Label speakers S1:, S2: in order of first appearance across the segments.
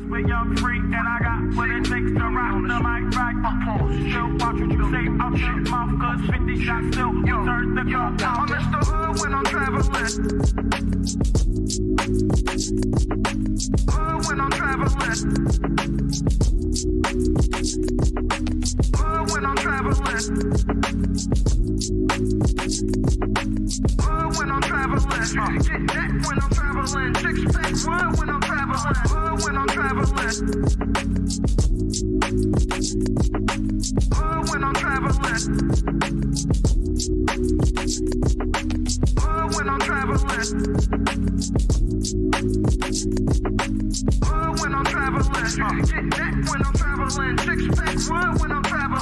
S1: But young free, and I got what it takes to round the mic right. Still watch what you say out your mouth, cause 50 shots still turn the gun down. I'm Mr. Hood when I'm traveling. Hood when I'm traveling. Hood when I'm traveling. Hood when I'm traveling. Get that when I'm traveling. Six pack wood when I'm traveling. Hood when I'm traveling. When I'm traveling, when I'm traveling, when I'm traveling, get that when I'm traveling, six pack wood when I'm traveling.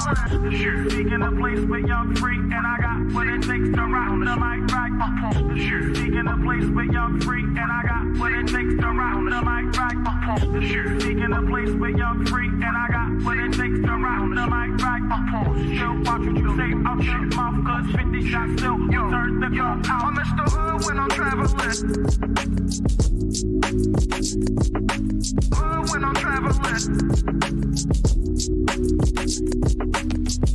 S1: Speaking a place with young free, and I got what it takes to round the mic right. Speaking a place with young free, and I got what it takes to round the mic right. Speaking a place with young free, and I got what it takes to round the mic right. Still watch what you say out your mouth, cause 50 shots still turn the gun out. I'm Mr. Hood when I'm traveling. Hood when I'm traveling.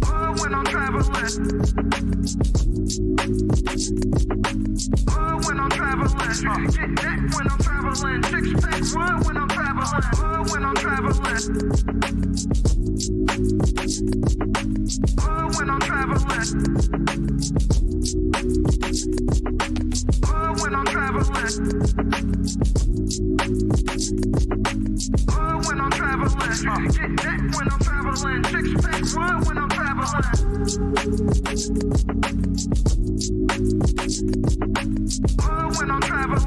S1: Hood when I'm traveling. Hood when I'm traveling. Get that when I'm traveling. Six pack wood when I'm traveling. Hood when I'm traveling. Hood when I'm traveling. Hood when I'm traveling. Hood when I'm traveling. Get that when I'm traveling. Six pack wood when I'm traveling. Hood when I'm traveling.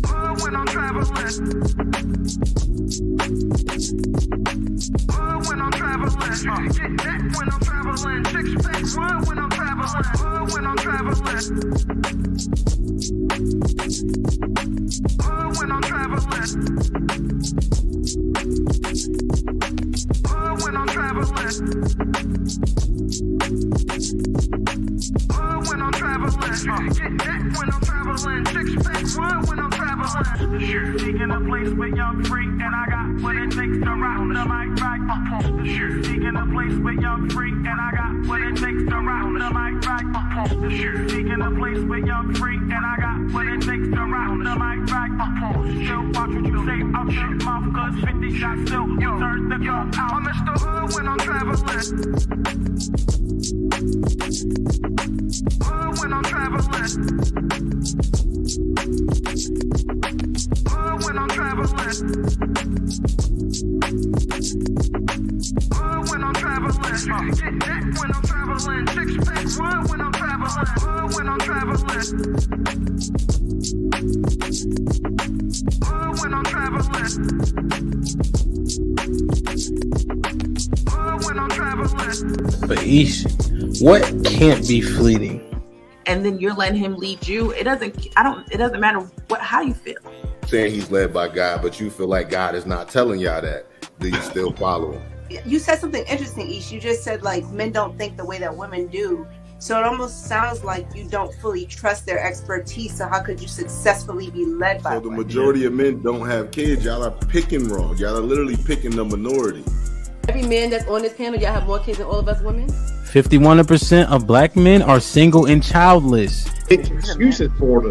S1: Hood when I'm traveling. Hood when I'm traveling. Get that when I'm traveling. Six pack wood when I'm traveling. Hood when I'm traveling. Hood when I'm traveling. Hood when I'm traveling. Hood when I'm traveling. Get that when I'm traveling. Six pack wood when I'm traveling. Speaking a place with young free, and I got what it takes to round the mic right. Speaking a place with young free, and I got what it takes to round the mic right. Speaking a place with young free, and I got what it takes to round the mic right. Still watch what you say out your mouth, cause 50 shots still turn the gun out. I'm Mr. Hood when I'm traveling. Hood when I'm traveling. Hood when I'm traveling. Hood when I'm traveling. Get that when I'm traveling. Six pack wood when I'm traveling. Hood when I'm traveling. Hood when I'm traveling. Hood when I'm traveling.
S2: But Ish, what can't be fleeting?
S3: And then you're letting him lead you. It doesn't matter how you feel.
S4: Saying he's led by God, but you feel like God is not telling y'all that. Do you still follow him?
S5: You said something interesting, Ish. You just said like men don't think the way that women do. So it almost sounds like you don't fully trust their expertise. So how could you successfully be led by
S4: So the
S5: women?
S4: majority of men don't have kids. Y'all are picking wrong. Y'all are literally picking the minority.
S6: Every man that's on this panel, y'all have more kids than all of us women?
S2: 51% of black men are single and childless.
S7: Excuses for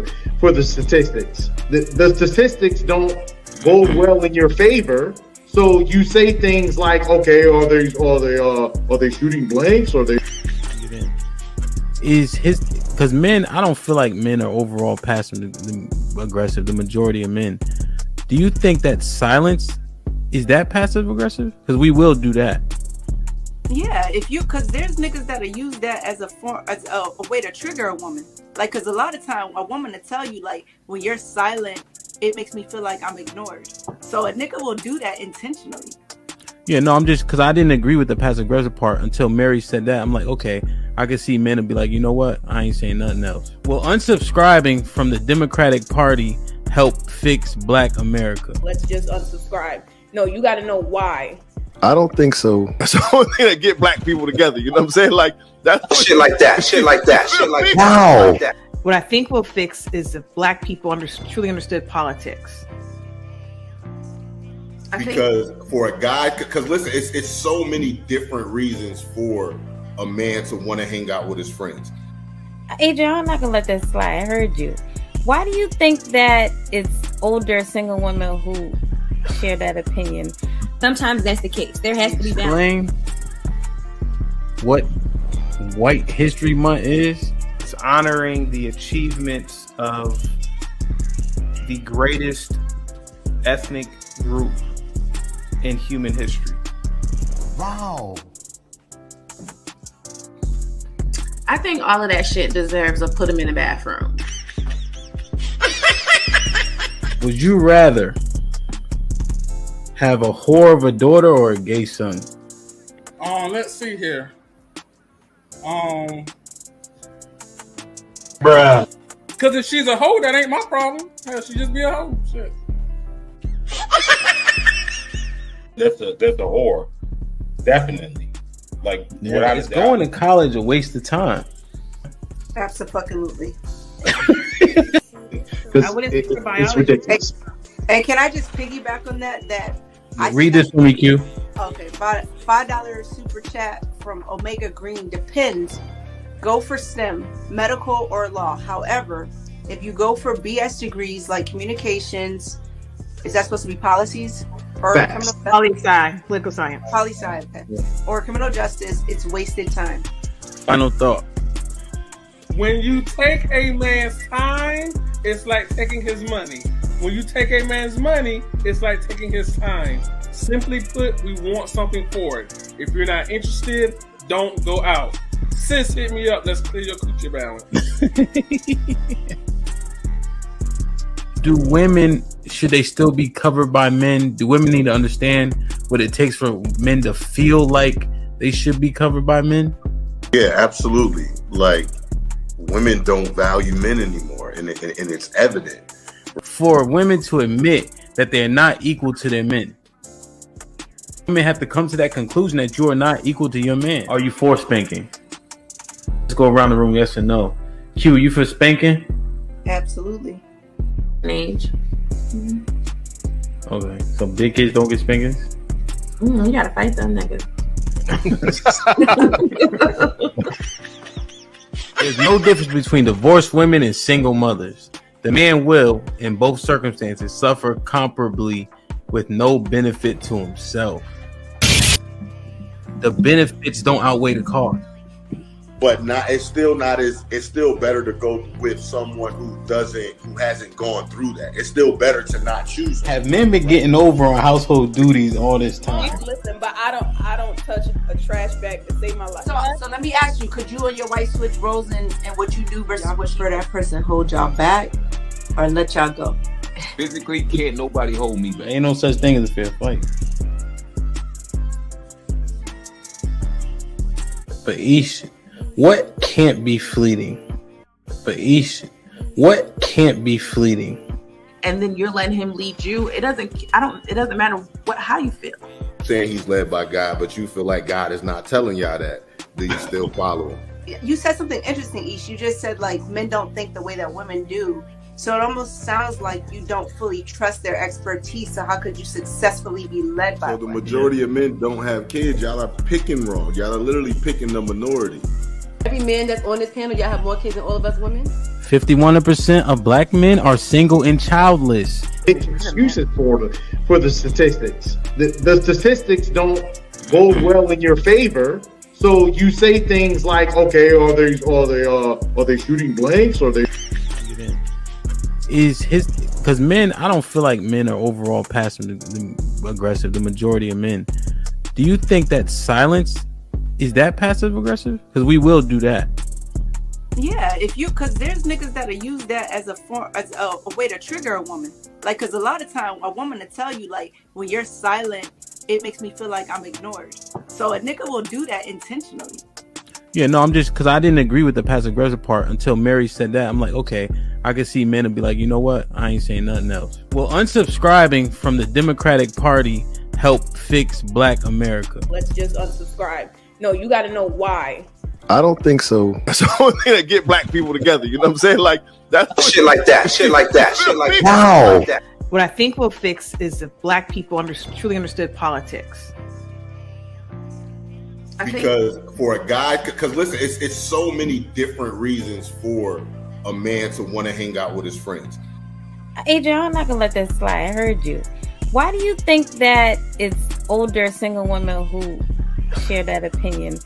S7: the statistics. The statistics don't go well in your favor. So you say things like, okay, are they shooting blanks? Or they
S2: because men, I don't feel like men are overall passive aggressive. The majority of men. Do you think that silence is that passive aggressive? Because we will do that.
S5: Yeah, because there's niggas that'll use that as a way to trigger a woman. Like, because a lot of time a woman will tell you, like, when you're silent, it makes me feel like I'm ignored. So a nigga will do that intentionally.
S2: Yeah, no, I'm just because I didn't agree with the passive aggressive part until Mary said that. I'm like, okay, I can see men and be like, you know what? I ain't saying nothing else. Will unsubscribing from the Democratic Party help fix Black America?
S6: Let's just unsubscribe. No, you got to know why.
S8: I don't think so.
S4: That's the only thing that get black people together. You know what I'm saying? Like that's
S9: shit like that. Shit like that. Shit like
S8: Wow.
S9: that.
S8: What I think will fix is if Black people truly understood politics.
S4: Because for a guy, because listen, it's so many different reasons for a man to want to hang out with his friends.
S9: Adrian, I'm not gonna let that slide. I heard you. Why do you think that it's older single women who share that opinion?
S3: Sometimes that's the case. There has to be balance.
S2: Explain what White History Month is.
S10: It's honoring the achievements of the greatest ethnic group in human history.
S11: Wow.
S3: I think all of that shit deserves a put them in the bathroom.
S2: Would you rather have a whore of a daughter or a gay son?
S12: Let's see here.
S7: Bruh.
S12: Because if she's a hoe, that ain't my problem. Hell, she just be a hoe. Shit.
S13: That's a whore. Definitely. Like,
S2: yeah, is going to college a waste of time?
S5: Absolutely.
S8: I wouldn't think for biology.
S5: And can I just piggyback on that?
S2: Read this for me, Q.
S5: Okay, $5 super chat from Omega Green. Depends. Go for STEM, medical or law. However, if you go for BS degrees like communications, is that supposed to be policies? Or
S8: poli-sci, political science.
S5: Poli-sci, okay. Yeah. Or criminal justice, it's wasted time.
S2: Final thought.
S12: When you take a man's time, it's like taking his money. When you take a man's money, it's like taking his time. Simply put, we want something for it. If you're not interested, don't go out. Sis, hit me up. Let's clear your coochie balance.
S2: Do women, should they still be covered by men? Do women need to understand what it takes for men to feel like they should be covered by men?
S4: Yeah, absolutely. Like, women don't value men anymore, and it's evident.
S2: For women to admit that they're not equal to their men, women have to come to that conclusion that you are not equal to your man. Are you for spanking? Let's go around the room, yes or no. Q, you for spanking?
S5: Absolutely.
S3: Age.
S2: Mm-hmm. Okay, so big kids don't get spankings?
S3: You gotta fight them niggas.
S2: There's no difference between divorced women and single mothers. The man will, in both circumstances, suffer comparably with no benefit to himself. The benefits don't outweigh the cost.
S4: But it's still better to go with someone who hasn't gone through that. It's still better to not choose them.
S2: Have men been getting over on household duties all this time?
S14: Listen, but I don't touch a trash bag to save my life.
S5: So let me ask you, could you and your wife switch roles and what you do versus what for that person hold y'all back or let y'all go?
S15: Physically, can't nobody hold me back.
S2: Ain't no such thing as a fair fight. But Ish, what can't be fleeting? What can't be fleeting?
S3: And then you're letting him lead you. It doesn't matter how you feel.
S4: Saying he's led by God, but you feel like God is not telling y'all that. Do you still follow him?
S5: You said something interesting, Ish. You just said like men don't think the way that women do. So it almost sounds like you don't fully trust their expertise. So how could you successfully be led by?
S4: So the majority of men don't have kids. Y'all are picking wrong. Y'all are literally picking the minority.
S6: Every man that's on this panel, y'all have more kids than all of us women.
S2: 51% of black men are single and childless.
S7: Excuses for the statistics. The statistics don't bode well in your favor. So you say things like, okay, are they shooting blanks? Or they
S2: because men, I don't feel like men are overall passive aggressive. The majority of men. Do you think that silence is that passive aggressive? Because we will do that.
S5: Yeah, because there's niggas that'll use that as a way to trigger a woman. Like, because a lot of time a woman will tell you like, when you're silent, it makes me feel like I'm ignored. So a nigga will do that intentionally.
S2: Yeah, no, I'm just because I didn't agree with the passive aggressive part until Mary said that. I'm like, okay, I can see men and be like, you know what? I ain't saying nothing else. Will unsubscribing from the Democratic Party help fix Black America?
S14: Let's just unsubscribe. No, you got to know why.
S16: I don't think so.
S17: That's the only thing that get black people together. You know what I'm saying? Like that's
S18: Shit like that. Shit like that. Shit like that.
S8: Wow.
S18: Shit like that.
S8: What I think will fix is if black people truly understood politics.
S4: Because for a guy, because listen, it's so many different reasons for a man to want to hang out with his friends.
S9: Adrian, I'm not gonna let that slide. I heard you. Why do you think that it's older single women who share that opinion?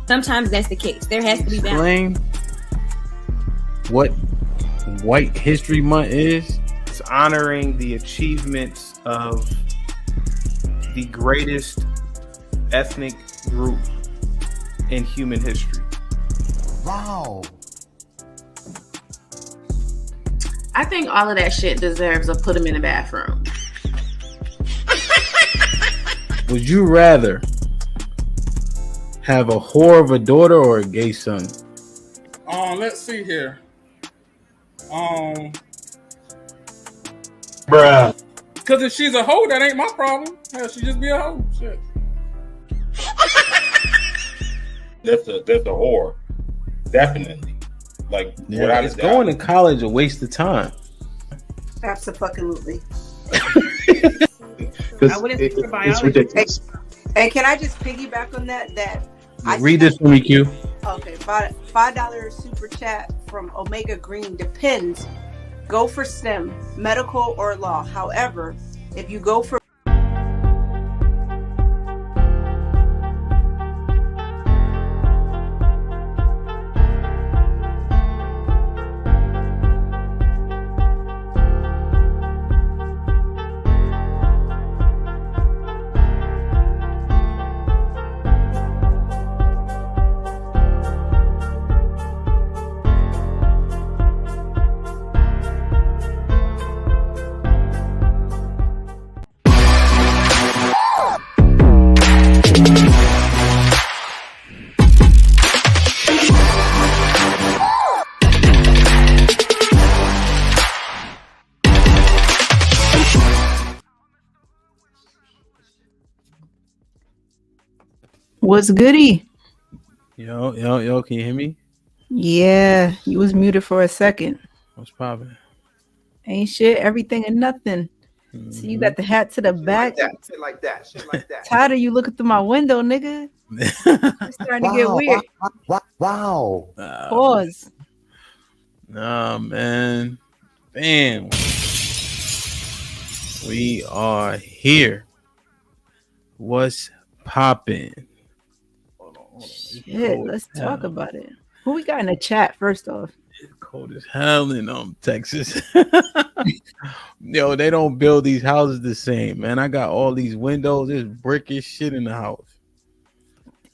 S3: Sometimes that's the case. There has to be balance.
S2: Explain what White History Month is.
S10: It's honoring the achievements of the greatest ethnic group in human history.
S11: Wow.
S3: I think all of that shit deserves a put them in the bathroom.
S2: Would you rather have a whore of a daughter or a gay son?
S12: Let's see here.
S13: Bruh.
S12: Because if she's a hoe, that ain't my problem. Hell, she just be a hoe. Shit.
S13: That's a whore. Definitely. Like without
S2: Is
S13: a doubt.
S2: going to college a waste of time?
S5: Absolutely.
S7: I wouldn't think for biology. It's ridiculous.
S5: Hey, can I just piggyback on that?
S2: Read this for me, Q.
S5: Okay, $5 super chat from Omega Green. Depends. Go for STEM, medical or law. However, if you go for
S8: What's goody?
S2: Yo, can you hear me?
S8: Yeah, you was muted for a second.
S2: What's poppin'?
S8: Ain't shit, everything and nothing. So you got the hat to the back.
S18: Shit like that. Shit like that.
S8: Tired of you looking through my window, nigga. It's starting to get weird.
S11: Wow.
S8: Pause.
S2: Nah, man. Bam. We are here. What's poppin'?
S8: Shit, let's talk about it. Who we got in the chat first off?
S2: It's cold as hell in Texas. Yo, they don't build these houses the same, man. I got all these windows. There's brickish shit in the house.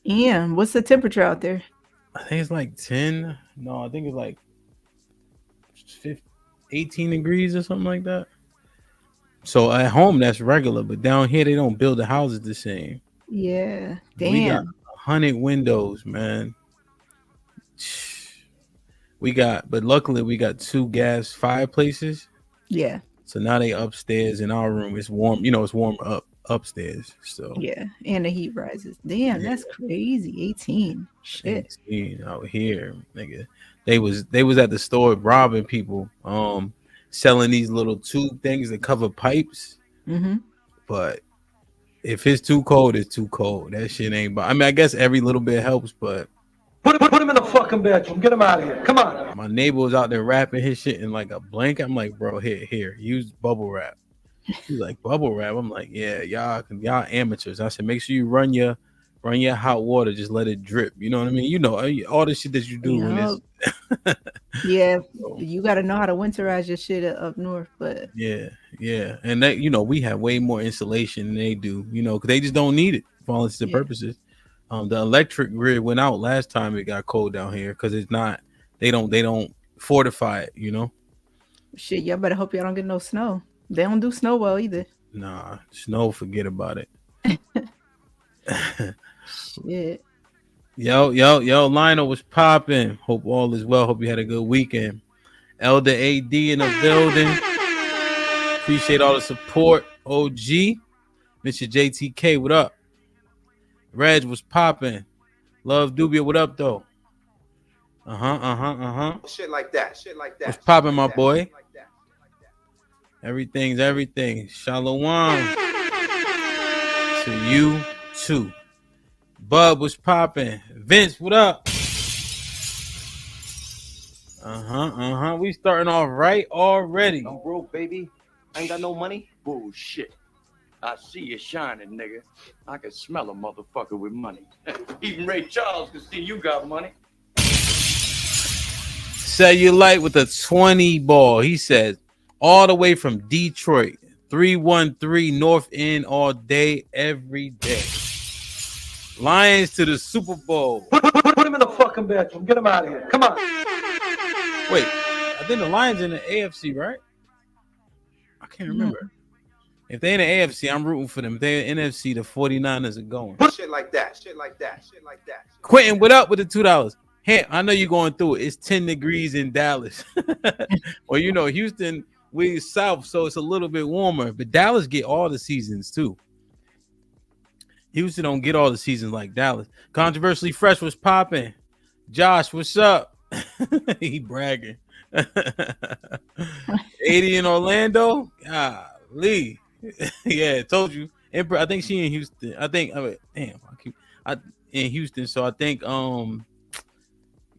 S8: Ian, what's the temperature out there?
S2: I think it's like 10. No, I think it's like 18 degrees or something like that. So at home, that's regular. But down here, they don't build the houses the same.
S8: Yeah.
S2: We got
S8: Damn.
S2: 100 windows, man. But luckily we got 2 gas fireplaces.
S8: Yeah.
S2: So now they upstairs in our room. It's warm, it's warm up upstairs. So
S8: Yeah. And the heat rises. Damn, that's crazy. 18. Shit.
S2: 18 out here, nigga. They was at the store robbing people, selling these little tube things that cover pipes.
S8: Mm-hmm.
S2: But if it's too cold, it's too cold. That shit ain't. I mean, I guess every little bit helps, but
S19: Put him in the fucking bedroom. Get him out of here. Come on.
S2: my neighbor was out there wrapping his shit in like a blanket. I'm like, bro, here, use bubble wrap. He's like, bubble wrap. I'm like, yeah, y'all amateurs. I said, make sure you run your hot water, just let it drip. You know what I mean? You know all the shit that you do when it's
S8: Yeah, you got to know how to winterize your shit up north, but
S2: yeah, and that we have way more insulation than they do, because they just don't need it for all intents and purposes. The electric grid went out last time it got cold down here because it's not. They don't fortify it,
S8: Shit, y'all better hope y'all don't get no snow. They don't do snow well either.
S2: Nah, snow, forget about it.
S8: Shit.
S2: Yo, Lionel was popping. Hope all is well. Hope you had a good weekend. Elder AD in the building. Appreciate all the support. OG. Mr. JTK, what up? Reg was popping. Love Dubia, what up, though?
S18: Shit like that. Shit like that.
S2: What's popping, my boy? Everything's everything. Shalom to you too. Bub, what's popping? Vince, what up? We starting off right already.
S16: I'm broke, baby. I ain't got no money. Bullshit. I see you shining, nigga. I can smell a motherfucker with money. Even Ray Charles can see you got money.
S2: Cellulite with a 20 ball. He says, all the way from Detroit, 313 North End, all day, every day. Lions to the Super Bowl.
S19: Put him in the fucking bedroom. Get him out of here. Come on.
S2: Wait, I think the Lions in the AFC, right? I can't remember. If they in the AFC, I'm rooting for them. If they're in NFC, the 49ers are going.
S18: Shit like that. Shit like that. Shit like that.
S2: Quentin, what up with the $2? Hey, I know you're going through it. It's 10 degrees in Dallas. Well, you know, Houston, we're south, so it's a little bit warmer. But Dallas get all the seasons, too. Houston don't get all the seasons like Dallas. Controversially Fresh was popping. Josh, what's up? He bragging. 80 in Orlando? Golly. Yeah, told you. I think she in Houston. I think in Houston. So I think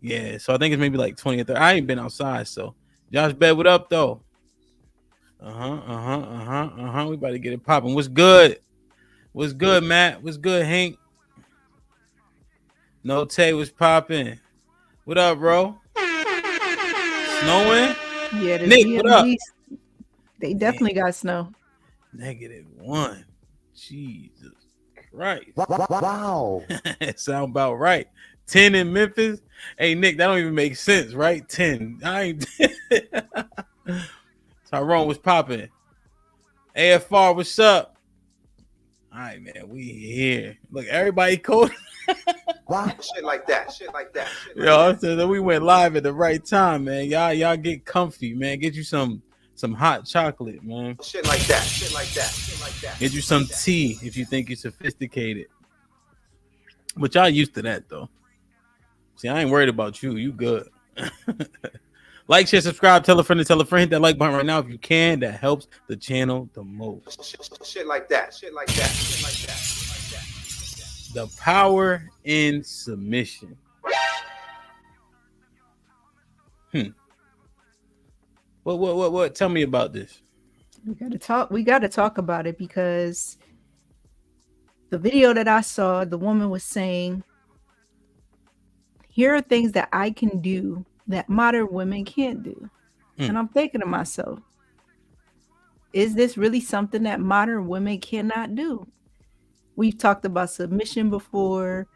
S2: yeah. So I think it's maybe like 20 or 30. I ain't been outside. So Josh Bed, what up though? We about to get it popping. What's good? What's good, Matt? What's good, Hank? No Tay was popping. What up, bro? Snowing?
S8: Yeah, the
S2: Nick, what up?
S8: They definitely got snow.
S2: -1. Jesus Christ.
S11: Wow.
S2: Sound about right. 10 in Memphis. Hey, Nick, that don't even make sense, right? 10. I ain't. Tyrone was popping. AFR, what's up? All right, man, we here. Look, everybody cold.
S18: Shit like that. Shit like that. Shit like
S2: Yo, I said that we went live at the right time, man. Y'all get comfy, man. Get you some hot chocolate, man.
S18: Shit like that. Shit like that. Shit like that.
S2: Get you some tea if you think you're sophisticated. But y'all used to that though. See, I ain't worried about you. You good. Like, share, subscribe, tell a friend to tell a friend. Hit that like button right now if you can. That helps the channel the most.
S18: Shit like that. Shit like that. Shit like that. Shit like that.
S2: The power in submission. What? Tell me about this.
S8: We gotta talk about it because the video that I saw, the woman was saying, here are things that I can do that modern women can't do. And I'm thinking to myself, is this really something that modern women cannot do? We've talked about submission before.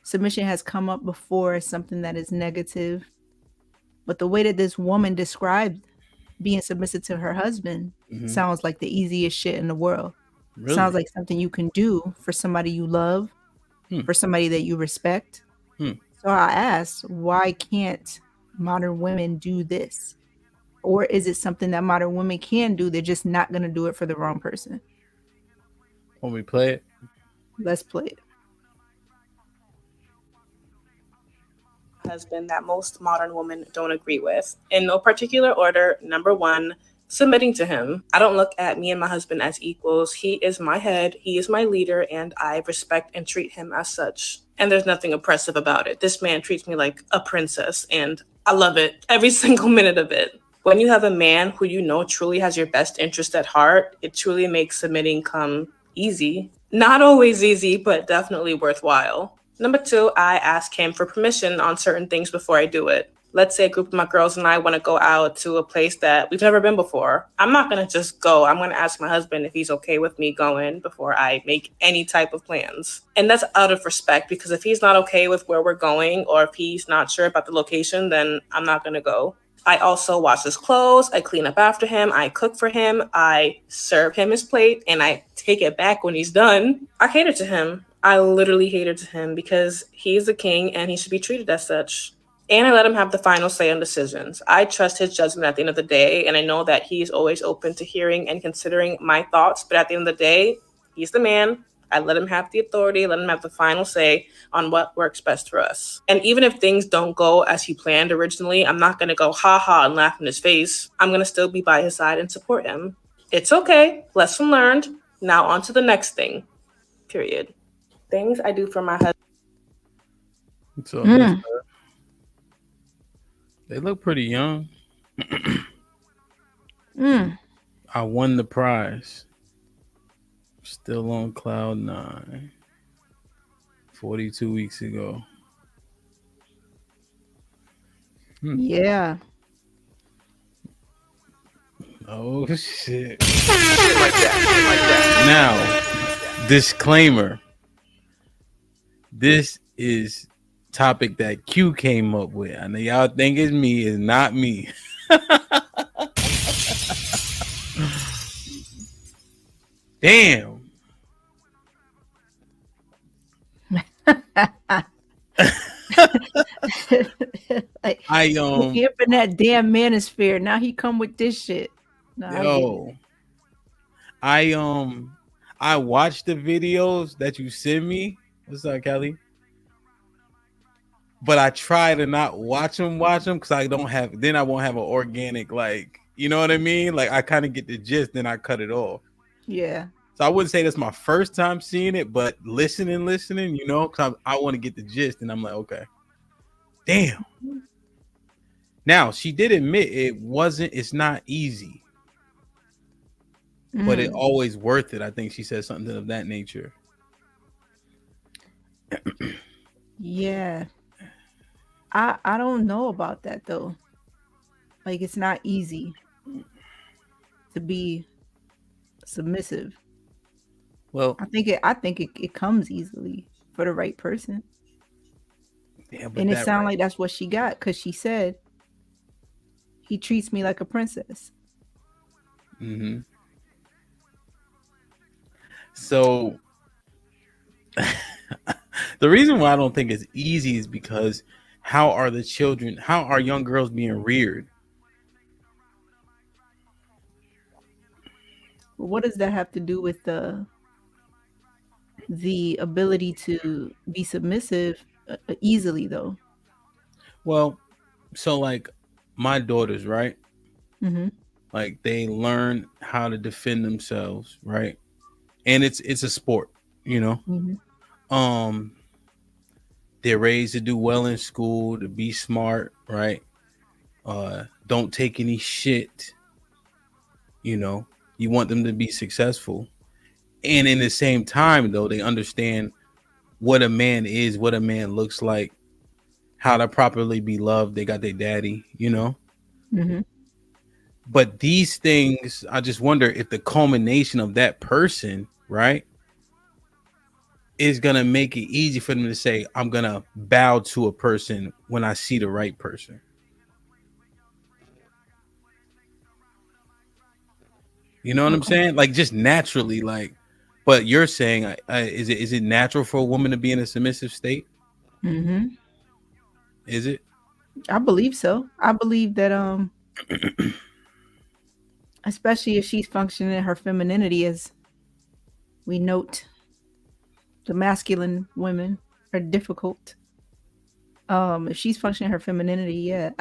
S8: Submission has come up before as something that is negative. But the way that this woman described being submissive to her husband sounds like the easiest shit in the world.
S2: Really?
S8: Sounds like something you can do for somebody you love, for somebody that you respect. So I asked, why can't modern women do this? Or is it something that modern women can do? They're just not going to do it for the wrong person.
S2: When we play it?
S8: Let's play it.
S20: Husband that most modern women don't agree with. In no particular order, number 1, submitting to him. I don't look at me and my husband as equals. He is my head, he is my leader, and I respect and treat him as such. And there's nothing oppressive about it. This man treats me like a princess, and I love it, every single minute of it. When you have a man who you know truly has your best interest at heart, it truly makes submitting come easy. Not always easy, but definitely worthwhile. Number 2, I ask him for permission on certain things before I do it. Let's say a group of my girls and I want to go out to a place that we've never been before. I'm not going to just go. I'm going to ask my husband if he's okay with me going before I make any type of plans. And that's out of respect, because if he's not okay with where we're going, or if he's not sure about the location, then I'm not going to go. I also wash his clothes, I clean up after him, I cook for him, I serve him his plate, and I take it back when he's done. I cater to him. I literally cater to him because he's the king and he should be treated as such. And I let him have the final say on decisions. I trust his judgment at the end of the day, and I know that he's always open to hearing and considering my thoughts, but at the end of the day, he's the man. I let him have the authority, let him have the final say on what works best for us. And even if things don't go as he planned originally, I'm not going to go ha ha and laugh in his face. I'm going to still be by his side and support him. It's okay. Lesson learned. Now on to the next thing. Period. Things I do for my husband.
S2: So this, they look pretty young. I won the prize. Still on cloud 9. 42 weeks ago.
S8: Yeah.
S2: Oh shit. Now, disclaimer. This is topic that Q came up with. I know y'all think it's me, it's not me. Damn.
S8: Like, he up in that damn manosphere. Now he come with this shit. No,
S2: I watched the videos that you sent me. What's up, Kelly? But I try to not watch them because I don't have. Then I won't have an organic, like, you know what I mean? Like, I kind of get the gist, then I cut it off.
S8: Yeah.
S2: So I wouldn't say that's my first time seeing it, but listening, you know, because I want to get the gist, and I'm like, okay, damn. Now she did admit it's not easy, but it always worth it. I think she said something of that nature.
S8: Yeah. I don't know about that though. Like, it's not easy to be submissive.
S2: Well,
S8: I think it comes easily for the right person.
S2: Yeah,
S8: and it sounds like that's what she got, because she said he treats me like a princess.
S2: Mm-hmm. So the reason why I don't think it's easy is because how are young girls being reared?
S8: What does that have to do with the ability to be submissive easily though?
S2: Well, so like my daughters, right?
S8: Mm-hmm.
S2: Like they learn how to defend themselves, right? And it's a sport, you know.
S8: Mm-hmm.
S2: They're raised to do well in school, to be smart, right? Don't take any shit. You know, you want them to be successful. And in the same time, though, they understand what a man is, what a man looks like, how to properly be loved. They got their daddy, you know.
S8: Mm-hmm.
S2: But these things, I just wonder if the culmination of that person, right, is going to make it easy for them to say, I'm going to bow to a person when I see the right person. You know what I'm saying? Like just naturally, like, but you're saying, is it natural for a woman to be in a submissive state?
S8: Mm-hmm.
S2: Is it?
S8: I believe so. I believe that, especially if she's functioning in her femininity, as we note, the masculine women are difficult. If she's functioning in her femininity, yeah.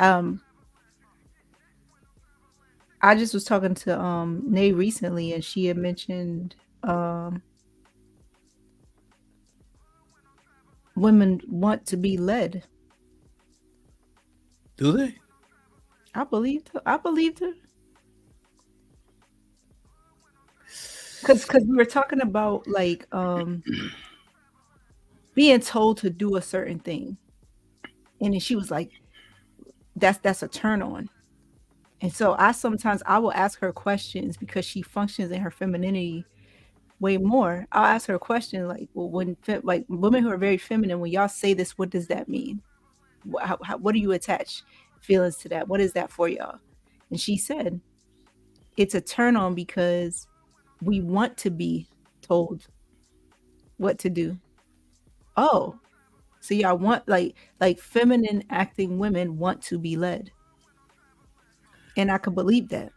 S8: I just was talking to Nay recently, and she had mentioned women want to be led.
S2: Do they?
S8: I believed her. Because we were talking about like being told to do a certain thing, and then she was like, "That's a turn on." And so I will ask her questions because she functions in her femininity way more. I'll ask her a question like, well, like women who are very feminine, when y'all say this, what does that mean? What do you attach feelings to that? What is that for y'all? And she said, it's a turn on because we want to be told what to do. Oh, so y'all want like feminine acting women want to be led. And I could believe that.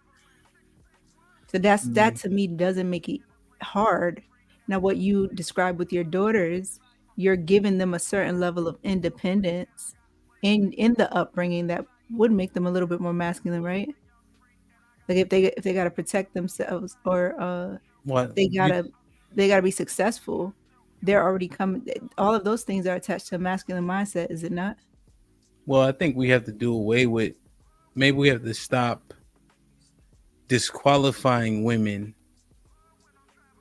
S8: So that to me doesn't make it hard. Now, what you describe with your daughters, you're giving them a certain level of independence in the upbringing that would make them a little bit more masculine, right? Like if they got to protect themselves or
S2: What
S8: they
S2: you?
S8: gotta be successful. They're already coming. All of those things are attached to a masculine mindset, is it not?
S2: Well, I think we have to do away with. Maybe we have to stop disqualifying women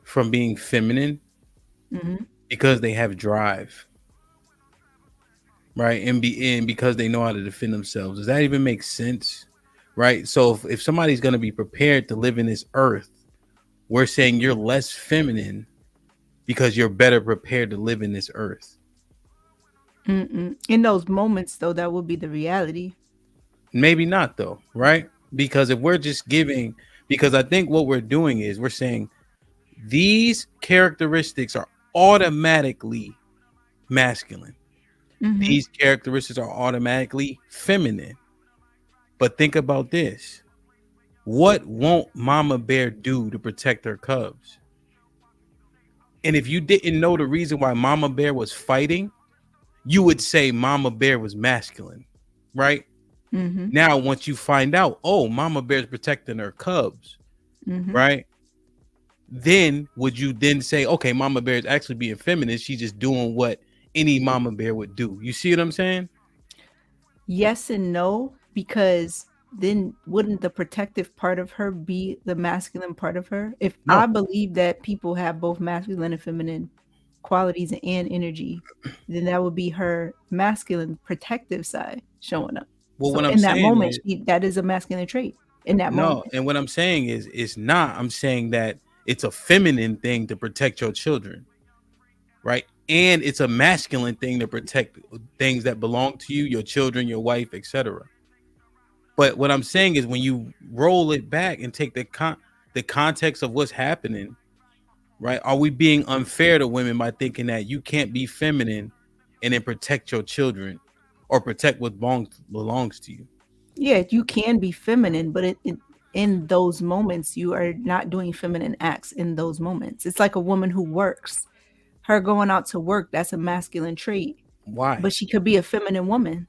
S2: from being feminine
S8: Mm-hmm.
S2: because they have drive, right? And because they know how to defend themselves. Does that even make sense? Right? So if somebody's going to be prepared to live in this earth, we're saying you're less feminine because you're better prepared to live in this earth.
S8: Mm-mm. In those moments, though, that would be the reality.
S2: Maybe not though, right? Because if we're just giving, because I think what we're doing is we're saying these characteristics are automatically masculine.
S8: Mm-hmm.
S2: These characteristics are automatically feminine. But think about this. What won't Mama Bear do to protect her cubs? And if you didn't know the reason why Mama Bear was fighting, you would say Mama Bear was masculine, right?
S8: Mm-hmm.
S2: Now, once you find out, oh, Mama Bear's protecting her cubs,
S8: Mm-hmm.
S2: right? Then would you then say, okay, Mama Bear is actually being feminist. She's just doing what any Mama Bear would do. You see what I'm saying?
S8: Yes and no, because then wouldn't the protective part of her be the masculine part of her? If
S2: No.
S8: I believe that people have both masculine and feminine qualities and energy, then that would be her masculine protective side showing up.
S2: Well,
S8: So
S2: what I'm
S8: in that
S2: saying
S8: moment,
S2: is
S8: that is a masculine trait in that
S2: no,
S8: moment.
S2: and what I'm saying is it's not. I'm saying that it's a feminine thing to protect your children, right? And it's a masculine thing to protect things that belong to you, your children, your wife, etc. But what I'm saying is when you roll it back and take the context of what's happening, right? Are we being unfair to women by thinking that you can't be feminine and then protect your children or protect what belongs to you?
S8: Yeah, you can be feminine, but in those moments, you are not doing feminine acts in those moments. It's like a woman who works. Her going out to work, that's a masculine trait.
S2: Why?
S8: But she could be a feminine woman.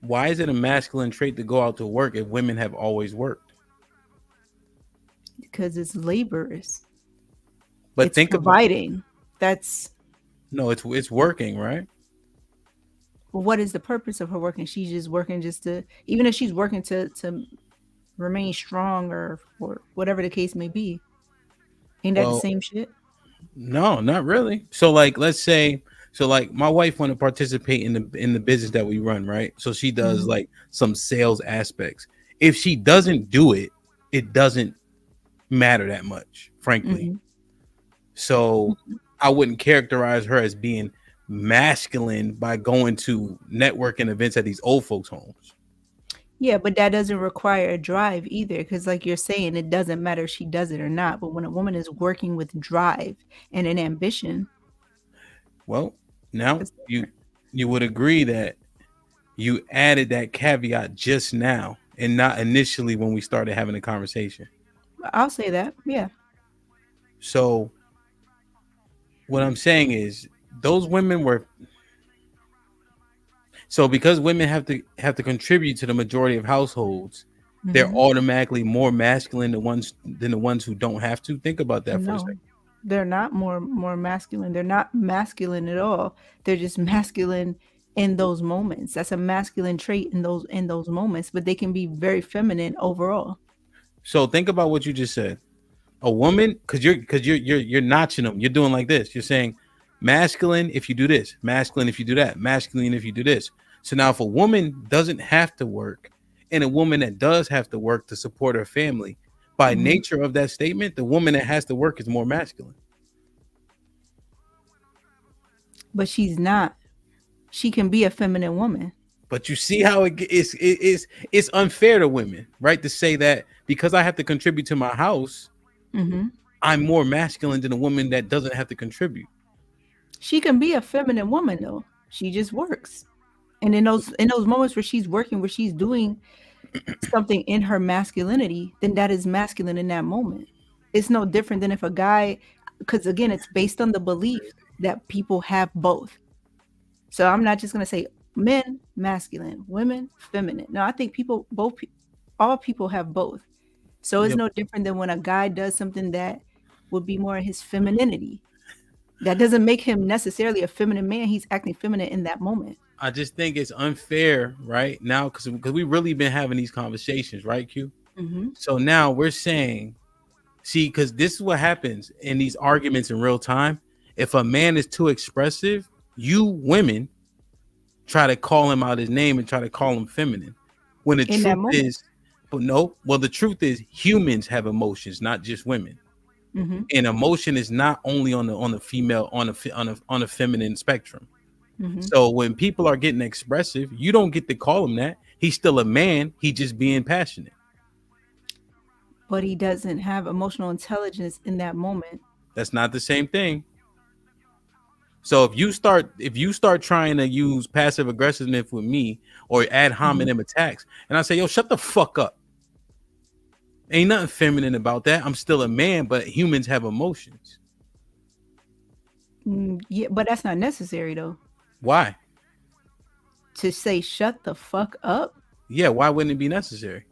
S2: Why is it a masculine trait to go out to work if women have always worked?
S8: Because it's laborers.
S2: But
S8: It's
S2: think
S8: providing. That's
S2: no, it's working, right?
S8: well, what is the purpose of her working? She's just working just to, even if she's working to remain strong or whatever the case may be. Ain't that the
S2: Well,
S8: same shit?
S2: no, not really. So like let's say so like my wife want to participate in the business that we run, right? So she does
S8: Mhm.
S2: like some sales aspects. If she doesn't do it, it doesn't matter that much, frankly.
S8: Mhm.
S2: So I wouldn't characterize her as being masculine by going to networking events at these old folks' homes.
S8: Yeah, but that doesn't require a drive either, because like you're saying, it doesn't matter if she does it or not. But when a woman is working with drive and an ambition,
S2: Well, now
S8: it's
S2: you would agree that you added that caveat just now and not initially when we started having the conversation.
S8: I'll say that. Yeah.
S2: So what I'm saying is those women were so because women have to contribute to the majority of households, they're
S8: Mhm.
S2: automatically more masculine than the ones who don't have to. Think about that for a
S8: No,
S2: second.
S8: they're not more masculine. They're not masculine at all. They're just masculine in those moments. That's a masculine trait in those moments, but they can be very feminine overall.
S2: So think about what you just said. A woman, because you're notching them. You're doing like this. You're saying masculine if you do this, masculine if you do that, masculine if you do this. So now if a woman doesn't have to work and a woman that does have to work to support her family, by
S8: Mhm.
S2: nature of that statement, the woman that has to work is more masculine.
S8: But she's not. She can be a feminine woman.
S2: But you see how it's unfair to women, right? To say that because I have to contribute to my house,
S8: Hmm.
S2: I'm more masculine than a woman that doesn't have to contribute.
S8: She can be a feminine woman though. She just works. And in those moments where she's working, where she's doing something in her masculinity, then that is masculine in that moment. It's no different than if a guy, because again, it's based on the belief that people have both. So I'm not just going to say men masculine, women feminine. No, I think all people have both. So it's no different than when a guy does something that would be more his femininity. That doesn't make him necessarily a feminine man. He's acting feminine in that moment.
S2: I just think it's unfair right now because we really been having these conversations, right, Q?
S8: Mm-hmm.
S2: So now we're saying, see, because this is what happens in these arguments in real time. If a man is too expressive, you women try to call him out his name and try to call him feminine. When the truth is, the truth is humans have emotions, not just women.
S8: Mm-hmm.
S2: And emotion is not only on the female on a feminine spectrum.
S8: Mm-hmm.
S2: So when people are getting expressive, you don't get to call him that. He's still a man. He just being passionate.
S8: But he doesn't have emotional intelligence in that moment.
S2: That's not the same thing. So if you start trying to use passive aggressiveness with me or ad hominem attacks, and I say, yo, shut the fuck up. Ain't nothing feminine about that. I'm still a man, but humans have emotions.
S8: Yeah, but that's not necessary though.
S2: Why?
S8: To say shut the fuck up?
S2: Yeah, why wouldn't it be necessary?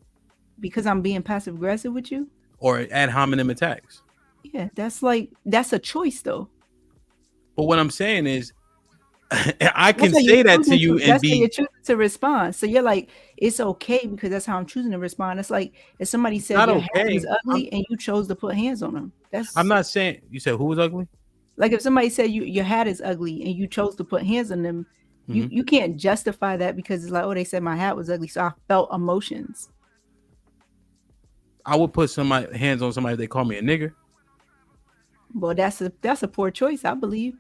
S8: Because I'm being passive aggressive with you?
S2: Or ad hominem attacks.
S8: Yeah, that's a choice though.
S2: But what I'm saying is I can say that to you and
S8: you're choosing to respond. So you're like, it's okay because that's how I'm choosing to respond. It's like if somebody said your hat is ugly and you chose to put hands on them.
S2: I'm not saying you said who was ugly?
S8: Like if somebody said your hat is ugly and you chose to put hands on them, you can't justify that because it's like, oh, they said my hat was ugly, so I felt emotions.
S2: I would put hands on somebody if they call me a nigger.
S8: Well, that's a poor choice, I believe.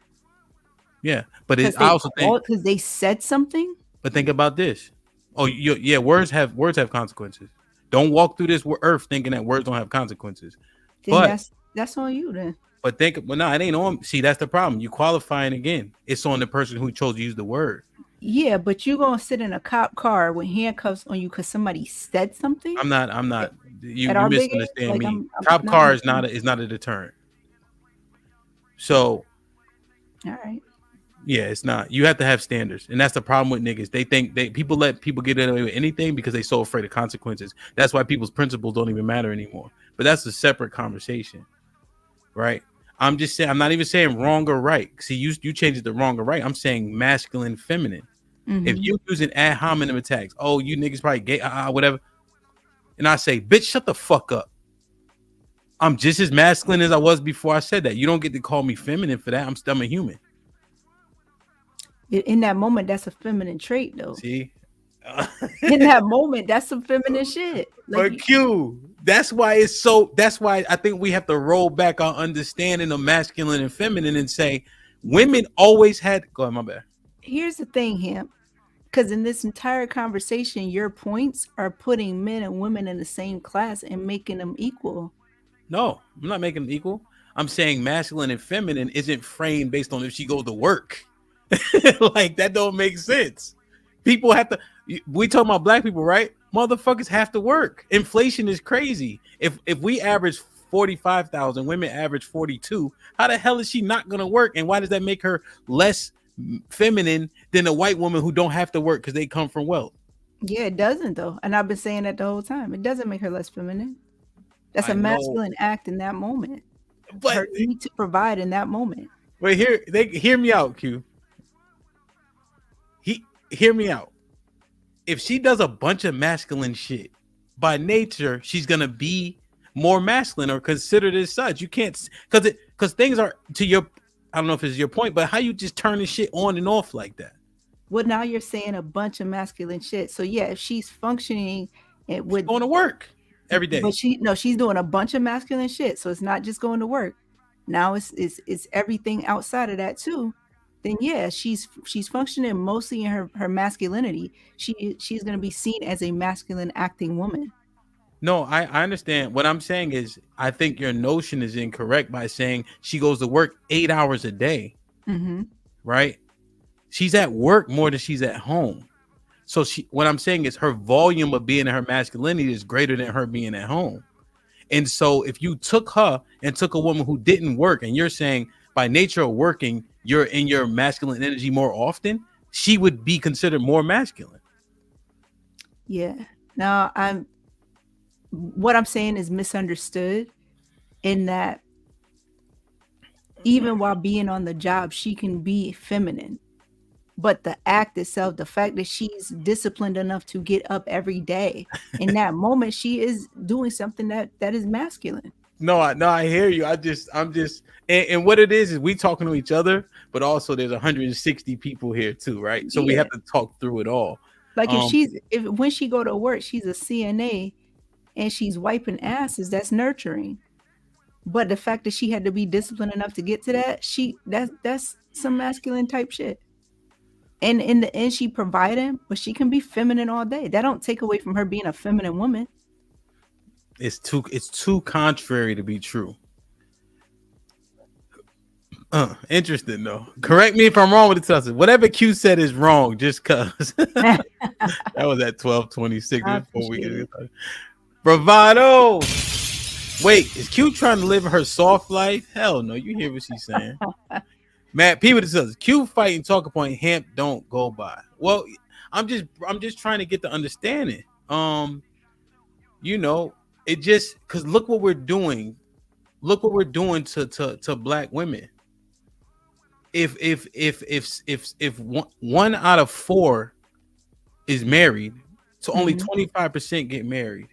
S2: Yeah, but I also think
S8: because they said something.
S2: But think about this. Oh, yeah, words have consequences. Don't walk through this earth thinking that words don't have consequences.
S8: Then that's on you then.
S2: But no, it ain't on. See, that's the problem. You qualifying again. It's on the person who chose to use the word.
S8: Yeah, but you gonna sit in a cop car with handcuffs on you because somebody said something?
S2: I'm not. You misunderstand me.
S8: I'm
S2: Cop car is not a deterrent. So,
S8: all right.
S2: Yeah, it's not. You have to have standards, and that's the problem with niggas. They think people let people get away with anything because they're so afraid of consequences. That's why people's principles don't even matter anymore. But that's a separate conversation, right? I'm just saying. I'm not even saying wrong or right. See, you changed it to wrong or right. I'm saying masculine, feminine. Mm-hmm. If you using ad hominem attacks, oh, you niggas probably gay, whatever, and I say, bitch, shut the fuck up. I'm just as masculine as I was before I said that. You don't get to call me feminine for that. I'm still a human.
S8: In that moment, that's a feminine trait, though.
S2: See,
S8: in that moment, that's some feminine shit.
S2: Like, but Q, that's why That's why I think we have to roll back our understanding of masculine and feminine and say women always had. Go ahead, my bad.
S8: Here's the thing, Hemp, because in this entire conversation, your points are putting men and women in the same class and making them equal.
S2: No, I'm not making them equal. I'm saying masculine and feminine isn't framed based on if she goes to work. Like that don't make sense. People have to. We talking about black people, right? Motherfuckers have to work. Inflation is crazy. If we average 45,000, women average 42. How the hell is she not gonna work? And why does that make her less feminine than a white woman who don't have to work because they come from wealth?
S8: Yeah, it doesn't though. And I've been saying that the whole time. It doesn't make her less feminine. That's a masculine act in that moment. But her need to provide in that moment.
S2: Wait, hear me out, Q. Hear me out. If she does a bunch of masculine shit, by nature, she's gonna be more masculine or considered as such. You can't because things are to your. I don't know if it's your point, but how you just turning shit on and off like that?
S8: Well, now you're saying a bunch of masculine shit. So yeah, if she's functioning with
S2: going to work every day,
S8: but she's doing a bunch of masculine shit. So it's not just going to work. Now it's everything outside of that too. Then yeah, she's functioning mostly in her masculinity. She's going to be seen as a masculine acting woman.
S2: No, I understand. What I'm saying is I think your notion is incorrect by saying she goes to work 8 hours a day.
S8: Mm-hmm.
S2: Right? She's at work more than she's at home. So what I'm saying is her volume of being in her masculinity is greater than her being at home. And so if you took her and took a woman who didn't work, and you're saying by nature of working, you're in your masculine energy more often, she would be considered more masculine.
S8: Yeah. Now what I'm saying is misunderstood in that even while being on the job, she can be feminine. But the act itself, the fact that she's disciplined enough to get up every day, in that moment, she is doing something that is masculine.
S2: No, I hear you. I'm just, and what it is we talking to each other, but also there's 160 people here too, right? So we have to talk through it all.
S8: Like if when she go to work, she's a CNA and she's wiping asses, that's nurturing. But the fact that she had to be disciplined enough to get to that, that's some masculine type shit. And in the end, she providing, but she can be feminine all day. That don't take away from her being a feminine woman.
S2: It's too contrary to be true. Interesting though. Correct me if I'm wrong with the Tussle. Whatever Q said is wrong, just cause. That was at 12:26 before we get it. Bravado. Wait, is Q trying to live her soft life? Hell no, you hear what she's saying. Matt P with the Tussle. Q fighting talking point. Hemp don't go by. Well, I'm just trying to get the understanding. You know, it just because look what we're doing. Look what we're doing to black women. If one out of 4 is married, so only 25% get married.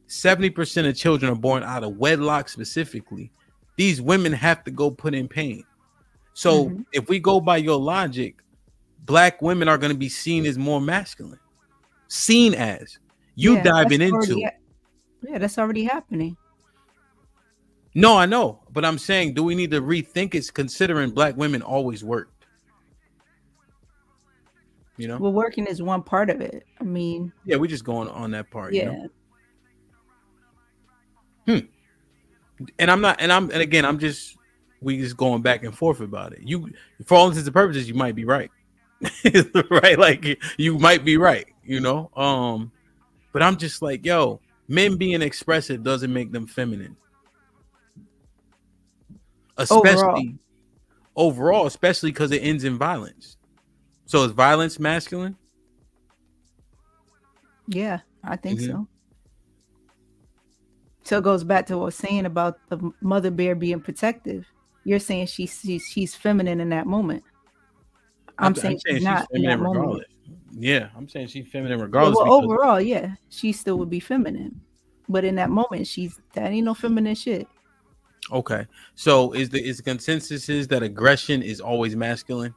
S2: 70% of children are born out of wedlock specifically. These women have to go put in pain. So if we go by your logic, black women are going to be seen as more masculine. Seen as you diving into.
S8: Yeah, that's already happening.
S2: No, I know, but I'm saying, do we need to rethink it considering black women always worked? You know?
S8: Well, working is one part of it. I mean,
S2: yeah, we're just going on that part.
S8: Yeah.
S2: You know? And again, we just going back and forth about it. You, for all intents and purposes, you might be right. Right? Like you might be right, you know? But I'm just like, yo, men being expressive doesn't make them feminine. Especially overall, especially because it ends in violence. So is violence masculine?
S8: Yeah, I think so. So it goes back to what I was saying about the mother bear being protective. You're saying she's feminine in that moment. I'm saying she's not in that moment.
S2: Yeah, I'm saying she's feminine regardless.
S8: Well, overall, yeah, she still would be feminine, but in that moment, that ain't no feminine shit.
S2: Okay, so is the consensus is that aggression is always masculine?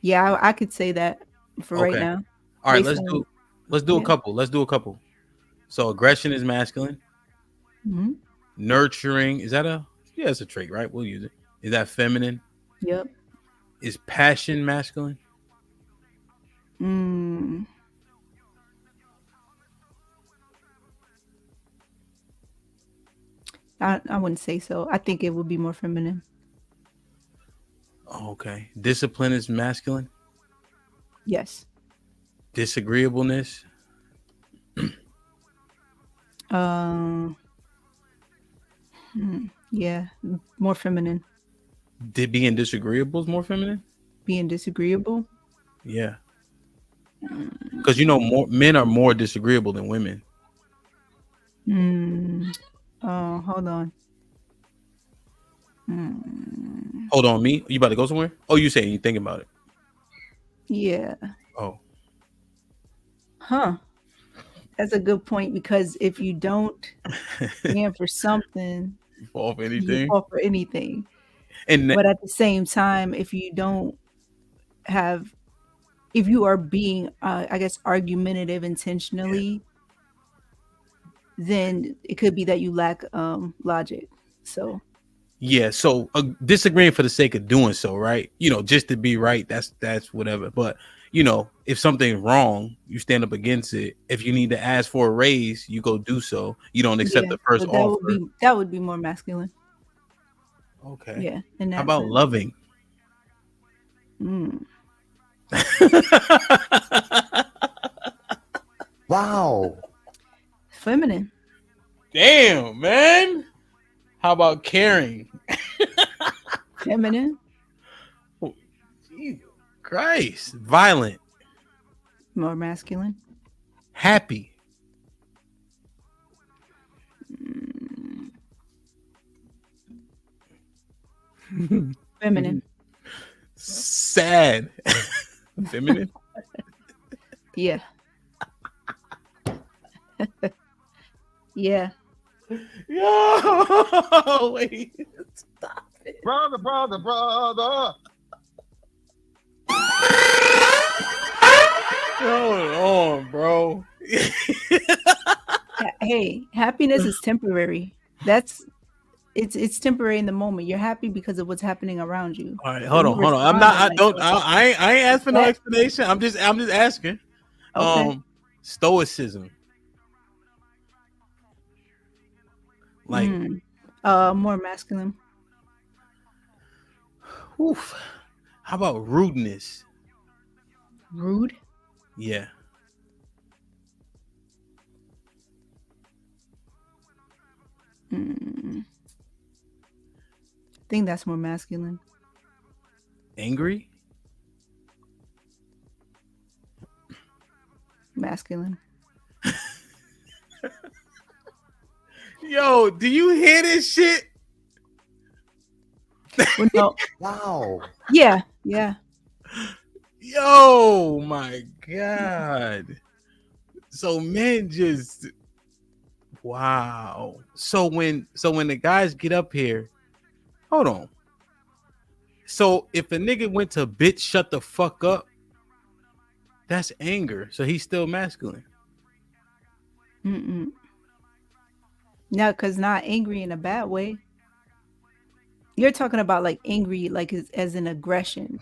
S8: Yeah, I could say that for right now.
S2: All right, let's do a couple. Let's do a couple. So aggression is masculine. Nurturing, is that it's a trait, right? We'll use it. Is that feminine?
S8: Yep.
S2: Is passion masculine?
S8: I wouldn't say so. I think it would be more feminine.
S2: Okay. Discipline is masculine?
S8: Yes.
S2: Disagreeableness?
S8: Yeah, more feminine.
S2: Being disagreeable is more feminine?
S8: Being disagreeable?
S2: Yeah. Because men are more disagreeable than women.
S8: Hold on.
S2: Hold on, me? You about to go somewhere? Oh, you saying you thinking about it?
S8: Yeah.
S2: Oh.
S8: Huh. That's a good point, because if you don't stand for something,
S2: you fall for anything.
S8: You fall for anything. But at the same time, if you are being, I guess, argumentative intentionally, then it could be that you lack logic. So.
S2: Yeah, so disagreeing for the sake of doing so, right? Just to be right, that's whatever. But if something's wrong, you stand up against it. If you need to ask for a raise, you go do so. You don't accept the first offer.
S8: That would be more masculine.
S2: Okay.
S8: Yeah.
S2: How about loving?
S11: Wow. Wow.
S8: Feminine.
S2: Damn, man. How about caring?
S8: Feminine.
S2: Jesus Christ. Violent.
S8: More masculine.
S2: Happy.
S8: Feminine.
S2: Sad. Feminine.
S8: Yeah. Yeah.
S2: Yo, wait. Stop it.
S17: Brother.
S2: Hold on, bro.
S8: Hey, happiness is temporary. It's temporary in the moment. You're happy because of what's happening around you.
S2: All right,
S8: So
S2: hold
S8: you
S2: on. I'm
S8: respond
S2: not.
S8: to
S2: I
S8: like
S2: don't.
S8: that.
S2: I ain't asking for no
S8: That-
S2: explanation. I'm just asking.
S8: Okay.
S2: Stoicism. Like,
S8: more masculine.
S2: oof. How about rudeness?
S8: Rude.
S2: Yeah.
S8: I think that's more masculine.
S2: Angry.
S8: Masculine.
S2: Yo, do you hear this shit?
S8: Well, no.
S11: Wow.
S8: Yeah.
S2: Yo, my God. So men just wow. So when the guys get up here, hold on. So if a nigga went to bitch shut the fuck up, that's anger. So he's still masculine.
S8: No, because not angry in a bad way. You're talking about like angry, like as an aggression.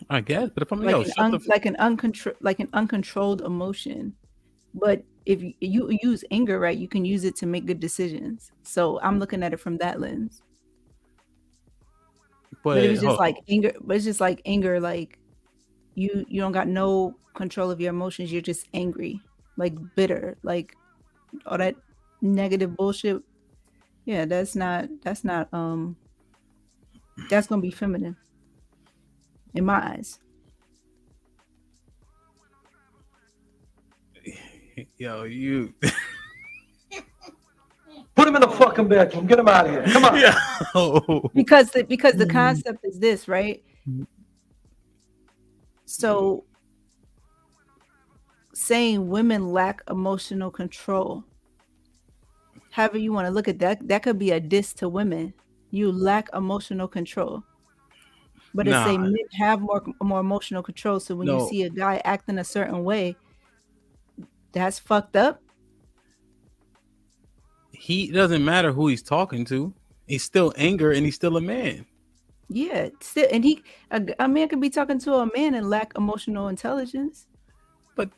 S2: I guess, but if I'm
S8: Like an uncontrolled emotion. But if you use anger right, you can use it to make good decisions. So I'm looking at it from that lens. But it was just like anger. But it's just like anger, like you don't got no control of your emotions. You're just angry, like bitter, like all that negative bullshit. Yeah, that's not that's gonna be feminine in my eyes.
S2: Yo, you
S19: Put him in the fucking bedroom. Get him out of here. Come on.
S8: Because the concept is this, right? So saying women lack emotional control, however you want to look at that could be a diss to women. You lack emotional control. But it's say men have more emotional control. So when you see a guy acting a certain way, that's fucked up.
S2: He doesn't matter who he's talking to. He's still anger and he's still a man.
S8: Yeah, still, and a man could be talking to a man and lack emotional intelligence.
S2: But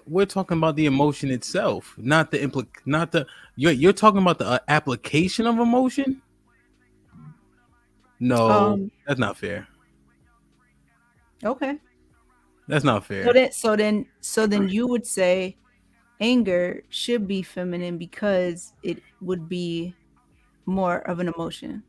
S2: we're talking about the emotion itself, not the you're talking about the application of emotion. No, that's not fair.
S8: Okay,
S2: that's not fair.
S8: So then you would say anger should be feminine because it would be more of an emotion.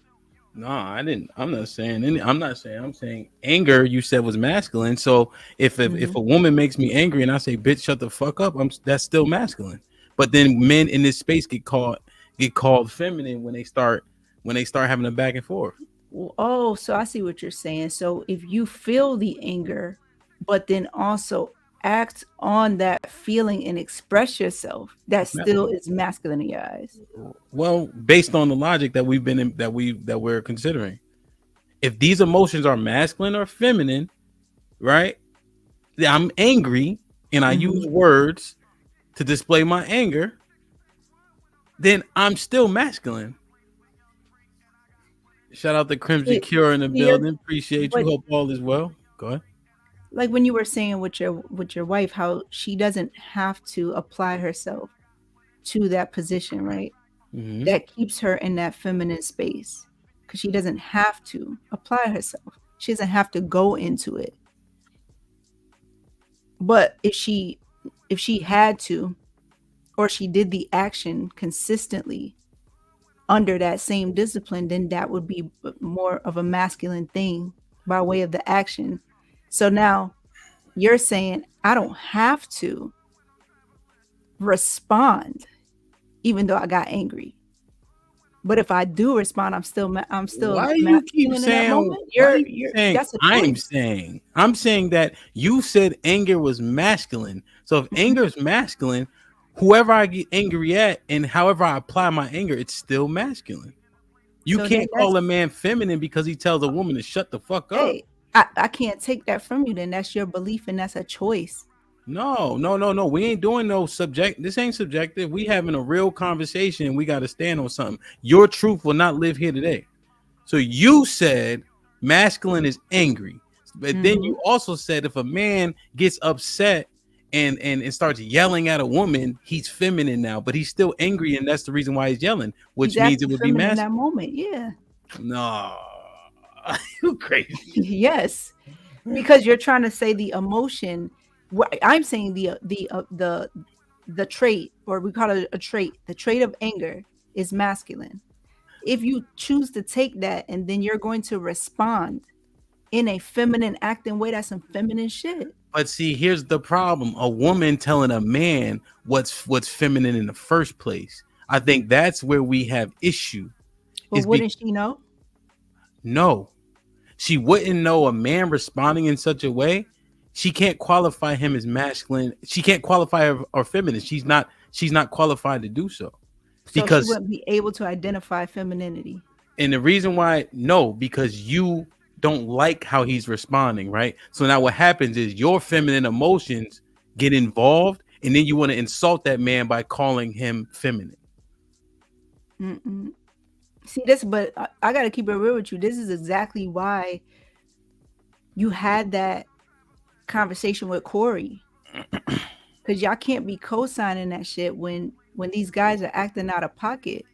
S2: No, I didn't. I'm not saying any. I'm saying anger. You said was masculine. So if a woman makes me angry and I say, "Bitch, shut the fuck up," that's still masculine. But then men in this space get called feminine when they start having a back and forth.
S8: Oh, so I see what you're saying. So if you feel the anger, but then also act on that feeling and express yourself, that still is masculine in your eyes.
S2: Well, based on the logic that we're considering, if these emotions are masculine or feminine, right? I'm angry and I use words to display my anger, then I'm still masculine. Shout out to Crimson Cure in the building. Appreciate you. Hope all is well. Go ahead.
S8: Like when you were saying with your wife, how she doesn't have to apply herself to that position, right? Mm-hmm. That keeps her in that feminine space because she doesn't have to apply herself. She doesn't have to go into it. But if she if she had to, or she did the action consistently under that same discipline, then that would be more of a masculine thing by way of the action. So now you're saying I don't have to respond even though I got angry. But if I do respond, I'm still
S2: Why do you keep
S8: masculine in that
S2: saying?
S8: moment.
S2: Why you saying
S8: That's a
S2: I'm
S8: choice.
S2: saying? I'm saying that you said anger was masculine. So if anger is masculine, whoever I get angry at and however I apply my anger, it's still masculine. You
S8: So
S2: can't
S8: then
S2: call a man feminine because he tells a woman to shut the fuck up.
S8: Hey, I can't take that from you. Then that's your belief and that's a choice.
S2: No. We ain't doing no subject. This ain't subjective. We having a real conversation. We got to stand on something. Your truth will not live here today. So you said masculine is angry, but then you also said if a man gets upset and starts yelling at a woman, he's feminine now, but he's still angry, and that's the reason why he's yelling, which
S8: He's
S2: means it
S8: actually
S2: would be
S8: feminine in
S2: masculine.
S8: that moment. Yeah.
S2: No, you crazy.
S8: Yes, because you're trying to say the emotion. I'm saying the trait, or we call it a trait. The trait of anger is masculine. If you choose to take that and then you're going to respond in a feminine acting way, that's some feminine shit.
S2: But see, here's the problem: a woman telling a man what's feminine in the first place. I think that's where we have issue.
S8: But wouldn't she know?
S2: No, she wouldn't know. A man responding in such a way, she can't qualify him as masculine. She can't qualify her or feminine. She's not qualified to do so.
S8: So she wouldn't be able to identify femininity.
S2: And the reason why, no, because you don't like how he's responding, right? So now what happens is your feminine emotions get involved, and then you want to insult that man by calling him feminine.
S8: See this, but I got to keep it real with you. This is exactly why you had that conversation with Corey, because y'all can't be co-signing that shit when these guys are acting out of pocket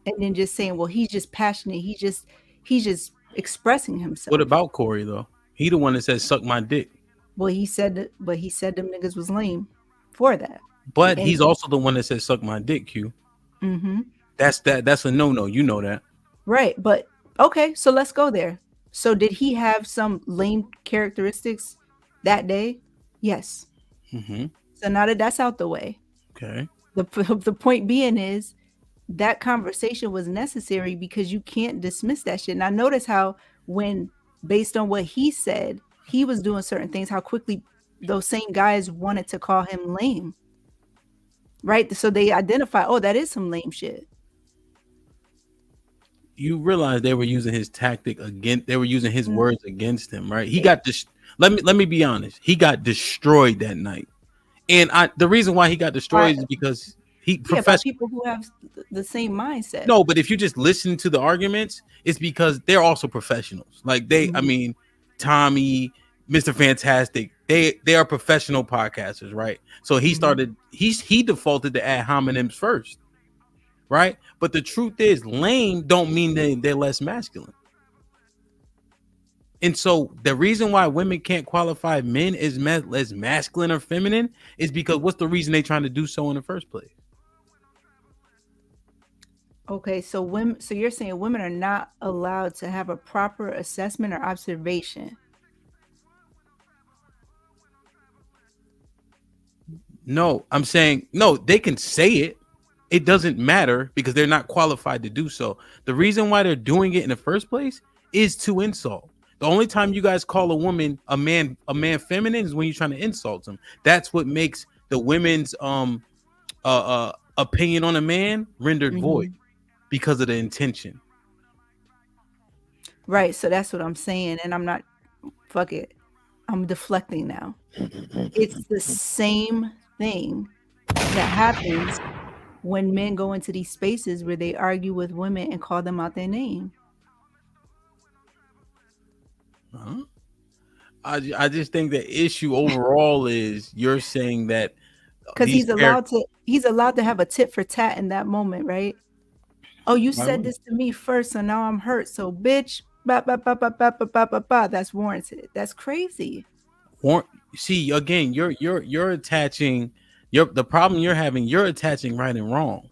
S8: and then just saying, well, he's just passionate, he's just expressing himself.
S2: What about Corey though? He the one that said suck my dick.
S8: Well, he said them niggas was lame for that.
S2: But he's also the one that said suck my dick, Q. That's a no-no. You know that. Right.
S8: But okay, so let's go there. So did he have some lame characteristics that day? Yes. So now that that's out the way.
S2: Okay.
S8: The point being is that conversation was necessary because you can't dismiss that shit. Now notice how when based on what he said, he was doing certain things, how quickly those same guys wanted to call him lame. Right? So they identify, oh, that is some lame shit.
S2: You realize they were using his tactic against, they were using his words against him, right? He got this. Let me be honest. He got destroyed that night. And the reason why he got destroyed is because
S8: by people who have the same mindset.
S2: No, but if you just listen to the arguments, it's because they're also professionals. Like I mean, Tommy, Mr. Fantastic, they are professional podcasters, right? So he started, he defaulted to ad hominems first, right? But the truth is, lame don't mean they're less masculine. And so the reason why women can't qualify men as masculine or feminine is because what's the reason they trying to do so in the first place?
S8: Okay, so you're saying women are not allowed to have a proper assessment or observation.
S2: No, I'm saying no, they can say it. It doesn't matter because they're not qualified to do so. The reason why they're doing it in the first place is to insult. The only time you guys call a man feminine is when you're trying to insult them. That's what makes the women's opinion on a man rendered void because of the intention.
S8: Right. So that's what I'm saying. And I'm not, fuck it. I'm deflecting now. It's the same thing that happens when men go into these spaces where they argue with women and call them out their name.
S2: Huh? I just think the issue overall is you're saying that
S8: because he's allowed to have a tit for tat in that moment, right? Oh, you said this to me first, so now I'm hurt. So, bitch, that's warranted. That's crazy.
S2: See, again, you're attaching The problem you're having, you're attaching right and wrong.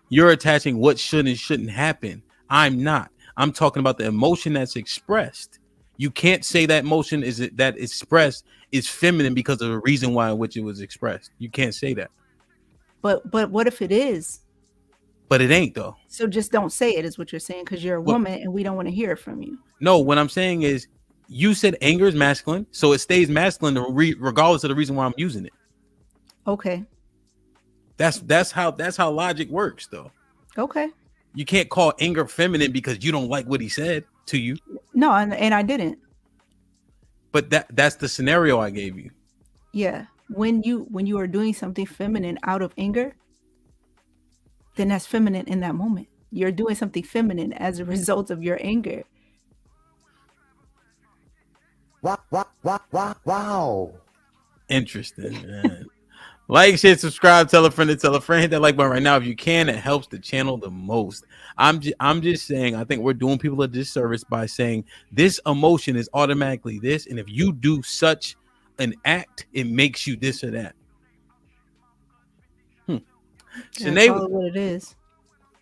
S2: You're attaching what should and shouldn't happen. I'm not. I'm talking about the emotion that's expressed. You can't say that emotion that expressed is feminine because of the reason why in which it was expressed. You can't say that.
S8: But what if it is?
S2: But it ain't though.
S8: So just don't say it, is what you're saying, because you're a woman and we don't want to hear it from you.
S2: No, what I'm saying is, you said anger is masculine, so it stays masculine regardless of the reason why I'm using it.
S8: Okay.
S2: That's how logic works, though.
S8: Okay.
S2: You can't call anger feminine because you don't like what he said to you.
S8: No, and I didn't.
S2: But that's the scenario I gave you.
S8: Yeah. When you are doing something feminine out of anger, then that's feminine in that moment. You're doing something feminine as a result of your anger.
S11: Wow.
S2: Interesting, man. Like, share, subscribe, tell a friend to tell a friend. Hit that like button right now if you can. It helps the channel the most. I'm just saying, I think we're doing people a disservice by saying this emotion is automatically this, and if you do such an act, it makes you this or that.
S8: Sinead, what it is.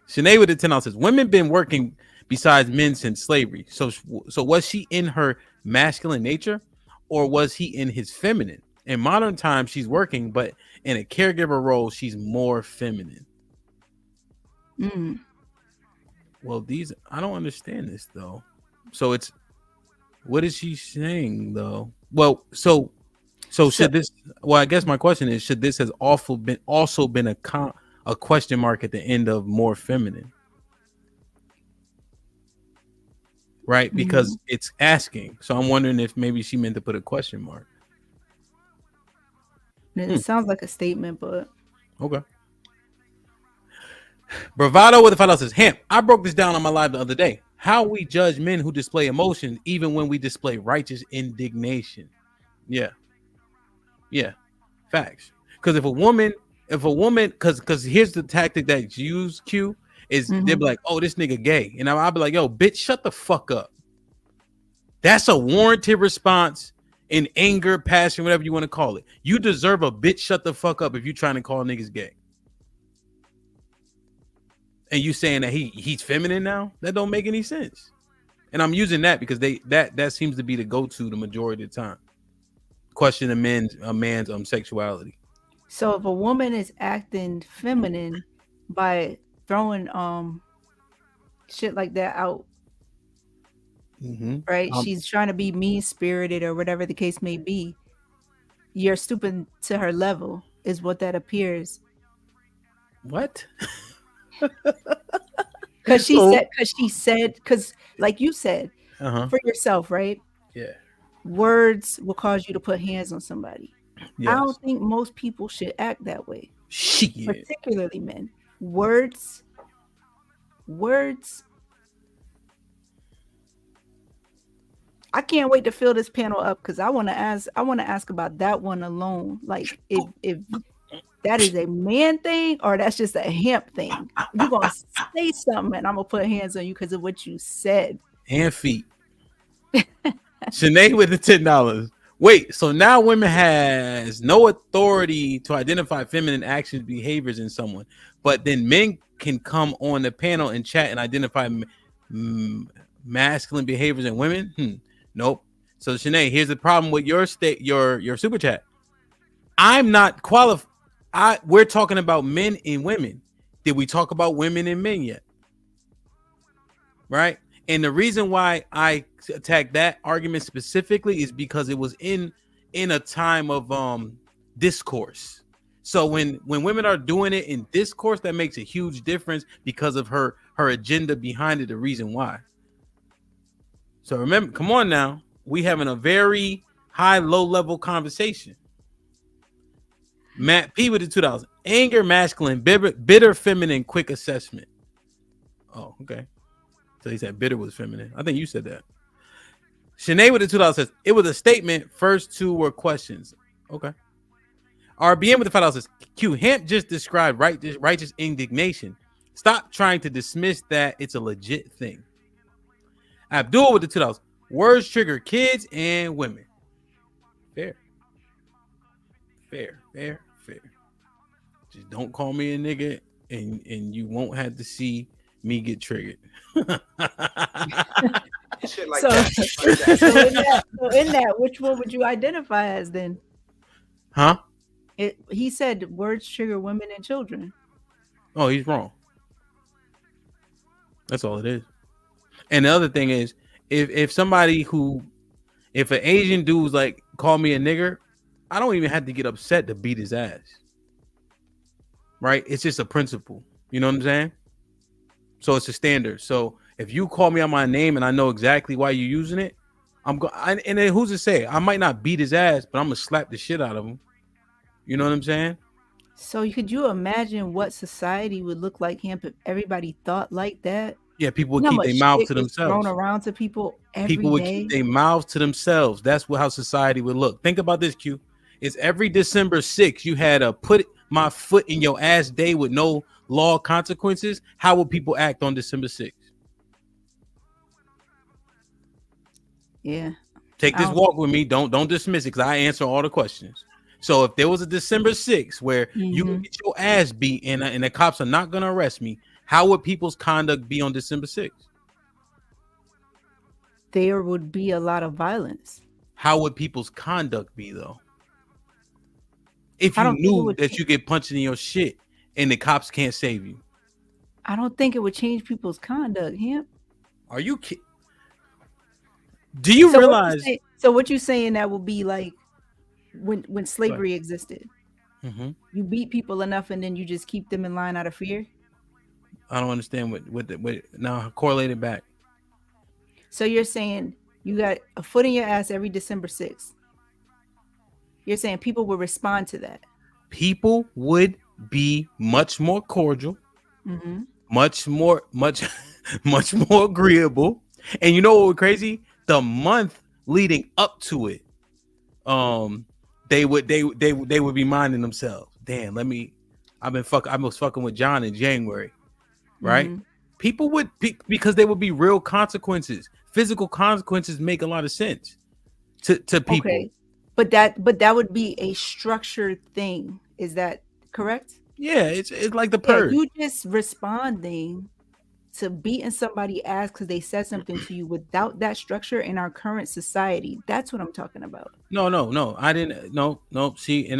S2: Sinead with the 10 says, women been working besides men since slavery. So was she in her masculine nature, or was he in his feminine? In modern times, she's working, but in a caregiver role, she's more feminine. Well, I don't understand this though. So what is she saying though? Well, so should this? Well, I guess my question is, should this has also been a question mark at the end of more feminine? Right, because it's asking. So I'm wondering if maybe she meant to put a question mark.
S8: It sounds like a statement, but
S2: okay. Bravado with the $5 says, Hamp, I broke this down on my live the other day. How we judge men who display emotion even when we display righteous indignation. Yeah, facts. Because if a woman, because here's the tactic that's used, Q, is they'll be like, oh, this nigga gay. And I'll be like, yo, bitch, shut the fuck up. That's a warranted response in anger, passion, whatever you want to call it. You deserve a bitch shut the fuck up if you're trying to call niggas gay. And you saying that he's feminine now? That don't make any sense. And I'm using that because that seems to be the go-to the majority of the time. Question a man's sexuality.
S8: So if a woman is acting feminine by throwing shit like that out, right? She's trying to be mean-spirited or whatever the case may be. You're stooping to her level, is what that appears.
S2: What?
S8: Because like you said, for yourself, right?
S2: Yeah.
S8: Words will cause you to put hands on somebody.
S2: Yes.
S8: I don't think most people should act that way.
S2: Shit.
S8: Particularly men. Words. I can't wait to fill this panel up because I want to ask about that one alone. Like if that is a man thing or that's just a Hamp thing. You're gonna say something and I'm gonna put hands on you because of what you said.
S2: And feet. Sinead with the $10. Wait, so now women has no authority to identify feminine actions, behaviors in someone, but then men can come on the panel and chat and identify masculine behaviors in women? Nope. So Sinead, here's the problem with your super chat. I'm not qualified. We're talking about men and women. Did we talk about women and men yet? Right? And the reason why I attack that argument specifically is because it was in a time of discourse. So when women are doing it in discourse, that makes a huge difference because of her agenda behind it, the reason why. So remember, come on now. We having a very high, low level conversation. Matt P with the $2. Anger, masculine, bitter, feminine, quick assessment. Oh, okay. So he said bitter was feminine. I think you said that. Sinead with the $2 says it was a statement. First two were questions. Okay. RBM with the $5 says Q, Hamp just described righteous indignation. Stop trying to dismiss that it's a legit thing. Abdul with the $2. Words trigger kids and women. Fair. Just don't call me a nigga, and you won't have to see me get triggered.
S18: Shit like
S8: So,
S18: that. Like that.
S8: so in that, which one would you identify as then?
S2: Huh?
S8: He said words trigger women and children.
S2: Oh, he's wrong. That's all it is. And the other thing is, if an Asian dude's like call me a nigger, I don't even have to get upset to beat his ass. Right? It's just a principle. You know what I'm saying? So it's a standard. So if you call me on my name and I know exactly why you're using it, and then who's to say? I might not beat his ass, but I'm gonna slap the shit out of him. You know what I'm saying?
S8: So could you imagine what society would look like if everybody thought like that?
S2: Yeah, people would
S8: You know
S2: keep
S8: how
S2: their
S8: much
S2: mouth
S8: shit
S2: to
S8: gets
S2: themselves.
S8: thrown around to people every
S2: People would
S8: day?
S2: keep their mouths to themselves. That's how society would look. Think about this, Q. It's every December 6th you had a put my foot in your ass day with no law consequences. How would people act on December 6th?
S8: Yeah.
S2: Take this walk with me. Don't dismiss it because I answer all the questions. So if there was a December 6th where you can get your ass beat and the cops are not going to arrest me, how would people's conduct be on December 6th?
S8: There would be a lot of violence.
S2: How would people's conduct be though? If you knew that you get punched in your shit and the cops can't save you.
S8: I don't think it would change people's conduct, Hemp.
S2: Are you kidding? Do you realize?
S8: So what you saying that will be like when slavery existed?
S2: Mm-hmm.
S8: You beat people enough and then you just keep them in line out of fear?
S2: I don't understand what now correlate it back.
S8: So you're saying you got a foot in your ass every December 6th. You're saying people will respond to that.
S2: People would be much more cordial, much more agreeable. And you know what was crazy? The month leading up to it, they would be minding themselves. Damn, I was fucking with John in January, right? People would because there would be real consequences. Physical consequences make a lot of sense to people.
S8: Okay. But that would be a structured thing. Is that correct?
S2: Yeah, it's like the purge.
S8: You just responding to beating somebody ass because they said something to you without that structure in our current society. That's what I'm talking about.
S2: No. I didn't. No. See,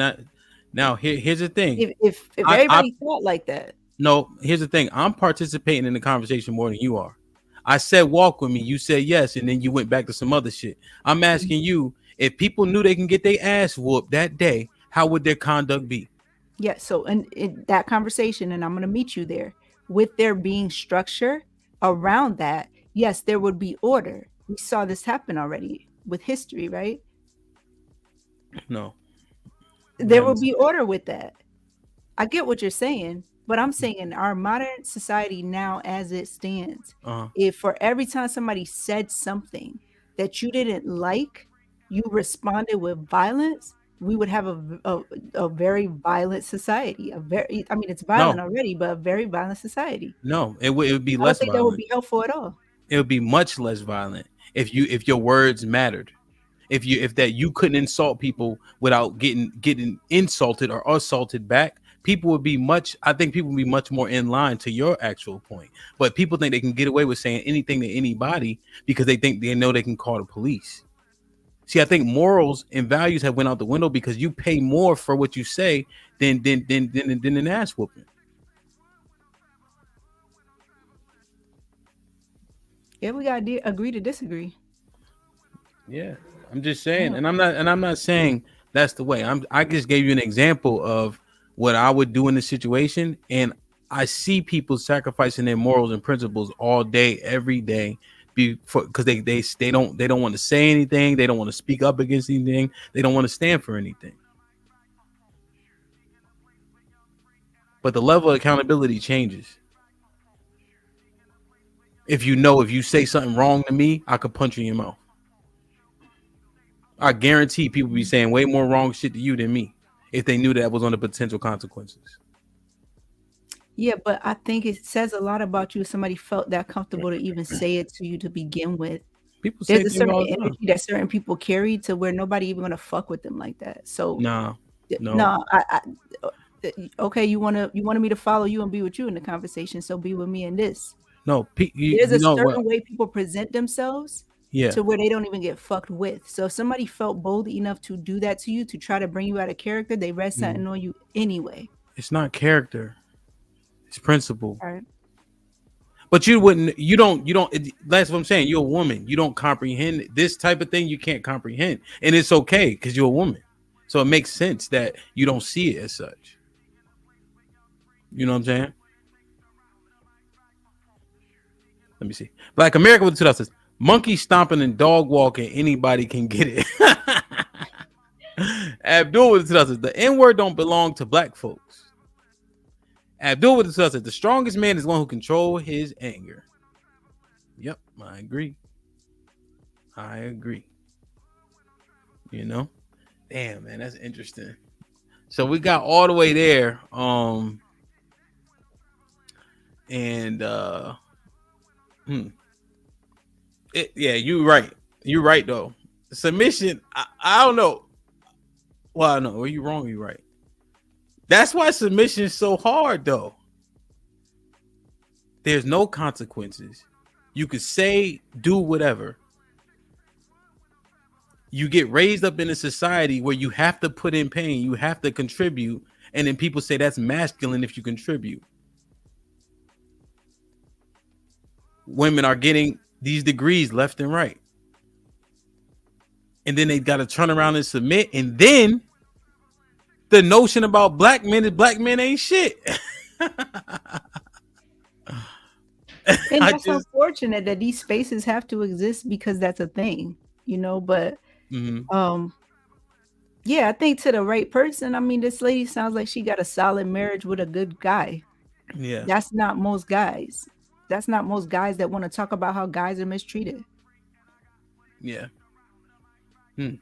S2: now here's the thing.
S8: If everybody thought like that.
S2: No, here's the thing. I'm participating in the conversation more than you are. I said walk with me. You said yes, and then you went back to some other shit. I'm asking you, if people knew they can get their ass whooped that day, how would their conduct be?
S8: Yeah, so in that conversation, and I'm going to meet you there, with there being structure around that, yes, there would be order. We saw this happen already with history, right?
S2: No.
S8: There will be order with that. I get what you're saying, but I'm saying in our modern society now as it stands, if for every time somebody said something that you didn't like, you responded with violence, we would have a very violent society. It's violent already, but a very violent society.
S2: No, it would be
S8: I don't
S2: less
S8: think
S2: violent.
S8: that would be helpful at all.
S2: It would be much less violent if your words mattered. If you couldn't insult people without getting insulted or assaulted back, people would be much more in line to your actual point. But people think they can get away with saying anything to anybody because they know they can call the police. See, I think morals and values have went out the window because you pay more for what you say than an ass whooping.
S8: Yeah, we gotta agree to disagree.
S2: Yeah, I'm just saying, and I'm not saying that's the way. I just gave you an example of what I would do in the situation, and I see people sacrificing their morals and principles all day, every day, because they don't want to say anything, they don't want to speak up against anything, they don't want to stand for anything. But the level of accountability changes. If you say something wrong to me, I could punch you in your mouth. I guarantee people be saying way more wrong shit to you than me if they knew that was on the potential consequences.
S8: Yeah, but I think it says a lot about you if somebody felt that comfortable to even say it to you to begin with.
S2: People say
S8: there's a certain energy that certain people carry to where nobody even gonna fuck with them like that. So
S2: no.
S8: Okay, you wanted me to follow you and be with you in the conversation, so be with me in this.
S2: No,
S8: There's
S2: you
S8: a
S2: know what?
S8: certain way people present themselves
S2: Yeah.
S8: to where they don't even get fucked with. So if somebody felt bold enough to do that to you, to try to bring you out of character, they read something on you anyway.
S2: It's not character. It's principle.
S8: All right.
S2: But you don't, that's what I'm saying. You're a woman. You don't comprehend this type of thing. You can't comprehend. And it's okay because you're a woman. So it makes sense that you don't see it as such. You know what I'm saying? Let me see. Black America with the 2000 says, monkey stomping and dog walking, anybody can get it. Abdul with the 2000 says, the N-word don't belong to black folks. Abdul with the 2000 says, the strongest man is one who controls his anger. Yep, I agree. You know? Damn, man, that's interesting. So we got all the way there. Yeah, you're right. You're right though. Submission, I don't know. Well, no, are you wrong? You're right. That's why submission is so hard though. There's no consequences. You could say, do whatever. You get raised up in a society where you have to put in pain, you have to contribute, and then people say that's masculine if you contribute. Women are getting these degrees left and right. And then they got to turn around and submit. And then the notion about black men is black men ain't shit.
S8: And that's unfortunate that these spaces have to exist because that's a thing, you know, but yeah, I think to the right person, I mean, this lady sounds like she got a solid marriage with a good guy.
S2: Yeah.
S8: That's not most guys. That's not most guys that want to talk about how guys are mistreated.
S2: Yeah. Damn,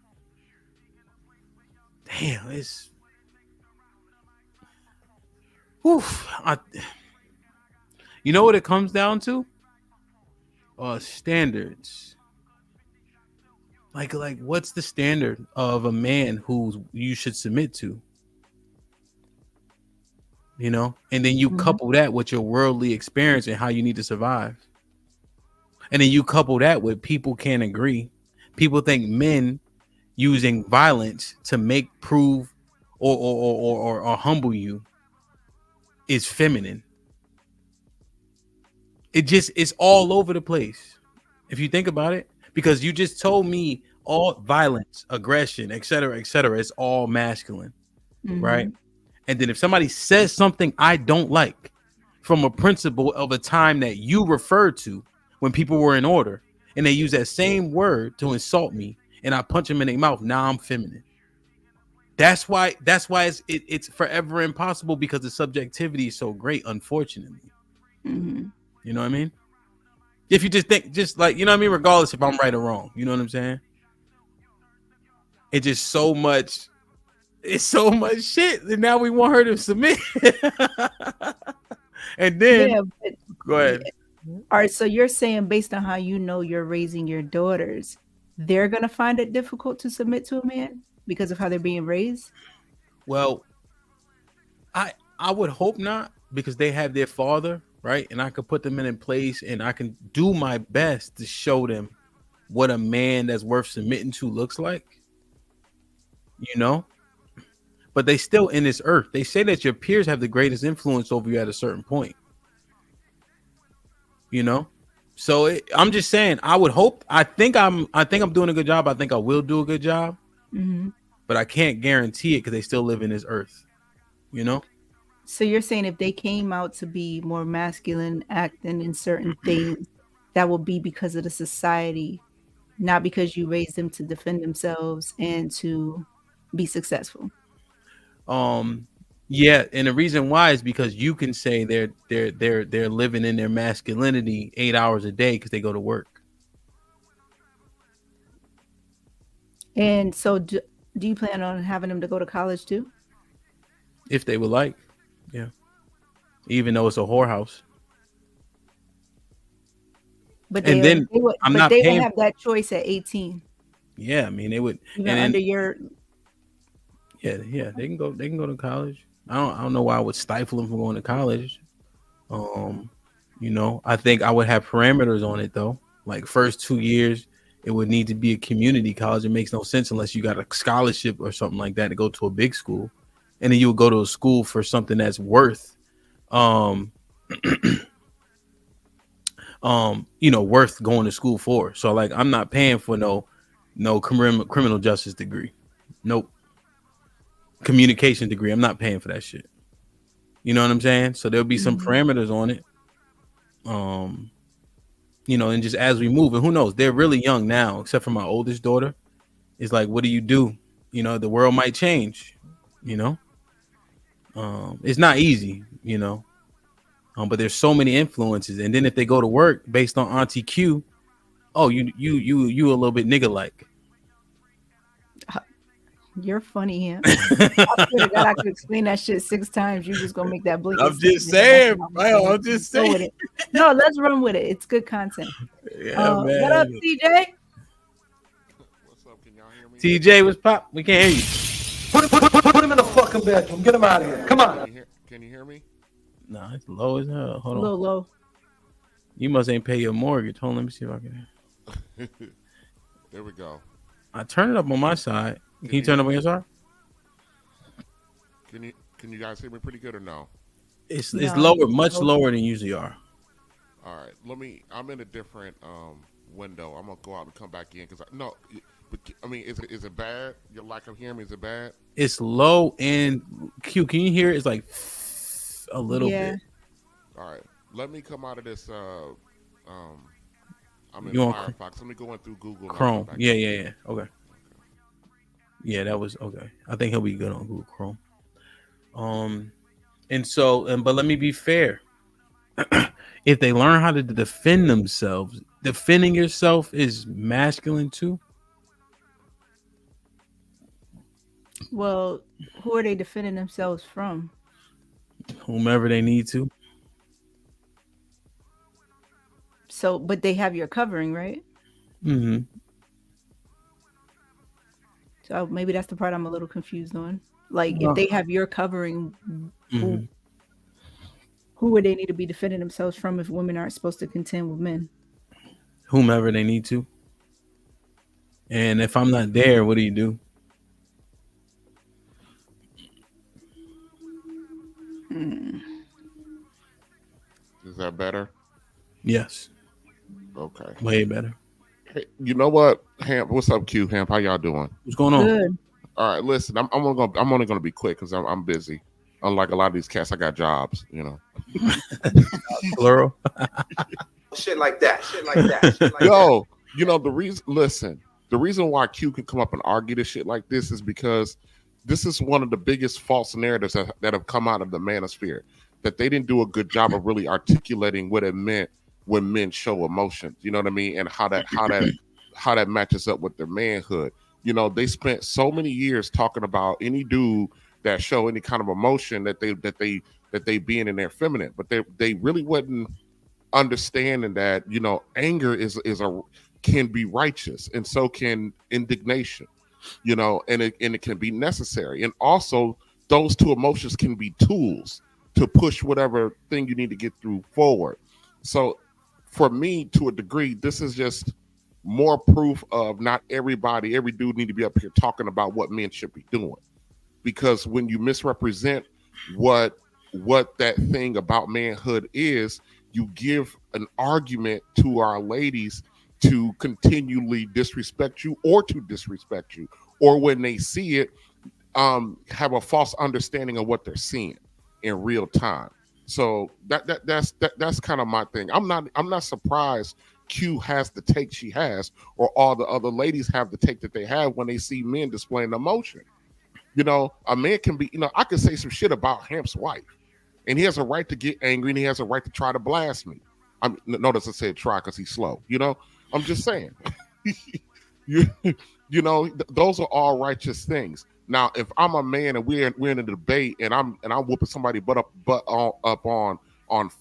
S2: it's oof. You know what it comes down to? Standards. Like what's the standard of a man who you should submit to? You know, and then you couple that with your worldly experience and how you need to survive. And then you couple that with people can't agree. People think men using violence to prove or humble you is feminine. It's all over the place. If you think about it, because you just told me all violence, aggression, etc., is all masculine, right? And then if somebody says something I don't like from a principle of a time that you referred to when people were in order, and they use that same word to insult me, and I punch them in their mouth, now I'm feminine. That's why it's forever impossible, because the subjectivity is so great, unfortunately. You know what I mean? If you just think, just like, you know what I mean, regardless if I'm right or wrong, you know what I'm saying? It's just so much. It's so much shit, and now we want her to submit. And then go ahead.
S8: All right, so you're saying based on how you know you're raising your daughters, they're gonna find it difficult to submit to a man because of how they're being raised?
S2: Well, I would hope not, because they have their father, right? And I could put them in place, and I can do my best to show them what a man that's worth submitting to looks like. You know? But they still in this earth. They say that your peers have the greatest influence over you at a certain point. You know, so I'm just saying. I would hope. I think I'm doing a good job. I think I will do a good job. But I can't guarantee it because they still live in this earth. You know.
S8: So you're saying if they came out to be more masculine, acting in certain things, that will be because of the society, not because you raised them to defend themselves and to be successful.
S2: Yeah, and the reason why is because you can say they're living in their masculinity 8 hours a day because they go to work.
S8: And so do you plan on having them to go to college too?
S2: If they would like, yeah. Even though it's a whorehouse.
S8: But
S2: and then
S8: would have that choice at 18.
S2: Yeah, I mean they would.
S8: Even under your.
S2: Yeah, they can go to college. I don't know why I would stifle him from going to college. I think I would have parameters on it though. Like first 2 years, it would need to be a community college. It makes no sense unless you got a scholarship or something like that to go to a big school, and then you would go to a school for something that's worth, worth going to school for. So like, I'm not paying for no criminal justice degree, nope, communication degree. I'm not paying for that shit. You know what I'm saying? So there'll be some parameters on it. And just as we move, and who knows, they're really young now, except for my oldest daughter. It's like, what do you do? The world might change, it's not easy, but there's so many influences. And then if they go to work based on Auntie Q, oh, you a little bit nigga like.
S8: You're funny, him. I swear to God, I could explain that shit 6 times. You just gonna make that blink.
S2: I'm just saying, bro. I'm just saying.
S8: No, let's run with it. It's good content.
S2: Yeah, man.
S8: What up, TJ?
S21: What's up? Can y'all hear me?
S2: TJ, what's pop? We can't hear you.
S19: Put him in the fucking bedroom. Get him out of here. Come on.
S21: Can you hear me?
S2: Nah, it's low as hell. Hold on.
S8: A little low.
S2: You must ain't pay your mortgage. Hold on, let me see if I can.
S21: There we go.
S2: I turn it up on my side. Can you turn it up on your side?
S21: Can you guys hear me pretty good or no?
S2: It's lower, much lower than usually are.
S21: All right, I'm in a different window. I'm gonna go out and come back in because is it bad? Your lack of hearing me, is it bad?
S2: It's low and Q. Can you hear it? It's like a little bit.
S21: All right, let me come out of this. I'm in
S2: You on
S21: Firefox. Let me go in through Google.
S2: Chrome. Yeah. Okay. Yeah, that was okay. I think he'll be good on Google Chrome. But let me be fair. If they learn how to defend themselves, defending yourself is masculine too.
S8: Well, who are they defending themselves from?
S2: Whomever they need to.
S8: So, but they have your covering, right?
S2: Mm-hmm.
S8: So maybe that's the part I'm a little confused on. Like, if they have your covering, who would they need to be defending themselves from if women aren't supposed to contend with men?
S2: Whomever they need to. And if I'm not there, what do you do?
S21: Is that better?
S2: Yes.
S21: Okay.
S2: Way better.
S21: Hey, you know what, Hamp? What's up, Q? Hamp, how y'all doing?
S2: What's going on?
S8: Good.
S21: All right, listen, I'm only gonna be quick because I'm busy. Unlike a lot of these cats, I got jobs.
S2: Plural.
S18: Shit like that.
S21: Yo, the reason why Q can come up and argue this shit like this is because this is one of the biggest false narratives that have come out of the manosphere. That they didn't do a good job of really articulating what it meant when men show emotion. You know what I mean? And how that matches up with their manhood. They spent so many years talking about any dude that show any kind of emotion that they being in their feminine, but they really wasn't understanding that anger can be righteous, and so can indignation, and it can be necessary, and also those two emotions can be tools to push whatever thing you need to get through forward. So for me, to a degree, this is just more proof of not every dude need to be up here talking about what men should be doing. Because when you misrepresent what that thing about manhood is, you give an argument to our ladies to continually disrespect you or to disrespect you, or when they see it, have a false understanding of what they're seeing in real time. So that's kind of my thing. I'm not surprised Q has the take she has, or all the other ladies have the take that they have when they see men displaying emotion. A man can be, I could say some shit about Hamp's wife, and he has a right to get angry, and he has a right to try to blast me. Notice I said try because he's slow. I'm just saying. Those are all righteous things. Now, if I'm a man and we're in a debate and I'm whooping somebody butt up on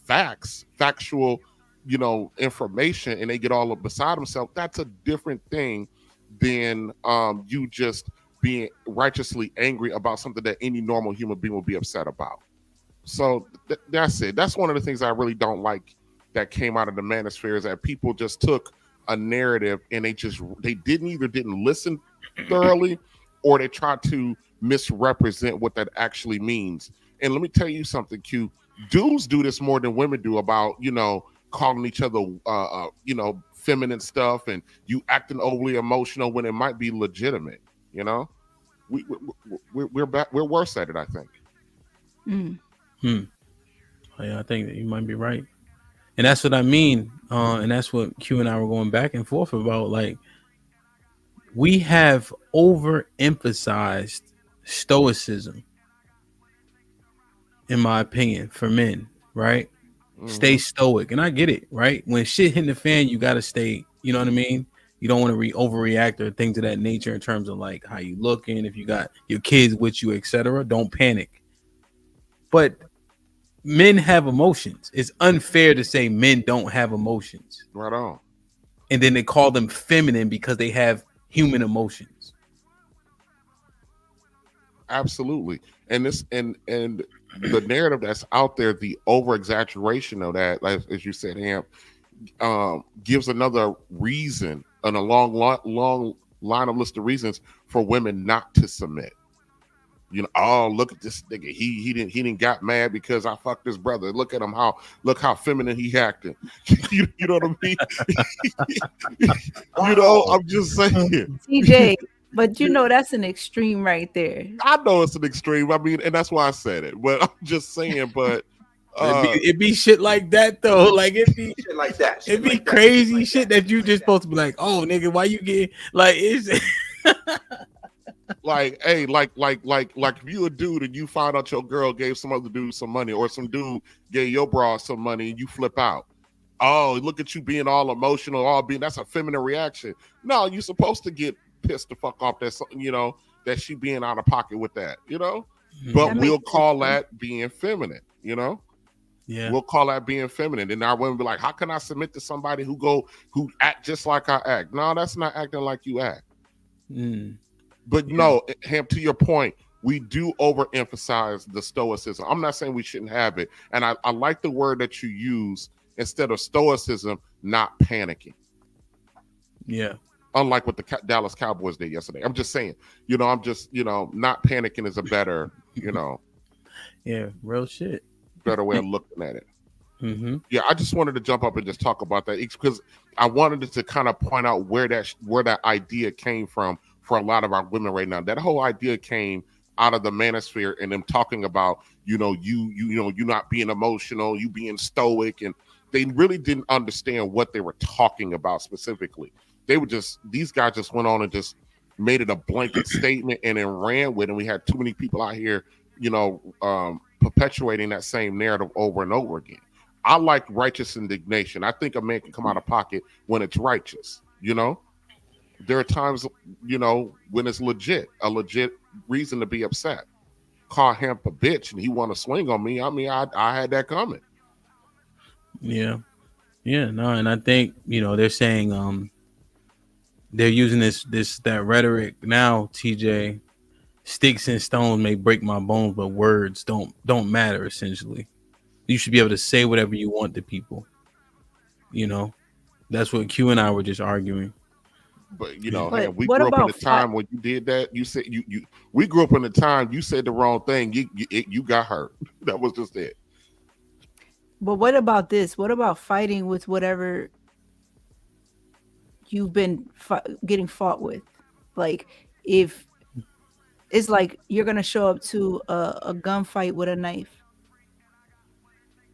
S21: factual, information, and they get all up beside themselves, that's a different thing than you just being righteously angry about something that any normal human being would be upset about. So that's it. That's one of the things I really don't like that came out of the manosphere, is that people just took a narrative and they didn't listen thoroughly, or they tried to misrepresent what that actually means. And let me tell you something, Q. Dudes do this more than women do about, calling each other, feminine stuff, and you acting overly emotional when it might be legitimate. We're worse at it, I think.
S2: Yeah, I think that you might be right. And that's what I mean. And that's what Q and I were going back and forth about. Like, we have overemphasized stoicism, in my opinion, for men, right? Stay stoic. And I get it, right? When shit hitting the fan, you got to stay, you know what I mean? You don't want to overreact or things of that nature in terms of like how you looking, if you got your kids with you, etc. Don't panic. But men have emotions. It's unfair to say men don't have emotions.
S21: Right on.
S2: And then they call them feminine because they have human emotions.
S21: Absolutely. And the narrative that's out there, the over exaggeration of that, as you said, Hamp, gives another reason and a long line of list of reasons for women not to submit. Oh, look at this nigga. He didn't got mad because I fucked his brother. Look at him, look how feminine he acting. you know what I mean? I'm just saying.
S8: TJ, but that's an extreme right there.
S21: I know it's an extreme. I mean, and that's why I said it. But I'm just saying, but
S2: it be shit like that though. Like it be
S18: shit like that.
S2: It be crazy shit that you just supposed to be like, oh nigga, why you get like it's
S21: like, hey, like if you a dude and you find out your girl gave some other dude some money, or some dude gave your bra some money, and you flip out. Oh, look at you being all emotional, that's a feminine reaction. No, you're supposed to get pissed the fuck off that she being out of pocket with that, But we'll call that being feminine,
S2: Yeah.
S21: We'll call that being feminine. And our women be like, how can I submit to somebody who act just like I act? No, that's not acting like you act. But no, Ham, to your point, we do overemphasize the stoicism. I'm not saying we shouldn't have it. And I like the word that you use instead of stoicism, not panicking.
S2: Yeah.
S21: Unlike what the Dallas Cowboys did yesterday. I'm just saying, not panicking is a better,
S2: yeah, real shit.
S21: Better way of looking at it.
S2: Mm-hmm.
S21: Yeah, I just wanted to jump up and just talk about that because I wanted to kind of point out where that idea came from for a lot of our women right now. That whole idea came out of the manosphere and them talking about, you not being emotional, you being stoic, and they really didn't understand what they were talking about specifically. These guys just went on and just made it a blanket statement and then ran with it. And we had too many people out here, perpetuating that same narrative over and over again. I like righteous indignation. I think a man can come out of pocket when it's righteous, There are times, when it's a legit reason to be upset. Call him a bitch and he want to swing on me. I mean, I had that coming.
S2: Yeah. Yeah, no, and I think, they're saying they're using that rhetoric now, TJ. Sticks and stones may break my bones, but words don't matter, essentially. You should be able to say whatever you want to people. That's what Q and I were just arguing.
S21: But we grew up in a time when you did that. You said we grew up in a time you said the wrong thing. You got hurt. That was just it.
S8: But what about this? What about fighting with whatever you've been getting fought with? Like, if it's like you're gonna show up to a gunfight with a knife,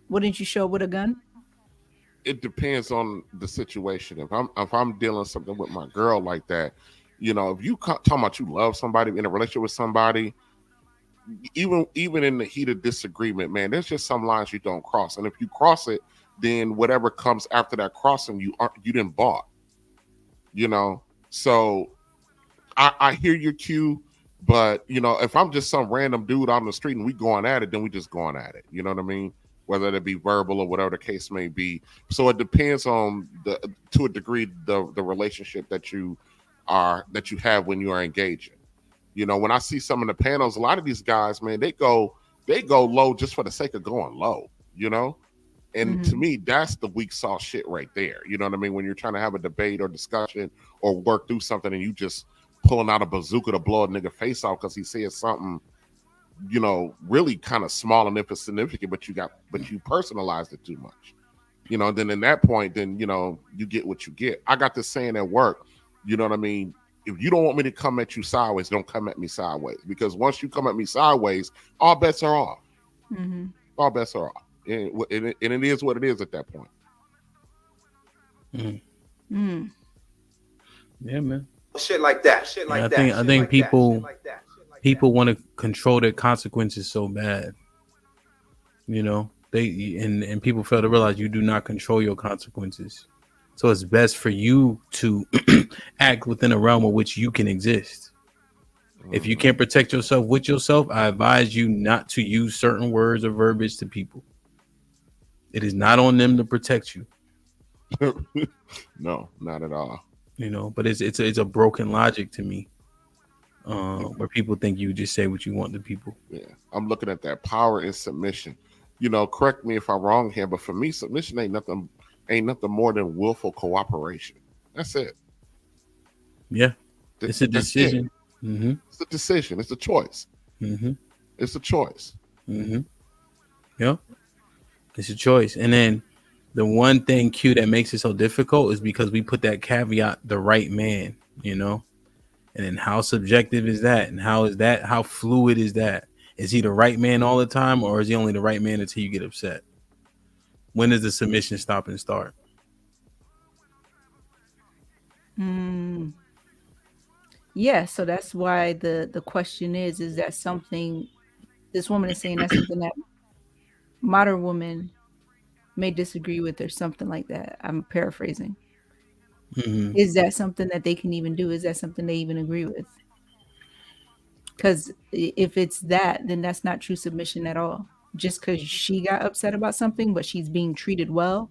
S8: wouldn't you show up with a gun?
S21: It depends on the situation. If I'm dealing something with my girl like that, if you talking about you love somebody, in a relationship with somebody, even in the heat of disagreement, man, there's just some lines you don't cross. And if you cross it, then whatever comes after that crossing, you didn't bought. So I hear your cue, but if I'm just some random dude on the street and we going at it, then we just going at it. You know what I mean? Whether it be verbal or whatever the case may be. So it depends on to a degree the relationship that you have when you are engaging. You know, when I see some of the panels, a lot of these guys, man, they go low just for the sake of going low, you know? And to me, that's the weak sauce shit right there. You know what I mean? When you're trying to have a debate or discussion or work through something and you just pulling out a bazooka to blow a nigga face off because he said something, you know, really kind of small and insignificant, but you personalized it too much. You know, then in that point, then, you know, you get what you get. I got this saying at work, you know what I mean? If you don't want me to come at you sideways, don't come at me sideways. Because once you come at me sideways, all bets are off. All bets are off. And it is what it is at that point.
S2: Yeah, man.
S18: Shit like that. Shit like that.
S2: I think people want to control their consequences so bad. You know, and people fail to realize you do not control your consequences. So it's best for you to act within a realm of which you can exist. If you can't protect yourself with yourself, I advise you not to use certain words or verbiage to people. It is not on them to protect you.
S21: No, not at all.
S2: You know, but it's a broken logic to me, where people think you just say what you want to people.
S21: Yeah, I'm looking at that power and submission. You know, correct me if I'm wrong here, but for me, submission ain't nothing more than willful cooperation. That's it.
S2: Yeah, it's a decision.
S21: It's a decision. It's a choice. It's a choice.
S2: Yeah, it's a choice. And then the one thing, Q, that makes it so difficult is because we put that caveat, the right man, you know? And then how subjective is that? And how fluid is that? Is he the right man all the time, or is he only the right man until you get upset? When does the submission stop and start?
S8: Yeah, so that's why the question is that something, this woman is saying that's something that modern women may disagree with or something like that. I'm paraphrasing. Is that something that they can even do? Is that something they even agree with? Because if it's that, then that's not true submission at all. Just because she got upset about something, but she's being treated well,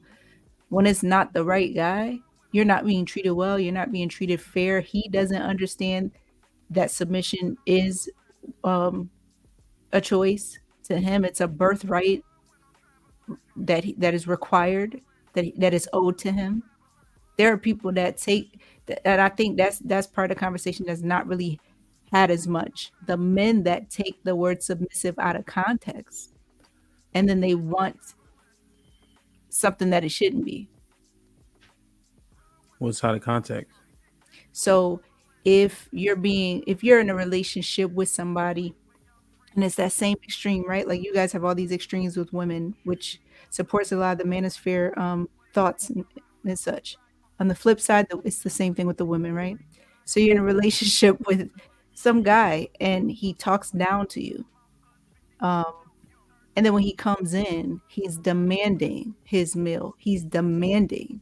S8: when it's not the right guy, you're not being treated well, you're not being treated fair. He doesn't understand that submission is a choice. To him, it's a birthright that is required, that is owed to him. There are people that take that, and I think that's part of the conversation that's not really had as much. The men that take the word submissive out of context, and then they want something that it shouldn't be.
S2: What's out of context?
S8: So if you're in a relationship with somebody and it's that same extreme, right? Like you guys have all these extremes with women, which supports a lot of the manosphere thoughts and such. On the flip side, it's the same thing with the women, right? So you're in a relationship with some guy and he talks down to you. And then when he comes in, he's demanding his meal. He's demanding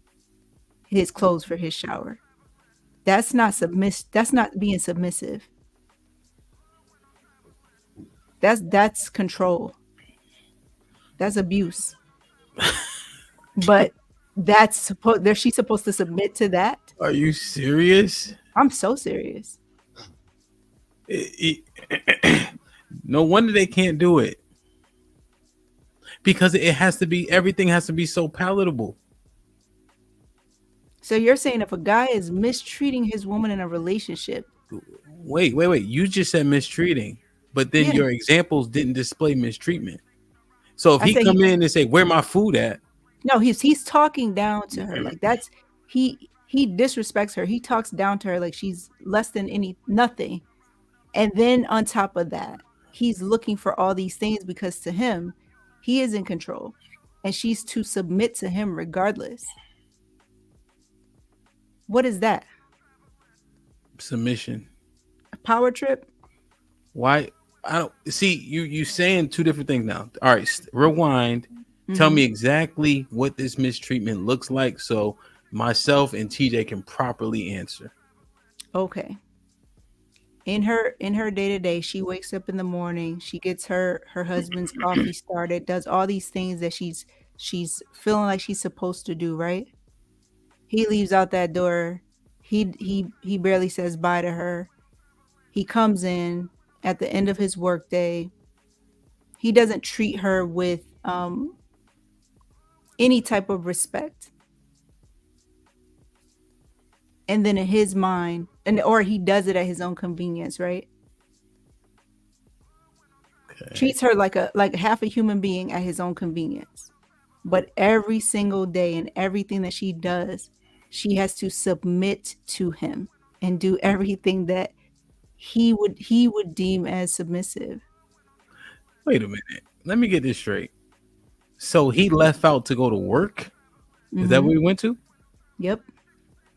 S8: his clothes for his shower. That's not that's not being submissive. That's control. That's abuse. But she's supposed to submit to that?
S2: Are you serious?
S8: I'm so serious.
S2: No wonder they can't do it. Because everything has to be so palatable.
S8: So you're saying if a guy is mistreating his woman in a relationship.
S2: Wait. You just said mistreating, but then your examples didn't display mistreatment. So if he come in and say, "Where my food at?"
S8: No, he's talking down to her. Like that's he disrespects her. He talks down to her like she's less than nothing. And then on top of that, he's looking for all these things because to him, he is in control and she's to submit to him regardless. What is that?
S2: Submission.
S8: A power trip?
S2: Why? I don't see you saying two different things now. All right, rewind. Tell me exactly what this mistreatment looks like so myself and TJ can properly answer.
S8: Okay. In her day-to-day, she wakes up in the morning, she gets her husband's coffee started, does all these things that she's feeling like she's supposed to do, right? He leaves out that door. He barely says bye to her. He comes in at the end of his workday. He doesn't treat her with any type of respect. And then in his mind, or he does it at his own convenience, right? Okay. Treats her like half a human being at his own convenience. But every single day and everything that she does, she has to submit to him and do everything that he would deem as submissive.
S2: Wait a minute. Let me get this straight. So he left out to go to work? Is that where he went to?
S8: Yep.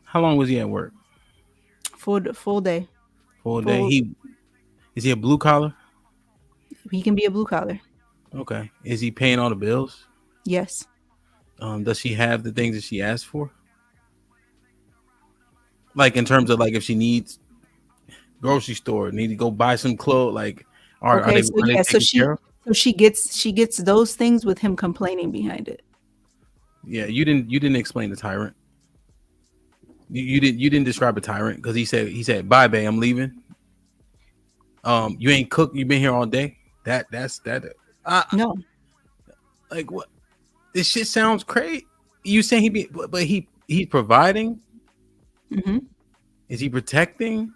S2: How long was he at work?
S8: Full day.
S2: Full day. Is he a blue collar?
S8: He can be a blue collar.
S2: Okay. Is he paying all the bills?
S8: Yes.
S2: Does she have the things that she asked for? Like in terms of like if she needs grocery store, need to go buy some clothes, like are they
S8: she gets those things with him complaining behind it.
S2: Yeah, you didn't explain the tyrant. You didn't describe a tyrant because he said bye babe, I'm leaving. You ain't cooked, you've been here all day. That's
S8: no.
S2: Like what? This shit sounds crazy. You saying he's providing?
S8: Mm-hmm.
S2: Is he protecting?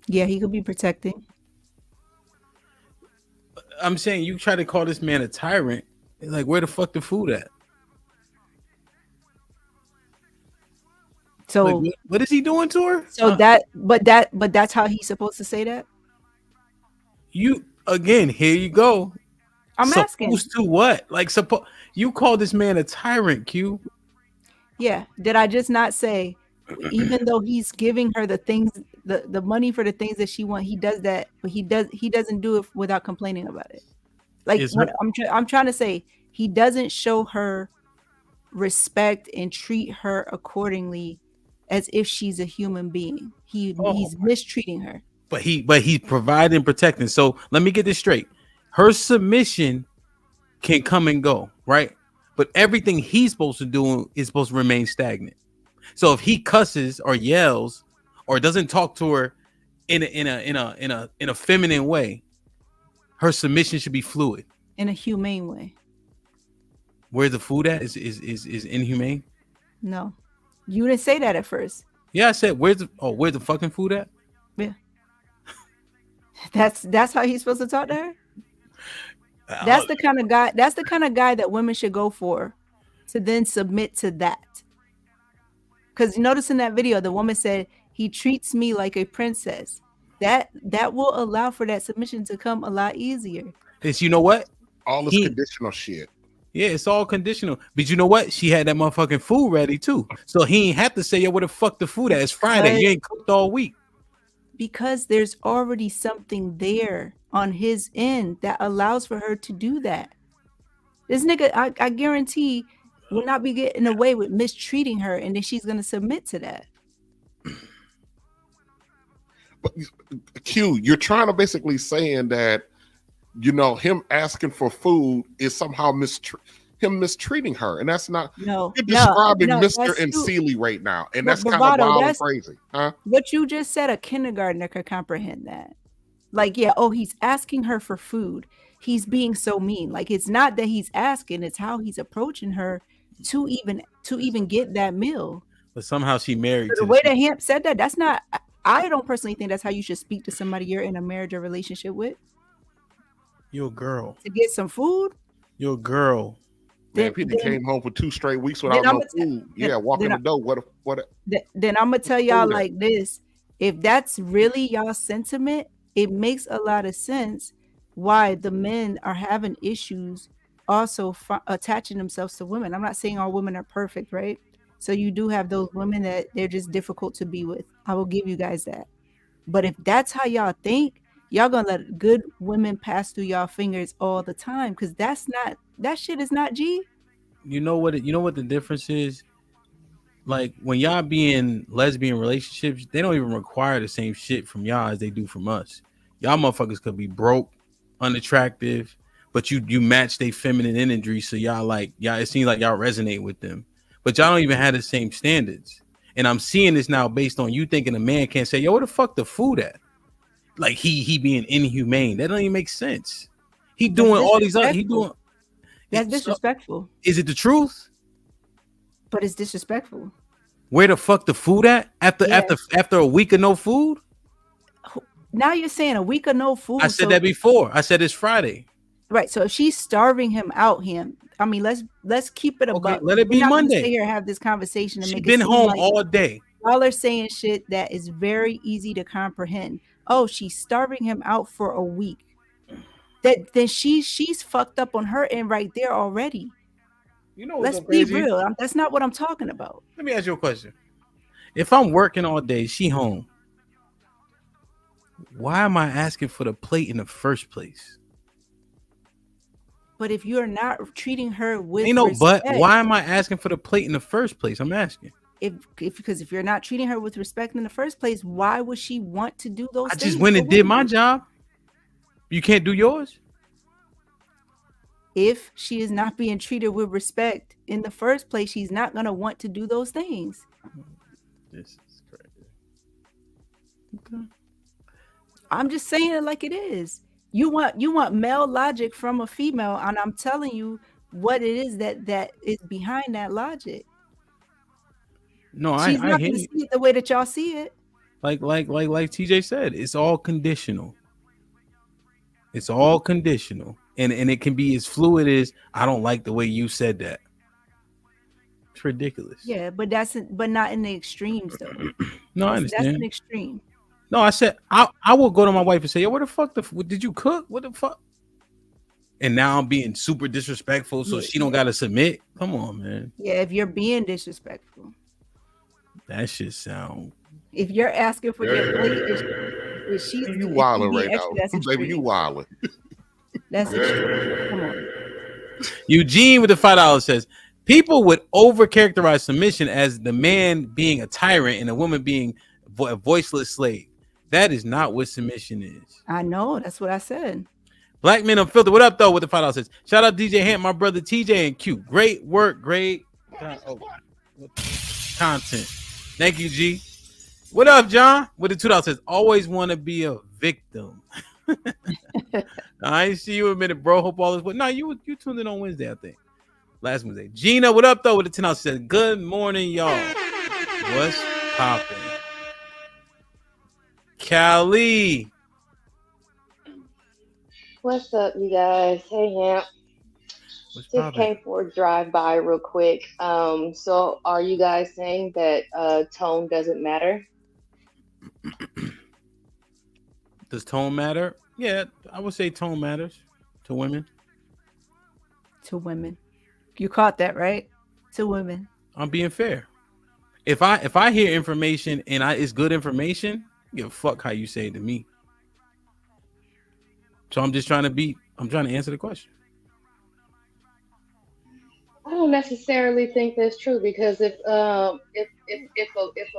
S8: Yeah, he could be protecting.
S2: I'm saying you try to call this man a tyrant. Like, where the fuck the food at?
S8: So
S2: like, what is he doing to her?
S8: So that's how he's supposed to say that.
S2: You again? Here you go.
S8: I'm asking.
S2: Supposed to what? Like, you call this man a tyrant, Q?
S8: Yeah. Did I just not say? Even though he's giving her the things, the money for the things that she wants, he does that, but he doesn't do it without complaining about it. Like what I'm trying to say, he doesn't show her respect and treat her accordingly as if she's a human being. He's mistreating her.
S2: But he's providing, protecting. So let me get this straight. Her submission can come and go, right? But everything he's supposed to do is supposed to remain stagnant. So if he cusses or yells or doesn't talk to her in a feminine way, her submission should be fluid.
S8: In a humane way.
S2: Where's the food at? Is inhumane?
S8: No. You didn't say that at first.
S2: Yeah, I said where's the fucking food at?
S8: Yeah. That's how he's supposed to talk to her? That's the kind of guy that women should go for, to then submit to that. Because notice in that video, the woman said, he treats me like a princess. That will allow for that submission to come a lot easier.
S2: It's, you know what?
S21: All this conditional shit.
S2: Yeah, it's all conditional. But you know what? She had that motherfucking food ready too. So he ain't have to say, yo, where the fuck the food at? It's Friday. You ain't cooked all week.
S8: Because there's already something there on his end that allows for her to do that. This nigga, I guarantee, will not be getting away with mistreating her, and then she's going to submit to that.
S21: But Q, you're trying to basically saying that, you know, him asking for food is somehow him mistreating her, and that's not.
S8: No,
S21: you're describing Mr. and Seeley right now, and that's kind of wild and crazy, huh?
S8: What you just said, a kindergartner could comprehend that. Like, yeah, he's asking her for food. He's being so mean. Like, it's not that he's asking; it's how he's approaching her to even get that meal.
S2: But somehow she married.
S8: The way that Hamp said that, that's not. I don't personally think that's how you should speak to somebody you're in a marriage or relationship with.
S2: You're a girl.
S8: To get some food?
S2: You're a girl.
S21: Man, people came home for 2 straight weeks without no food. Yeah, walking the door. What?
S8: Then I'm gonna tell y'all like this. If that's really y'all sentiment, it makes a lot of sense why the men are having issues also attaching themselves to women. I'm not saying all women are perfect, right? So you do have those women that they're just difficult to be with. I will give you guys that. But if that's how y'all think, y'all gonna let good women pass through y'all fingers all the time, because that shit is not G.
S2: You know what the difference is? Like when y'all be in lesbian relationships, they don't even require the same shit from y'all as they do from us. Y'all motherfuckers could be broke, unattractive, but you match their feminine energy, so y'all it seems like y'all resonate with them. But y'all don't even have the same standards. And I'm seeing this now based on you thinking a man can't say, yo, where the fuck the food at? Like he being inhumane. That don't even make sense. He doing all these other, he doing.
S8: That's disrespectful.
S2: Is it the truth?
S8: But it's disrespectful.
S2: Where the fuck the food at? After a week of no food?
S8: Now you're saying a week of no food.
S2: I said that before. I said it's Friday.
S8: Right. So if she's starving him out, I mean, let's keep it above.
S2: Let it be Monday.
S8: Stay here and have this conversation. And
S2: She's
S8: make
S2: been
S8: it seem
S2: home
S8: like
S2: all day.
S8: Y'all are saying shit that is very easy to comprehend. Oh, she's starving him out for a week. Then she's fucked up on her end right there already.
S2: You know,
S8: let's be real. That's not what I'm talking about.
S2: Let me ask you a question. If I'm working all day, she home. Why am I asking for the plate in the first place?
S8: But if you're not treating her with
S2: respect, but why am I asking for the plate in the first place? I'm asking.
S8: Because if you're not treating her with respect in the first place, why would she want to do those things?
S2: I just went and did my job. You can't do yours?
S8: If she is not being treated with respect in the first place, she's not going to want to do those things.
S2: This is crazy.
S8: Okay. I'm just saying it like it is. You want male logic from a female, and I'm telling you what it is that is behind that logic.
S2: No,
S8: she's
S2: I
S8: not
S2: hear
S8: going to
S2: you.
S8: see it the way that y'all see it.
S2: Like TJ said, it's all conditional. It's all conditional, and it can be as fluid as I don't like the way you said that. It's ridiculous.
S8: Yeah, but not in the extremes though.
S2: No, I understand.
S8: That's an extreme.
S2: No, I said I will go to my wife and say, yo, where the fuck did you cook? What the fuck? And now I'm being super disrespectful, so she don't gotta submit. Come on, man.
S8: Yeah, if you're being disrespectful.
S2: That shit sound.
S8: If you're asking for your plate, if she's
S21: you wilding right now, baby. You wilding.
S8: That's extreme. Come on.
S2: Eugene with the $5 says people would overcharacterize submission as the man being a tyrant and a woman being a voiceless slave. That is not what submission is.
S8: I know. That's what I said.
S2: Black Men Unfiltered. What up, though? With the $5 says, shout out DJ Hamp, my brother TJ and Q. Great work, great content. Thank you, G. What up, John? With the $2 says, always want to be a victim. I ain't see you in a minute, bro. Hope all is well. No, you tuned in on Wednesday, I think. Last Wednesday. Gina, what up, though? With the $10 says, good morning, y'all. What's popping? Callie.
S1: What's up, you guys? Hey, Hamp. Just came for a drive-by real quick. So are you guys saying that tone doesn't matter?
S2: Does tone matter? Yeah, I would say tone matters to women.
S8: To women. You caught that, right? To women.
S2: I'm being fair. If I hear information and it's good information, give a fuck how you say it to me. So I'm trying to answer the question.
S1: I don't necessarily think that's true because if a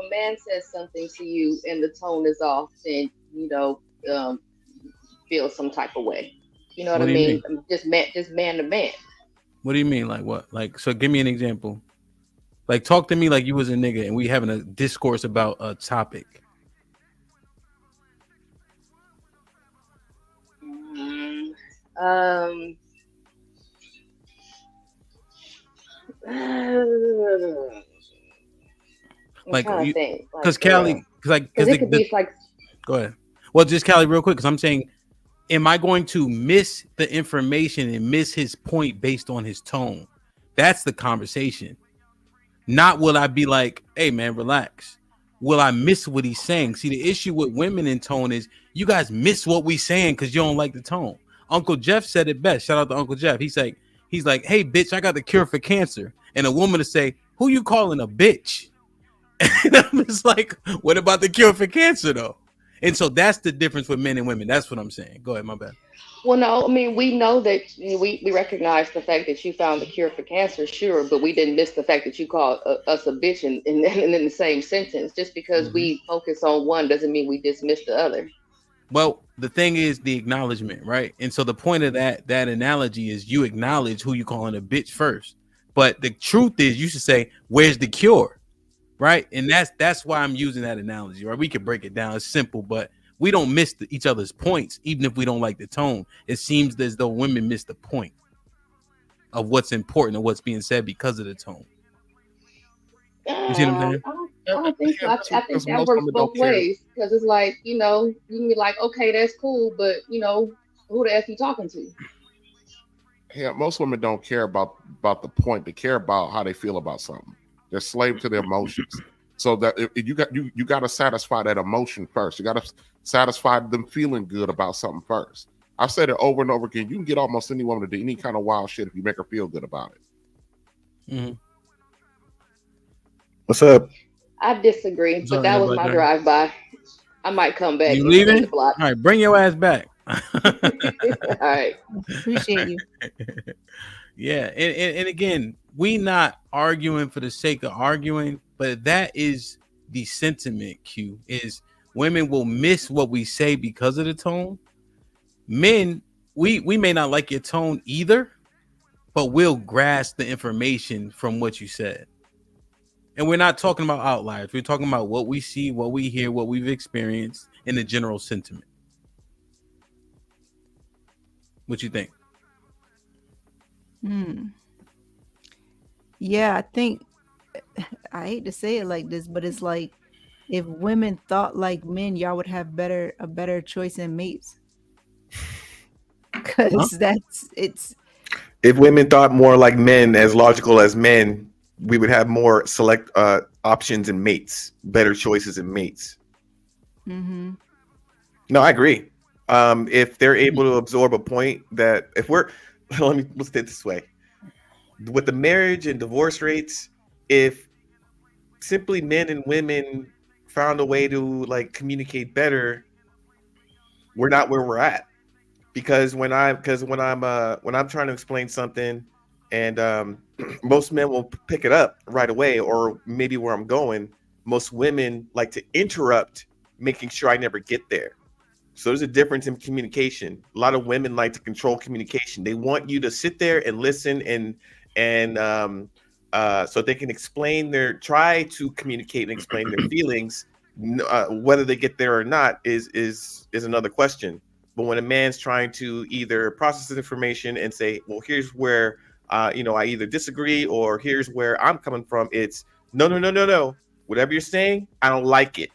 S1: man says something to you and the tone is off, then feel some type of way. You know what I mean? Just man to man.
S2: What do you mean? Like what? Like, so give me an example. Like, talk to me like you was a nigga and we having a discourse about a topic.
S1: Like,
S2: because Callie, because
S1: it could be like.
S2: Go ahead. Well, just Callie, real quick, because I'm saying, am I going to miss the information and miss his point based on his tone? That's the conversation. Not will I be like, hey man, relax. Will I miss what he's saying? See, the issue with women in tone is you guys miss what we saying because you don't like the tone. Uncle Jeff said it best. Shout out to Uncle Jeff. He's like, hey bitch, I got the cure for cancer. And a woman to say, who you calling a bitch? And I'm just like, what about the cure for cancer though? And so that's the difference with men and women. That's what I'm saying. Go ahead, my bad.
S1: Well, no, I mean, we know that we recognize the fact that you found the cure for cancer, sure, but we didn't miss the fact that you called us a bitch in the same sentence. Just because we focus on one doesn't mean we dismiss the other.
S2: Well, the thing is the acknowledgement, right? And so the point of that analogy is you acknowledge who you calling a bitch first. But the truth is you should say, where's the cure? right? And that's why I'm using that analogy, right? We could break it down. It's simple, but we don't miss each other's points, even if we don't like the tone. It seems as though women miss the point of what's important and what's being said because of the tone. You see what I'm saying?
S1: I don't think so. I think that
S21: most
S1: works
S21: women
S1: both
S21: don't care.
S1: ways because it's like, you can be like, okay, that's cool, but who the F you talking to?
S21: Yeah, most women don't care about the point. They care about how they feel about something. They're slave to their emotions. So that if you got to satisfy that emotion first. You got to satisfy them feeling good about something first. I've said it over and over again. You can get almost any woman to do any kind of wild shit if you make her feel good about it.
S2: Mm-hmm.
S15: What's up?
S1: I disagree, but that was my drive-by. I might come back.
S2: You leaving? All right, bring your ass back.
S1: All right.
S8: Appreciate you.
S2: Yeah, and again, we not arguing for the sake of arguing, but that is the sentiment. Q is women will miss what we say because of the tone. Men, we may not like your tone either, but we'll grasp the information from what you said. And we're not talking about outliers. We're talking about what we see, what we hear, what we've experienced, and the general sentiment. What you think?
S8: Yeah, I think I hate to say it like this, but it's like if women thought like men, y'all would have a better choice in mates. Because
S15: If women thought more like men, as logical as men, we would have more select options in mates, better choices in mates.
S8: Mm-hmm.
S15: No, I agree. If they're able to absorb a point that if we're let's say it this way. With the marriage and divorce rates, if simply men and women found a way to like communicate better, we're not where we're at. Because when I'm trying to explain something and most men will pick it up right away, or maybe where I'm going, most women like to interrupt, making sure I never get there. So there's a difference in communication. A lot of women like to control communication. They want you to sit there and listen and so they can try to communicate and explain their feelings. Whether they get there or not is another question. But when a man's trying to either process the information and say, well, here's where I either disagree or here's where I'm coming from, it's no. Whatever you're saying, I don't like it.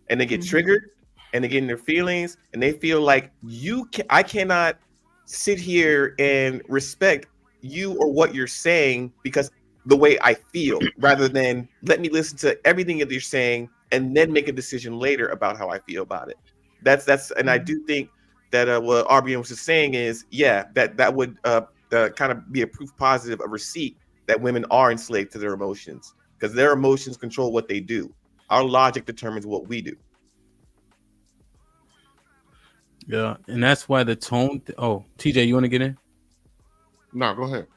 S15: And they get triggered and they get in their feelings and they feel like I cannot sit here and respect you or what you're saying because the way I feel, rather than let me listen to everything that you're saying and then make a decision later about how I feel about it. And I do think that what RBN was just saying is, yeah, that would kind of be a proof positive, a receipt that women are enslaved to their emotions because their emotions control what they do. Our logic determines what we do.
S2: Yeah, and that's why the tone. TJ, you want to get in?
S21: No, go ahead.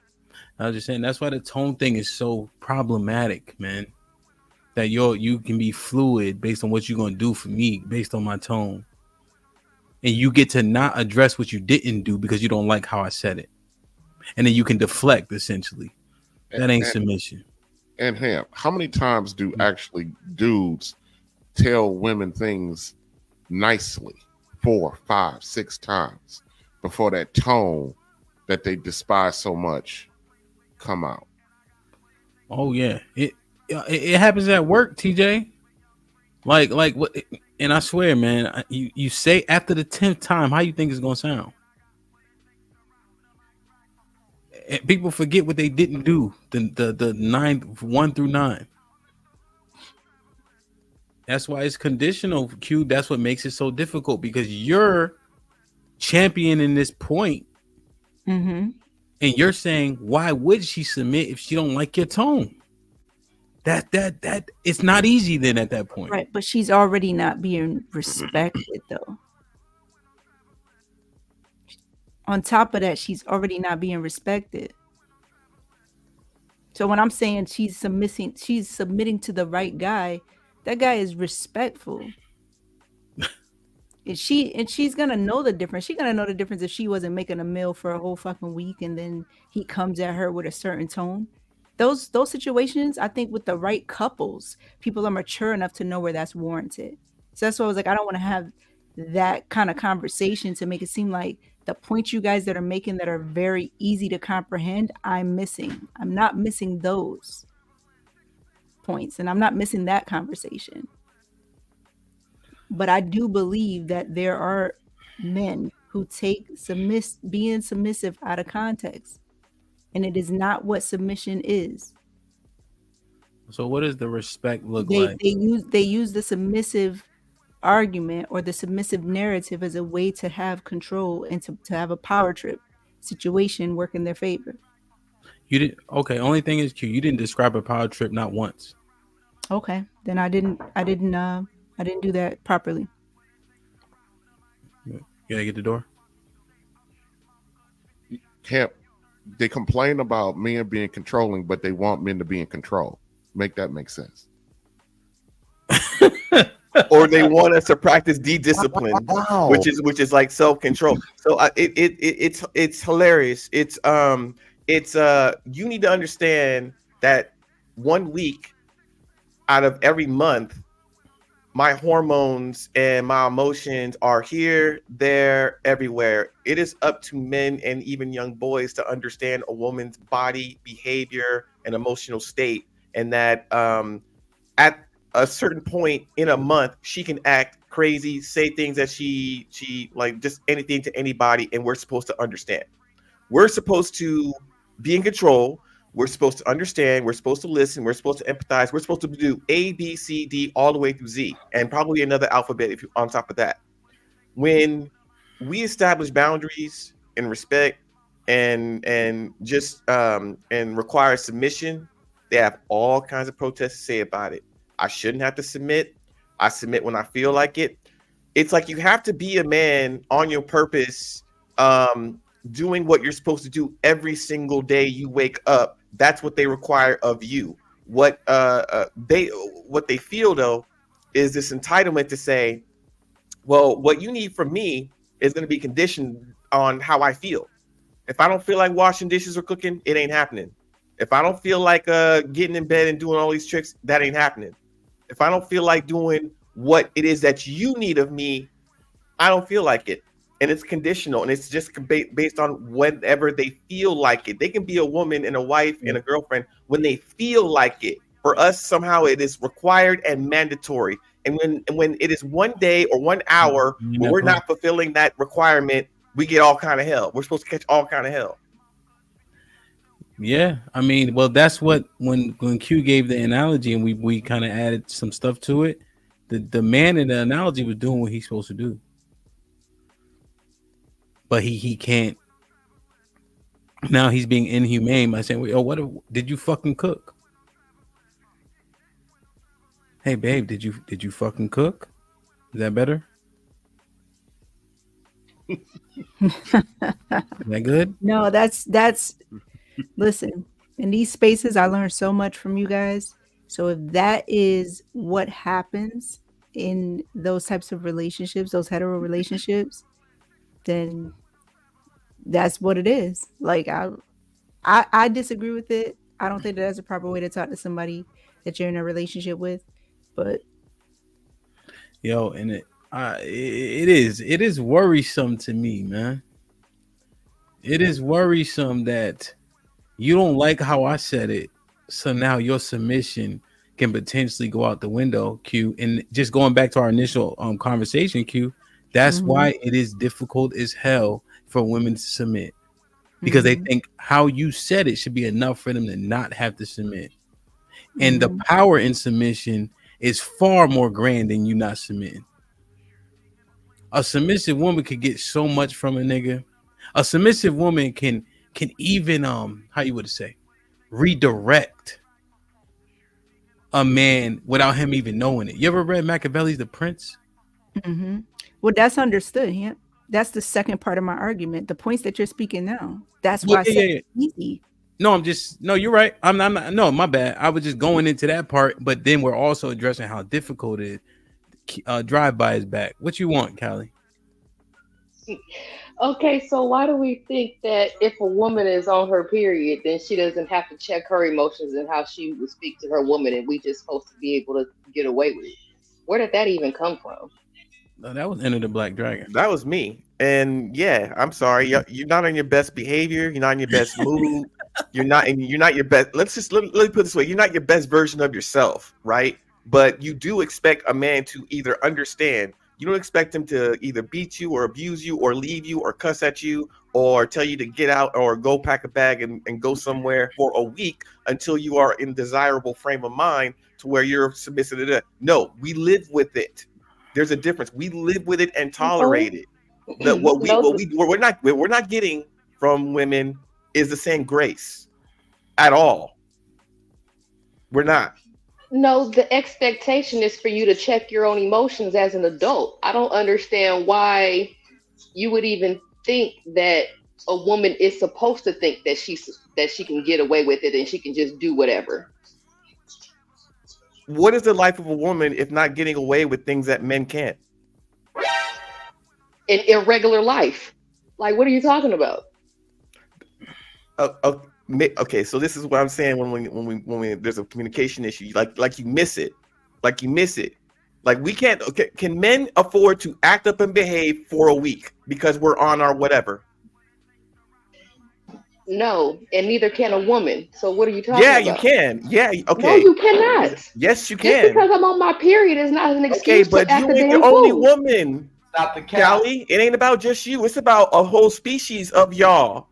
S2: I was just saying that's why the tone thing is so problematic, man. That you can be fluid based on what you're gonna do for me, based on my tone, and you get to not address what you didn't do because you don't like how I said it, and then you can deflect essentially. That ain't submission.
S21: And how many times do actually dudes tell women things nicely? 4, 5, 6 times before that tone that they despise so much come out.
S2: Oh yeah, it happens at work, TJ. Like what? And I swear, man, you say after the 10th time, how you think it's gonna sound? And people forget what they didn't do. The 9th 1 through 9. That's why it's conditional, Q. That's what makes it so difficult because you're championing this point, and you're saying, why would she submit if she don't like your tone? That it's not easy then at that point,
S8: right? But she's already not being respected, though. On top of that, she's already not being respected. So when I'm saying she's submitting to the right guy. That guy is respectful. and she's gonna know the difference. She's gonna know the difference if she wasn't making a meal for a whole fucking week and then he comes at her with a certain tone. those situations, I think with the right couples, people are mature enough to know where that's warranted. So that's why I was like, I don't want to have that kind of conversation to make it seem like the points you guys that are making that are very easy to comprehend, I'm missing. I'm not missing those points, and I'm not missing that conversation. But I do believe that there are men who take being submissive out of context, and it is not what submission is.
S2: So what does the respect look like?
S8: They use the submissive argument or the submissive narrative as a way to have control and to have a power trip situation work in their favor.
S2: You didn't. Okay. Only thing is, Q, you didn't describe a power trip not once.
S8: Okay, then I didn't do that properly.
S2: You gotta get the door.
S21: Can't they complain about men being controlling, but they want men to be in control? Make that make sense.
S15: Or they want us to practice discipline, which is like self-control. So it's hilarious. It's you need to understand that 1 week out of every month, my hormones and my emotions are here, there, everywhere. It is up to men and even young boys to understand a woman's body, behavior, and emotional state, and that at a certain point in a month, she can act crazy, say things that she like, just anything to anybody, and we're supposed to understand. We're supposed to be in control. We're supposed to understand. We're supposed to listen. We're supposed to empathize. We're supposed to do A, B, C, D, all the way through Z, and probably another alphabet if you on top of that. When we establish boundaries and respect and just and require submission, they have all kinds of protests to say about it. I shouldn't have to submit. I submit when I feel like it. It's like you have to be a man on your purpose, doing what you're supposed to do every single day you wake up. That's what they require of you. What they feel though is this entitlement to say, well, what you need from me is going to be conditioned on how I feel. If I don't feel like washing dishes or cooking, it ain't happening. If I don't feel like getting in bed and doing all these tricks, that ain't happening. If I don't feel like doing what it is that you need of me, I don't feel like it. And it's conditional, and it's just based on whenever they feel like it. They can be a woman and a wife and a girlfriend when they feel like it. For us, somehow it is required and mandatory. And when it is 1 day or 1 hour when we're not fulfilling that requirement, we get all kind of hell. We're supposed to catch all kind of hell.
S2: Yeah, I mean, well, that's what when Q gave the analogy and we kind of added some stuff to it. The man in the analogy was doing what he's supposed to do, but he can't. Now he's being inhumane by saying, "Oh, what did you fucking cook? Hey, babe, did you fucking cook? Is that better? Is that good?
S8: No, that's listen, in these spaces I learned so much from you guys. So if that is what happens in those types of relationships, those hetero relationships, then that's what it is. Like I disagree with it. I don't think that's a proper way to talk to somebody that you're in a relationship with. But
S2: yo, and it is worrisome to me, man. It is worrisome that you don't like how I said it, so now your submission can potentially go out the window, Q. And just going back to our initial conversation, Q, that's why it is difficult as hell for women to submit, because they think how you said it should be enough for them to not have to submit. And the power in submission is far more grand than you not submitting. A submissive woman could get so much from a nigga. A submissive woman can even how you would say redirect a man without him even knowing it. You ever read Machiavelli's The Prince?
S8: Well, that's understood. Yeah, that's the second part of my argument. The points that you're speaking now. That's why I said it's easy.
S2: No, you're right. I'm not. No, my bad. I was just going into that part, but then we're also addressing how difficult it is. Drive by is back. What you want, Callie?
S1: Okay, so why do we think that if a woman is on her period, then she doesn't have to check her emotions and how she would speak to her woman, and we just supposed to be able to get away with it? Where did that even come from?
S2: No, that was Enter the Black Dragon.
S15: That was me. And yeah, I'm sorry. You're not on your best behavior. You're not in your best mood. You're not your best. Let me put it this way. You're not your best version of yourself, right? But you do expect a man to either understand. You don't expect him to either beat you or abuse you or leave you or cuss at you or tell you to get out or go pack a bag and go somewhere for a week until you are in desirable frame of mind to where you're submissive to that. No, we live with it. There's a difference. We live with it and tolerate it. We're not getting from women is the same grace at all. We're not.
S1: No, the expectation is for you to check your own emotions as an adult. I don't understand why you would even think that a woman is supposed to think that she can get away with it and she can just do whatever.
S15: What is the life of a woman if not getting away with things that men can't?
S1: In irregular life. Like, what are you talking about?
S15: Okay, so this is what I'm saying when we there's a communication issue, like you miss it. Like we can't. Okay, can men afford to act up and behave for a week because we're on our whatever?
S1: No, and neither can a woman. So what are you talking about?
S15: Yeah, you can. Yeah, okay.
S1: No, you cannot.
S15: Yes, you can.
S1: Just because I'm on my period is not an excuse
S15: but
S1: to act
S15: you
S1: a
S15: ain't
S1: damn
S15: the only
S1: fool.
S15: woman.
S16: Stop the cow.
S15: Callie, it ain't about just you. It's about a whole species of y'all.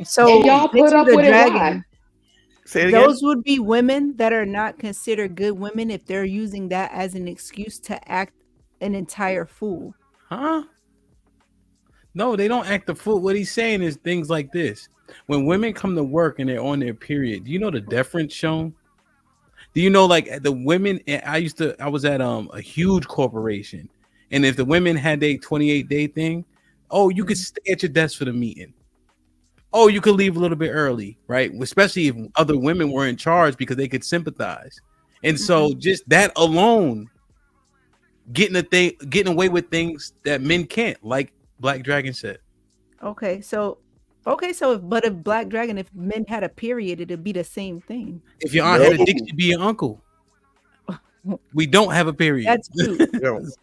S8: So
S1: and y'all put up with it. Why?
S15: Say it again.
S8: Those would be women that are not considered good women if they're using that as an excuse to act an entire fool.
S2: Huh? No, they don't act the fool. What he's saying is things like this. When women come to work and they're on their period, do you know the deference shown? Do you know, like, the women? I was at a huge corporation, and if the women had their 28-day thing, you could stay at your desk for the meeting. You could leave a little bit early, right? Especially if other women were in charge because they could sympathize. And so just that alone, getting away with things that men can't, like Black Dragon said.
S8: But if Black Dragon, if men had a period, it'd be the same thing.
S2: If your aunt had a dick, she'd be your uncle. We don't have a period.
S8: That's cute.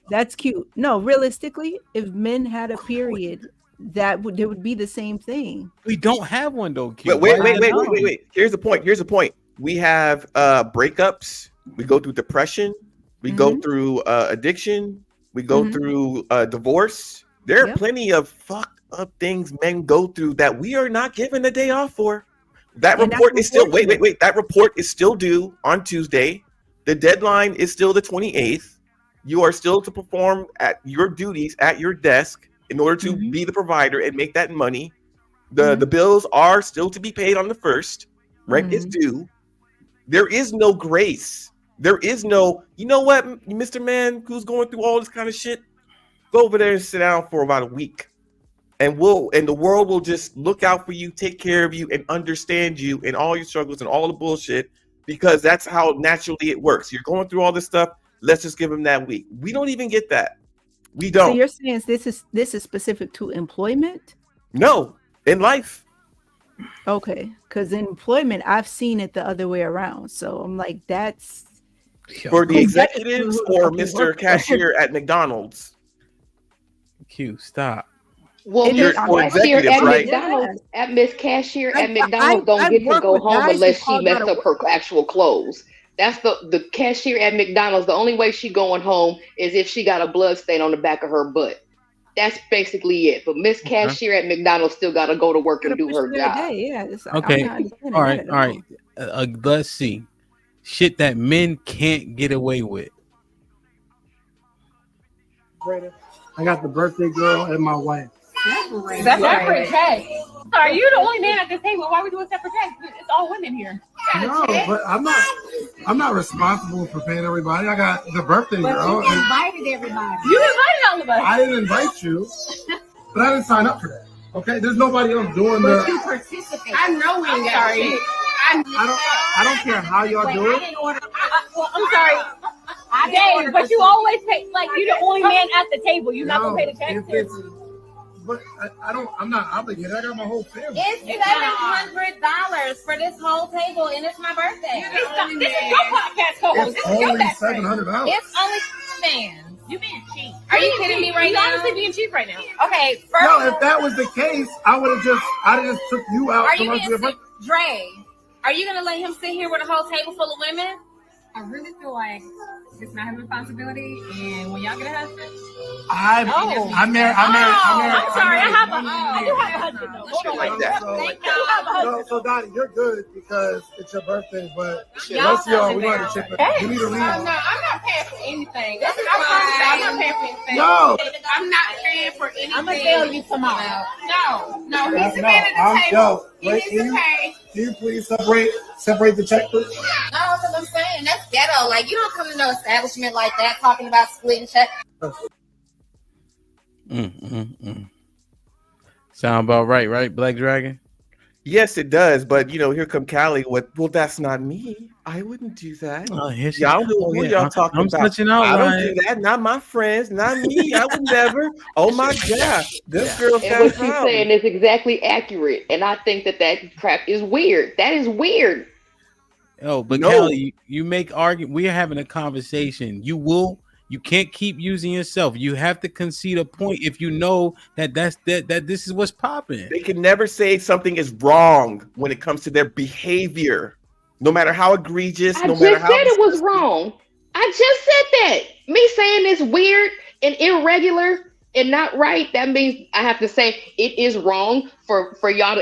S8: That's cute. No, realistically, if men had a period, it would be the same thing.
S2: We don't have one though. Q.
S15: Wait. Here's the point. We have breakups. We go through depression. We go through addiction. We go through divorce. There are plenty of fucked up things men go through that we are not given a day off for. That report is still wait. That report is still due on Tuesday. The deadline is still the 28th. You are still to perform at your duties at your desk in order to be the provider and make that money. The bills are still to be paid on the 1st. Rent is due. There is no grace. There is no, you know what, Mr. Man who's going through all this kind of shit, go over there and sit down for about a week. And the world will just look out for you, take care of you, and understand you and all your struggles and all the bullshit, because that's how naturally it works. You're going through all this stuff. Let's just give them that week. We don't even get that. We don't.
S8: So you're saying this is specific to employment?
S15: No, in life.
S8: Okay, because in employment, I've seen it the other way around. So I'm like, that's
S15: for the executives or Mr. Cashier at McDonald's.
S2: Q, stop.
S1: Well, Miss Cashier at McDonald's, Miss Cashier at McDonald's don't get to go home unless she messed up her actual clothes. That's the cashier at McDonald's. The only way she going home is if she got a blood stain on the back of her butt. That's basically it. But Miss Cashier at McDonald's still got to go to work and do her job.
S2: Okay. All right. Let's see. Shit that men can't get away with.
S6: I got the birthday girl and my wife.
S22: Separate check. Sorry, you're the only man at this table. Why are we doing separate checks? It's all women here.
S6: No, but I'm not responsible for paying everybody. I got the birthday girl.
S22: You invited everybody. You invited all of us.
S6: I didn't invite you, but I didn't sign up for that. Okay, there's nobody else doing
S22: that. But you participate. I know we ain't got shit.
S6: I don't care how y'all do it.
S22: I'm sorry. Dave, but you always pay, like, you're the only man at the table. You're not going to pay the check.
S6: But I'm not obligated. I got my whole family.
S22: It's $700 for this whole table, and it's my birthday. This is your podcast co-host.
S6: It's
S22: This is your
S6: only
S22: best friend.
S6: $700.
S22: It's only man. You being cheap? Are you kidding me right now? You're honestly being cheap right now. Okay, first.
S6: No, if that was the case, I'd have just took you out.
S22: Are you being Dre? Are you gonna let him sit here with a whole table full of women?
S4: I really feel like it's not his responsibility, and when y'all get a husband,
S6: I'm married.
S22: I'm sorry. I have a husband.
S6: Like that. So Donnie, you're good because it's your birthday, but
S22: Y'all
S6: most of y'all, we want to chip it. You need to leave.
S22: No, I'm not paying for anything. I'm not paying for anything.
S6: No.
S22: I'm not paying for anything.
S4: I'm gonna tell you tomorrow.
S22: No, he's the man at the table. He needs to pay.
S6: Can you please separate the checkbook?
S22: No, that's what I'm saying. That's ghetto. Like, you don't come to no establishment like that talking about splitting check.
S2: Sound about right, Black Dragon?
S15: Yes, it does. But here come Callie with, well, that's not me. I wouldn't do that. Y'all know who y'all talking
S2: I'm
S15: about.
S2: touching out.
S15: I don't do that. Not my friends. Not me. I would never. Oh my God, this girl's
S1: And
S15: got
S1: what
S15: a
S1: she's
S15: problem.
S1: saying is exactly accurate, and I think that crap is weird. That is weird.
S2: Oh, but
S15: No.
S2: Kelly, you make argument. We are having a conversation. You can't keep using yourself. You have to concede a point if you know that this is what's popping.
S15: They can never say something is wrong when it comes to their behavior, no matter how egregious.
S1: I
S15: No
S1: just
S15: matter how
S1: said it was wrong. I just said that. Me saying it's weird and irregular and not right, that means I have to say it is wrong for y'all to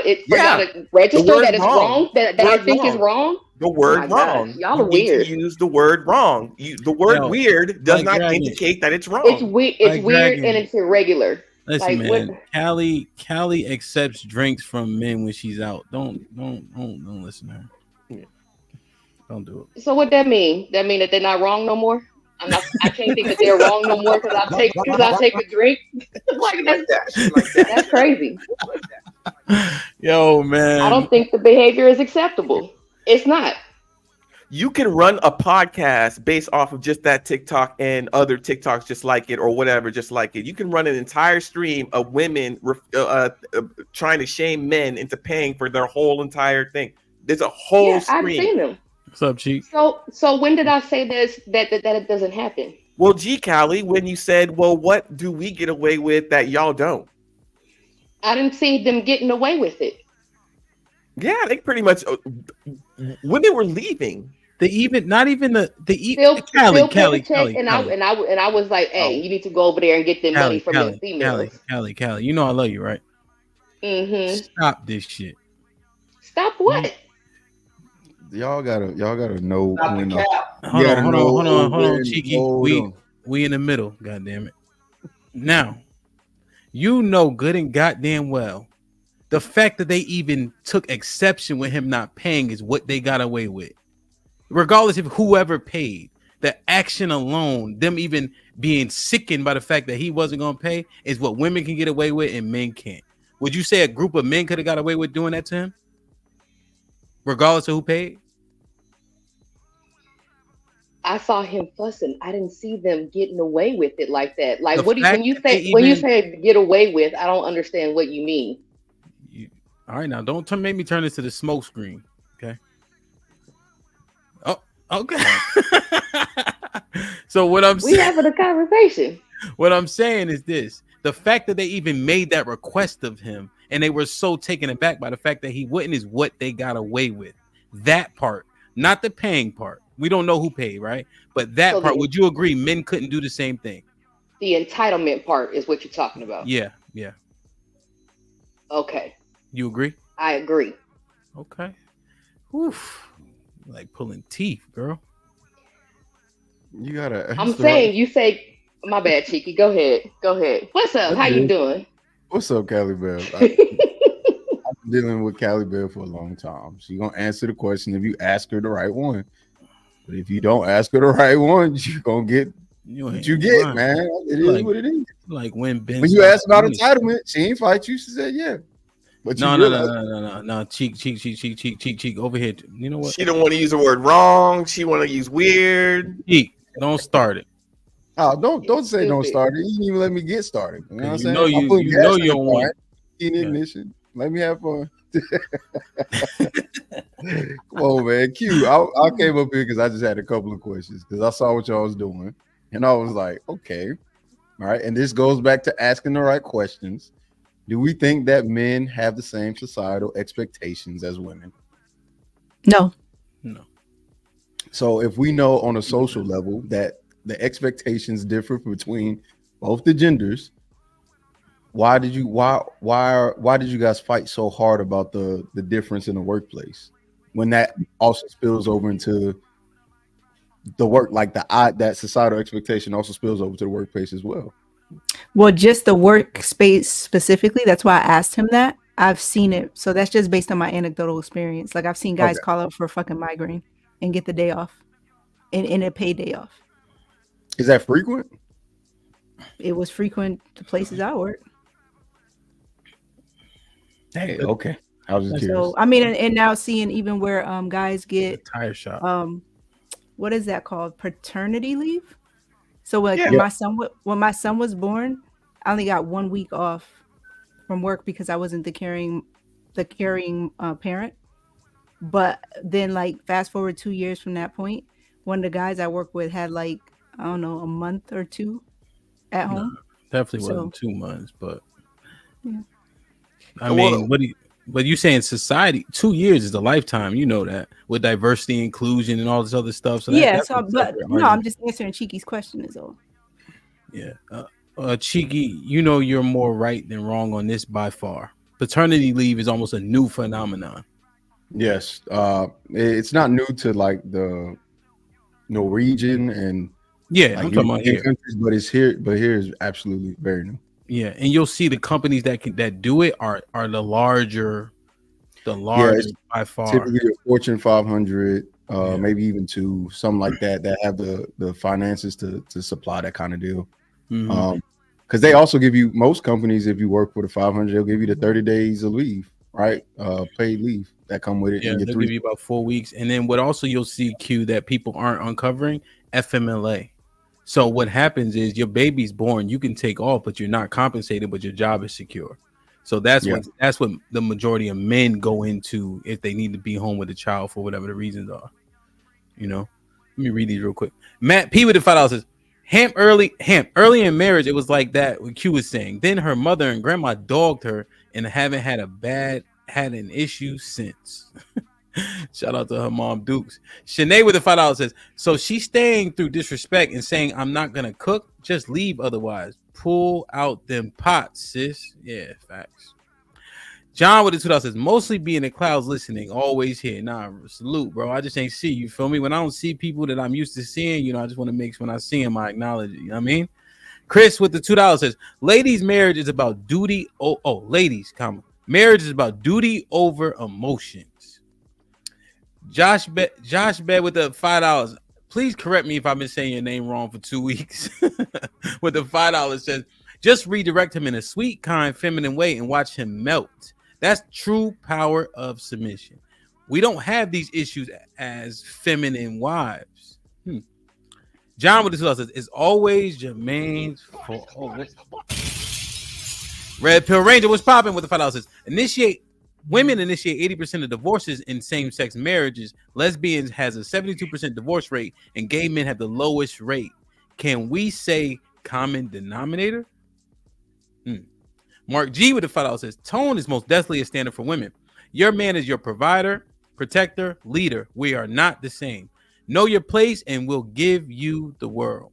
S1: register that it's wrong. That I think is wrong.
S15: The word
S1: Oh my
S15: wrong.
S1: gosh, y'all are
S15: You need
S1: weird.
S15: to use the word wrong. The word
S2: No,
S15: weird does
S2: Black
S15: not
S2: Dragon.
S15: indicate that it's wrong.
S1: It's weird. It's
S2: Like
S1: weird
S2: Dragon.
S1: and it's irregular.
S2: Listen,
S1: Like,
S2: man.
S1: what-
S2: Callie accepts drinks from men when she's out. Don't listen to her. Don't do it.
S1: So what that mean? That mean that they're not wrong no more? I can't think that they're wrong no more because I take a drink. Like that's crazy.
S2: Yo, man.
S1: I don't think the behavior is acceptable. It's not.
S15: You can run a podcast based off of just that TikTok and other TikToks just like it or whatever, just like it. You can run an entire stream of women trying to shame men into paying for their whole entire thing. There's a whole stream.
S1: I've seen them.
S2: What's up, Cheek?
S1: So when did I say this that it doesn't happen?
S15: Well, gee, Callie, when you said, well, what do we get away with that y'all don't?
S1: I didn't see them getting away with it.
S15: Yeah, they pretty much women were leaving.
S2: Callie,
S1: and I was like, hey, you need to go over there and get them money from them females.
S2: Callie, you know I love you, right?
S1: Mm-hmm.
S2: Stop this shit.
S1: Stop what?
S14: Y'all gotta know.
S2: Hold on, Cheeky. We in the middle. God damn it. Now, you know good and goddamn well, the fact that they even took exception with him not paying is what they got away with. Regardless of whoever paid, the action alone, them even being sickened by the fact that he wasn't going to pay, is what women can get away with and men can't. Would you say a group of men could have got away with doing that to him? Regardless of who paid?
S1: I saw him fussing. I didn't see them getting away with it like that. Like,
S2: When you
S1: say get away with, I don't understand what you mean.
S2: All right, now don't make me turn this to the smoke screen. Okay. Oh, okay. So what I'm saying,
S1: having a conversation.
S2: What I'm saying is this: the fact that they even made that request of him, and they were so taken aback by the fact that he wouldn't, is what they got away with. That part, not the paying part. We don't know who paid, right? But that part, would you agree men couldn't do the same thing?
S1: The entitlement part is what you're talking about.
S2: Yeah.
S1: Okay.
S2: You agree?
S1: I agree.
S2: Okay. Oof. Like pulling teeth, girl.
S14: You gotta.
S1: I'm saying, you say, my bad, Cheeky. Go ahead. What's up? How you doing?
S14: What's up, Callie Bell? I've been dealing with Callie Bell for a long time. She's gonna answer the question if you ask her the right one. But if you don't ask her the right one, you're gonna get what you get, man. It is what it is.
S2: Like when
S14: you asked about entitlement, she ain't fight you. She said, yeah. But
S2: no. Cheek over here. You know what?
S15: She don't want to use the word wrong. She want to use weird.
S2: Cheek, don't start it.
S14: Oh, don't say don't
S1: Stupid.
S14: start it. You didn't even let me get started. You know what I'm saying? I'm
S2: you
S14: putting gas
S2: know
S14: in
S2: you
S14: the
S2: don't
S14: car,
S2: want.
S14: in the ignition. Let me have fun. Come on, man. Q. I came up here because I just had a couple of questions because I saw what y'all was doing, and I was like, okay, all right. And this goes back to asking the right questions. Do we think that men have the same societal expectations as women?
S8: No.
S14: So if we know on a social level that the expectations differ between both the genders, why did you guys fight so hard about the difference in the workplace when that also spills over into the work, like that societal expectation also spills over to the workplace as well?
S8: Well, just the workspace specifically. That's why I asked him that. I've seen it. So that's just based on my anecdotal experience. Like I've seen guys
S14: Okay.
S8: call up for a fucking migraine and get the day off and a paid day off.
S14: Is that frequent?
S8: It was frequent to places I work.
S14: Hey, okay. I was just curious.
S8: So I mean, and now seeing even where guys get
S2: tire shop.
S8: What is that called? Paternity leave. So like
S14: Yeah.
S8: when my son was born, I only got 1 week off from work because I wasn't the carrying parent. But then like fast forward 2 years from that point, one of the guys I work with had like, I don't know, a month or two at home.
S2: Definitely
S8: So-
S2: wasn't 2 months, but
S8: Yeah.
S2: I mean, but you saying society 2 years is a lifetime, you know that, with diversity, inclusion, and all this other stuff. So
S8: Yeah,
S2: that's
S8: so but no, I'm just answering Cheeky's question is all.
S2: Yeah. Cheeky, you know you're more right than wrong on this by far. Paternity leave is almost a new phenomenon.
S14: Yes. It's not new to like the Norwegian and
S2: Yeah,
S14: like
S2: I'm talking about
S14: European
S2: here.
S14: countries, but it's here. But here is absolutely very new.
S2: Yeah, and you'll see the companies that do it are the larger
S14: it's
S2: by far.
S14: typically a Fortune 500, maybe even to something like that have the finances to supply that kind of deal.
S2: Mhm.
S14: Because they also give you, most companies, if you work for the 500, they'll give you the 30 days of leave, right? Paid leave that come with it.
S2: Yeah,
S14: and your
S2: they'll
S14: 3
S2: give you about 4 weeks. And then what also you'll see, Q, that people aren't uncovering, FMLA. So what happens is your baby's born, you can take off, but you're not compensated, but your job is secure. So that's what the majority of men go into if they need to be home with the child for whatever the reasons are. You know, let me read these real quick. Matt P with the $5 says, early in marriage, it was like that. What Q was saying. Then her mother and grandma dogged her and haven't had an issue since. Shout out to her mom, Dukes. Shanae with the $5 says, so she's staying through disrespect and saying, I'm not going to cook. Just leave otherwise. Pull out them pots, sis. Yeah, facts. John with the $2 says, mostly be in the clouds listening, always here. Nah, salute, bro. I just ain't see you. Feel me? When I don't see people that I'm used to seeing, you know, I just want to make sure when I see them, I acknowledge it. You know what I mean? Chris with the $2 says, ladies, marriage is about duty. Ladies, marriage is about duty over emotions. Josh Bed with the $5. Please correct me if I've been saying your name wrong for 2 weeks. With the $5 says, just redirect him in a sweet, kind, feminine way and watch him melt. That's true power of submission. We don't have these issues as feminine wives. John with the $2 says, it's always Jermaine's fault. Red Pill Ranger was popping with the $5 says, women initiate 80% of divorces in same-sex marriages. Lesbians has a 72% divorce rate, and gay men have the lowest rate. Can we say common denominator? Mark G with the $5 says, tone is most definitely a standard for women. Your man is your provider, protector, leader. We are not the same. Know your place, and we'll give you the world.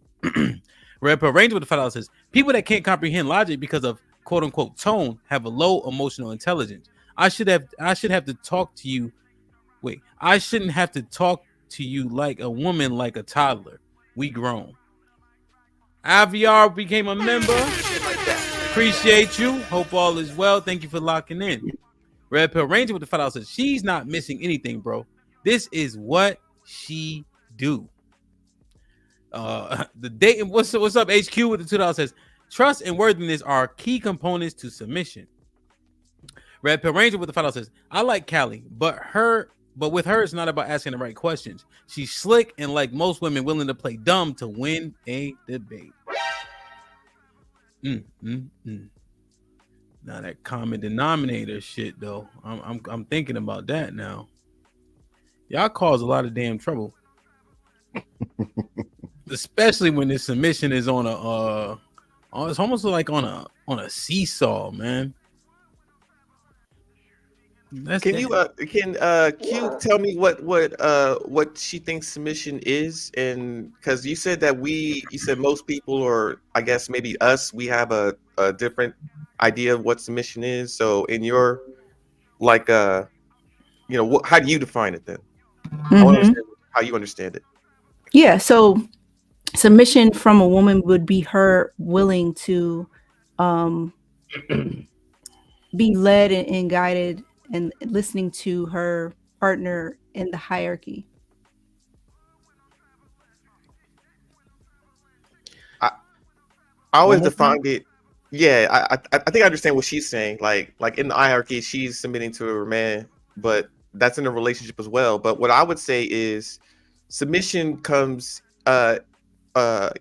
S2: Red Pill Ranger with the $5 says, people that can't comprehend logic because of quote-unquote tone have a low emotional intelligence. I shouldn't have to talk to you like a woman, like a toddler. We grown. IVR became a member. Appreciate you. Hope all is well. Thank you for locking in. Red Pill Ranger with the $5 says, she's not missing anything, bro. This is what she do. The dating. What's up, HQ with the $2 says, trust and worthiness are key components to submission. Red Pill Ranger with the $5 says, I like Callie, but her But with her, it's not about asking the right questions. She's slick and, like most women, willing to play dumb to win a debate. Now that common denominator shit, though, I'm thinking about that now. Y'all cause a lot of damn trouble, especially when the submission is on a. It's almost like on a seesaw, man.
S15: Can Q tell me what she thinks submission is? And because you said that you said most people, or I guess maybe us, we have a different idea of what submission is. So in your how do you define it then? I want to understand how you understand it.
S8: Yeah, so submission from a woman would be her willing to be led and guided and listening to her partner in the hierarchy.
S15: I always defined it. Yeah, I think I understand what she's saying. Like in the hierarchy, she's submitting to her man, but that's in a relationship as well. But what I would say is submission comes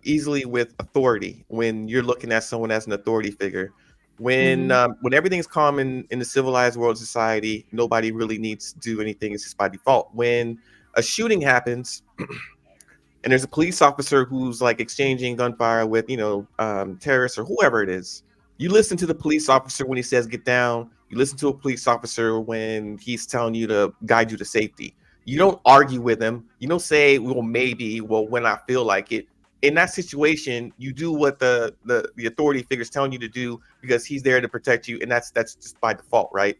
S15: easily with authority when you're looking at someone as an authority figure. When everything's calm in the civilized world society, nobody really needs to do anything. It's just by default. When a shooting happens and there's a police officer who's like exchanging gunfire with terrorists or whoever it is, you listen to the police officer when he says get down. You listen to a police officer when he's telling you to guide you to safety. You don't argue with him. You don't say, well, maybe, when I feel like it. In that situation, you do what the authority figure is telling you to do because he's there to protect you, and that's just by default, right?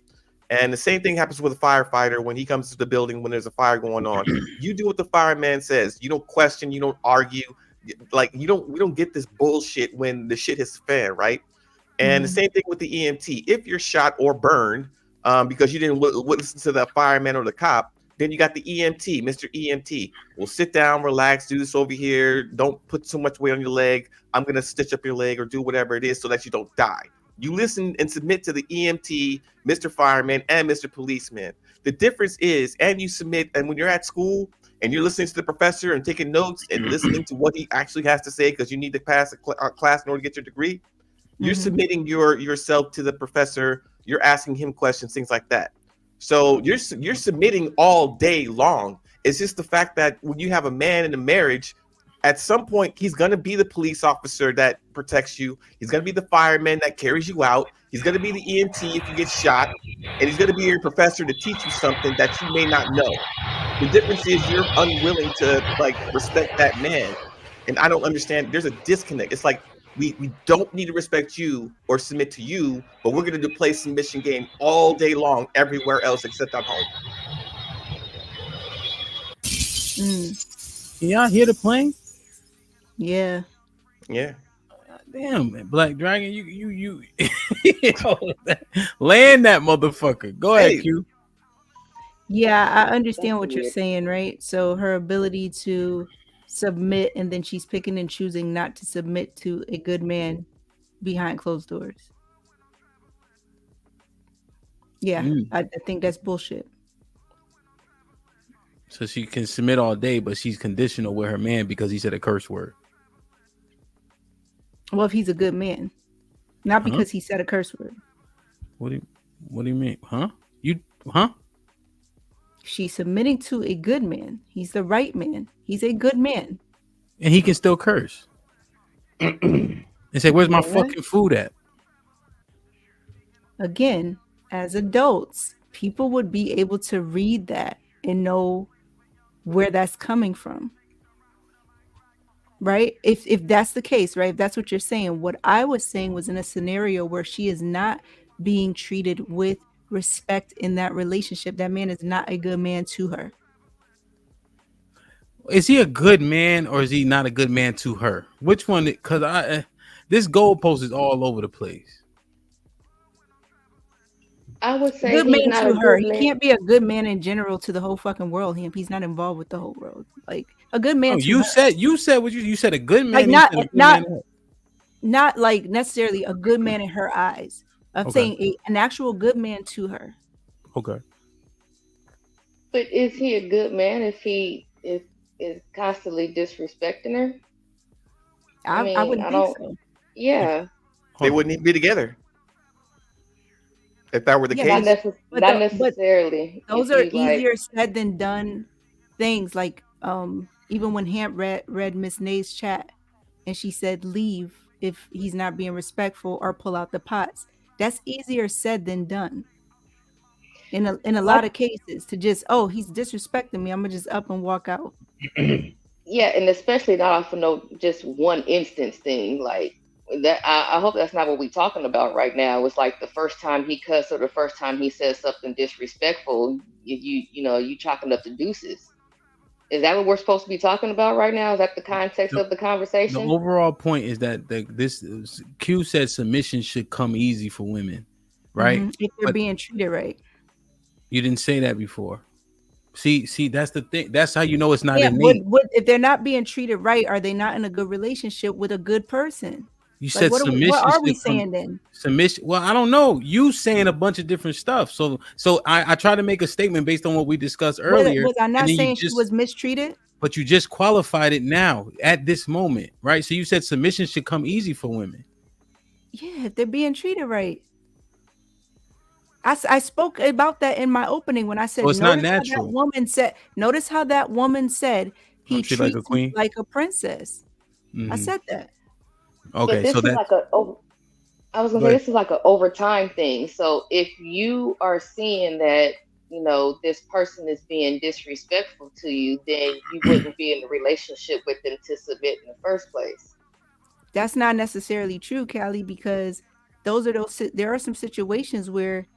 S15: And the same thing happens with a firefighter when he comes to the building when there's a fire going on. You do what the fireman says. You don't question. You don't argue. Like we don't get this bullshit when the shit hits the fan, right? And the same thing with the EMT. If you're shot or burned because you didn't listen to the fireman or the cop, then you got the EMT, Mr. EMT. We'll sit down, relax, do this over here. Don't put too much weight on your leg. I'm going to stitch up your leg or do whatever it is so that you don't die. You listen and submit to the EMT, Mr. Fireman, and Mr. Policeman. The difference is, and you submit, and when you're at school and you're listening to the professor and taking notes and listening to what he actually has to say because you need to pass a class in order to get your degree, you're submitting yourself to the professor. You're asking him questions, things like that. So you're submitting all day long. It's just the fact that when you have a man in a marriage, at some point he's gonna be the police officer that protects you. He's gonna be the fireman that carries you out. He's gonna be the EMT if you get shot, and he's gonna be your professor to teach you something that you may not know. The difference is you're unwilling to respect that man, and I don't understand. There's a disconnect. It's like we don't need to respect you or submit to you, but we're going to play submission game all day long everywhere else except at home.
S2: Can y'all hear the plane?
S8: Yeah.
S2: Damn, man. Black Dragon, you land that motherfucker. Go ahead, Q.
S8: Yeah, I understand what you're saying, right? So her ability to submit, and then she's picking and choosing not to submit to a good man behind closed doors. Yeah, I think that's bullshit.
S2: So she can submit all day, but she's conditional with her man because he said a curse word.
S8: Well, if he's a good man, not because he said a curse word.
S2: What do you mean?
S8: She's submitting to a good man. He's the right man. He's a good man.
S2: And he can still curse. And say, where's my fucking food at?
S8: Again, as adults, people would be able to read that and know where that's coming from. Right? If that's the case, right? If that's what you're saying. What I was saying was in a scenario where she is not being treated with respect in that relationship. That man is not a good man to her.
S2: Is he a good man or is he not a good man to her? Which one? Because this goalpost is all over the place.
S1: I would say
S8: Good
S1: he's
S8: man
S1: not
S8: to
S1: a
S8: her.
S1: good
S8: He
S1: man.
S8: can't be a good man in general to the whole fucking world. He's not involved with the whole world. Like a good man. To
S2: you
S8: her.
S2: said what you said a good man.
S8: Like not like necessarily a good man in her eyes. I'm saying an actual good man to her.
S2: Okay.
S1: But is he a good man if he is constantly disrespecting her? I
S8: I
S1: mean,
S8: wouldn't
S1: I
S8: think
S1: don't.
S8: so.
S1: Yeah,
S15: They wouldn't even be together if that were the
S8: Yeah,
S1: not
S15: case.
S1: not
S8: but
S1: necessarily.
S8: those
S1: If
S8: are
S1: you like,
S8: easier said than done things. Like even when Hamp read Miss Nay's chat and she said leave if he's not being respectful or pull out the pots. That's easier said than done. In a lot
S1: what?
S8: of cases, to just he's disrespecting me, I'm gonna just up and walk out.
S1: Yeah, and especially not off of no just one instance thing like that. I hope that's not what we're talking about right now. It's like the first time he cussed or the first time he says something disrespectful, you chalking up the deuces. Is that what we're supposed to be talking about right now? Is that the context of the
S2: The
S1: conversation?
S2: overall point is that this Q said submission should come easy for women, right?
S8: If they're
S2: But
S8: being treated right.
S2: you didn't say that before. See, that's the thing. That's how you know it's not
S8: Yeah,
S2: innate.
S8: if they're not being treated right, are they not in a good relationship with a good person?
S2: You
S8: Like
S2: said
S8: what
S2: submission
S8: are we
S2: should come.
S8: saying then?
S2: Submission. Well, I don't know. You saying a bunch of different stuff. So I try to make a statement based on what we discussed earlier,
S8: Was I
S2: and
S8: not
S2: then you
S8: saying she
S2: just
S8: was mistreated?
S2: but you just qualified it now at this moment, right? So you said submission should come easy for women.
S8: Yeah, if they're being treated right. I spoke about that in my opening when I said,
S2: So it's not
S8: notice how that
S2: natural.
S8: woman said he
S2: She like a
S8: treats me
S2: queen.
S8: like a princess. I
S2: Mhm.
S8: said that.
S1: But
S2: Okay, so
S1: this is
S2: that
S1: like I was gonna
S2: go
S1: say
S2: ahead.
S1: this is like an overtime thing. So if you are seeing that, this person is being disrespectful to you, then you wouldn't be in a relationship with them to submit in the first place.
S8: That's not necessarily true, Callie, because there are some situations where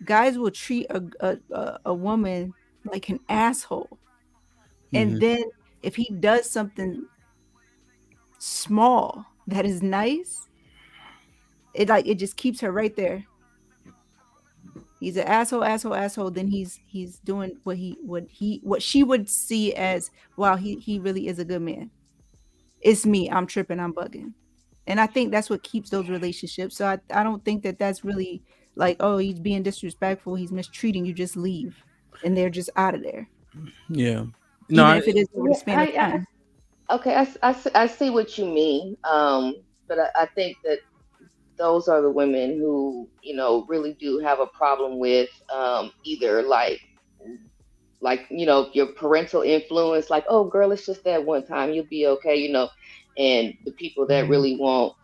S8: guys will treat a woman like an asshole. And
S2: Mhm.
S8: then if he does something small that is nice, it just keeps her right there. He's an asshole. Then he's doing what she would see as, wow, he really is a good man. It's me. I'm tripping. I'm bugging. And I think that's what keeps those relationships. So I don't think that that's really like, oh, he's being disrespectful. He's mistreating you. Just leave. And they're just out of there.
S2: Yeah. No,
S8: Even if it is over the
S1: Yeah,
S8: span of time.
S1: okay, I see what you mean. But I think that those are the women who, really do have a problem with either your parental influence, like, oh girl, it's just that one time, you'll be okay, and the people that really want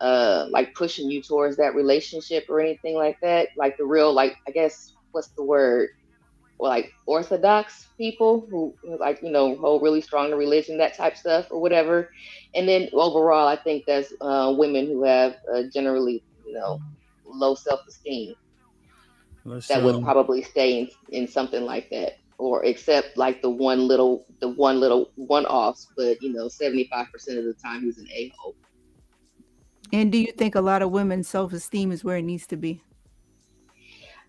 S1: like pushing you towards that relationship or anything like that, like the real, like, I guess, what's the word, or like orthodox people who like, hold really strong to religion, that type stuff or whatever. And then overall, I think that's women who have generally, low self-esteem
S2: let's
S1: that would probably stay in something like that, or accept like the one little one-offs, but 75% of the time he's an a-hole.
S8: And do you think a lot of women's self-esteem is where it needs to be?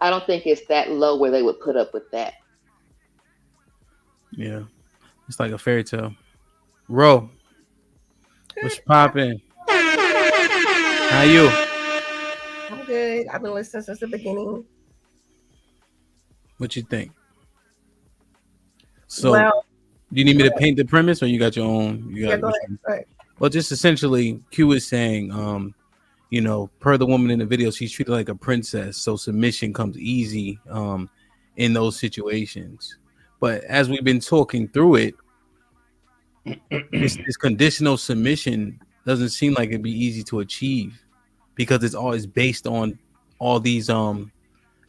S1: I don't think it's that low where they would put up with that.
S2: Yeah. It's like a fairy tale. Ro, what's popping? How you?
S9: I'm good. I've been listening since the beginning.
S2: What you think? So,
S9: Well,
S2: do you need me to paint the premise, or you got your own?
S9: go ahead. Go ahead.
S2: Well, just essentially, Q is saying, per the woman in the video, she's treated like a princess, so submission comes easy, in those situations. But as we've been talking through it, this conditional submission doesn't seem like it'd be easy to achieve, because it's always based on all these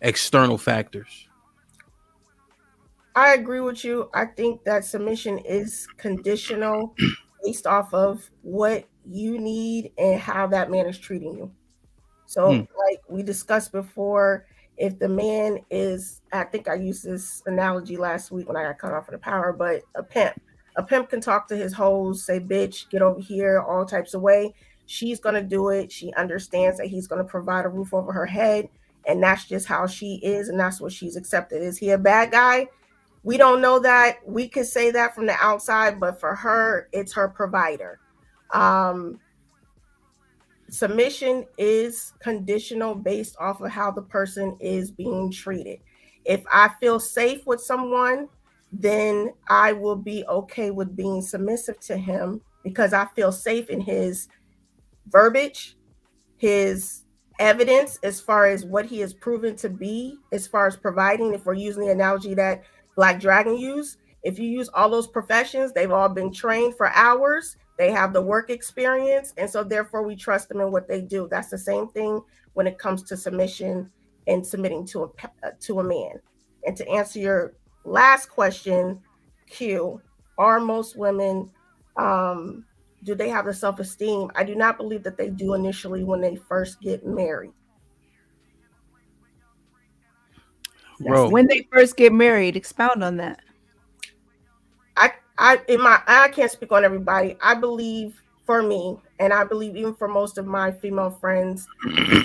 S2: external factors.
S9: I agree with you. I think that submission is conditional based off of what you need and how that man is treating you. So, like we discussed before, if the man is, I think I used this analogy last week when I got cut off of the power, but a pimp can talk to his hoes, say, bitch, get over here, all types of way. She's going to do it. She understands that he's going to provide a roof over her head. And that's just how she is. And that's what she's accepted. Is he a bad guy? We don't know that. We could say that from the outside, but for her, it's her provider. Submission is conditional based off of how the person is being treated. If I feel safe with someone, then I will be okay with being submissive to him because I feel safe in his verbiage, his evidence as far as what he has proven to be, as far as providing. If we're using the analogy that Black Dragon used, if you use all those professions, they've all been trained for hours, they have the work experience, and so therefore we trust them in what they do. That's the same thing when it comes to submission and submitting to a man. And to answer your last question, Q, are most women do they have the self-esteem? I do not believe that they do initially when they first get married.
S2: Bro,
S8: when they first get married, expound on that.
S9: I can't speak on everybody. I believe for me, and I believe even for most of my female friends,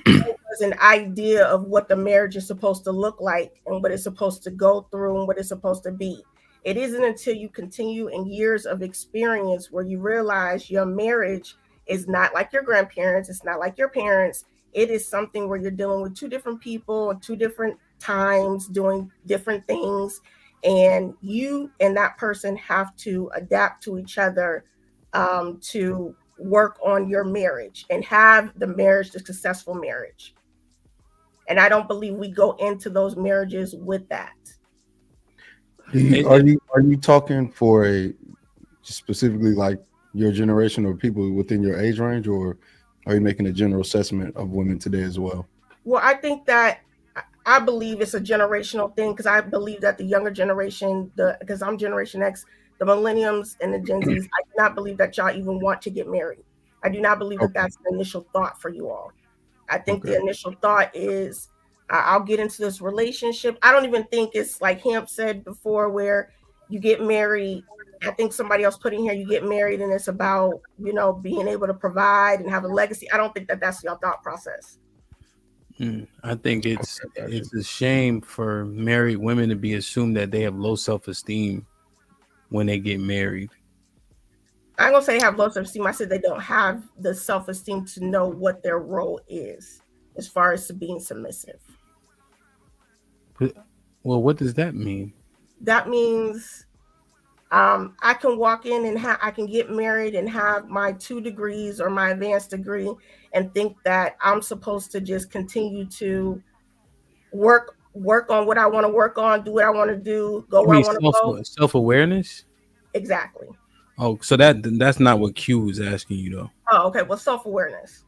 S9: there's an idea of what the marriage is supposed to look like and what it's supposed to go through and what it's supposed to be. It isn't until you continue in years of experience where you realize your marriage is not like your grandparents. It's not like your parents. It is something where you're dealing with two different people at two different times doing different things. And you and that person have to adapt to each other to work on your marriage and have the marriage, the successful marriage. And I don't believe we go into those marriages with that.
S14: Are you talking for a specifically like your generation or people within your age range, or are you making a general assessment of women today as well?
S9: Well, I think that I believe it's a generational thing because I believe that the younger generation, because I'm Generation X, the millenniums and the Gen Zs, I do not believe that y'all even want to get married. I do not believe that that's the initial thought for you all. I think the initial thought is, I'll get into this relationship. I don't even think it's like Hemp said before, where you get married. I think somebody else put in here, you get married and it's about, being able to provide and have a legacy. I don't think that that's your thought process.
S2: I think it's a shame for married women to be assumed that they have low self-esteem when they get married.
S9: I'm gonna say have low self-esteem. I said they don't have the self-esteem to know what their role is as far as to being submissive.
S2: Well, what does that mean?
S9: That means I can walk in and I can get married and have my 2 degrees or my advanced degree and think that I'm supposed to just continue to work on what I want to work on, do what I want to do, go where I want to go.
S2: Self-awareness?
S9: Exactly.
S2: Oh, so that's not what Q was asking you though.
S9: Oh, okay. Well, self-awareness.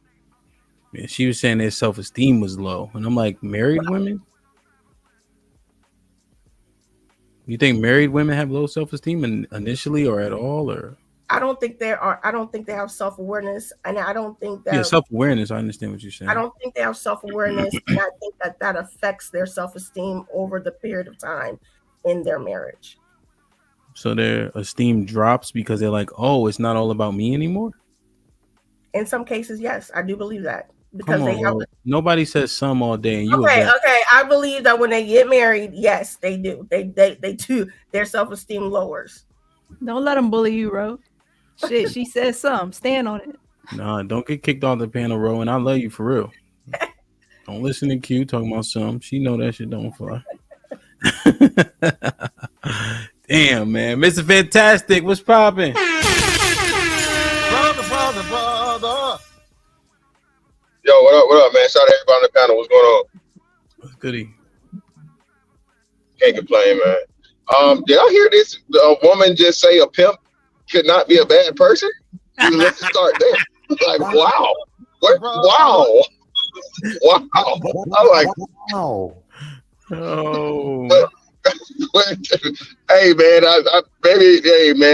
S2: Yeah, she was saying their self-esteem was low, and I'm like, married women? You think married women have low self-esteem initially or at all, or?
S9: I don't think they have self-awareness, and I don't think that.
S2: Yeah, self-awareness. I understand what you're saying.
S9: I don't think they have self-awareness, and I think that affects their self-esteem over the period of time in their marriage.
S2: So their esteem drops because they're like, oh, it's not all about me anymore?
S9: In some cases, yes, I do believe that. Because
S2: nobody says some all day, and you
S9: okay. I believe that when they get married, yes, they do. They do. Their self-esteem lowers.
S8: Don't let them bully you, Ro. Shit, she says some. Stand on it.
S2: Nah, don't get kicked off the panel, Ro, and I love you for real. Don't listen to Q talking about some. She know that shit don't fly. Damn, man. Mr. Fantastic, what's popping?
S17: Brother. Yo, what up, man? Shout out to everybody on the panel. What's going on?
S2: What's goody?
S17: Can't complain, man. Did I hear this? A woman just say a pimp could not be a bad person? Let's start there. Like, wow. Wow. I'm like,
S11: wow.
S2: Oh.
S17: But, hey, man,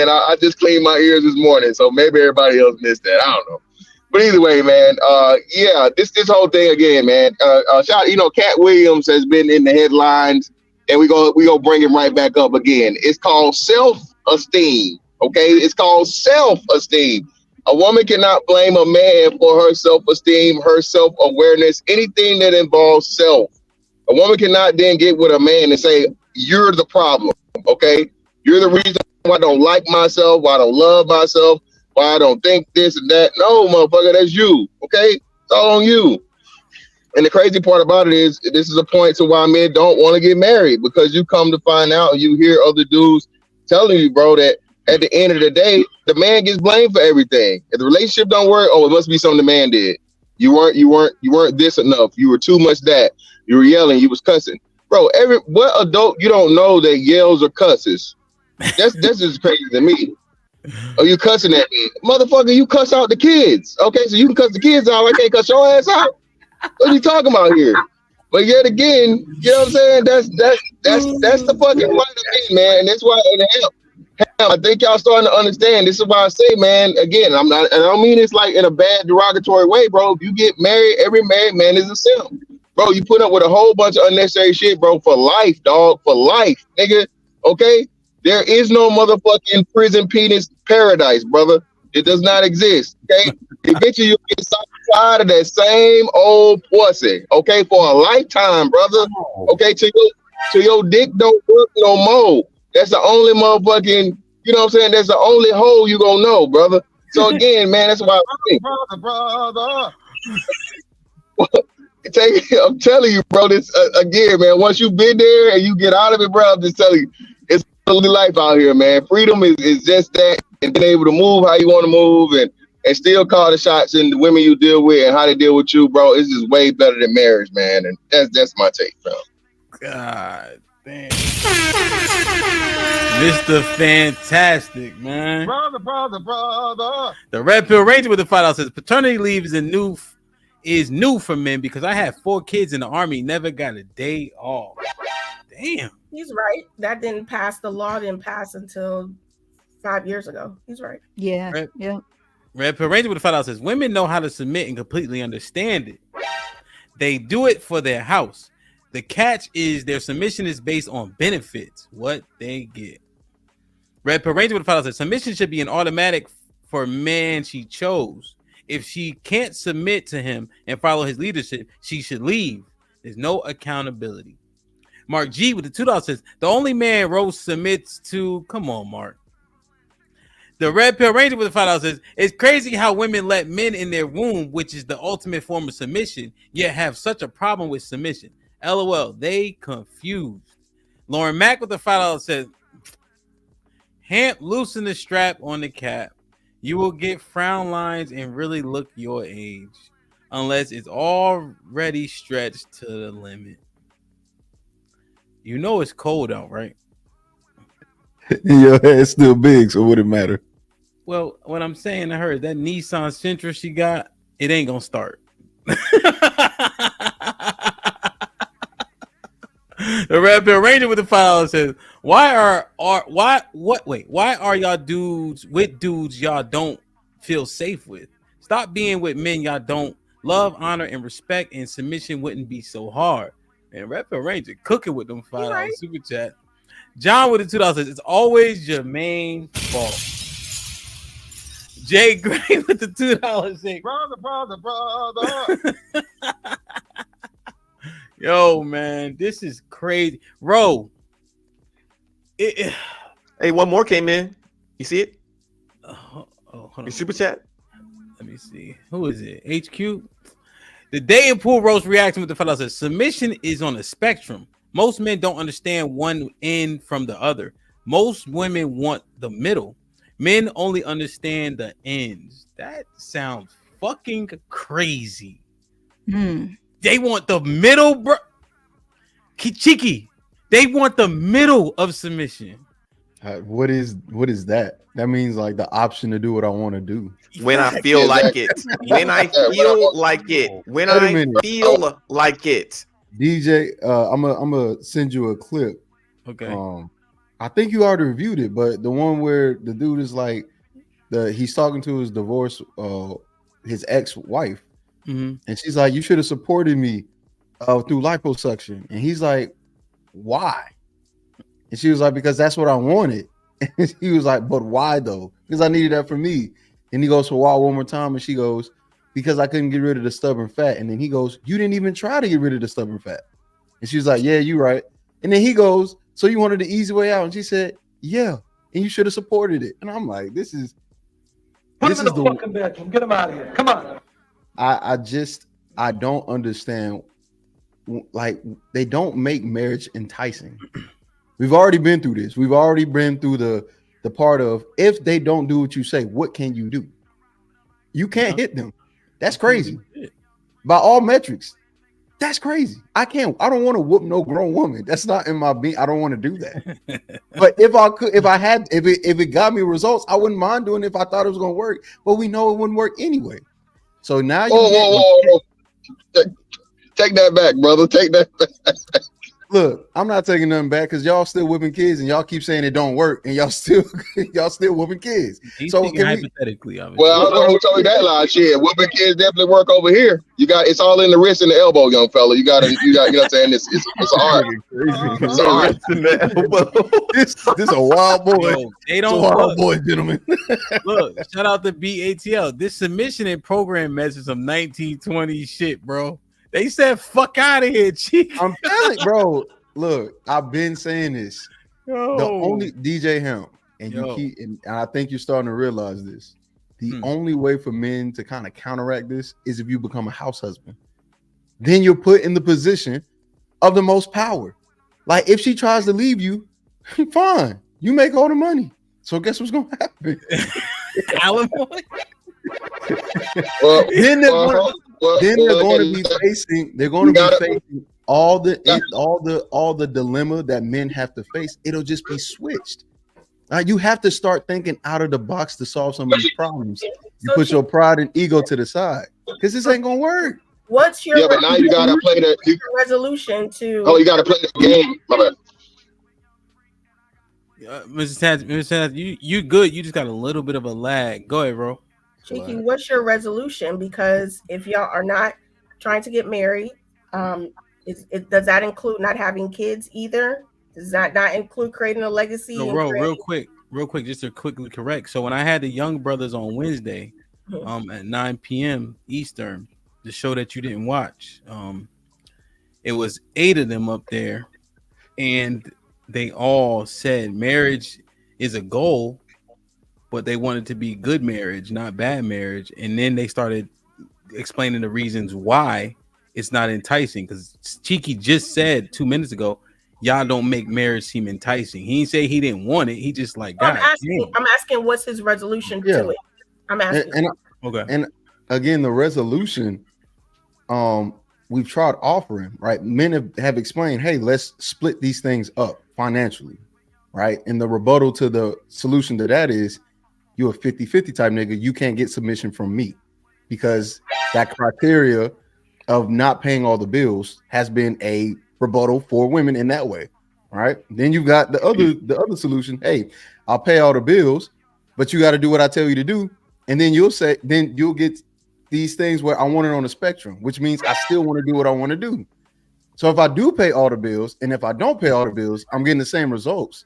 S17: I just cleaned my ears this morning, so maybe everybody else missed that. I don't know. But either way, man, yeah, this whole thing again, man. Cat Williams has been in the headlines, and we go bring him right back up again. It's called self-esteem. Okay, it's called self-esteem. A woman cannot blame a man for her self-esteem, her self-awareness, anything that involves self. A woman cannot then get with a man and say, you're the problem. Okay, you're the reason why I don't like myself, why I don't love myself, why I don't think this and that. No, motherfucker, that's you. Okay, it's all on you. And the crazy part about it is, this is a point to why men don't want to get married, because you come to find out, you hear other dudes telling you, bro, that at the end of the day, the man gets blamed for everything. If the relationship don't work, oh, it must be something the man did. You weren't this enough. You were too much that. You were yelling. You was cussing, bro. What adult you don't know that yells or cusses? That's just crazy to me. Oh, you cussing at me, motherfucker? You cuss out the kids, okay? So you can cuss the kids out. I can't cuss your ass out. What are you talking about here? But yet again, you know what I'm saying? That's the fucking point of me, man. And that's why I think y'all starting to understand. This is why I say, man, again, I don't mean it's like in a bad derogatory way, bro. If you get married, every married man is a simp. Bro, you put up with a whole bunch of unnecessary shit, bro, for life, dog. For life, nigga. Okay? There is no motherfucking prison penis paradise, brother. It does not exist. Okay? Eventually you'll get tired of that same old pussy, okay, for a lifetime, brother. Okay, till your dick don't work no more. That's the only motherfucking, you know what I'm saying? That's the only hole you gonna know, brother. So again, man, that's why
S14: brother.
S17: I'm telling you, bro, this again, man, once you've been there and you get out of it, bro, I'm just telling you, it's a life out here, man. Freedom is just that, and being able to move how you want to move and still call the shots in the women you deal with and how they deal with you, bro. It's just way better than marriage, man. And that's my take, bro.
S2: God damn. Mr. Fantastic, man.
S14: Brother.
S2: The Red Pill Ranger with the $5 says paternity leave is new for men because I had 4 kids in the army, never got a day off. Damn.
S9: He's right. That didn't pass. The law didn't pass until 5 years ago. He's right.
S8: Yeah.
S2: Red Pill Ranger with the $5 says women know how to submit and completely understand it. They do it for their house. The catch is their submission is based on benefits, what they get. Red Pill Ranger with the $5 says submission should be an automatic for man she chose. If she can't submit to him and follow his leadership, she should leave. There's no accountability. Mark G with the $2 says the only man Rose submits to. Come on, Mark. The Red Pill Ranger with the $5 says it's crazy how women let men in their womb, which is the ultimate form of submission, yet have such a problem with submission. LOL, they confused. Lauren Mack with the $5 says Hamp, loosen the strap on the cap. You will get frown lines and really look your age, unless it's already stretched to the limit. You know it's cold out, right?
S14: Your head's still big, so would it matter?
S2: Well, what I'm saying to her is that Nissan Sentra she got, it ain't gonna start. The Red Pill Ranger with the $5 says, why are y'all dudes with dudes y'all don't feel safe with? Stop being with men y'all don't love, honor, and respect, and submission wouldn't be so hard. And Red Pill Ranger cooking with them $5 super chat. John with the $2 says, it's always Jermaine's fault. Jay Gray with the $2 says, brother. Yo, man, this is crazy. Bro.
S15: Hey, one more came in. You see it?
S2: Hold on.
S15: Your super chat?
S2: Let me see. Who is it? HQ? The Day in Pool Roast reaction with the fellow says, submission is on a spectrum. Most men don't understand one end from the other. Most women want the middle. Men only understand the ends. That sounds fucking crazy. They want the middle, bro. Cheeky. They want the middle of submission.
S14: What is that? That means like the option to do what I want to do.
S15: When I feel like it. When I feel like it. When I feel like it.
S14: DJ, I'm gonna send you a clip.
S2: Okay.
S14: I think you already reviewed it, but the one where the dude is like he's talking to his divorce, his ex-wife.
S2: Mm-hmm.
S14: And she's like, you should have supported me through liposuction. And he's like, why? And she was like, because that's what I wanted. And he was like, but why though? Because I needed that for me. And he goes, for why one more time? And she goes, because I couldn't get rid of the stubborn fat. And then he goes, you didn't even try to get rid of the stubborn fat. And she was like, yeah, you're right. And then he goes, so you wanted the easy way out? And she said, yeah. And you should have supported it. And I'm like, this is
S19: Put him in the fucking bedroom. Get him out of here. Come on.
S14: I don't understand. Like, they don't make marriage enticing. We've already been through this. We've already been through the part of if they don't do what you say, what can you do? You can't hit them. That's crazy. By all metrics, that's crazy. I don't want to whoop no grown woman. That's not in my being. I don't want to do that. But if it got me results, I wouldn't mind doing it if I thought it was gonna work. But we know it wouldn't work anyway. So now
S17: whoa. Take that back, brother. Take that back.
S14: Look, I'm not taking nothing back because y'all still whipping kids and y'all keep saying it don't work and y'all still whooping kids.
S2: He's
S14: So
S2: speaking hypothetically, obviously.
S17: Well, I don't know who told you that lie. Shit, whooping kids definitely work over here. It's all in the wrist and the elbow, young fella. You got, you know what I'm saying? It's an art. It's an art.
S14: This a wild boy.
S2: Yo, they don't
S14: wild boy, gentlemen.
S2: Look, shout out to BATL. This submission and program message some 1920 shit, bro. They said, "Fuck out of here, Chief."
S14: I'm telling you, bro. Look, I've been saying this.
S2: Yo.
S14: The only DJ Helm, and
S2: Yo.
S14: you keep, and I think you're starting to realize this. The only way for men to kind of counteract this is if you become a house husband. Then you're put in the position of the most power. Like if she tries to leave you, fine, you make all the money. So guess what's gonna happen?
S2: Alimony.
S14: Then they're going to be facing. They're going to be facing all the dilemma that men have to face. It'll just be switched. You have to start thinking out of the box to solve some of these problems. You put your pride and ego to the side because this ain't gonna work.
S9: What's your
S17: but now you gotta play the
S9: resolution to?
S17: Oh, you gotta play the game. My bad.
S2: Mrs. Taz, you good. You just got a little bit of a lag. Go ahead, bro.
S9: Cheeky, what's your resolution? Because if y'all are not trying to get married, does that include not having kids either? Does that not include creating a legacy?
S2: No, bro, real quick, just to quickly correct. So when I had the Young Brothers on Wednesday, at 9 p.m. Eastern, the show that you didn't watch, it was 8 of them up there, and they all said marriage is a goal, but they wanted to be good marriage, not bad marriage. And then they started explaining the reasons why it's not enticing. Because Cheeky just said 2 minutes ago, y'all don't make marriage seem enticing. He didn't say he didn't want it. He just like, God,
S9: I'm asking what's his resolution to it. I'm asking.
S2: Okay.
S14: And again, the resolution, we've tried offering, right? Men have explained, hey, let's split these things up financially, right? And the rebuttal to the solution to that is, you're a 50-50 type nigga. You can't get submission from me because that criteria of not paying all the bills has been a rebuttal for women in that way, right? Then you've got the other solution. Hey, I'll pay all the bills, but you got to do what I tell you to do. And then you'll get these things where I want it on the spectrum, which means I still want to do what I want to do. So if I do pay all the bills, and if I don't pay all the bills, I'm getting the same results.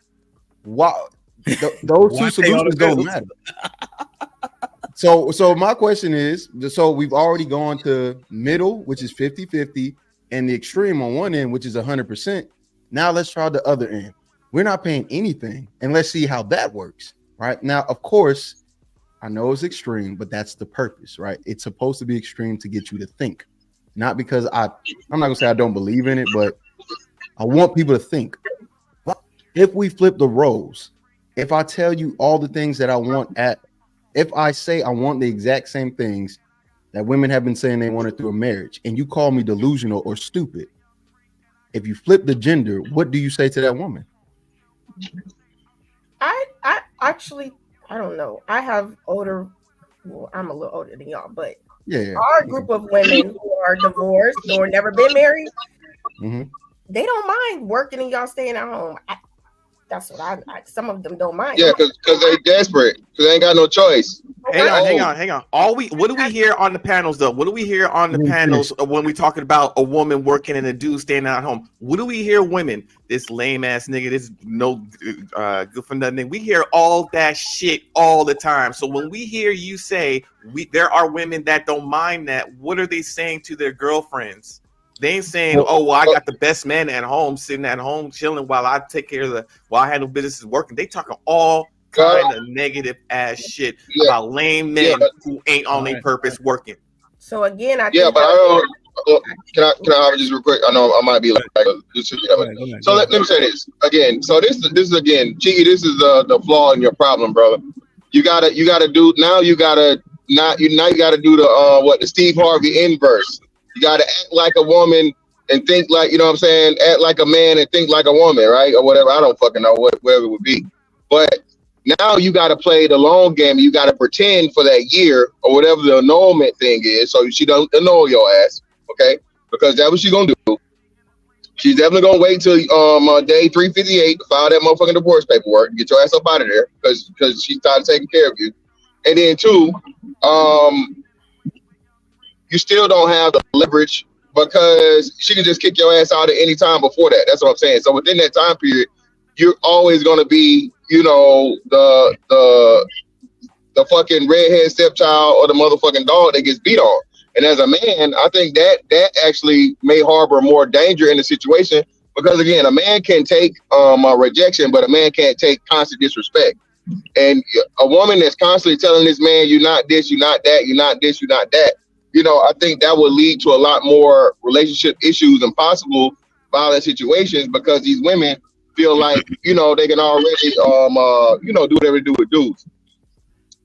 S14: Wow. Those two solutions don't matter. So my question is, so we've already gone to middle, which is 50-50, and the extreme on one end, which is 100%. Now let's try the other end. We're not paying anything, and let's see how that works. Right now, of course, I know it's extreme, but that's the purpose, right? It's supposed to be extreme to get you to think, not because I'm not gonna say I don't believe in it, but I want people to think. If we flip the roles, if I tell you all the things that I want if I say I want the exact same things that women have been saying they wanted through a marriage, and you call me delusional or stupid, if you flip the gender, what do you say to that woman?
S9: I actually, I don't know. I have older, well, I'm a little older than y'all, but our group of women who are divorced or never been married, they don't mind working and y'all staying at home. That's what I some of them don't mind.
S17: Yeah, because they desperate. Because they ain't got no choice.
S15: Hang on. What do we hear on the panels though? What do we hear on the panels when we talking about a woman working and a dude staying at home? What do we hear women? This lame ass nigga, this no good for nothing. We hear all that shit all the time. So when we hear you say there are women that don't mind that, what are they saying to their girlfriends? They ain't saying, "Oh, well, I got the best man at home, sitting at home chilling while I take care of while I handle businesses working." They talking all kind of negative ass shit about lame men who ain't on their purpose working.
S9: So again, I
S17: Can I just real quick? I know I might be like so let me say this again. So this is again, Cheeky. This is the flaw in your problem, brother. You gotta do now. You gotta do the the Steve Harvey inverse. You gotta act like a woman and think like, you know what I'm saying, act like a man and think like a woman, right? Or whatever. I don't fucking know whatever it would be. But now you got to play the long game. You got to pretend for that year or whatever the annulment thing is, so she don't annul your ass, okay? Because that's what she's gonna do. She's definitely gonna wait till day 358 to file that motherfucking divorce paperwork, get your ass up out of there, because she started taking care of you. And then two, you still don't have the leverage because she can just kick your ass out at any time before that. That's what I'm saying. So within that time period, you're always gonna be, you know, the fucking redhead stepchild or the motherfucking dog that gets beat on. And as a man, I think that actually may harbor more danger in the situation, because again, a man can take rejection, but a man can't take constant disrespect. And a woman that's constantly telling this man, you're not this, you're not that, you're not this, you're not that, you know, I think that would lead to a lot more relationship issues and possible violent situations, because these women feel like, you know, they can already, you know, do whatever they do with dudes.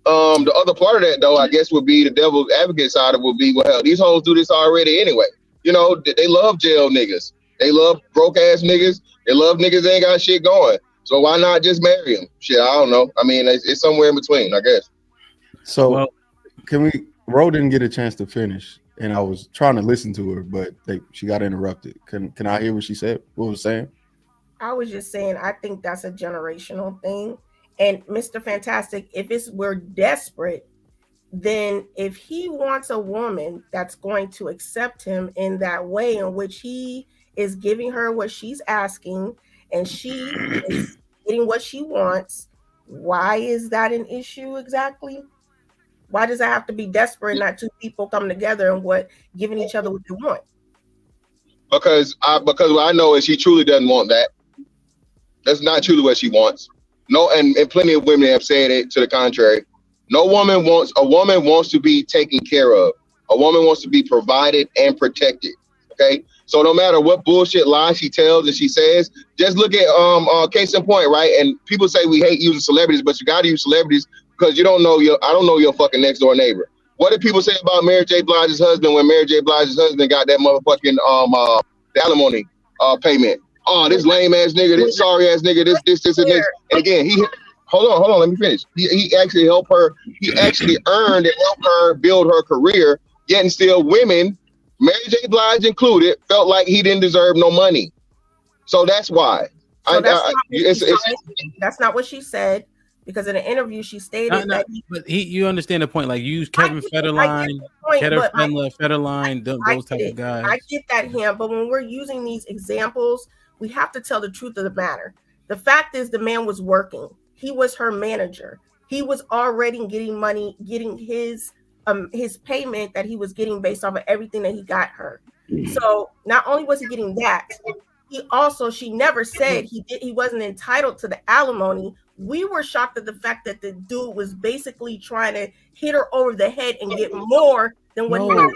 S17: The other part of that, though, I guess, would be the devil's advocate side of it would be, well, hell, these hoes do this already anyway. You know, they love jail niggas. They love broke ass niggas. They love niggas that ain't got shit going. So why not just marry them? Shit, I don't know. I mean, it's somewhere in between, I guess.
S14: So Ro didn't get a chance to finish, and I was trying to listen to her, but she got interrupted. Can I hear what she said? What was saying?
S9: I was just saying, I think that's a generational thing. And Mr. Fantastic, if we're desperate, then if he wants a woman that's going to accept him in that way in which he is giving her what she's asking and she is getting what she wants, why is that an issue exactly? Why does it have to be desperate and not two people come together and giving each other what they want?
S17: Because what I know is she truly doesn't want that. That's not truly what she wants. No, and plenty of women have said it to the contrary. A woman wants to be taken care of. A woman wants to be provided and protected. Okay. So no matter what bullshit lie she tells and she says, just look at case in point, right? And people say we hate using celebrities, but you gotta use celebrities because I don't know your fucking next door neighbor. What did people say about Mary J. Blige's husband when Mary J. Blige's husband got that motherfucking the alimony payment? Oh, this lame ass nigga, this sorry ass nigga, this and this. And again, hold on, let me finish. He actually helped her. He actually earned and helped her build her career. Yet and still, women, Mary J. Blige included, felt like he didn't deserve no money. So that's why.
S9: So that's not what she said, because in an interview she stated that.
S2: But you understand the point? Like you use Kevin Federline, those type of guys.
S9: I get that, him. But when we're using these examples, we have to tell the truth of the matter. The fact is, the man was working. He was her manager. He was already getting money, getting his payment that he was getting based off of everything that he got her. So not only was he getting that, she never said he wasn't entitled to the alimony. We were shocked at the fact that the dude was basically trying to hit her over the head and get more than what he was.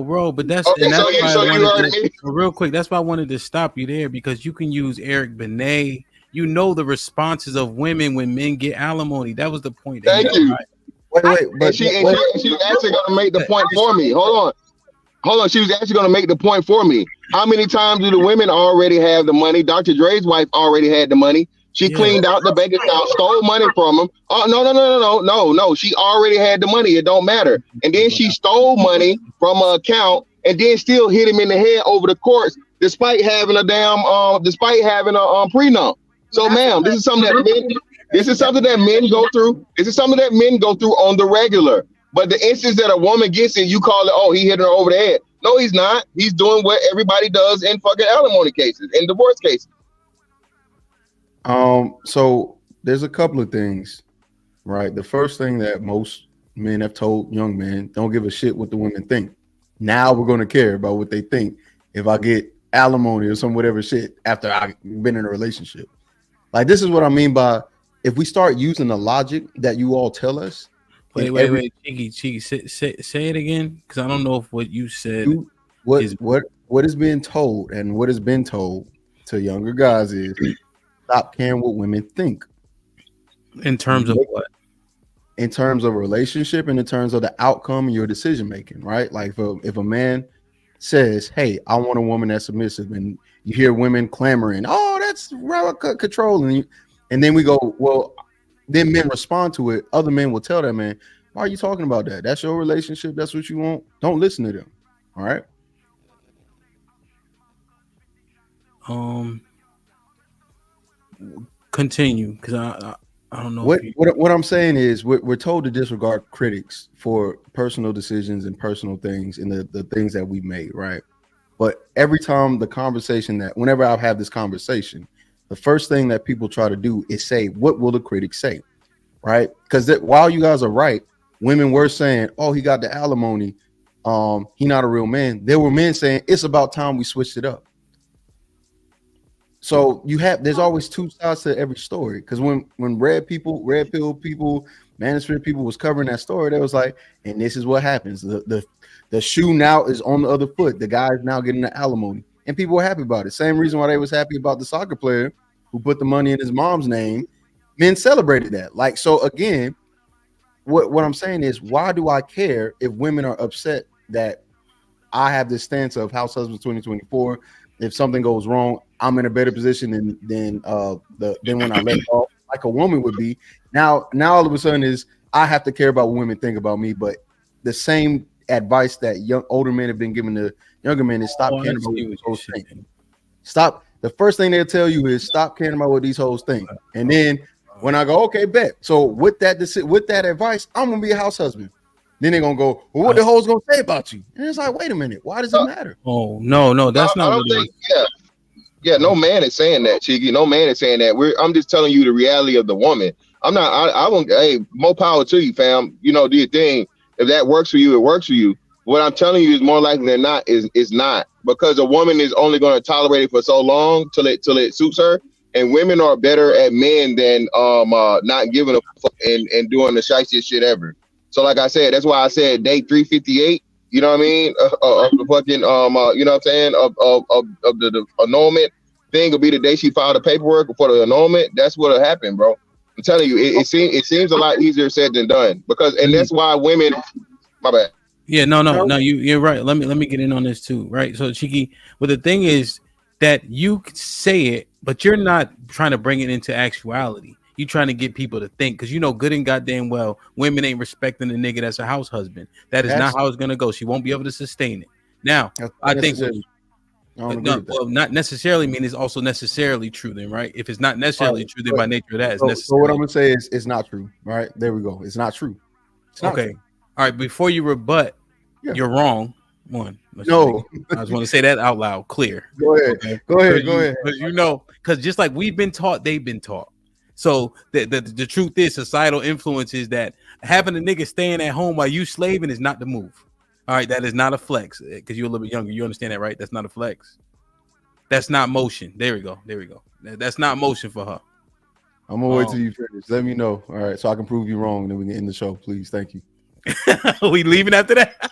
S2: Bro, but that's real quick. That's why I wanted to stop you there, because you can use Eric Benet. You know the responses of women when men get alimony. That was the point.
S17: Thank you. Wait. She was actually going to make the point for me. Hold on. She was actually going to make the point for me. How many times do the women already have the money? Dr. Dre's wife already had the money. She cleaned out the bank account, stole money from him. Oh, no. She already had the money. It don't matter. And then she stole money from an account and then still hit him in the head over the courts, despite having a prenup. So, ma'am, this is something that men go through. This is something that men go through on the regular. But the instance that a woman gets it, you call it, oh, he hit her over the head. No, he's not. He's doing what everybody does in fucking alimony cases, in divorce cases.
S14: So there's a couple of things, right? The first thing that most men have told young men, don't give a shit what the women think. Now we're going to care about what they think if I get alimony or some whatever shit after I've been in a relationship. Like, this is what I mean by, if we start using the logic that you all tell us.
S2: Wait, Cheeky, say it again, because I don't know if what you said.
S14: what is being told and what has been told to younger guys is stop caring what women think.
S2: In terms of what?
S14: In terms of a relationship and in terms of the outcome and your decision making, right? Like if a man says, "Hey, I want a woman that's submissive," and you hear women clamoring, "Oh, that's control," and then we go, well, then men respond to it. Other men will tell that man, "Why are you talking about that? That's your relationship. That's what you want. Don't listen to them." All right.
S2: Continue, because I don't know.
S14: What I'm saying is we're told to disregard critics for personal decisions and personal things and the things that we made, right? But every time whenever I have this conversation, the first thing that people try to do is say, what will the critics say? Right? Because while you guys are right, women were saying, "Oh, he got the alimony. He not a real man." There were men saying, "It's about time we switched it up." So there's always two sides to every story. Because when red pill people, manosphere people was covering that story, they was like, and this is what happens. The shoe now is on the other foot. The guy is now getting the alimony. And people were happy about it. Same reason why they was happy about the soccer player who put the money in his mom's name. Men celebrated that. Like, so again, what I'm saying is, why do I care if women are upset that I have this stance of House Husbands 2024? If something goes wrong, I'm in a better position than when I left off, like a woman would be. Now all of a sudden is I have to care about what women think about me. But the same advice that older men have been giving to younger men is stop caring about what these hoes think. Stop. The first thing they'll tell you is stop caring about what these hoes think. And then when I go, okay, bet. So with that advice, I'm gonna be a house husband. Then they're gonna go, well, what the hoes gonna say about you? And it's like, wait a minute, why does it matter?
S2: Oh no, that's not.
S17: I don't think. Yeah. No man is saying that, Cheeky. No man is saying that. I'm just telling you the reality of the woman. I'm not. I won't. Hey, more power to you, fam. You know, do your thing. If that works for you, it works for you. What I'm telling you is more likely than not is not, because a woman is only going to tolerate it for so long till it suits her. And women are better at men than not giving a fuck and doing the shiesty shit ever. So like I said, that's why I said date 358. You know what I mean? Of the fucking you know what I'm saying? Of the annulment thing will be the day she filed the paperwork for the annulment. That's what'll happen, bro. I'm telling you, it seems a lot easier said than done, and that's why women. My bad.
S2: Yeah, no, you're right. Let me get in on this too, right? So Cheeky, but the thing is that you say it, but you're not trying to bring it into actuality. You trying to get people to think, because you know good and goddamn well women ain't respecting the nigga that's a house husband. That's not how it's gonna go. She won't be able to sustain it. Now, I think not necessarily mean it's also necessarily true then, right? If it's not necessarily true, then by nature of that is necessary.
S14: So what I'm gonna say is it's not true. Right? There we go. It's not true. It's not
S2: okay.
S14: True.
S2: All right, before you rebut, you're wrong. One.
S14: No.
S2: I just want to say that out loud, clear.
S14: Go ahead. Okay? Go ahead.
S2: Because you know, because just like we've been taught, they've been taught. So the truth is, societal influence is that having a nigga staying at home while you slaving is not the move. All right, that is not a flex, because you're a little bit younger. You understand that, right? That's not a flex. That's not motion. There we go. That's not motion for her.
S14: I'm gonna wait till you finish. Let me know. All right, so I can prove you wrong, and then we can end the show, please. Thank you.
S2: We leaving after that?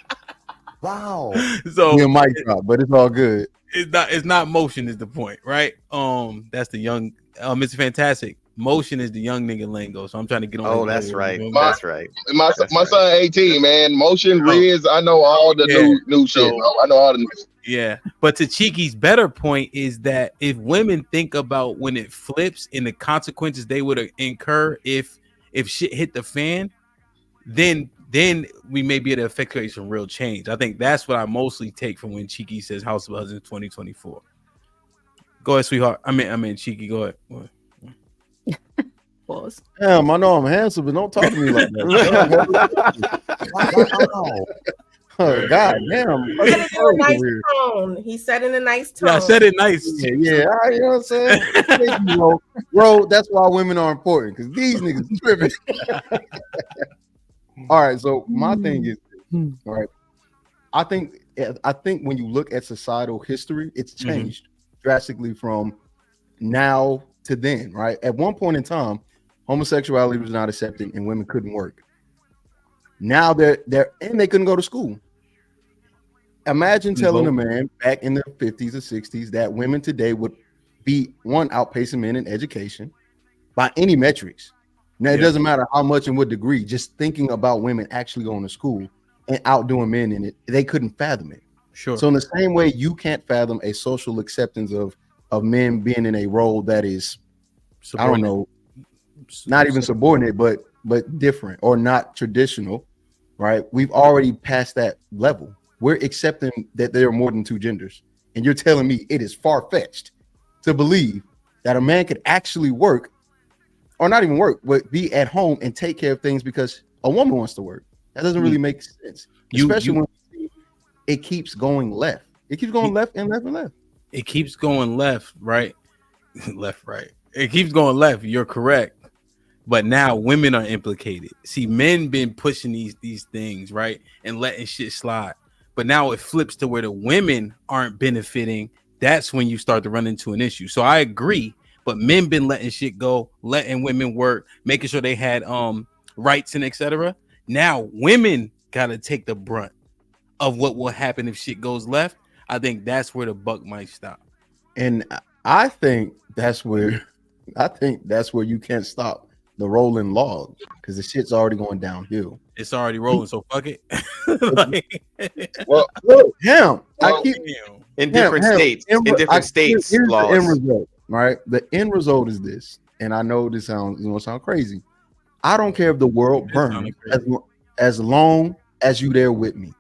S11: Wow.
S14: So a mic drop, but it's all good.
S2: It's not motion is the point, right? That's the young Mr. Fantastic. Motion is the young nigga lingo, so I'm trying to get on.
S15: Oh, that's right.
S17: My son 18, man. Motion, Riz. I know all the new shit. I know all the new.
S2: Yeah, but to Cheeky's better point is that if women think about when it flips and the consequences they would incur if shit hit the fan, then we may be able to effectuate some real change. I think that's what I mostly take from when Cheeky says House of Husbands 2024. Go ahead, sweetheart. I mean, Cheeky, go ahead.
S8: Pause.
S14: Damn, I know I'm handsome, but don't talk to me like that. Oh, God damn.
S9: He said it in a nice tone. He said it in a nice tone.
S2: Yeah, I said it nice.
S14: Yeah, you know what I'm saying? Thank you, bro, that's why women are important, because these niggas tripping. All right, so my thing is, all right, I think when you look at societal history, it's changed drastically from now to then, right? At one point in time, homosexuality was not accepted and women couldn't work. Now they're and they couldn't go to school. Imagine telling a man back in the 50s or 60s that women today would be outpacing men in education by any metrics. Now, it doesn't matter how much and what degree, just thinking about women actually going to school and outdoing men in it, they couldn't fathom it.
S2: Sure.
S14: So in the same way, you can't fathom a social acceptance of men being in a role that is, I don't know, not even subordinate, but different or not traditional, right? We've already passed that level. We're accepting that there are more than two genders. And you're telling me it is far-fetched to believe that a man could actually work, or not even work, but be at home and take care of things because a woman wants to work. That doesn't really make sense. Especially when it keeps going left. It keeps going left and left and left.
S2: It keeps going left, right? Left, right. It keeps going left. You're correct. But now women are implicated. See, men been pushing these things, right? And letting shit slide. But now it flips to where the women aren't benefiting. That's when you start to run into an issue. So I agree, but men been letting shit go, letting women work, making sure they had rights and etc. Now women gotta take the brunt of what will happen if shit goes left. I think that's where the buck might stop.
S14: And I think that's where you can't stop the rolling log because the shit's already going downhill.
S2: It's already rolling, so fuck it.
S14: Well, look, him.
S15: Well,
S14: I keep
S15: in different states. In different states,
S14: here's
S15: laws.
S14: the end result, right? The end result is this, and I know this sound crazy. I don't care if the world burns as long as you there with me.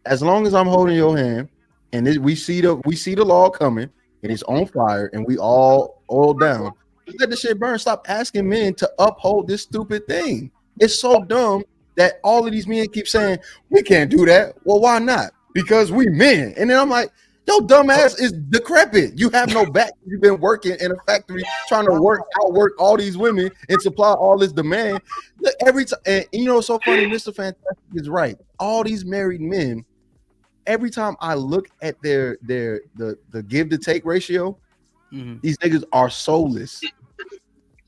S14: As long as I'm holding your hand, and we see the log coming, and it's on fire, and we all oil down. Let the shit burn. Stop asking men to uphold this stupid thing. It's so dumb that all of these men keep saying we can't do that. Well, why not? Because we men. And then I'm like, yo, dumbass is decrepit. You have no back. You've been working in a factory trying to outwork all these women and supply all this demand. Every time, and you know, it's so funny. Mr. Fantastic is right. All these married men. Every time I look at the give to take ratio, these niggas are soulless.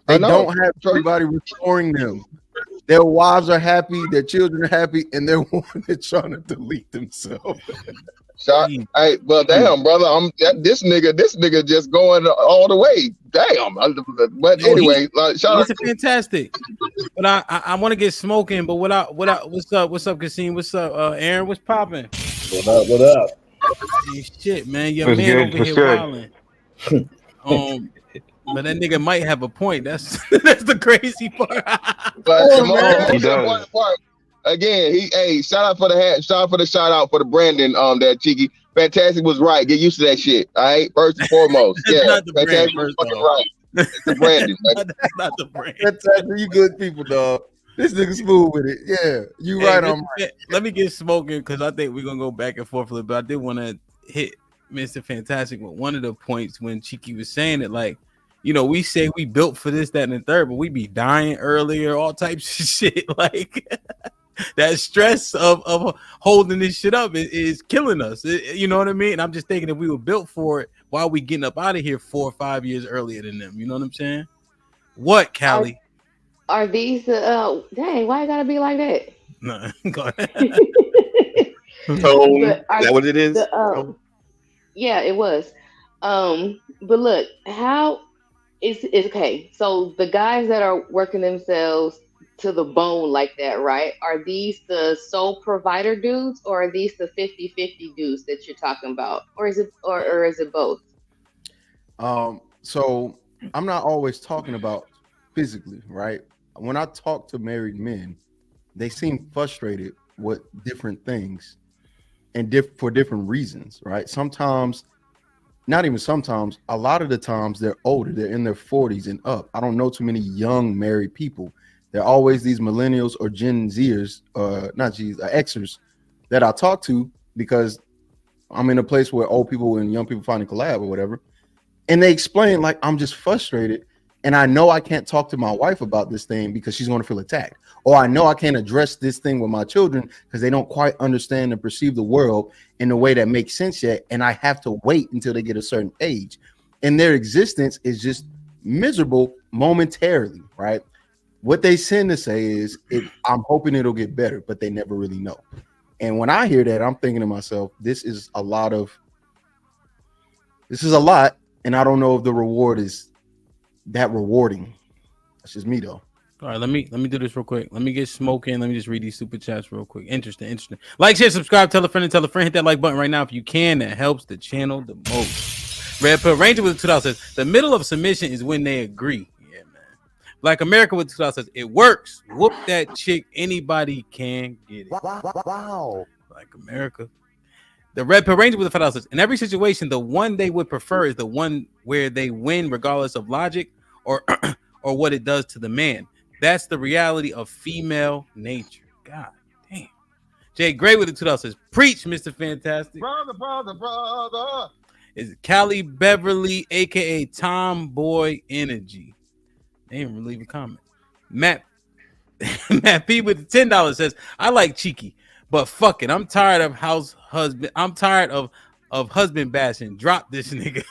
S14: They don't have everybody restoring them. Their wives are happy, their children are happy, and they're one that's trying to delete themselves.
S17: Hey, well, damn, brother, this nigga just going all the way. Damn. But anyway, shout out.
S2: It's fantastic. But I want to get smoking. But what's up, Kasim? What's up, Aaron? What's popping?
S3: What up?
S2: Hey, shit, man, your man over here wilding. But that nigga might have a point. That's the crazy part.
S17: But he does. Again, shout out for the shout out for the Brandon that cheeky. Fantastic was right. Get used to that shit. All right, first and foremost. Yeah, Fantastic was fucking right. It's the Brandon.
S2: That's not the Brandon.
S14: Fantastic, you good people, dog. This nigga smooth with it. Yeah, you right. I'm right.
S2: Let me get smoking because I think we're gonna go back and forth a little bit. I did want to hit Mr. Fantastic with one of the points when Cheeky was saying it, like, you know, we say we built for this, that, and the third, but we be dying earlier, all types of shit. Like that stress of holding this shit up is killing us. You know what I mean? And I'm just thinking if we were built for it, why are we getting up out of here 4 or 5 years earlier than them? You know what I'm saying? What, Callie?
S1: Are these dang, why it gotta be like that?
S2: No, go ahead.
S15: Is that what it is?
S1: Yeah, it was. But look, how is okay? So the guys that are working themselves to the bone like that, right? Are these the sole provider dudes, or are these the 50-50 dudes that you're talking about, or is it both?
S14: So I'm not always talking about physically, right? When I talk to married men, they seem frustrated with different things and for different reasons, right? Sometimes, not even sometimes, a lot of the times they're older, they're in their 40s and up. I don't know too many young married people. They're always these millennials or Gen Zers, Xers that I talk to because I'm in a place where old people and young people finally collab or whatever. And they explain, like, I'm just frustrated. And I know I can't talk to my wife about this thing because she's going to feel attacked. Or I know I can't address this thing with my children because they don't quite understand and perceive the world in a way that makes sense yet. And I have to wait until they get a certain age. And their existence is just miserable momentarily, right? What they tend to say is, I'm hoping it'll get better, but they never really know. And when I hear that, I'm thinking to myself, this is a lot, and I don't know if the reward is that rewarding. That's just me though.
S2: All right, let me do this real quick. Let me get smoking. Let me just read these super chats real quick. Interesting. Like, share, subscribe, tell a friend, and tell a friend. Hit that like button right now if you can. That helps the channel the most. Red Pill Ranger with $2 says the middle of submission is when they agree. Yeah, man. Black America with $2 says it works. Whoop that chick. Anybody can get it.
S11: Wow.
S2: Black America. The Red Pill Ranger with $5 says in every situation, the one they would prefer is the one where they win, regardless of logic or or what it does to the man. That's the reality of female nature. God damn. Jay Gray with $2 says, preach, Mr. Fantastic.
S7: Brother.
S2: Is Callie Beverly, aka Tomboy Energy. They didn't even leave a comment. Matt P with the $10 says, I like cheeky, but fuck it. I'm tired of husband. I'm tired of husband bashing. Drop this nigga.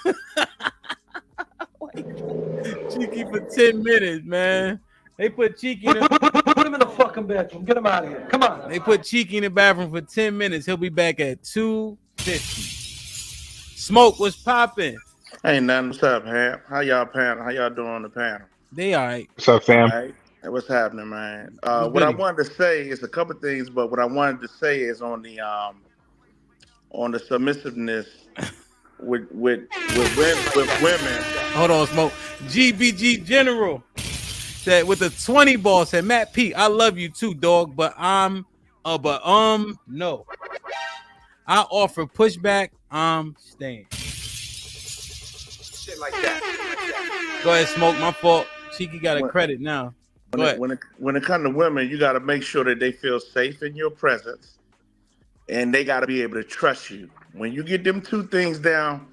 S2: Cheeky for 10 minutes, man. They put Cheeky in
S19: Put him in the fucking bedroom. Get him out of here. Come on.
S2: They put Cheeky in the bathroom for 10 minutes. He'll be back at 2:50. Smoke was popping.
S3: Ain't nothing. What's up, Ham? How y'all doing on the panel?
S2: They all right.
S3: What's up, fam? All right. Hey, what's happening, man? What I wanted to say is a couple things, but what I wanted to say is on the submissiveness with women.
S2: Hold on, Smoke. GBG General said with the 20 ball said, Matt P, I love you too, dog, but no. I offer pushback. I'm staying.
S18: Shit like that.
S2: Go ahead, Smoke. My fault. Cheeky got a credit now. Go ahead.
S3: When it comes to women, you got to make sure that they feel safe in your presence, and they got to be able to trust you. When you get them two things down,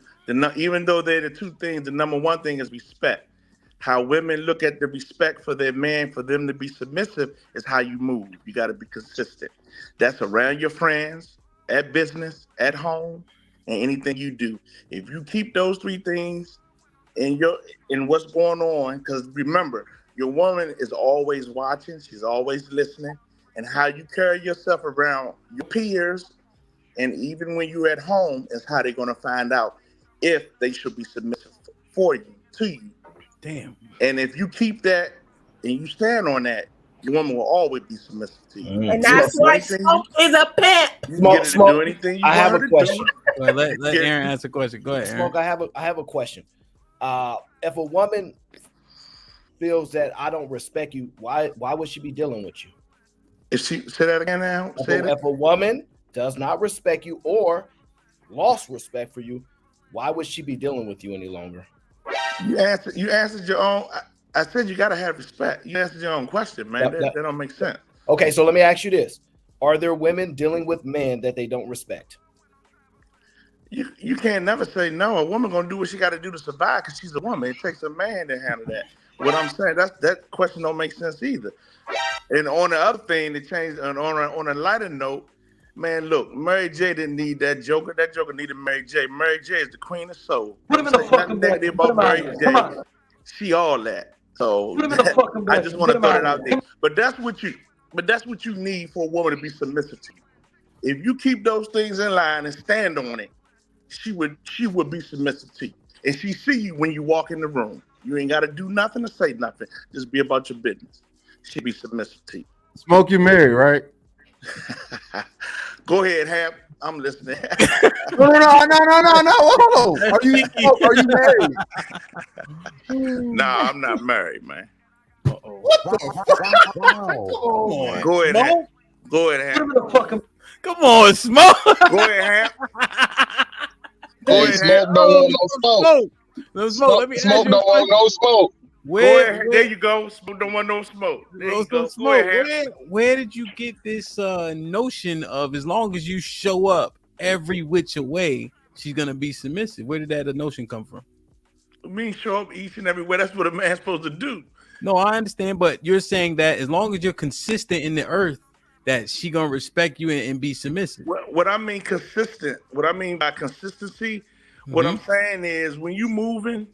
S3: even though they're the two things, the number one thing is respect. How women look at the respect for their man, for them to be submissive, is how you move. You got to be consistent. That's around your friends, at business, at home, and anything you do. If you keep those three things in what's going on, because remember, your woman is always watching, she's always listening, and how you carry yourself around your peers, and even when you're at home, is how they're going to find out if they should be submissive for you, to you.
S2: Damn.
S3: And if you keep that and you stand on that, your woman will always be submissive to you.
S9: And that's why Smoke is a pimp.
S3: Smoke, do anything you
S10: I have
S3: want
S10: a
S3: her to
S10: question.
S3: do.
S2: Let Aaron answer a question. Go ahead, Aaron.
S10: Smoke, I have a question. If a woman feels that I don't respect you, why would she be dealing with you?
S3: If she say that again now,
S10: If a woman does not respect you or lost respect for you, why would she be dealing with you any longer?
S3: You answered your own. I said you gotta have respect. You answered your own question, man. That don't make sense.
S10: Okay, so let me ask you this: are there women dealing with men that they don't respect?
S3: You can't never say no. A woman gonna do what she got to do to survive because she's a woman. It takes a man to handle that. What I'm saying, that question don't make sense either. And on the other thing, to change on a lighter note, man, look, Mary J didn't need that Joker. That Joker needed Mary J. Mary J is the queen of soul.
S19: Put him in the fucking bed.
S3: About Mary J. She all that. So I just want to throw that out there. But that's what you need for a woman to be submissive to you. If you keep those things in line and stand on it, she would be submissive to you. And she see you when you walk in the room. You ain't got to do nothing to say nothing. Just be about your business. She'd be submissive to you.
S14: Smoke, you married, right?
S3: Go ahead, Hap. I'm listening.
S14: No. Whoa. Are you married?
S3: Nah, I'm not married, man.
S14: What the fuck? Wow.
S3: Go ahead, Hap. Go ahead, Hap.
S2: Come on, Smoke.
S3: Go ahead, Hap.
S17: Hey, Smoke don't want no smoke.
S2: No smoke. Let me
S17: Smoke don't want no smoke.
S3: There you go. Smoke don't want no smoke. There you go. Go ahead.
S2: Where did you get this notion of as long as you show up every which way, she's gonna be submissive? Where did that notion come from?
S3: I mean, show up each and every way. That's what a man's supposed to do.
S2: No, I understand, but you're saying that as long as you're consistent in the earth, that she gonna respect you and be submissive.
S3: What I mean consistent, what I mean by consistency, what I'm saying is when you moving,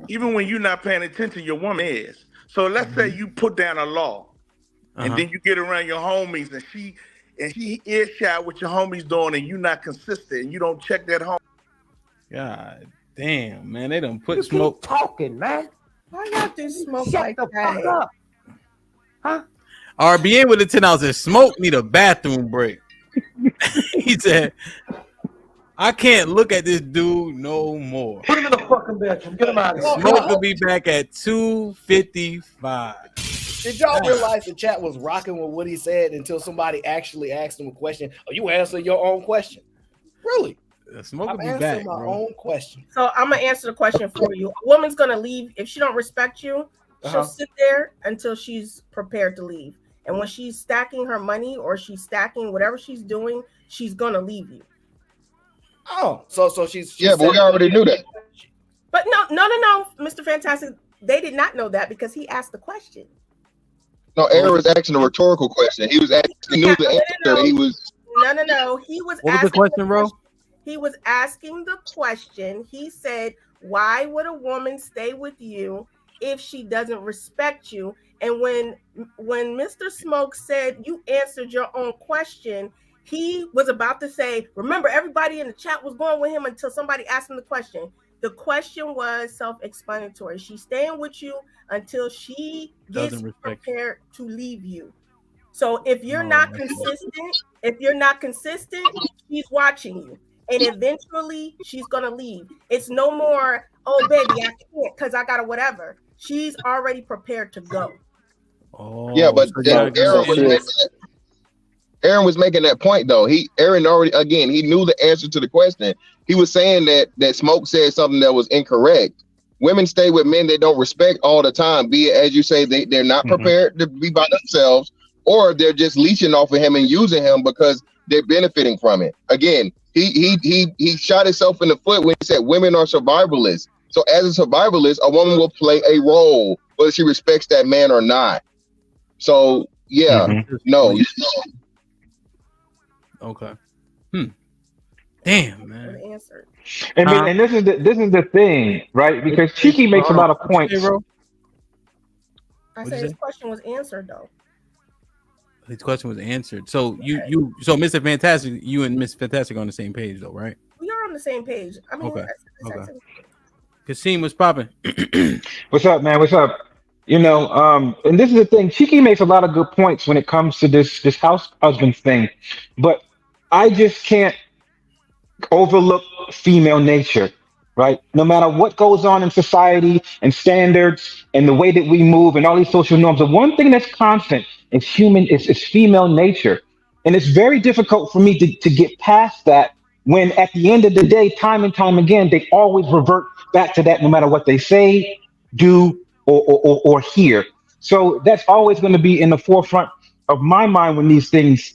S3: even when you're not paying attention, your woman is. So let's say you put down a law, and then you get around your homies, and and she earshot what your homies doing, and you not consistent, and you don't check that home.
S2: God damn, man, they done put
S10: You
S2: smoke.
S10: keep talking, man.
S9: Why y'all do smoke
S10: Shut
S9: like
S10: the
S9: that?
S10: fuck up. Huh?
S2: RBN with the 10 ounces of smoke need a bathroom break. He said, I can't look at this dude no more.
S19: Put him in the fucking bedroom. Get him out of here.
S2: Smoke will be back at 2:55.
S10: Did y'all realize the chat was rocking with what he said until somebody actually asked him a question? Oh, you answer your own question. Really?
S2: Smoke will
S10: I'm
S2: be
S10: answering
S2: back,
S10: my
S2: bro.
S10: own question.
S9: So I'm gonna answer the question for you. A woman's gonna leave if she don't respect you. She'll sit there until she's prepared to leave. And when she's stacking her money or she's stacking whatever she's doing, she's gonna leave you.
S10: Oh, so she's
S17: Yeah, but we already knew that.
S9: But no, Mr. Fantastic. They did not know that because he asked the question.
S17: No, Aaron was asking a rhetorical question. He was asking, he knew the answer. He was.
S9: No. He was
S2: What was
S9: asking
S2: the question, bro?
S9: He was asking the question. He said, why would a woman stay with you if she doesn't respect you? And when Mr. Smoke said you answered your own question, he was about to say, remember, everybody in the chat was going with him until somebody asked him the question. The question was self-explanatory. She's staying with you until she gets prepared to leave you. So if you're not consistent, she's watching you. And eventually she's gonna leave. It's no more, oh baby, I can't because I gotta whatever. She's already prepared to go.
S2: Oh,
S17: Yeah, but Aaron was making that point though. Aaron already, again, he knew the answer to the question. He was saying that Smoke said something that was incorrect. Women stay with men they don't respect all the time, be it, as you say, they're not prepared to be by themselves, or they're just leeching off of him and using him because they're benefiting from it. Again, he shot himself in the foot when he said women are survivalists. So as a survivalist, a woman will play a role, whether she respects that man or not. So yeah, no.
S2: Okay. Damn, man.
S12: And this is the thing, right? Because Cheeky makes a lot of points.
S9: I said his question was answered though.
S2: His question was answered. So so Mr. Fantastic, you and Miss Fantastic are on the same page though, right?
S9: We are on the same page. I mean,
S2: okay. Kasim, what's popping?
S12: What's up, man? What's up? You know, and this is the thing. Cheeky makes a lot of good points when it comes to this house husband thing, but I just can't overlook female nature, right? No matter what goes on in society and standards and the way that we move and all these social norms, the one thing that's constant is female nature. And it's very difficult for me to get past that when at the end of the day, time and time again, they always revert back to that no matter what they say, do, or hear. So that's always going to be in the forefront of my mind when these things,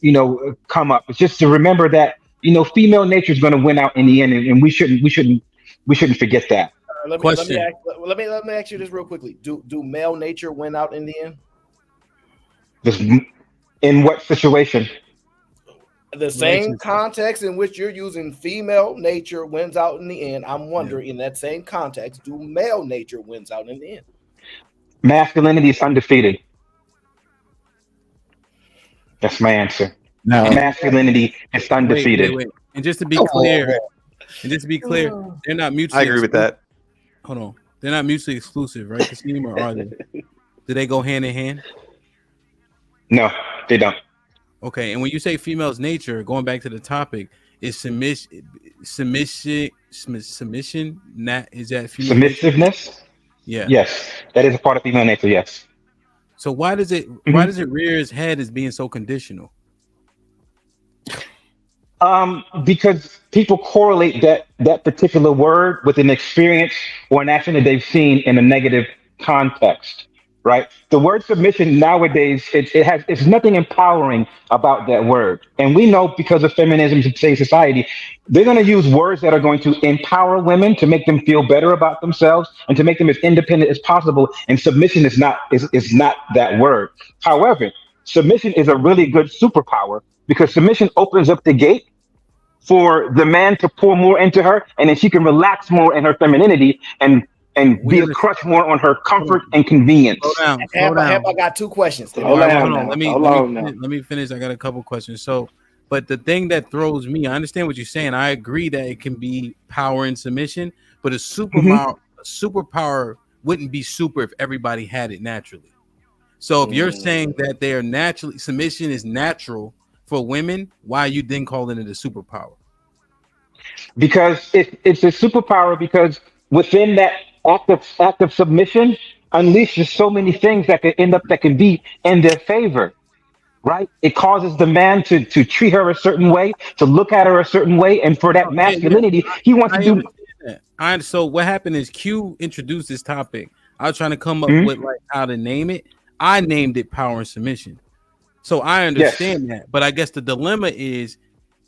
S12: come up. It's just to remember that, female nature is going to win out in the end, and we shouldn't forget that.
S10: Let me ask you this real quickly. Do male nature win out in the end?
S12: In what situation?
S10: The same context in which you're using female nature wins out in the end. I'm wondering, in that same context, do male nature wins out in the end?
S12: Masculinity is undefeated. That's my answer. No. Masculinity is undefeated.
S2: Wait. And just to be clear, they're not mutually.
S15: I agree with that.
S2: Hold on, they're not mutually exclusive, right? Kasim, or are they? Do they go hand in hand?
S12: No, they don't.
S2: Okay, and when you say female's nature, going back to the topic, is submission? Not is that female
S12: submissiveness?
S2: Nature? Yeah.
S12: Yes, that is a part of female nature. Yes.
S2: So why does it rear its head as being so conditional?
S12: Because people correlate that particular word with an experience or an action that they've seen in a negative context, right? The word submission nowadays, it's nothing empowering about that word. And we know because of feminism in today's society, they're going to use words that are going to empower women to make them feel better about themselves and to make them as independent as possible. And submission is not that word. However, submission is a really good superpower because submission opens up the gate for the man to pour more into her, and then she can relax more in her femininity and and be a crutch more on her comfort and convenience.
S2: Slow down.
S10: I got 2 questions.
S2: Hold on. Let me finish. I got a couple questions. So, but the thing that throws me, I understand what you're saying. I agree that it can be power and submission, but a superpower wouldn't be super if everybody had it naturally. So if you're saying that they are naturally, submission is natural for women, why are you then calling it a superpower?
S12: Because it's a superpower, because within that act of submission unleashes so many things that can be in their favor, right? It causes the man to treat her a certain way, to look at her a certain way, and for that masculinity, he wants to do.
S2: So what happened is Q introduced this topic. I was trying to come up with like how to name it. I named it power and submission. So I understand that, but I guess the dilemma is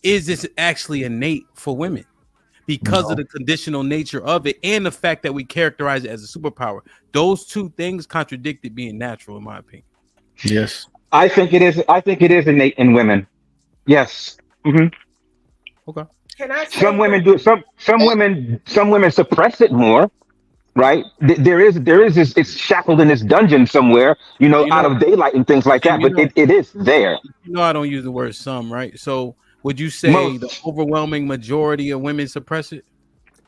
S2: this actually innate for women? Because of the conditional nature of it and the fact that we characterize it as a superpower. Those two things contradict it being natural, in my opinion.
S14: Yes.
S12: I think it is innate in women. Yes.
S2: Okay.
S9: Can I
S12: Some women do it. Some women suppress it more, right? There is this, it's shackled in this dungeon somewhere, out of daylight and things like that, but it is there.
S2: I don't use the word some, right? So would you say the overwhelming majority of women suppress it?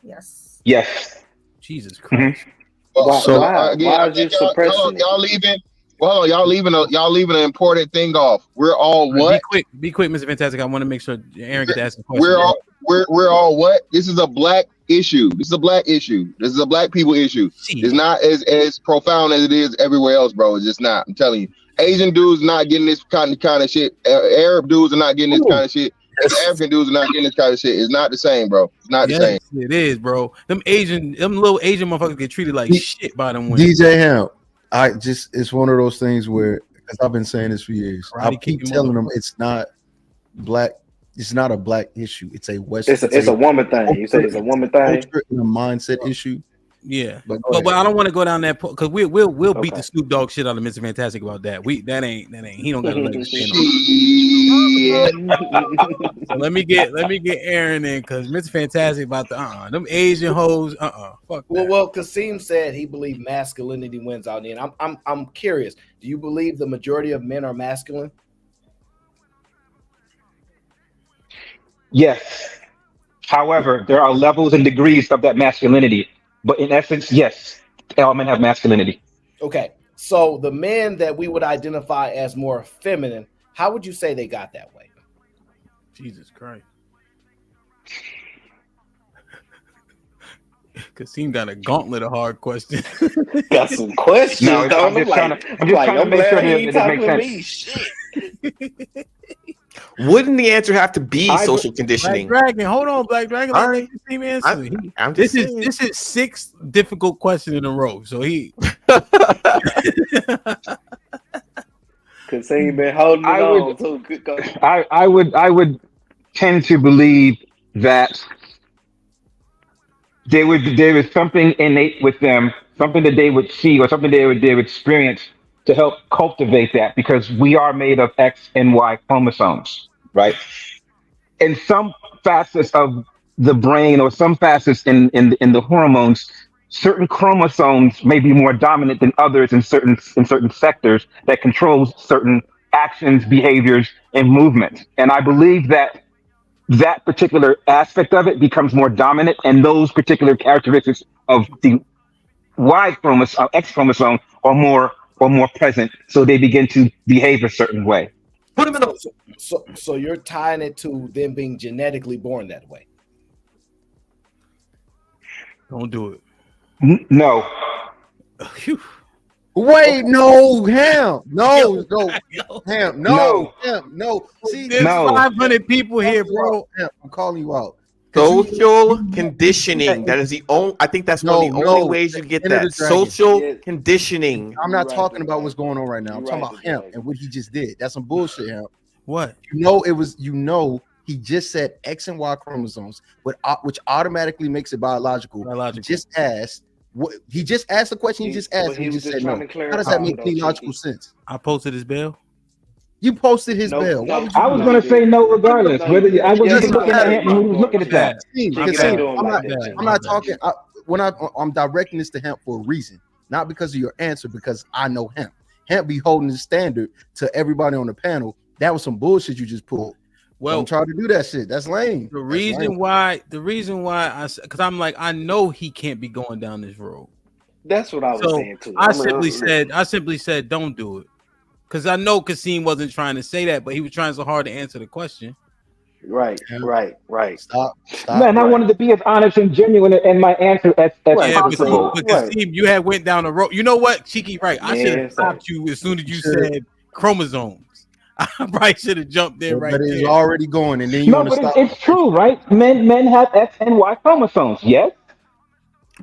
S9: Yes.
S12: Yes.
S2: Jesus Christ.
S17: Why are you suppressing? Y'all leaving an important thing off. We're all what?
S2: Be quick, Mr. Fantastic. I want to make sure Aaron gets to ask a question.
S17: We're all what? This is a black issue. This is a black issue. This is a black people issue. It's not as profound as it is everywhere else, bro. It's just not. I'm telling you. Asian dudes not getting this kind of shit. Arab dudes are not getting this kind of shit. African dudes are not getting this kind of shit. It's not the same, bro. It's not the same.
S2: It is, bro. Them little Asian motherfuckers get treated like shit by them women.
S14: DJ Ham, it's one of those things where, because I've been saying this for years, I keep telling them it's not black. It's not a black issue. It's a Western.
S5: It's a woman thing. You say it's a woman thing.
S14: And a mindset issue.
S2: Yeah, but I don't want to go down that because we'll beat the Snoop Dogg shit out of Mr. Fantastic about that. That ain't he don't got to let it stand on. So let me get Aaron in because Mr. Fantastic about the them Asian hoes fuck.
S10: Well, Kasim said he believed masculinity wins out in. I'm curious. Do you believe the majority of men are masculine?
S12: Yes. However, there are levels and degrees of that masculinity. But in essence, yes, all men have masculinity.
S10: Okay. So the men that we would identify as more feminine, how would you say they got that way?
S2: Jesus Christ. Kasim got a gauntlet of hard questions.
S5: Got some questions.
S12: No, I'm just trying to make sure that it makes sense.
S15: Wouldn't the answer have to be social conditioning?
S2: Black Dragon, hold on, Black Dragon.
S15: All right.
S2: This is 6 difficult questions in a row. So he
S5: because he been holding it on.
S12: I would tend to believe that there is something innate with them, something that they would see or something they would experience to help cultivate that, because we are made of X and Y chromosomes, right? In some facets of the brain or some facets in the hormones, certain chromosomes may be more dominant than others in certain sectors that controls certain actions, behaviors, and movement. And I believe that particular aspect of it becomes more dominant, and those particular characteristics of the Y chromosome, X chromosome, are more present, so they begin to behave a certain way.
S10: Put them in so you're tying it to them being genetically born that way.
S2: Don't do it.
S12: No.
S14: Wait, no, Ham. No. See,
S2: there's 500 people here, bro.
S14: I'm calling you out.
S15: Social conditioning. That is the only. I think that's one of the only ways you get that. Social conditioning.
S14: I'm not talking about what's going on right now. I'm talking about him and what he just did. That's some bullshit, him.
S2: What?
S14: He just said X and Y chromosomes, which automatically makes it biological. He just asked the question. He just asked. And he just said no. How does that make any logical sense?
S2: I posted his bill.
S14: You posted his bill.
S12: I was going to say no regardless. I wasn't even looking at him. He was looking at that.
S14: I'm not talking. I'm directing this to Hemp for a reason, not because of your answer, because I know Hemp. Hemp be holding the standard to everybody on the panel. That was some bullshit you just pulled. Well, don't try to do that shit. That's lame.
S2: The reason why because I'm like, I know he can't be going down this road.
S5: That's what I was saying too.
S2: I simply said, don't do it. Because I know Kasim wasn't trying to say that, but he was trying so hard to answer the question.
S5: Right.
S14: Stop.
S12: Man, I wanted to be as honest and genuine in my answer as possible.
S2: But Kasim, you had went down the road. You know what, Cheeky? Right. I should have stopped you as soon as you said chromosomes. I probably should have jumped there right
S14: But it's
S2: there.
S14: already going, and then you want to stop.
S12: It's true, right? Men have X and Y chromosomes, yes?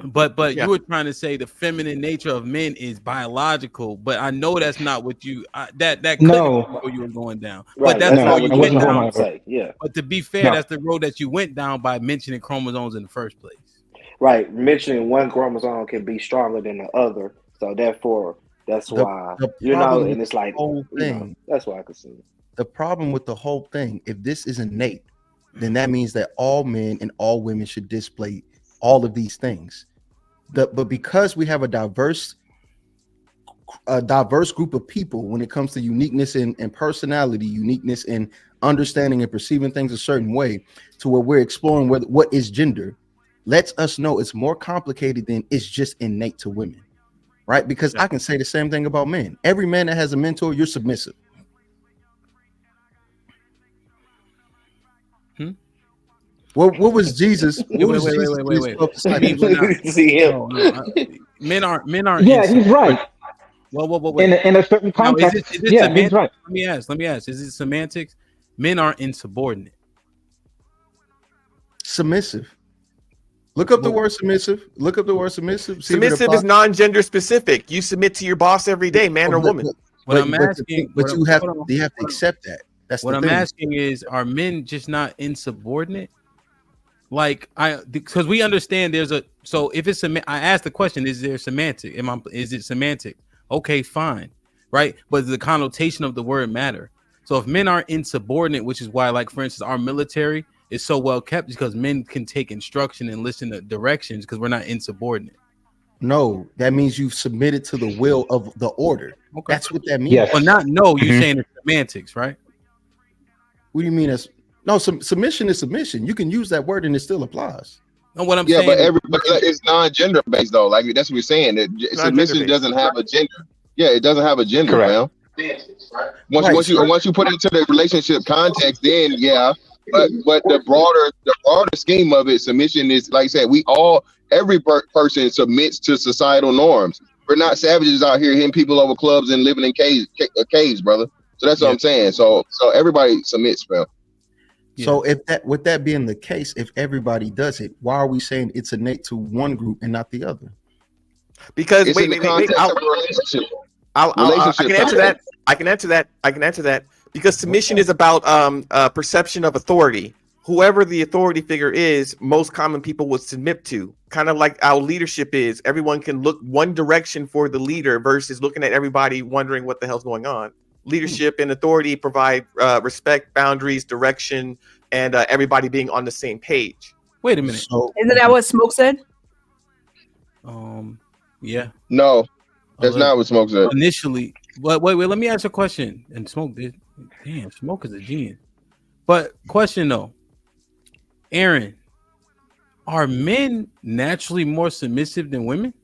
S2: But you were trying to say the feminine nature of men is biological, but I know that's not what you that
S12: no
S2: you were going down.
S5: Right,
S2: But that's the road you went down.
S5: Yeah.
S2: But to be fair, that's the road that you went down by mentioning chromosomes in the first place.
S5: Right. Mentioning one chromosome can be stronger than the other. So therefore, that's why and it's like that's why I could see it.
S14: The problem with the whole thing, if this is innate, then that means that all men and all women should display all of these things. But because we have a diverse group of people when it comes to uniqueness and personality, uniqueness in understanding and perceiving things a certain way, to where we're exploring what is gender, lets us know it's more complicated than it's just innate to women, right? Because I can say the same thing about men. Every man that has a mentor, you're submissive. What was Jesus?
S2: Wait. Men aren't.
S12: Yeah, he's right.
S2: Well.
S12: In a certain context,
S2: is it
S12: yeah, he's right.
S2: Let me ask. Is it semantics? Men are insubordinate.
S14: Submissive. Look up the word submissive.
S15: Submissive is non-gender specific. You submit to your boss every day, man or woman.
S14: You have to accept that. That's
S2: what I'm asking is, are men just not insubordinate? Like because we understand if it's I asked the question, is there semantic? Is it semantic? Okay, fine, right? But the connotation of the word matter. So if men are insubordinate, which is why, like for instance, our military is so well kept, because men can take instruction and listen to directions because we're not insubordinate.
S14: No, that means you've submitted to the will of the order. Okay. That's what that means.
S2: Yes. Well, you're saying it's semantics, right?
S14: What do you mean? Submission is submission. You can use that word and it still applies.
S2: No, what I'm saying,
S17: but it's non-gender based though. Like that's what we're saying. That submission doesn't have a gender. Yeah, it doesn't have a gender, man. Once you put it into the relationship context, then yeah. But the broader scheme of it, submission is, like I said, every person submits to societal norms. We're not savages out here hitting people over clubs and living in caves, brother. So that's what I'm saying. So everybody submits, bro.
S14: So with that being the case, if everybody does it, why are we saying it's innate to one group and not the other?
S15: Because
S17: wait.
S15: I can answer that. Because submission is about perception of authority. Whoever the authority figure is, most common people would submit to. Kind of like our leadership is. Everyone can look one direction for the leader versus looking at everybody wondering what the hell's going on. Leadership and authority provide respect, boundaries, direction, and everybody being on the same page.
S2: Wait a minute.
S8: Isn't that what Smoke said?
S2: Yeah.
S17: No, that's not what Smoke said.
S2: Initially, but wait. Let me ask a question. And Smoke is a genius. But question though, Aaron, are men naturally more submissive than women?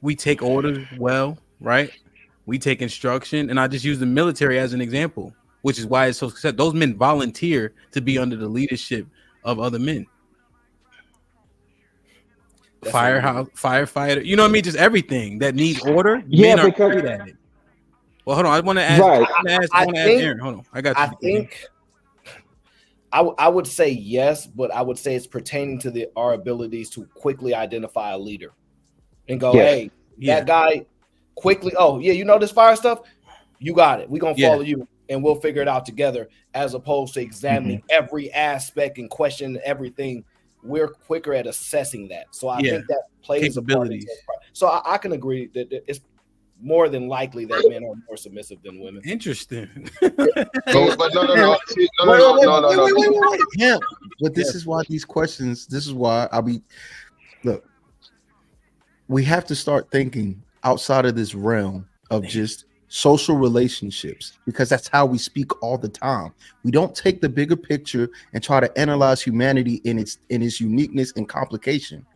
S2: We take orders well, right? We take instruction, and I just use the military as an example, which is why it's so successful. Those men volunteer to be under the leadership of other men. Firefighter, you know what I mean? Just everything that needs order.
S12: Yeah,
S2: men are great at it. Well, hold on. I want to ask.
S12: Right.
S2: I want to ask Aaron. Hold on. I got you.
S10: I think I would say yes, but I would say it's pertaining to our abilities to quickly identify a leader and go, hey, that guy quickly. Oh, yeah, you know this fire stuff? You got it. We're going to follow you and we'll figure it out together, as opposed to examining every aspect and questioning everything. We're quicker at assessing that. So I think that plays a part. So I can agree that it's more than likely that men are more submissive than women.
S2: Interesting.
S17: But no.
S14: Wait. Yeah, but this is why these questions. This is why look. We have to start thinking outside of this realm of just social relationships, because that's how we speak all the time. We don't take the bigger picture and try to analyze humanity in its uniqueness and complication.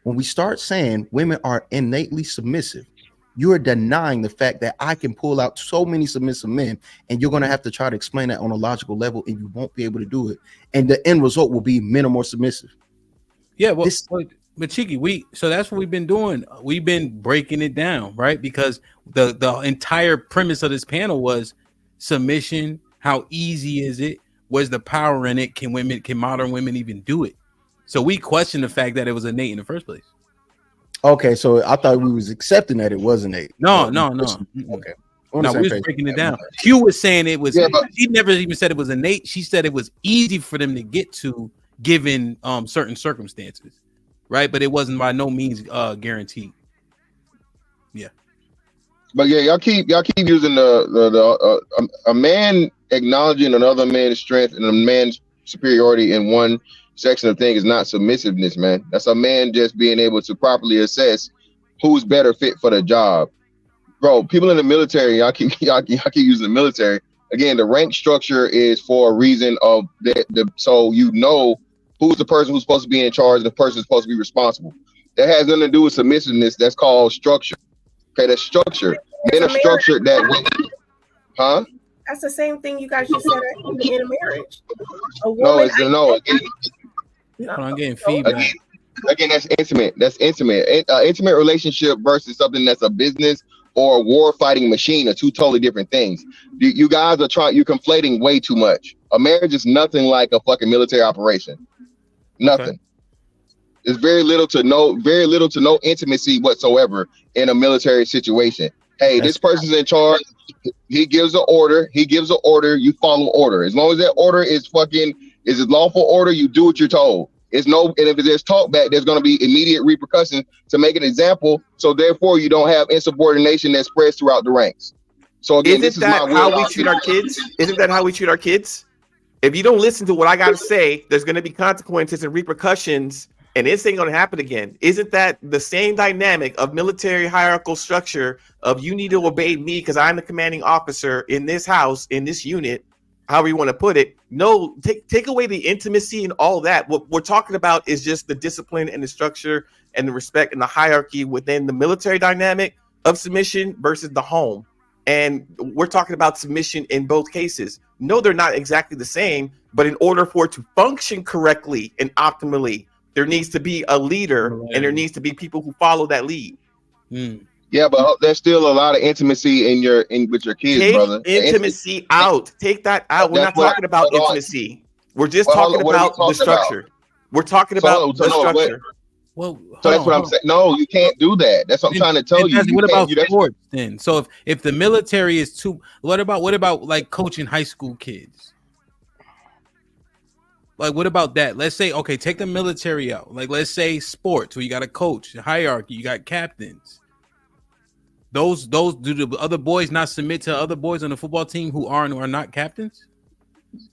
S14: When we start saying women are innately submissive, you are denying the fact that I can pull out so many submissive men, and you're going to have to try to explain that on a logical level, and you won't be able to do it. And the end result will be men are more submissive.
S2: Yeah, well, but Cheeky, so that's what we've been doing. We've been breaking it down, right? Because the entire premise of this panel was submission. How easy is it? Where's the power in it? Can modern women even do it? So we question the fact that it was innate in the first place.
S14: Okay, so I thought we was accepting that it was innate.
S2: No.
S14: Okay.
S2: No, we was breaking it down. Q was saying it was. She never even said it was innate. She said it was easy for them to get to, given certain circumstances, right? But it wasn't by no means guaranteed. Yeah.
S17: But yeah, y'all keep using a man acknowledging another man's strength and a man's superiority in one section of things is not submissiveness, man. That's a man just being able to properly assess who's better fit for the job. Bro, people in the military, y'all keep using the military. Again, the rank structure is for a reason of so you know who's the person who's supposed to be in charge and the person who's supposed to be responsible. That has nothing to do with submissiveness. That's called structure. Okay, that's structure. Men are structured that way. Huh?
S9: That's the same thing you guys just said in a marriage.
S2: I'm getting feedback.
S17: Again, that's intimate. That's intimate. Intimate relationship versus something that's a business or a war fighting machine are two totally different things. You guys are you're conflating way too much. A marriage is nothing like a fucking military operation. Nothing. Okay. There's very little to no intimacy whatsoever in a military situation. Hey, this person's in charge. He gives an order. You follow order. As long as that order is a lawful order, you do what you're told. And if there's talkback, there's going to be immediate repercussions to make an example. So therefore, you don't have insubordination that spreads throughout the ranks. So again,
S15: Isn't that how we treat our kids? Isn't that how we treat our kids? If you don't listen to what I got to say, there's going to be consequences and repercussions, and this ain't going to happen again. Isn't that the same dynamic of military hierarchical structure of you need to obey me because I'm the commanding officer in this house, in this unit, however you want to put it? No, take away the intimacy and all that. What we're talking about is just the discipline and the structure and the respect and the hierarchy within the military dynamic of submission versus the home. And we're talking about submission in both cases. No, they're not exactly the same, but in order for it to function correctly and optimally, there needs to be a leader and there needs to be people who follow that lead.
S17: Yeah, but there's still a lot of intimacy with your kids, brother.
S15: Intimacy out. Take that out. We're not talking about intimacy. We're just talking about the structure. We're talking about the structure.
S2: Well,
S17: so that's what I'm saying. No, you can't do that. That's what I'm trying to tell you.
S2: What about sports then? So if the military is too, what about like coaching high school kids? Like, what about that? Let's say, okay, take the military out. Like, let's say sports, where you got a coach, a hierarchy, you got captains. Those do the other boys not submit to other boys on the football team who are and are not captains?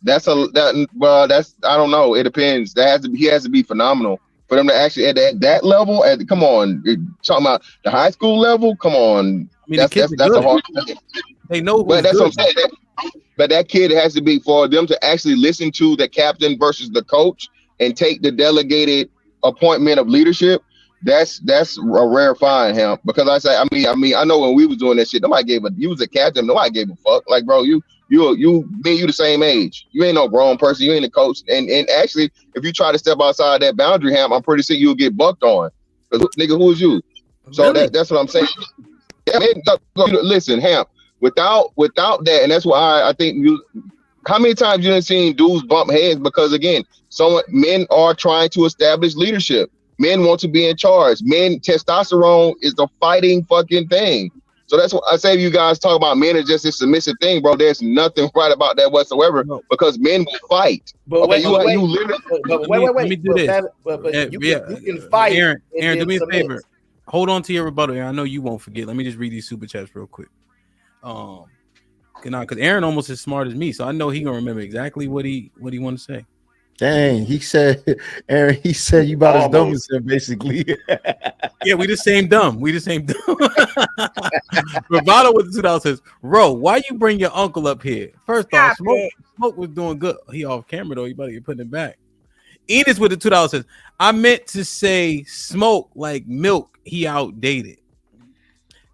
S17: I don't know. It depends. He has to be phenomenal for them to actually at that level. Come on, you're talking about the high school level. Come on,
S2: I mean, that's a hard thing. They know,
S17: but that's what I'm saying. But that kid has to be, for them to actually listen to the captain versus the coach and take the delegated appointment of leadership. That's a rare find, him. Because I know when we was doing that shit, you was a captain, nobody gave a fuck. Like, bro, you the same age. You ain't no grown person. You ain't a coach. And actually, if you try to step outside that boundary, Ham, I'm pretty sure you'll get bucked on. Nigga, who is you? So really? That's what I'm saying. Yeah, man, listen, Ham. Without that, and that's why I think how many times you done seen dudes bump heads? Because again, men are trying to establish leadership. Men want to be in charge. Testosterone is the fighting fucking thing. So that's what I say. You guys talk about men are just this submissive thing, bro. There's nothing right about that whatsoever, because men will fight.
S10: But
S17: okay,
S10: wait.
S2: Let me do this.
S10: You can fight.
S2: Aaron, do me a favor. hold on to your rebuttal, Aaron. I know you won't forget. Let me just read these super chats real quick. Because Aaron almost as smart as me, so I know he gonna remember exactly what he want to say.
S13: Dang, he said, Aaron, he said you about as dumb as him, basically.
S2: Yeah, we the same dumb. We the same dumb. Bravado with the $2 says, Ro, why you bring your uncle up here? First off, Smoke was doing good. He off camera though. You better get putting it back. Enos with the $2 says, I meant to say Smoke like milk. He outdated.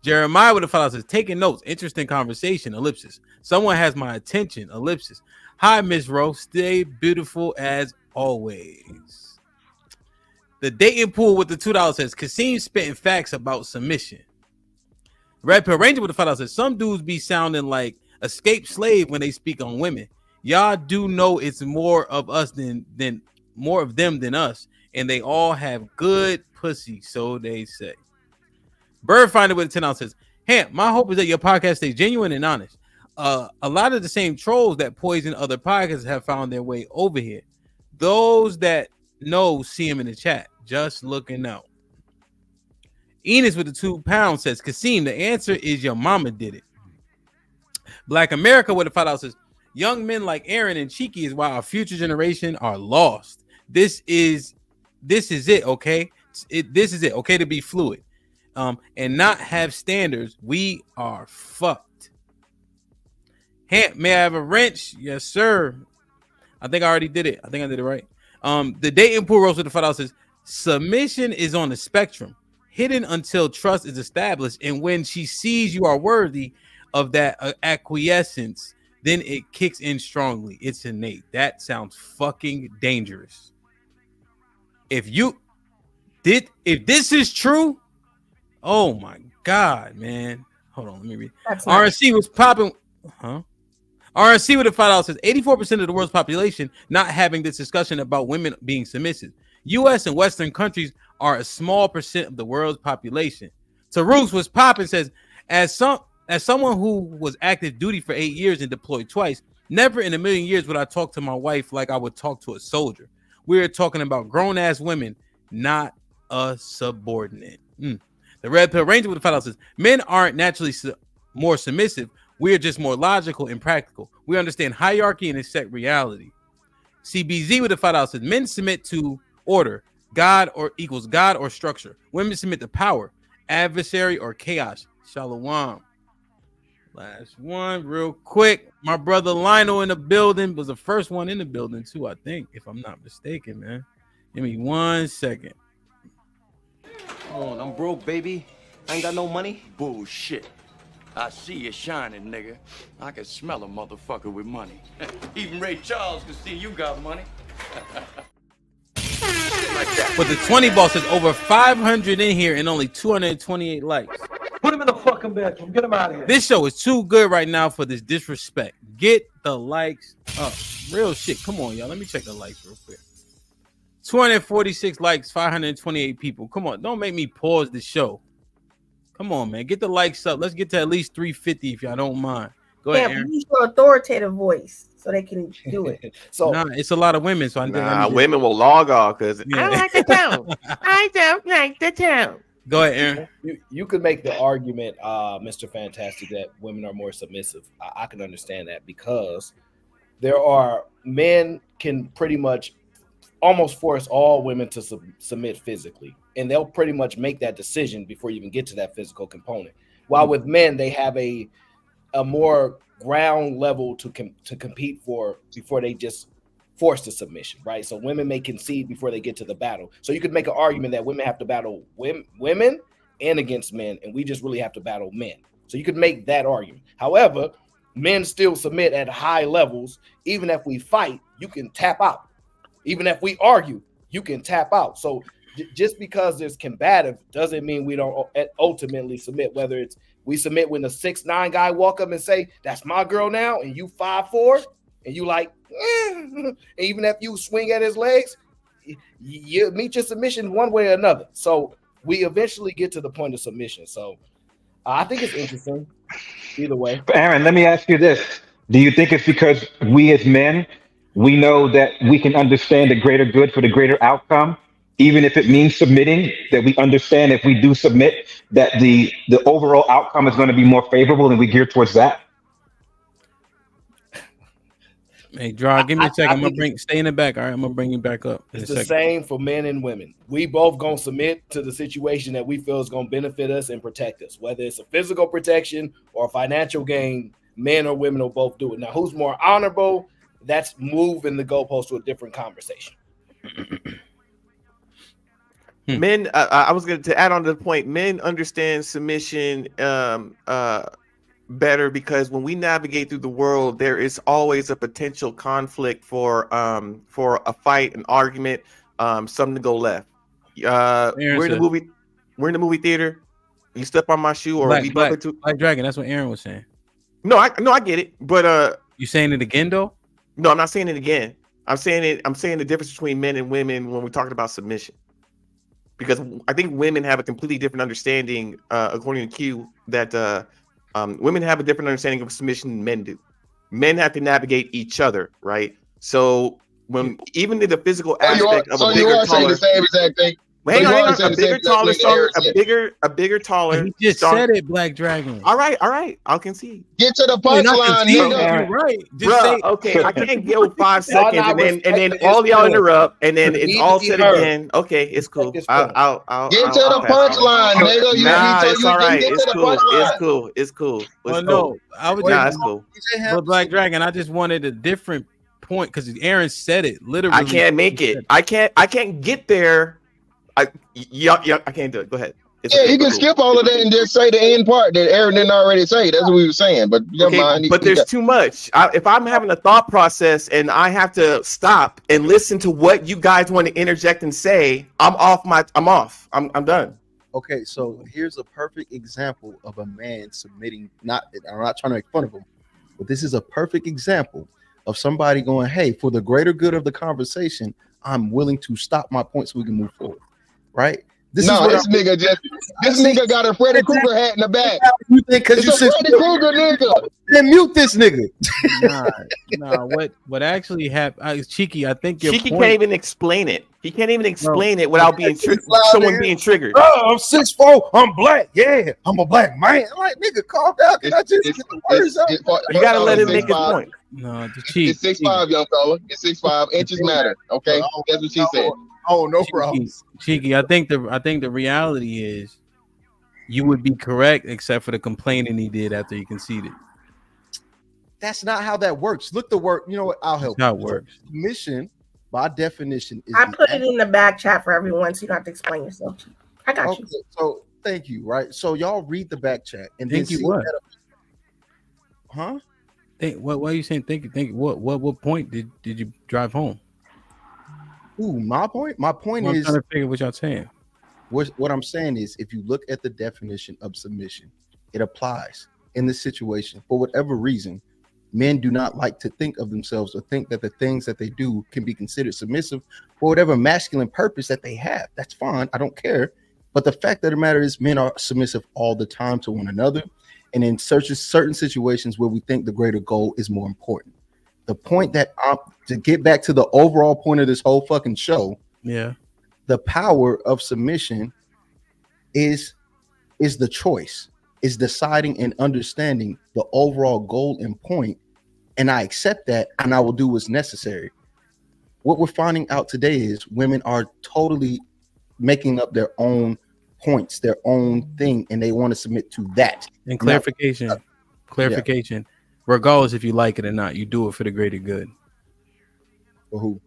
S2: Jeremiah with the $5 says, taking notes. Interesting conversation. Ellipsis. Someone has my attention. Ellipsis. Hi, Miss Ro. Stay beautiful as always. The dating pool with the $2 says, Kasim spitting facts about submission. Red Pill Ranger with the $5 says, some dudes be sounding like escaped slave when they speak on women. Y'all do know it's more of us than more of them than us, and they all have good pussy, so they say. Bird Finder with a $10 says, Ham, my hope is that your podcast stays genuine and honest. A lot of the same trolls that poison other podcasts have found their way over here. Those that know see him in the chat. Just looking out. Enos with the £2 says, Kasim, the answer is your mama did it. Black America with a $5 says, young men like Aaron and Cheeky is why our future generation are lost. This is it, okay? This is it, okay, to be fluid. And not have standards. We are fucked. May I have a wrench? Yes, sir. I think I already did it. I think I did it right. The dating pool rose with the $5 says, submission is on the spectrum, hidden until trust is established. And when she sees you are worthy of that acquiescence, then it kicks in strongly. It's innate. That sounds fucking dangerous. If this is true, oh my God, man. Hold on, let me read. RNC was popping, RNC with a $5 says 84% of the world's population not having this discussion about women being submissive. U.S. and Western countries are a small percent of the world's population. Tarus was popping says, as someone who was active duty for 8 years and deployed twice, never in a million years would I talk to my wife like I would talk to a soldier. We're talking about grown ass women, not a subordinate. The Red Pill Ranger with the $5 says, men aren't naturally more submissive. We're just more logical and practical. We understand hierarchy and accept reality. CBZ with the $5 says, men submit to order, God or equals God or structure. Women submit to power, adversary or chaos. Shalom. Last one real quick. My brother Lionel in the building was the first one in the building too, I think, if I'm not mistaken, man. Give me 1 second.
S16: Come on, I'm broke, baby. I ain't got no money. Bullshit. I see you shining, nigga. I can smell a motherfucker with money. Even Ray Charles can see you got money.
S2: But the 20 ball says over 500 in here and only 228 likes.
S19: Put him in the fucking bedroom. Get him out of here.
S2: This show is too good right now for this disrespect. Get the likes up. Real shit. Come on, y'all. Let me check the likes real quick. 246 likes, 528 people. Come on. Don't make me pause the show. Come on, man. Get the likes up. Let's get to at least 350 if y'all don't mind. Go ahead, Aaron.
S9: Use your authoritative voice so they can do it.
S2: So it's a lot of women. So
S15: women will log off because
S10: I like the tone. I don't like the tone.
S2: Go ahead, Aaron.
S10: You could make the argument, Mr. Fantastic, that women are more submissive. I can understand that because there are men can pretty much almost force all women to submit physically, and they'll pretty much make that decision before you even get to that physical component. While with men, they have a more ground level to compete for before they just force the submission, right? So women may concede before they get to the battle. So you could make an argument that women have to battle women and against men, and we just really have to battle men. So you could make that argument. However, men still submit at high levels. Even if we fight, you can tap out. Even if we argue, you can tap out. So just because there's combative doesn't mean we don't ultimately submit. Whether it's we submit when the 6'9" guy walk up and say, "That's my girl now," and you 5'4", and you like, and even if you swing at his legs, you meet your submission one way or another. So we eventually get to the point of submission. So I think it's interesting either way.
S12: But Aaron, let me ask you this. Do you think it's because we as men, we know that we can understand the greater good for the greater outcome, even if it means submitting, that we understand if we do submit, that the overall outcome is going to be more favorable, and we gear towards that.
S2: Hey, Draw, give me a second. I'm gonna stay in the back. All right, I'm gonna bring you back up.
S10: It's the same for men and women. We both gonna submit to the situation that we feel is gonna benefit us and protect us, whether it's a physical protection or a financial gain. Men or women will both do it. Now, who's more honorable? That's moving the goalpost to a different conversation.
S15: Men, I was going to add on to the point. Men understand submission better because when we navigate through the world, there is always a potential conflict for a fight, an argument, something to go left. We're in the movie. We're in the movie theater. You step on my shoe, or we bump into
S2: Black Dragon. That's what Aaron was saying.
S15: No, I get it, but
S2: you saying it again though?
S15: No, I'm not saying it again. I'm saying the difference between men and women when we're talking about submission. Because I think women have a completely different understanding, according to Q, that women have a different understanding of submission than men do. Men have to navigate each other, right? So when even in the physical aspect of a bigger, taller,
S17: the same exact thing.
S15: Hang on, a bigger, taller, stronger, a bigger, taller.
S2: He just said it, Black Dragon.
S15: All right, I'll concede.
S17: Get to the punchline,
S2: nigga. Right,
S15: Bruh, okay, I can't go 5 seconds and then all y'all interrupt and then it's all said again. Okay, it's cool. I'll
S17: get to the punchline, nigga.
S15: Nah, it's all right. It's cool.
S2: Well, no, I was just,
S15: it's cool.
S2: But Black Dragon, I just wanted a different point because Aaron said it literally.
S15: I can't make it. I can't get there. I can't do it. Go ahead.
S17: You can skip all of that and just say the end part that Aaron didn't already say. That's what we were saying. But
S15: but there's too much. If I'm having a thought process and I have to stop and listen to what you guys want to interject and say, I'm off. I'm done.
S13: Okay, so here's a perfect example of a man submitting. I'm not trying to make fun of him, but this is a perfect example of somebody going, "Hey, for the greater good of the conversation, I'm willing to stop my point so we can move forward." Right? This nigga got a Freddy Krueger hat in the back. You think because you said
S17: Freddy Krueger nigga?
S13: Then mute this nigga.
S2: Nah. What actually happened? Cheeky, I think your
S15: Cheeky
S2: point...
S15: can't even explain it. He can't even explain it without being someone being triggered.
S13: Oh, I'm 6'4", I'm black. Yeah, I'm a black man. I'm like, nigga, calm down. Can I just get the words out?
S15: You gotta let him make his point.
S2: No, the cheek.
S17: It's 6'5", young fella. It's 6'5". Inches matter. Okay, that's what she said.
S13: Oh, no problem.
S2: Cheeky, I think the reality is you would be correct except for the complaining he did after he conceded.
S13: That's not how that works. Look the work. You know what? I'll help.
S2: That's how it works.
S13: Submission, by definition, is
S9: I put it in the back chat for everyone, so you don't have to explain yourself. I got you.
S13: So thank you. Right. So y'all read the back chat and
S2: thank you. What?
S13: Huh?
S2: What are you saying? Thank you. What point did you drive home?
S13: Ooh, my point. My point
S2: I'm
S13: is
S2: trying to figure what y'all saying.
S13: What I'm saying is, if you look at the definition of submission, it applies in this situation. For whatever reason, men do not like to think of themselves or think that the things that they do can be considered submissive for whatever masculine purpose that they have. That's fine. I don't care. But the fact of the matter is, men are submissive all the time to one another, and in certain situations where we think the greater goal is more important. The point that to get back to the overall point of this whole fucking show, the power of submission is the choice, is deciding and understanding the overall goal and point, and I accept that, and I will do what's necessary. What we're finding out today is women are totally making up their own points, their own thing, and they want to submit to that.
S2: And clarification. Regardless if you like it or not, you do it for the greater good.
S13: For who?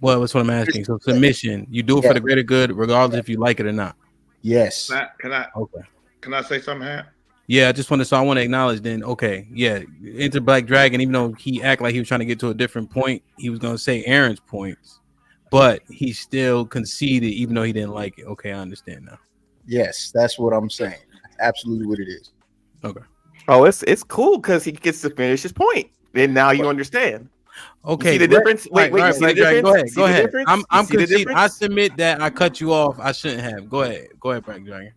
S2: Well, that's what I'm asking. So submission, you do it for the greater good, regardless if you like it or not.
S13: Yes.
S3: Can I say something, Hat?
S2: Yeah, I want to acknowledge then, okay, yeah, Enter Black Dragon, even though he act like he was trying to get to a different point, he was going to say Aaron's points, but he still conceded even though he didn't like it. Okay, I understand now.
S13: Yes, that's what I'm saying. That's absolutely what it is.
S2: Okay.
S15: Oh, it's cool because he gets to finish his point. And now you understand.
S2: Okay.
S15: You see the difference? Wait,
S2: right,
S15: see the difference?
S2: Go ahead. I'm conceding. I submit that I cut you off. I shouldn't have. Go ahead, Black Dragon.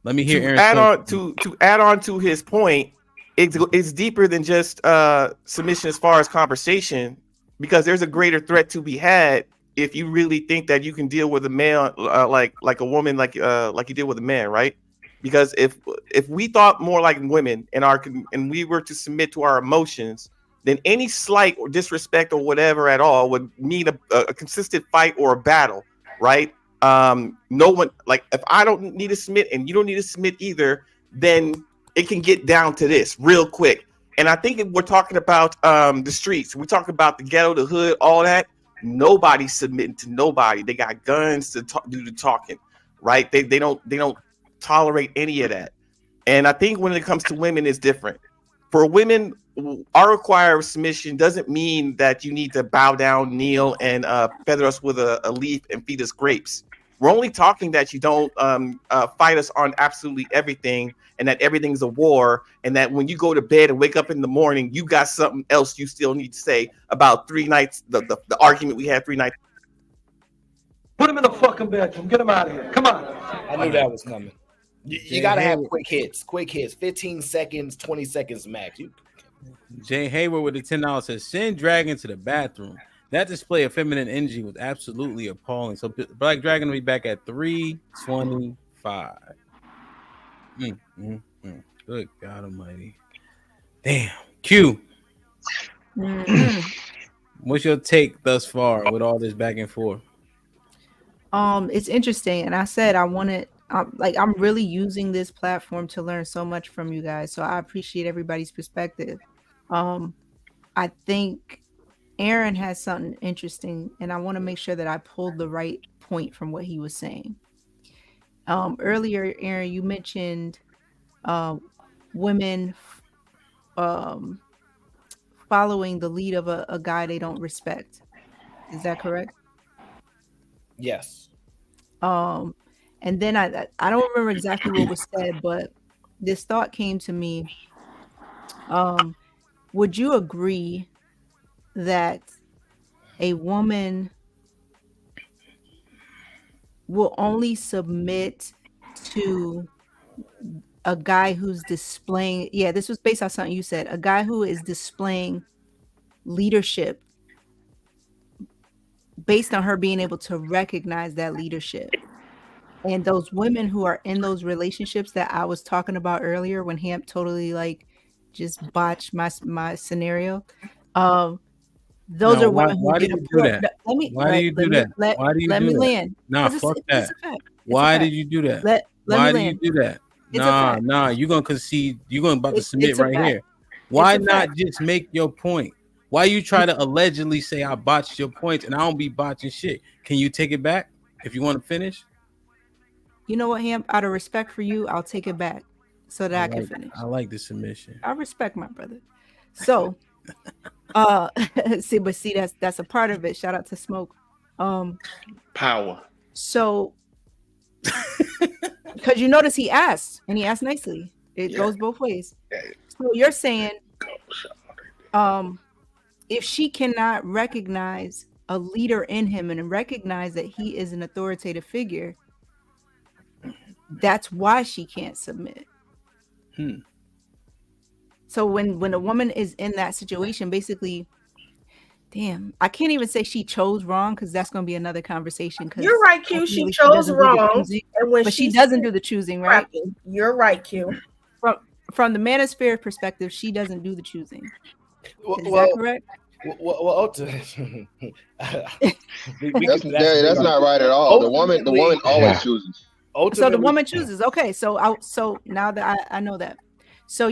S2: Let me hear Aaron.
S15: To add on to his point, it's deeper than just submission as far as conversation, because there's a greater threat to be had if you really think that you can deal with a man like a woman like you did with a man, right? Because if we thought more like women and we were to submit to our emotions, then any slight or disrespect or whatever at all would mean a consistent fight or a battle, right? No one, like, if I don't need to submit and you don't need to submit either, then it can get down to this real quick. And I think if we're talking about the streets, we talk about the ghetto, the hood, all that. Nobody's submitting to nobody. They got guns to do the talking, right? They don't tolerate any of that. And I think when it comes to women, it's different. For women, our required submission doesn't mean that you need to bow down, kneel, and feather us with a leaf and feed us grapes. We're only talking that you don't fight us on absolutely everything, and that everything's a war, and that when you go to bed and wake up in the morning, you got something else you still need to say about 3 nights, the argument we had 3 nights.
S19: Put him in the fucking bedroom. Get him out of here. Come on.
S10: I knew that was coming. You got to have quick hits. 15 seconds, 20 seconds max.
S2: Jay Hayward with the $10 says, send Dragon to the bathroom. That display of feminine energy was absolutely appalling. So Black Dragon will be back at 325. Good God Almighty. Damn. Q. What's your take thus far with all this back and forth?
S8: It's interesting, and I said I'm really using this platform to learn so much from you guys. So I appreciate everybody's perspective. I think Aaron has something interesting, and I want to make sure that I pulled the right point from what he was saying. Earlier, Aaron, you mentioned women following the lead of a guy they don't respect. Is that correct?
S10: Yes.
S8: And then I don't remember exactly what was said, but this thought came to me. Would you agree that a woman will only submit to a guy who's displaying, this was based on something you said, a guy who is displaying leadership based on her being able to recognize that leadership? And those women who are in those relationships that I was talking about earlier, when Hamp totally just botched my scenario, those are women who get
S2: approached. Why do you do that?
S8: Let me land.
S2: Nah, fuck that. Why did you do that? Why do you do that? Nah, you're gonna concede. You're gonna about to submit right here. Why not just make your point? Why you try to allegedly say I botched your points and I don't be botching shit? Can you take it back if you want to finish?
S8: You know what, Hamp? Out of respect for you, I'll take it back so that I can finish.
S2: I like the submission.
S8: I respect my brother. So, see, that's a part of it. Shout out to Smoke.
S3: Power.
S8: So, because you notice he asked, and he asked nicely. It goes both ways. So you're saying, if she cannot recognize a leader in him and recognize that he is an authoritative figure, that's why she can't submit. So when a woman is in that situation, basically, damn, I can't even say she chose wrong, because that's going to be another conversation.
S9: You're right, Q. She chose wrong,
S8: and when she doesn't do the choosing, right?
S9: You're right, Q.
S8: From the manosphere perspective, she doesn't do the choosing. Is that correct?
S17: That's not right at all. The woman always chooses.
S8: So the woman chooses. Okay, so now that I know that. So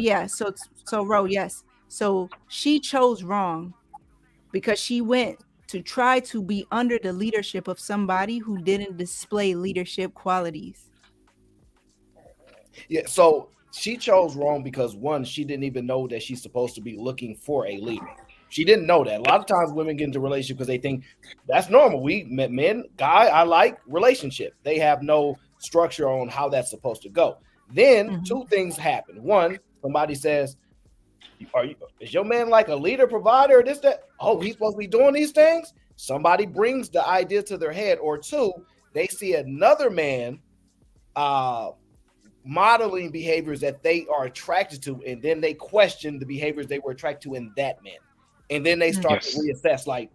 S8: Ro, yes. So she chose wrong because she went to try to be under the leadership of somebody who didn't display leadership qualities.
S10: Yeah, so she chose wrong because, one, she didn't even know that she's supposed to be looking for a leader. She didn't know that. A lot of times women get into a relationship because they think that's normal. I like relationship. They have no structure on how that's supposed to go. Then two things happen. One, somebody says, is your man like a leader, provider, this, that? Oh, he's supposed to be doing these things? Somebody brings the idea to their head. Or two, they see another man modeling behaviors that they are attracted to, and then they question the behaviors they were attracted to in that man. And then they start to reassess, like,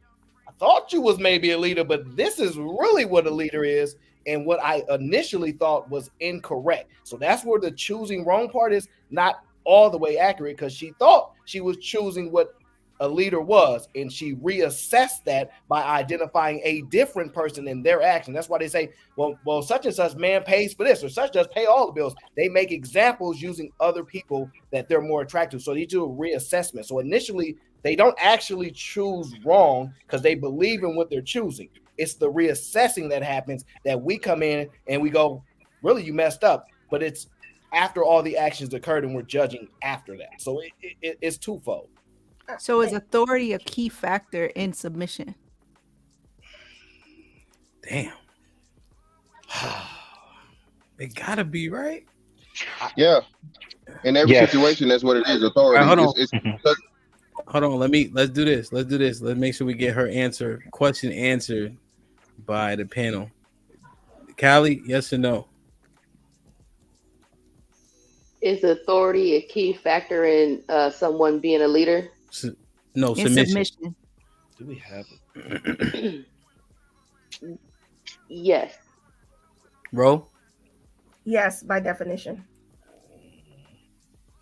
S10: I thought you was maybe a leader, but this is really what a leader is, and what I initially thought was incorrect. So that's where the choosing wrong part is not all the way accurate, because she thought she was choosing what a leader was, and she reassessed that by identifying a different person in their action. That's why they say, well, such and such man pays for this, or such does pay all the bills. They make examples using other people that they're more attractive. So they do a reassessment. So initially, they don't actually choose wrong because they believe in what they're choosing. It's the reassessing that happens that we come in and we go, really, you messed up. But it's after all the actions occurred and we're judging after that. So it's twofold.
S8: So is authority a key factor in submission?
S2: Damn. It gotta be, right?
S17: Yeah. In every situation, that's what it is. Authority.
S2: Right, hold on.
S17: It's
S2: Hold on. Let's do this. Let's make sure we get her question answered by the panel. Callie, yes or no?
S1: Is authority a key factor in someone being a leader?
S2: No, submission.
S10: Do we have it?
S1: Yes.
S2: Ro?
S9: Yes, by definition.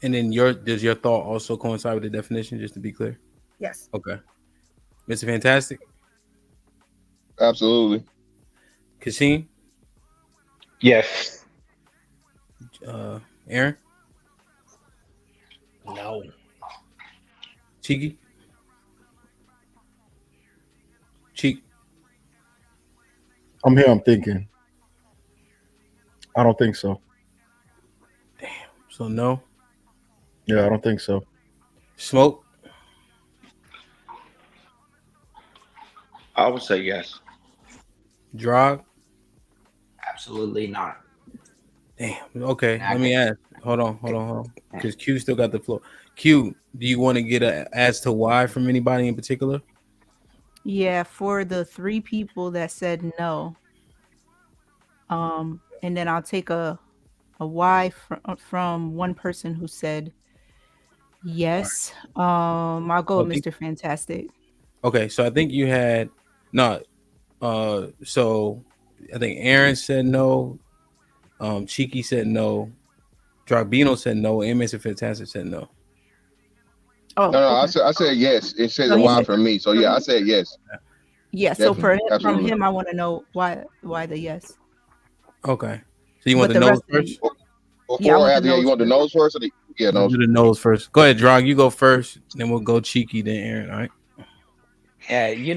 S2: And then does your thought also coincide with the definition, just to be clear?
S9: Yes.
S2: Okay. Mr. Fantastic?
S17: Absolutely.
S2: Kassim?
S12: Yes.
S2: Aaron?
S10: No.
S2: Cheeky?
S13: I'm here. I'm thinking. I don't think so.
S2: So no?
S13: Yeah, I don't think so.
S2: Smoke?
S5: I would say yes.
S2: Drog?
S20: Absolutely not.
S2: Damn. Okay. Let me ask. Hold on. Because Q still got the floor. Q, do you want to get as to why from anybody in particular?
S8: Yeah, for the 3 people that said no. And then I'll take a why from one person who said yes. I'll go with Mr. Fantastic.
S2: Okay, so I think you had so I think Aaron said no, Cheeky said no, Dragbino said no, and Mr. Fantastic said no.
S17: Oh, no, okay. I said yes. It says a why for me. So yeah, I said yes.
S8: Yeah, so from him, I want to know why the yes.
S2: Okay. So you want the nose first?
S17: You want the nose first? Yeah,
S2: nose. Do the nose first. Go ahead, Drog. You go first. Then we'll go Cheeky, then Aaron. All right.
S20: Yeah, you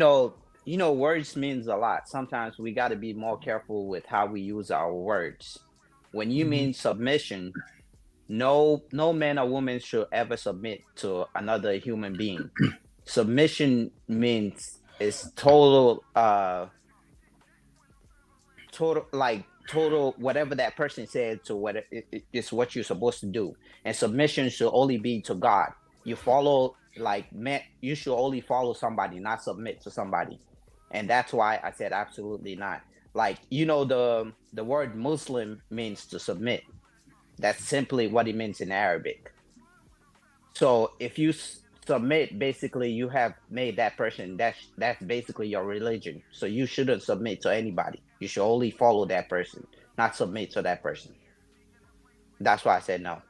S20: know, words means a lot. Sometimes we got to be more careful with how we use our words. When you mean submission, no man or woman should ever submit to another human being. Submission means is total whatever that person said to what it's what you're supposed to do. And submission should only be to God. You follow you should only follow somebody, not submit to somebody. And that's why I said absolutely not. The word Muslim means to submit. That's simply what it means in Arabic. So if you submit, basically you have made that person, that's basically your religion. So you shouldn't submit to anybody. You should only follow that person, not submit to that person. That's why I said no.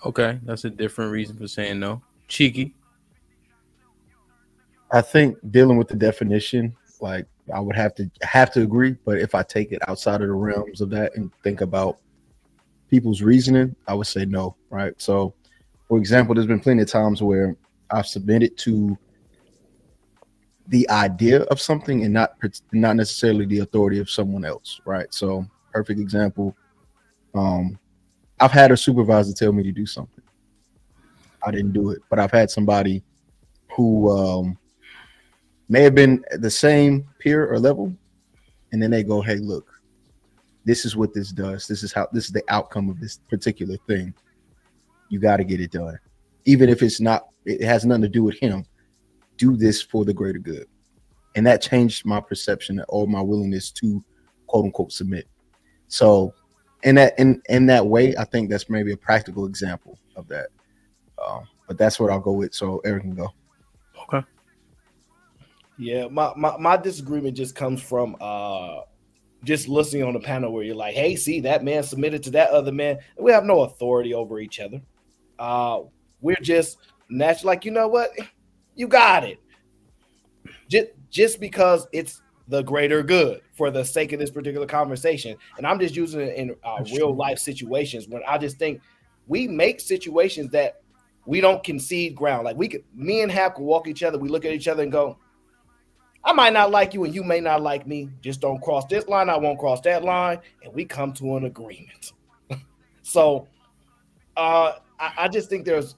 S2: Okay, that's a different reason for saying no. Cheeky?
S13: I think dealing with the definition, I would have to agree, but if I take it outside of the realms of that and think about people's reasoning, I would say no, right? So, for example, there's been plenty of times where I've submitted to the idea of something and not necessarily the authority of someone else, right? So, perfect example, I've had a supervisor tell me to do something. I didn't do it, but I've had somebody who may have been the same peer or level, and then they go, "Hey, look, this is what this does. This is the outcome of this particular thing. You got to get it done, even if it has nothing to do with him. Do this for the greater good." And that changed my perception or my willingness to quote unquote submit. So in that way, I think that's maybe a practical example of that. But that's what I'll go with. So Eric can go.
S2: Okay.
S10: Yeah, my disagreement just comes from just listening on the panel where you're like, hey, see, that man submitted to that other man. We have no authority over each other. We're just naturally like, you know what? You got it. Just because it's the greater good for the sake of this particular conversation. And I'm just using it in real life situations when I just think we make situations that we don't concede ground. Like me and Hap could walk each other. We look at each other and go, I might not like you and you may not like me. Just don't cross this line. I won't cross that line. And we come to an agreement. So I just think there's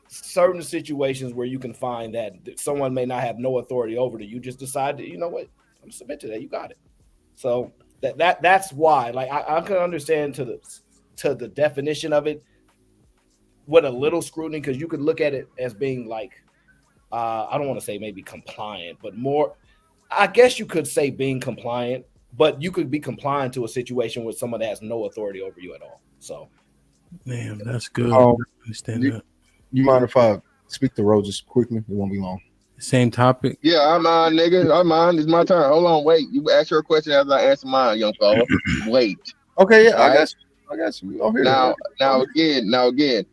S10: certain situations where you can find that someone may not have no authority over you. You just decide to, you know what, I'm submit to that. You got it. So that's why, like, I can understand to the definition of it with a little scrutiny, because you could look at it as being like, I don't want to say maybe compliant, but more, I guess you could say being compliant, but you could be compliant to a situation with someone that has no authority over you at all. So,
S2: man, that's good. Understand that.
S13: You mind if I speak to Rose just quickly? It won't be long.
S2: Same topic.
S17: Yeah, I'm on, nigga. I'm on. It's my turn. Hold on, wait. You ask her a question as I answer mine, young fella. Wait.
S13: Okay, yeah,
S17: All right?
S13: I got you. Oh, here
S17: Now again.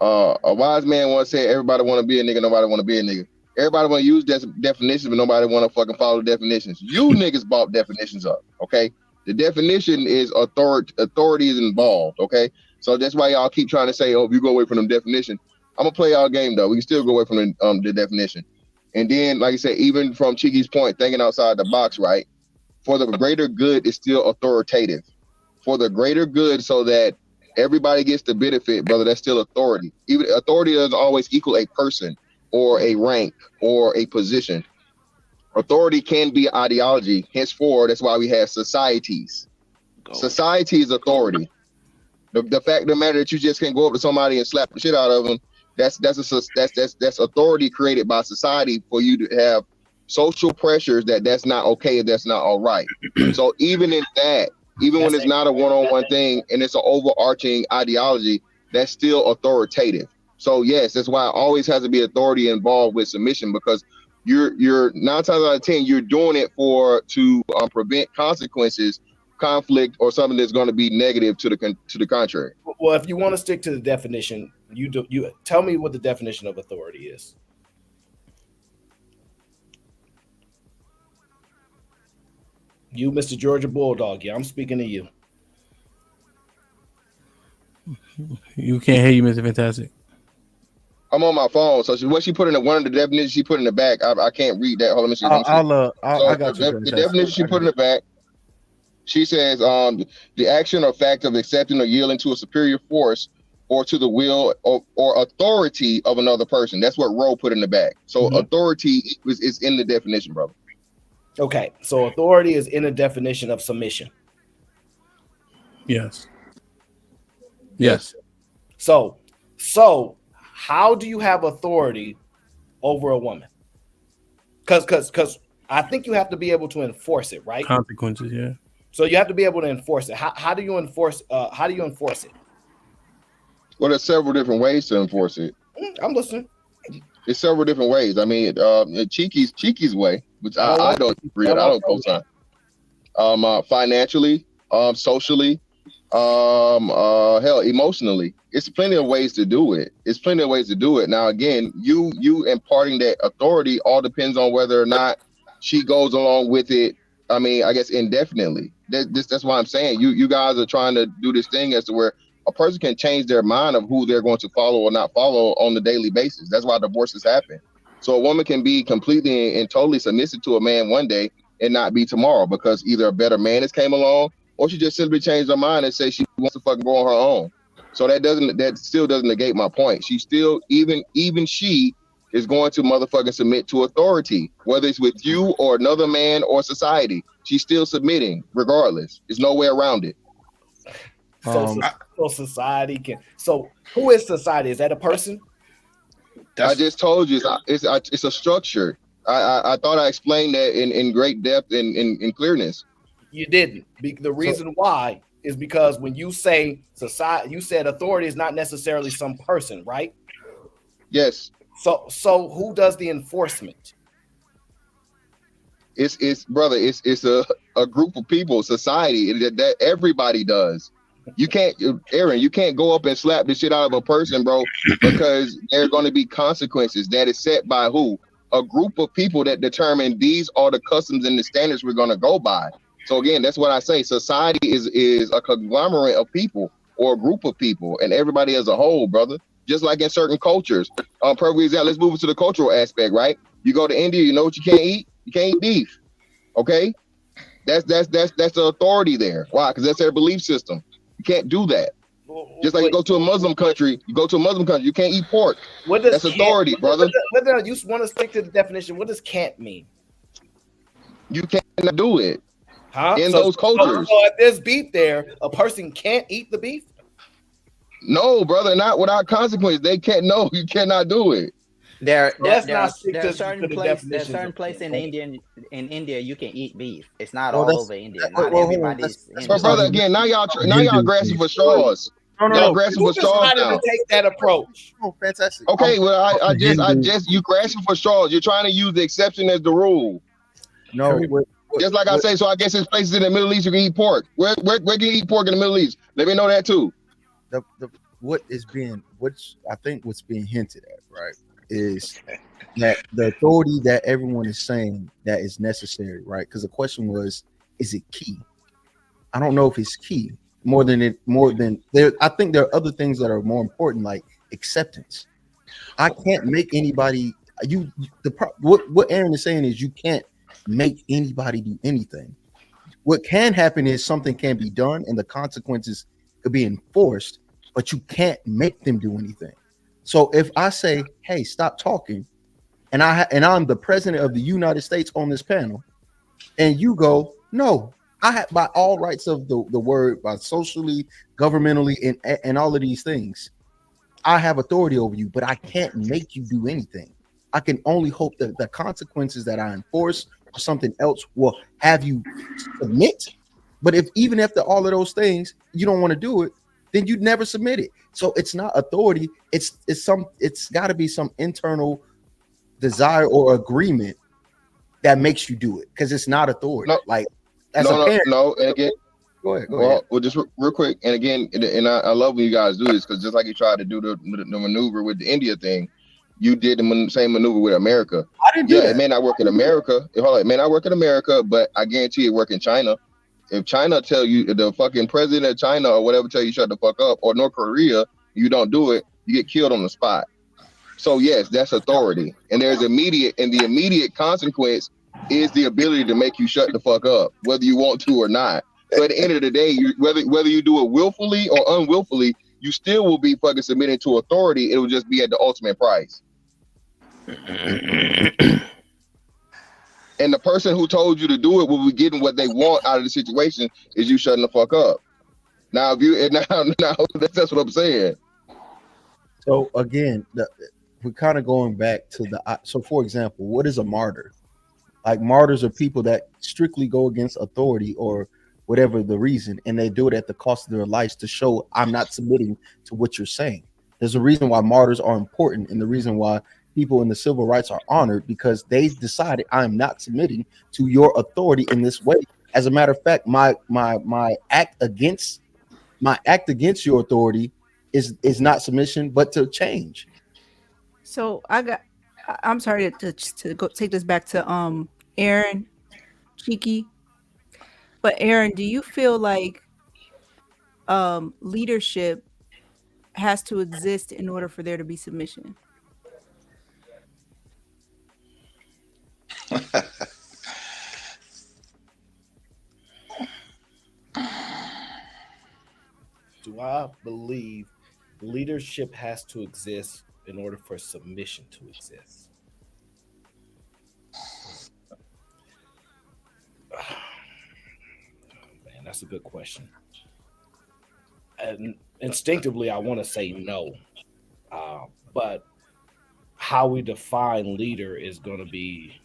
S17: A wise man once said, everybody want to be a nigga, nobody want to be a nigga. Everybody want to use definitions, but nobody want to fucking follow definitions. You niggas bought definitions up, okay? The definition is authority is involved, okay? So that's why y'all keep trying to say, oh, if you go away from the definition, I'm gonna play our game though. We can still go away from the definition. And then, like I said, even from Chiki's point, thinking outside the box, right? For the greater good is still authoritative. For the greater good, so that everybody gets the benefit, brother, that's still authority. Even authority doesn't always equal a person or a rank or a position. Authority can be ideology. Henceforth, that's why we have societies. Society is authority. The fact of the matter that you just can't go up to somebody and slap the shit out of them, that's authority created by society for you to have social pressures that's not okay, that's not all right. So even in that, even when it's not a one-on-one thing and it's an overarching ideology, that's still authoritative. So yes, that's why it always has to be authority involved with submission, because you're 9 times out of 10 you're doing it to prevent consequences, conflict, or something that's going to be negative to the contrary.
S10: Well, if you want to stick to the definition, you tell me what the definition of authority is. You, Mr. Georgia Bulldog, yeah, I'm speaking to you.
S2: You can't hear you, Mr. Fantastic.
S17: I'm on my phone, so what she put in one of the definitions she put in the back, I can't read that. Hold on,
S13: I got you.
S17: The definition she put in the back, she says, the action or fact of accepting or yielding to a superior force or to the will or authority of another person. That's what Roe put in the back. So authority is in the definition, brother.
S10: Okay, so authority is in a definition of submission.
S2: Yes.
S10: So how do you have authority over a woman? Because I think you have to be able to enforce it, right?
S2: Consequences, yeah.
S10: So you have to be able to enforce it. How do you enforce it?
S17: Well, there's several different ways to enforce it.
S10: I'm listening.
S17: There's several different ways. I mean, Chiki's way, which I don't agree with. I don't co-sign. Financially, socially, hell, emotionally. It's plenty of ways to do it. Now, again, you imparting that authority all depends on whether or not she goes along with it. I mean, I guess indefinitely. That's why I'm saying you guys are trying to do this thing as to where a person can change their mind of who they're going to follow or not follow on the daily basis. That's why divorces happen. So a woman can be completely and totally submissive to a man one day and not be tomorrow, because either a better man has came along or she just simply changed her mind and say she wants to fucking go on her own. So that still doesn't negate my point. She still, even she is going to motherfucking submit to authority, whether it's with you or another man or society. She's still submitting regardless. There's no way around it.
S10: So society can. So who is society? Is that a person?
S17: I just told you it's a structure. I thought I explained that in great depth and in clearness.
S10: You didn't. The reason why is because when you say society, you said authority is not necessarily some person, right?
S17: Yes.
S10: So who does the enforcement?
S17: It's brother. It's a group of people, society that everybody does. You can't, Aaron. You can't go up and slap the shit out of a person, bro, because there are going to be consequences. That is set by who? A group of people that determine these are the customs and the standards we're going to go by. So again, that's what I say. Society is a conglomerate of people or a group of people, and everybody as a whole, brother. Just like in certain cultures. Perfect example. Let's move to the cultural aspect, right? You go to India, you know what you can't eat? You can't eat beef. Okay, that's the authority there. Why? Because that's their belief system. You can't do that. Just like you go to a Muslim country, you can't eat pork. That's authority, brother.
S10: You want to stick to the definition. What does can't mean?
S17: You cannot do it.
S10: Huh?
S17: In those cultures.
S10: So if there's beef there, a person can't eat the beef?
S17: No, brother, not without consequence. They can't. No, you cannot do it.
S20: There are certain places in India you can eat beef. It's not all over India. Not everybody's.
S17: But brother, again, now y'all grasping for straws. Y'all grasping for straws now.
S10: Take that approach.
S13: Oh, fantastic.
S17: Okay, well, I just you grasping for straws. You're trying to use the exception as the rule.
S13: No,
S17: just like I say. So I guess there's places in the Middle East you can eat pork. Where can you eat pork in the Middle East? Let me know that too.
S13: What's being hinted at, right, is that the authority that everyone is saying that is necessary, right? Because the question was, is it key? I don't know if it's key more than there. I think there are other things that are more important, like acceptance. I can't make anybody. What Aaron is saying is you can't make anybody do anything. What can happen is something can be done and the consequences could be enforced, but you can't make them do anything. So if I say, hey, stop talking, and I'm the president of the United States on this panel, and you go, no, I have by all rights of the word, by socially, governmentally, and all of these things, I have authority over you, but I can't make you do anything. I can only hope that the consequences that I enforce or something else will have you submit. But even after all of those things, you don't want to do it, then you'd never submit it. So it's not authority. It's got to be some internal desire or agreement that makes you do it, because it's not authority.
S17: No. And again,
S13: go ahead.
S17: Well, just real quick. And again, and I love when you guys do this, because just like you tried to do the maneuver with the India thing, you did the same maneuver with America.
S13: I didn't do that.
S17: It may not work in America. It may not work in America, but I guarantee it work in China. If China tell you, the fucking president of China or whatever tell you shut the fuck up, or North Korea, you don't do it, you get killed on the spot. So yes, that's authority. And the immediate consequence is the ability to make you shut the fuck up, whether you want to or not. So at the end of the day, whether you do it willfully or unwillfully, you still will be fucking submitting to authority. It will just be at the ultimate price. And the person who told you to do it will be getting what they want out of the situation, is you shutting the fuck up. Now, that's what I'm saying.
S13: So again, we're kind of going back to so for example, what is a martyr? Like, martyrs are people that strictly go against authority or whatever the reason, and they do it at the cost of their lives to show I'm not submitting to what you're saying. There's a reason why martyrs are important, and the reason why people in the civil rights are honored, because they decided I'm not submitting to your authority in this way. As a matter of fact, my act against your authority is not submission, but to change.
S8: So I'm sorry to go take this back to Aaron, Cheeky. But Aaron, do you feel like leadership has to exist in order for there to be submission?
S10: Do I believe leadership has to exist in order for submission to exist? Man, that's a good question. And instinctively, I want to say no. But how we define leader is going to be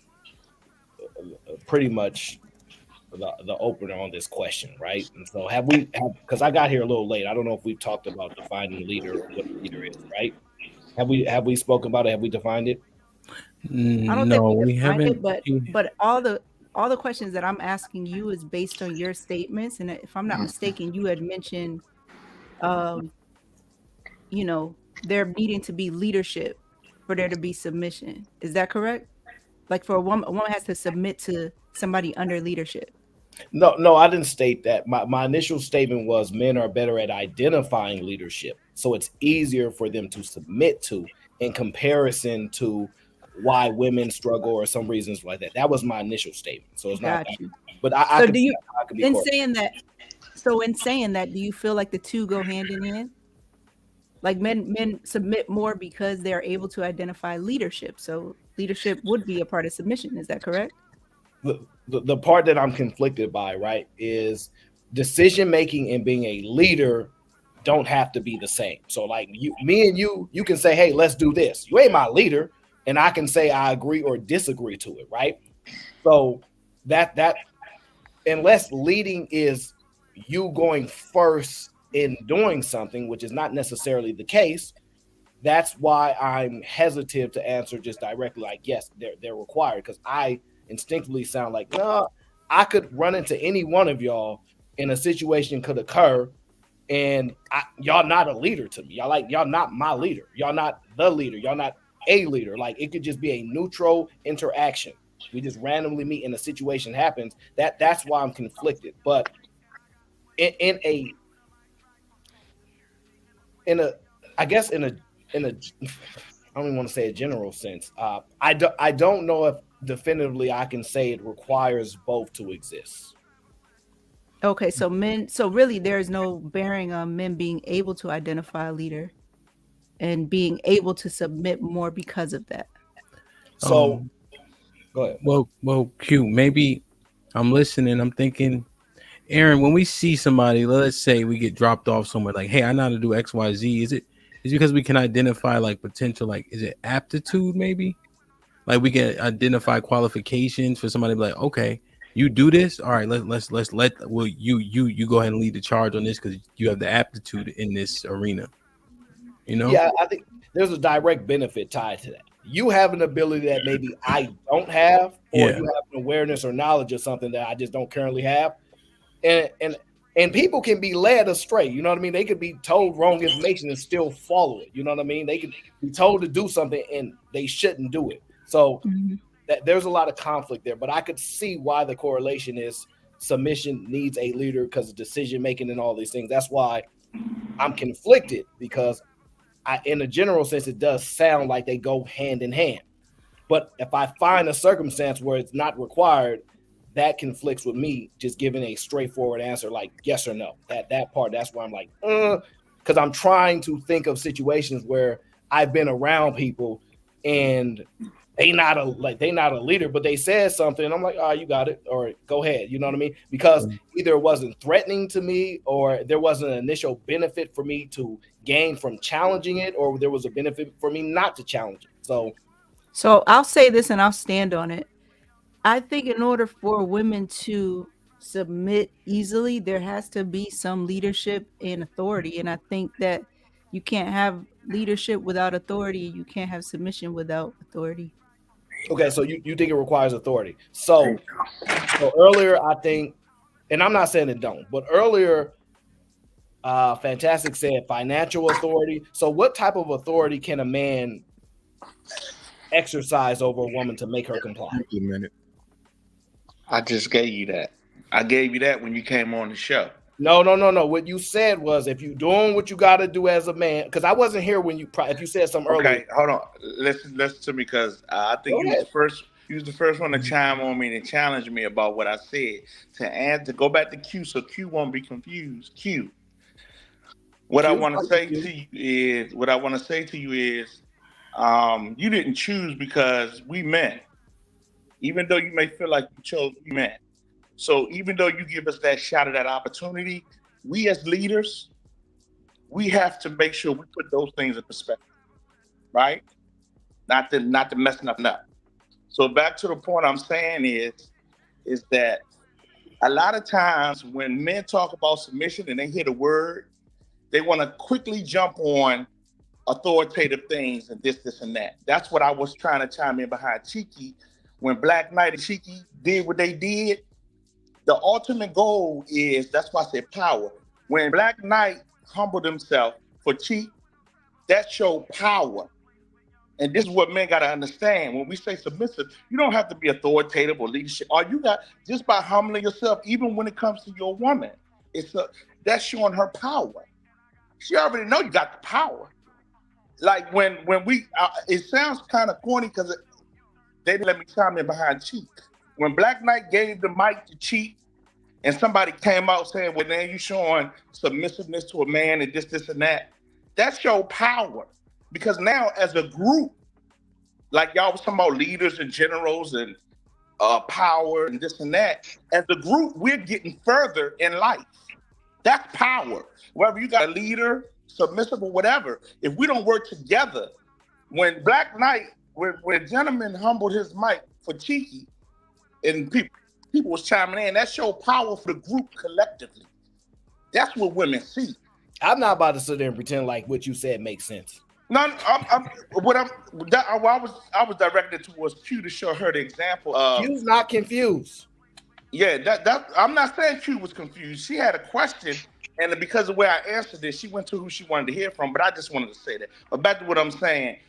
S10: pretty much the opener on this question, right? And so because I got here a little late, I don't know if we've talked about defining leader, what a leader is, right? Have we spoken about it? Have we defined it?
S8: I don't think
S2: No,
S8: we
S2: we
S8: defined
S2: haven't.
S8: it, but all the questions that I'm asking you is based on your statements. And if I'm not mistaken, you had mentioned, um, you know, there needing to be leadership for there to be submission. Is that correct? Like for a woman has to submit to somebody under leadership.
S10: No, I didn't state that. My initial statement was men are better at identifying leadership, so it's easier for them to submit to in comparison to why women struggle or some reasons like that. That was my initial statement. So it's not.
S8: Got you.
S10: But I
S8: So
S10: could,
S8: do you,
S10: I could be
S8: in
S10: correct.
S8: saying that, do you feel like the two go hand in hand? Like men submit more because they're able to identify leadership. So leadership would be a part of submission. Is that correct?
S10: The part that I'm conflicted by, right, is decision making and being a leader don't have to be the same. So like me and you can say, hey, let's do this. You ain't my leader, and I can say I agree or disagree to it, right? So that unless leading is you going first in doing something, which is not necessarily the case, that's why I'm hesitant to answer just directly like, yes, they're required, because I instinctively sound like, no, I could run into any one of y'all and a situation could occur and y'all not a leader to me. Y'all not my leader. Y'all not the leader. Y'all not a leader. Like it could just be a neutral interaction. We just randomly meet and a situation happens. That's why I'm conflicted. But in a I guess in a I don't even want to say a general sense. I don't know if definitively I can say it requires both to exist.
S8: Okay, so really there's no bearing on men being able to identify a leader and being able to submit more because of that.
S10: So go ahead.
S2: Well, Q, maybe I'm listening. I'm thinking, Aaron, when we see somebody, let's say we get dropped off somewhere, like, hey, I know how to do X, Y, Z. Is it because we can identify like potential, like, is it aptitude maybe? Like we can identify qualifications for somebody to be like, okay, you do this. All right, let's you go ahead and lead the charge on this because you have the aptitude in this arena. You know?
S10: Yeah, I think there's a direct benefit tied to that. You have an ability that maybe I don't have, or you have an awareness or knowledge of something that I just don't currently have. And people can be led astray. You know what I mean? They could be told wrong information and still follow it. You know what I mean? They could be told to do something and they shouldn't do it. So that there's a lot of conflict there, but I could see why the correlation is submission needs a leader because of decision making and all these things. That's why I'm conflicted, because in a general sense, it does sound like they go hand in hand. But if I find a circumstance where it's not required, that conflicts with me just giving a straightforward answer like yes or no. That part, that's where I'm like, because I'm trying to think of situations where I've been around people and they not a leader, but they said something and I'm like, oh, you got it, or go ahead. You know what I mean? Because either it wasn't threatening to me, or there wasn't an initial benefit for me to gain from challenging it, or there was a benefit for me not to challenge it.
S8: So I'll say this and I'll stand on it. I think in order for women to submit easily, there has to be some leadership and authority. And I think that you can't have leadership without authority. You can't have submission without authority.
S10: Okay, so you think it requires authority. So earlier, I think, and I'm not saying it don't, but earlier, Fantastic said financial authority. So what type of authority can a man exercise over a woman to make her comply?
S3: I just gave you that. I gave you that when you came on the show.
S10: No. What you said was if you're doing what you got to do as a man, because I wasn't here when if you said something earlier.
S3: Okay, hold on. Listen to me, because I think you was the first one to chime on me and challenge me about what I said. To go back to Q, so Q won't be confused. Q. What I want to say to you is, you didn't choose because we men. Even though you may feel like you chose, we men. So even though you give us that shot at that opportunity, we as leaders, we have to make sure we put those things in perspective, right? Not to mess nothing up. So back to the point I'm saying is that a lot of times when men talk about submission and they hear the word, they want to quickly jump on, authoritative things and this and that. That's what I was trying to chime in behind Cheeky. When Black Knight and Cheeky did what they did, the ultimate goal is, that's why I said power. When Black Knight humbled himself for Cheek, that showed power. And this is what men got to understand. When we say submissive, you don't have to be authoritative or leadership. All you got, just by humbling yourself, even when it comes to your woman, that's showing her power. She already know you got the power. Like when we, it sounds kind of corny because they didn't let me chime in behind Cheek. When Black Knight gave the mic to Cheek, and somebody came out saying, well, now you showing submissiveness to a man and this and that, that's your power. Because now as a group, like y'all was talking about leaders and generals and power and this and that, as a group, we're getting further in life. That's power. Whether you got a leader, submissive or whatever, if we don't work together, when Black Knight, when a gentleman humbled his mic for Cheeky, and people was chiming in, that showed power for the group collectively. That's what women see.
S10: I'm not about to sit there and pretend like what you said makes sense.
S3: No, I was directed towards Q to show her the example of
S10: Q's not confused.
S3: Yeah, that I'm not saying Q was confused. She had a question, and because of the way I answered it, she went to who she wanted to hear from. But I just wanted to say that. But back to what I'm saying,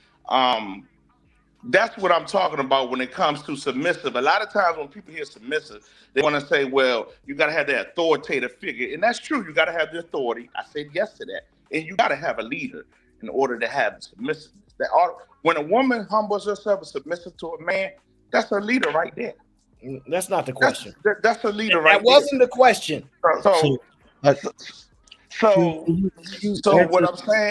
S3: that's what I'm talking about when it comes to submissive. A lot of times when people hear submissive, they want to say, well, you got to have that authoritative figure. And that's true. You got to have the authority. I said yes to that. And you got to have a leader in order to have submissiveness. When a woman humbles herself and submissive to a man, that's her leader right there.
S10: That's not the question.
S3: That's her leader right there.
S10: That wasn't the question.
S3: So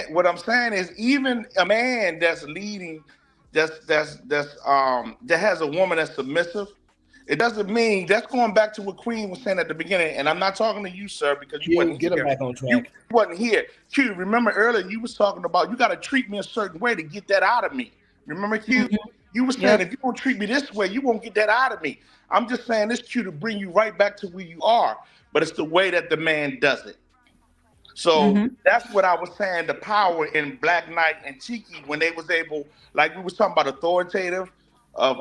S3: what I'm saying is, even a man that's leading, that has a woman that's submissive, it doesn't mean, that's going back to what Queen was saying at the beginning. And I'm not talking to you, sir, because you wasn't
S10: get
S3: here.
S10: Him back on track.
S3: You wasn't here. Q, remember earlier you was talking about you got to treat me a certain way to get that out of me. Remember, Q? Mm-hmm. You were saying if you don't treat me this way, you won't get that out of me. I'm just saying this, Q, to bring you right back to where you are, but it's the way that the man does it. So that's what I was saying, the power in Black Knight and Cheeky when they was able, like we was talking about authoritative of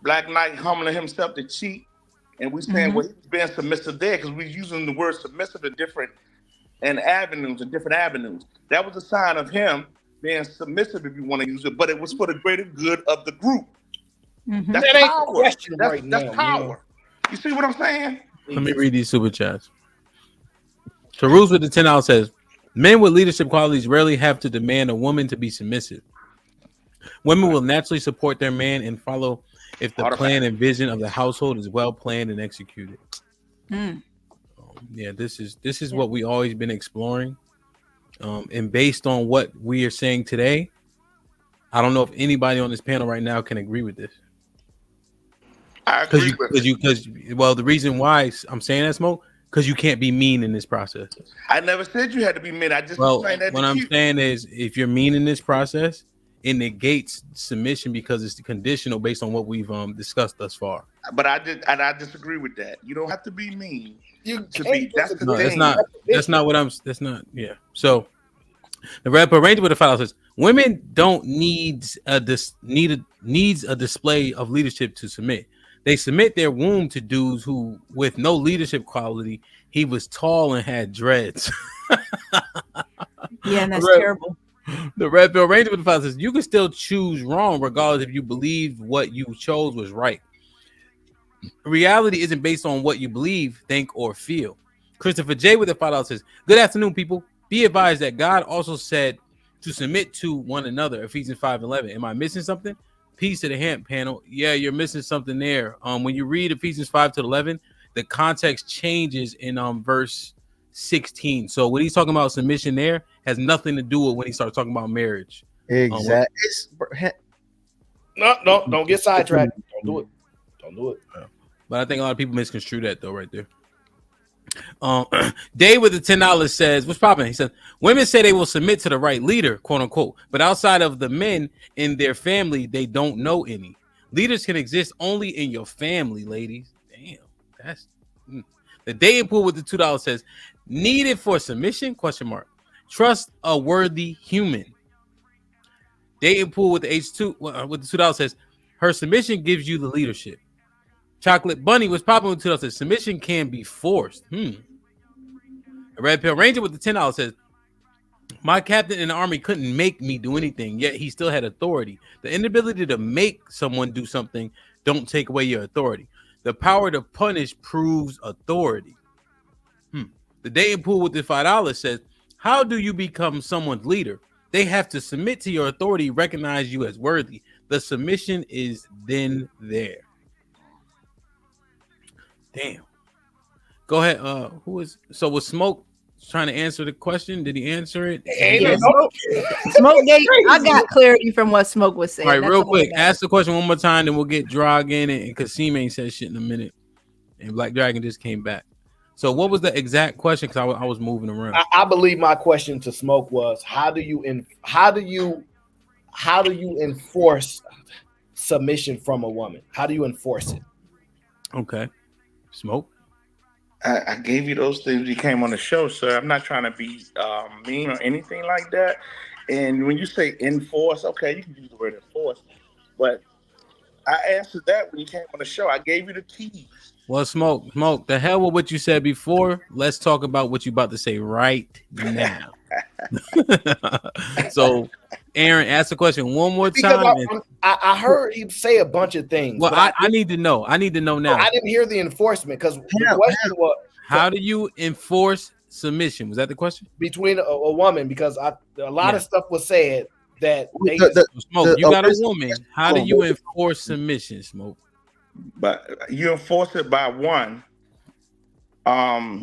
S3: Black Knight humbling himself to Cheek, and we saying well, he's being submissive there because we're using the word submissive in different avenues. That was a sign of him being submissive, if you want to use it, but it was for the greater good of the group. That's
S10: that ain't
S3: power.
S10: the question
S3: That's
S10: now,
S3: power.
S10: Man.
S3: You see what I'm saying?
S2: Let me read these super chats. So Rules with the $10 says, men with leadership qualities rarely have to demand a woman to be submissive. Women will naturally support their man and follow if the plan and vision of the household is well planned and executed. Yeah, this is what we always been exploring. And based on what we are saying today, I don't know if anybody on this panel right now can agree with this.
S3: I agree
S2: because the reason why I'm saying that, Smoke, because you can't be mean in this process.
S3: I never said you had to be mean. I just
S2: explained that. What I'm saying is, if you're mean in this process, it negates submission because it's conditional based on what we've discussed thus far.
S3: But I disagree with that. You don't have to be mean.
S2: That's not what I'm. That's not. Yeah. So the Red Ranger with the file says women don't needs a display of leadership to submit. They submit their womb to dudes who, with no leadership quality, he was tall and had dreads.
S8: Yeah, and that's terrible.
S2: The Red Pill Ranger with the file says you can still choose wrong regardless if you believe what you chose was right. Reality isn't based on what you believe, think, or feel. Christopher J with the $5 says, good afternoon, people. Be advised that God also said to submit to one another. Ephesians 5:11. Am I missing something? Peace to the hand panel. Yeah, you're missing something there. When you read Ephesians 5:11, the context changes in verse 16. So what he's talking about submission there has nothing to do with when he starts talking about marriage.
S10: Exactly. No, don't get sidetracked. Don't do it.
S2: But I think a lot of people misconstrue that though, right there. Dave with the $10 says, what's popping? He says, women say they will submit to the right leader, quote unquote, but outside of the men in their family, they don't know any. Leaders can exist only in your family, ladies. Damn, that's the dating pool with the $2 says, needed for submission? Question mark. Trust a worthy human. Dating pool with the H2 with the $2 says her submission gives you the leadership. Chocolate Bunny was popping with $2 says submission can be forced. A Red Pill Ranger with the $10 says my captain in the army couldn't make me do anything, yet he still had authority. The inability to make someone do something don't take away your authority. The power to punish proves authority. The dating pool with the $5 says, how do you become someone's leader? They have to submit to your authority, recognize you as worthy. The submission is then there. Damn. Go ahead. Was Smoke trying to answer the question? Did he answer it?
S8: Yeah, Smoke gave, I got clarity from what Smoke was saying.
S2: All right, real quick, ask the question one more time, then we'll get Drog in it, and Kasim ain't said shit in a minute, and Black Dragon just came back. So what was the exact question? Because I was moving around.
S10: I believe my question to Smoke was, how do you enforce submission from a woman? How do you enforce it?
S2: Okay, Smoke.
S3: I gave you those things. You came on the show, sir. I'm not trying to be mean or anything like that. And when you say enforce, okay, you can use the word enforce, but I answered that when you came on the show. I gave you the keys.
S2: Well, Smoke, the hell with what you said before. Let's talk about what you about to say right now. So, Aaron, ask the question one more time.
S10: I heard you say a bunch of things.
S2: Well, I need to know. I need to know now.
S10: I didn't hear the enforcement because the question was,
S2: how do you enforce submission? Was that the question?
S10: Between a woman, because a lot of stuff was said that they
S2: Smoke. You got a woman. How do you enforce submission, Smoke?
S3: But you enforce it by one.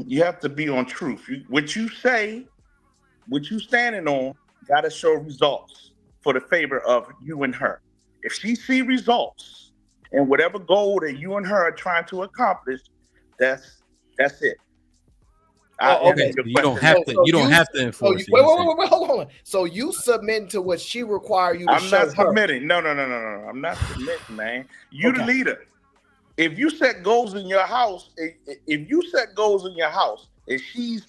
S3: You have to be on truth. What you say, what you standing on, got to show results for the favor of you and her. If she see results and whatever goal that you and her are trying to accomplish, that's it.
S2: Okay, you don't have to. You don't have to enforce it.
S10: Wait, hold on. So you submit to what she require you to
S3: I'm
S10: show
S3: not submitting. No. I'm not submitting, man. You the leader. If you set goals in your house, and she's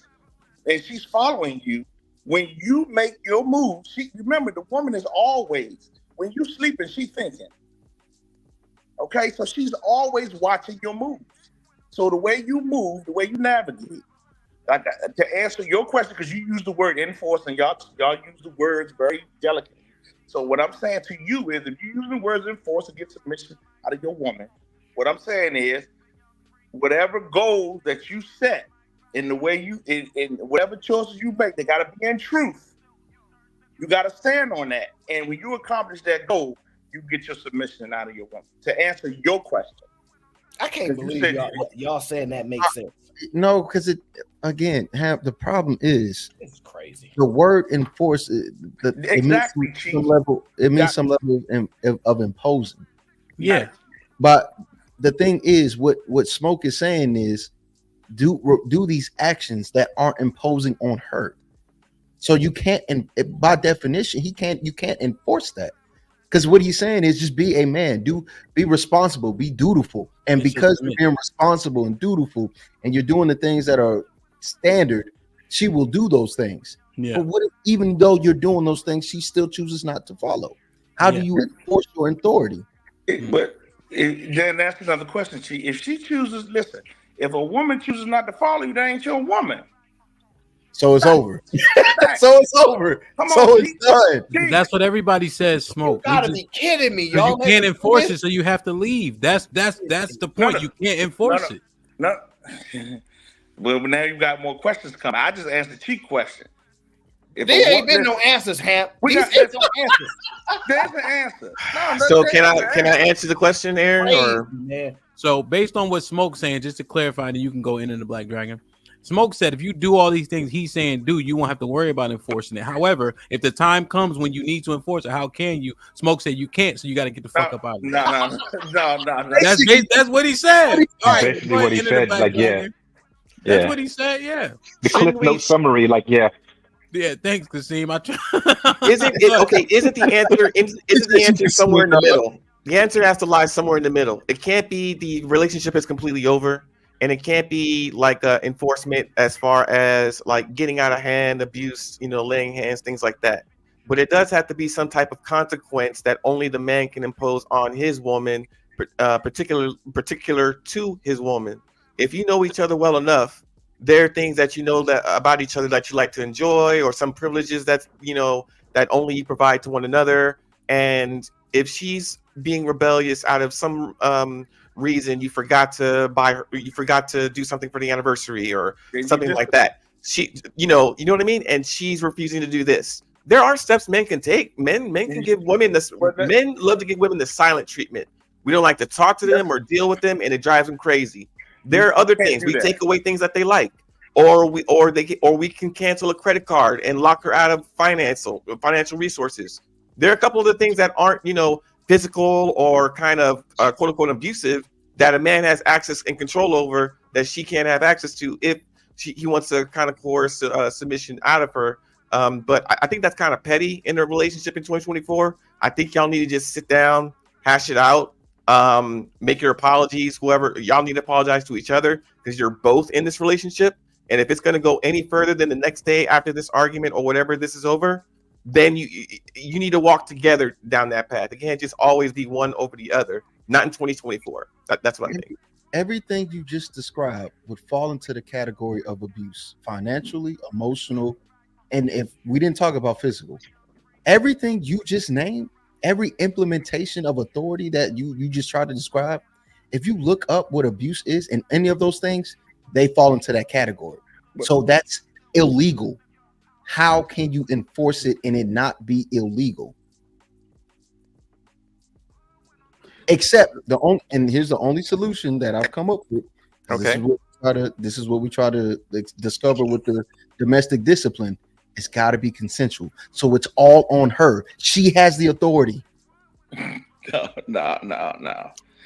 S3: following you, when you make your move, remember the woman is always, when you sleeping, she's thinking. Okay, so she's always watching your moves. So the way you move, the way you navigate, like to answer your question, because you use the word enforce and y'all use the words very delicately. So what I'm saying to you is, if you use the words enforce to get submission out of your woman, what I'm saying is, whatever goals that you set in the way you in whatever choices you make, they gotta be in truth. You gotta stand on that. And when you accomplish that goal, you get your submission out of your woman. To answer your question.
S10: I can't believe y'all saying that makes sense.
S13: No, because it again the problem is
S10: it's crazy.
S13: The word enforce it means some level of imposing.
S2: Yeah.
S13: But the thing is, what Smoke is saying is do these actions that aren't imposing on her. So you can't, and by definition, you can't enforce that. Because what he's saying is just be a man, be responsible, be dutiful. And because you're being responsible and dutiful and you're doing the things that are standard, she will do those things.
S2: Yeah.
S13: But what if, even though you're doing those things, she still chooses not to follow? How do you enforce your authority?
S3: Then that's another question. If she chooses, listen, if a woman chooses not to follow you, that ain't your woman.
S13: So it's over. So it's over. So it's done.
S2: That's what everybody says, Smoke.
S10: You gotta be kidding me, y'all.
S2: You can't enforce it, so you have to leave. That's the point. You can't enforce it.
S3: No. Well, now you got more questions coming. I just asked the cheat question.
S10: There ain't been no answers, Hamp. There's no answers.
S3: There's an answer.
S15: So can I answer the question, Aaron? Or
S2: so based on what Smoke's saying, just to clarify, that you can go in the Black Dragon. Smoke said, if you do all these things he's saying do, you won't have to worry about enforcing it. However, if the time comes when you need to enforce it, how can you? Smoke said you can't, so you got to get the fuck up out of it.
S3: No.
S2: That's what he said. All right,
S12: basically what he said. Like,
S2: that's what he said. Yeah.
S12: The Cliff Note summary. Like, yeah.
S2: Yeah, thanks, Kasim.
S15: Isn't the answer? Isn't the answer somewhere in the middle? The answer has to lie somewhere in the middle. It can't be the relationship is completely over, and it can't be like enforcement as far as like getting out of hand, abuse, laying hands, things like that. but it does have to be some type of consequence that only the man can impose on his woman, particular to his woman. If you know each other well enough, there are things that you know that about each other that you like to enjoy, or some privileges that that only you provide to one another. And if she's being rebellious out of some reason, you forgot to do something for the anniversary or something like that. She, you know what I mean? And she's refusing to do this. There are steps men can take. Men can give women this. Men love to give women the silent treatment. We don't like to talk to them or deal with them, and it drives them crazy. There are other things. We take away things that they like, or we can cancel a credit card and lock her out of financial resources. There are a couple of the things that aren't, physical or kind of quote unquote abusive, that a man has access and control over that she can't have access to if he wants to kind of coerce submission out of her. But I think that's kind of petty in a relationship in 2024. I think y'all need to just sit down, hash it out, make your apologies. Whoever, y'all need to apologize to each other because you're both in this relationship. And if it's going to go any further than the next day after this argument or whatever this is over, then you need to walk together down that path. It can't just always be one over the other. Not in 2024. That's what I think.
S13: Everything you just described would fall into the category of abuse, financially, emotional, and if we didn't talk about physical, everything you just named, every implementation of authority that you just tried to describe, if you look up what abuse is in any of those things, they fall into that category. So that's illegal. How can you enforce it and it not be illegal? Except here's the only solution that I've come up with.
S15: Okay.
S13: This is what we try to discover with the domestic discipline. It's got to be consensual. So it's all on her. She has the authority.
S17: No.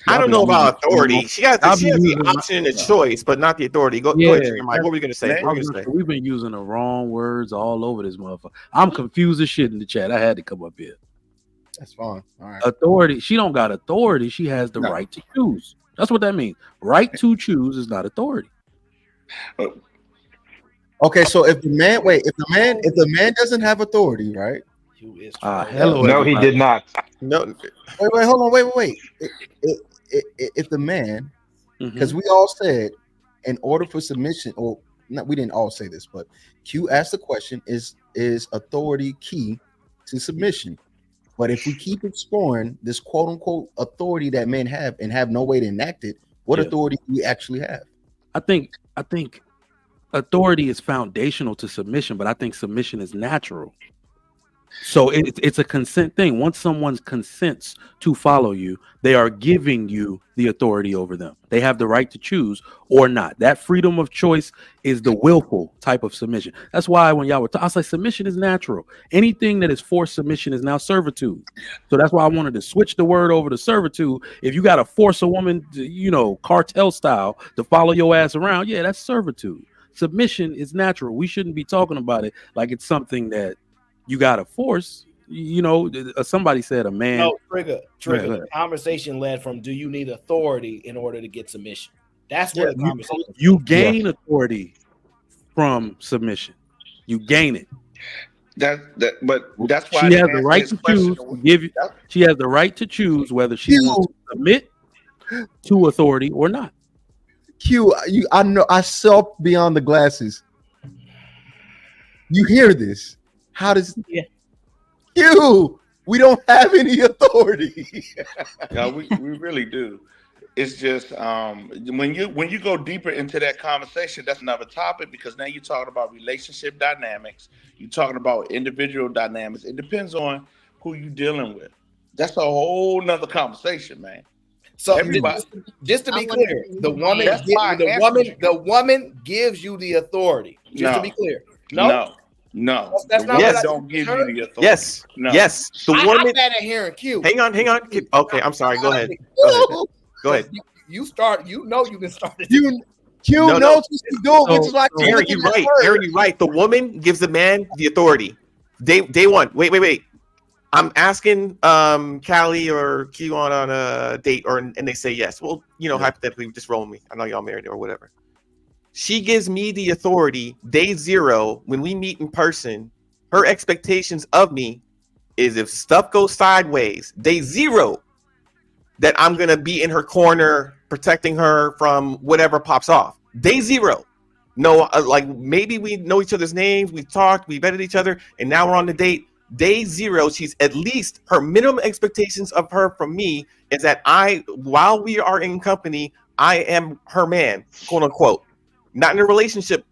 S15: I don't know about authority. She has the option and the choice, but not the authority. Go ahead, Mike. What were you gonna say?
S2: We've been using the wrong words all over this motherfucker. I'm confused as shit in the chat. I had to come up here.
S13: That's fine. All right.
S2: Authority. She don't got authority. She has the right to choose. That's what that means. Right to choose is not authority.
S13: Okay, so if the man doesn't have authority, right?
S2: Hello.
S12: No, he did not.
S15: No.
S13: Wait, hold on. Wait. If the man, because we all said, in order for submission, or not, we didn't all say this, but Q asked the question: Is authority key to submission? But if we keep exploring this quote unquote authority that men have and have no way to enact it, what authority do we actually have?
S2: I think authority is foundational to submission, but I think submission is natural. So it's a consent thing. Once someone consents to follow you, they are giving you the authority over them. They have the right to choose or not. That freedom of choice is the willful type of submission. That's why when y'all were I was like, submission is natural. Anything that is forced submission is now servitude. So that's why I wanted to switch the word over to servitude. If you got to force a woman, cartel style to follow your ass around, that's servitude. Submission is natural. We shouldn't be talking about it like it's something that you gotta force. Somebody said a man.
S10: No, trigger. The conversation led from, do you need authority in order to get submission? That's what the conversation.
S2: You gain authority from submission. You gain it.
S3: But that's why
S2: she has the right to choose. She has the right to choose whether she wants to submit to authority or not.
S13: Q, I know I saw beyond the glasses. You hear this? How does Q? We don't have any authority.
S3: Yeah, we really do. It's just when you go deeper into that conversation, that's another topic, because now you're talking about relationship dynamics. You're talking about individual dynamics. It depends on who you're dealing with. That's a whole nother conversation, man.
S10: So just to be clear, the woman gives you the authority. Just to be clear,
S3: no.
S10: That's not
S3: what don't give you the authority.
S15: Yes. The woman.
S10: I'm at hearing Q.
S15: Hang on. Okay, I'm sorry. Go ahead. Go ahead.
S10: You start. You've been started.
S13: Q knows what he's doing, which is like
S15: Aaron, you're right. Aaron, you're right. The woman gives the man the authority. Day one. Wait. I'm asking Callie or Q on a date, and they say yes. Well, hypothetically, just roll with me. I know y'all married or whatever. She gives me the authority. Day zero, when we meet in person, her expectations of me is if stuff goes sideways, day zero, that I'm gonna be in her corner protecting her from whatever pops off. Day zero. No, like maybe we know each other's names, we talked, we vetted each other, and now we're on the date. Day zero, she's at least her minimum expectations of her from me is that while we are in company, I am her man, quote unquote. Not in a relationship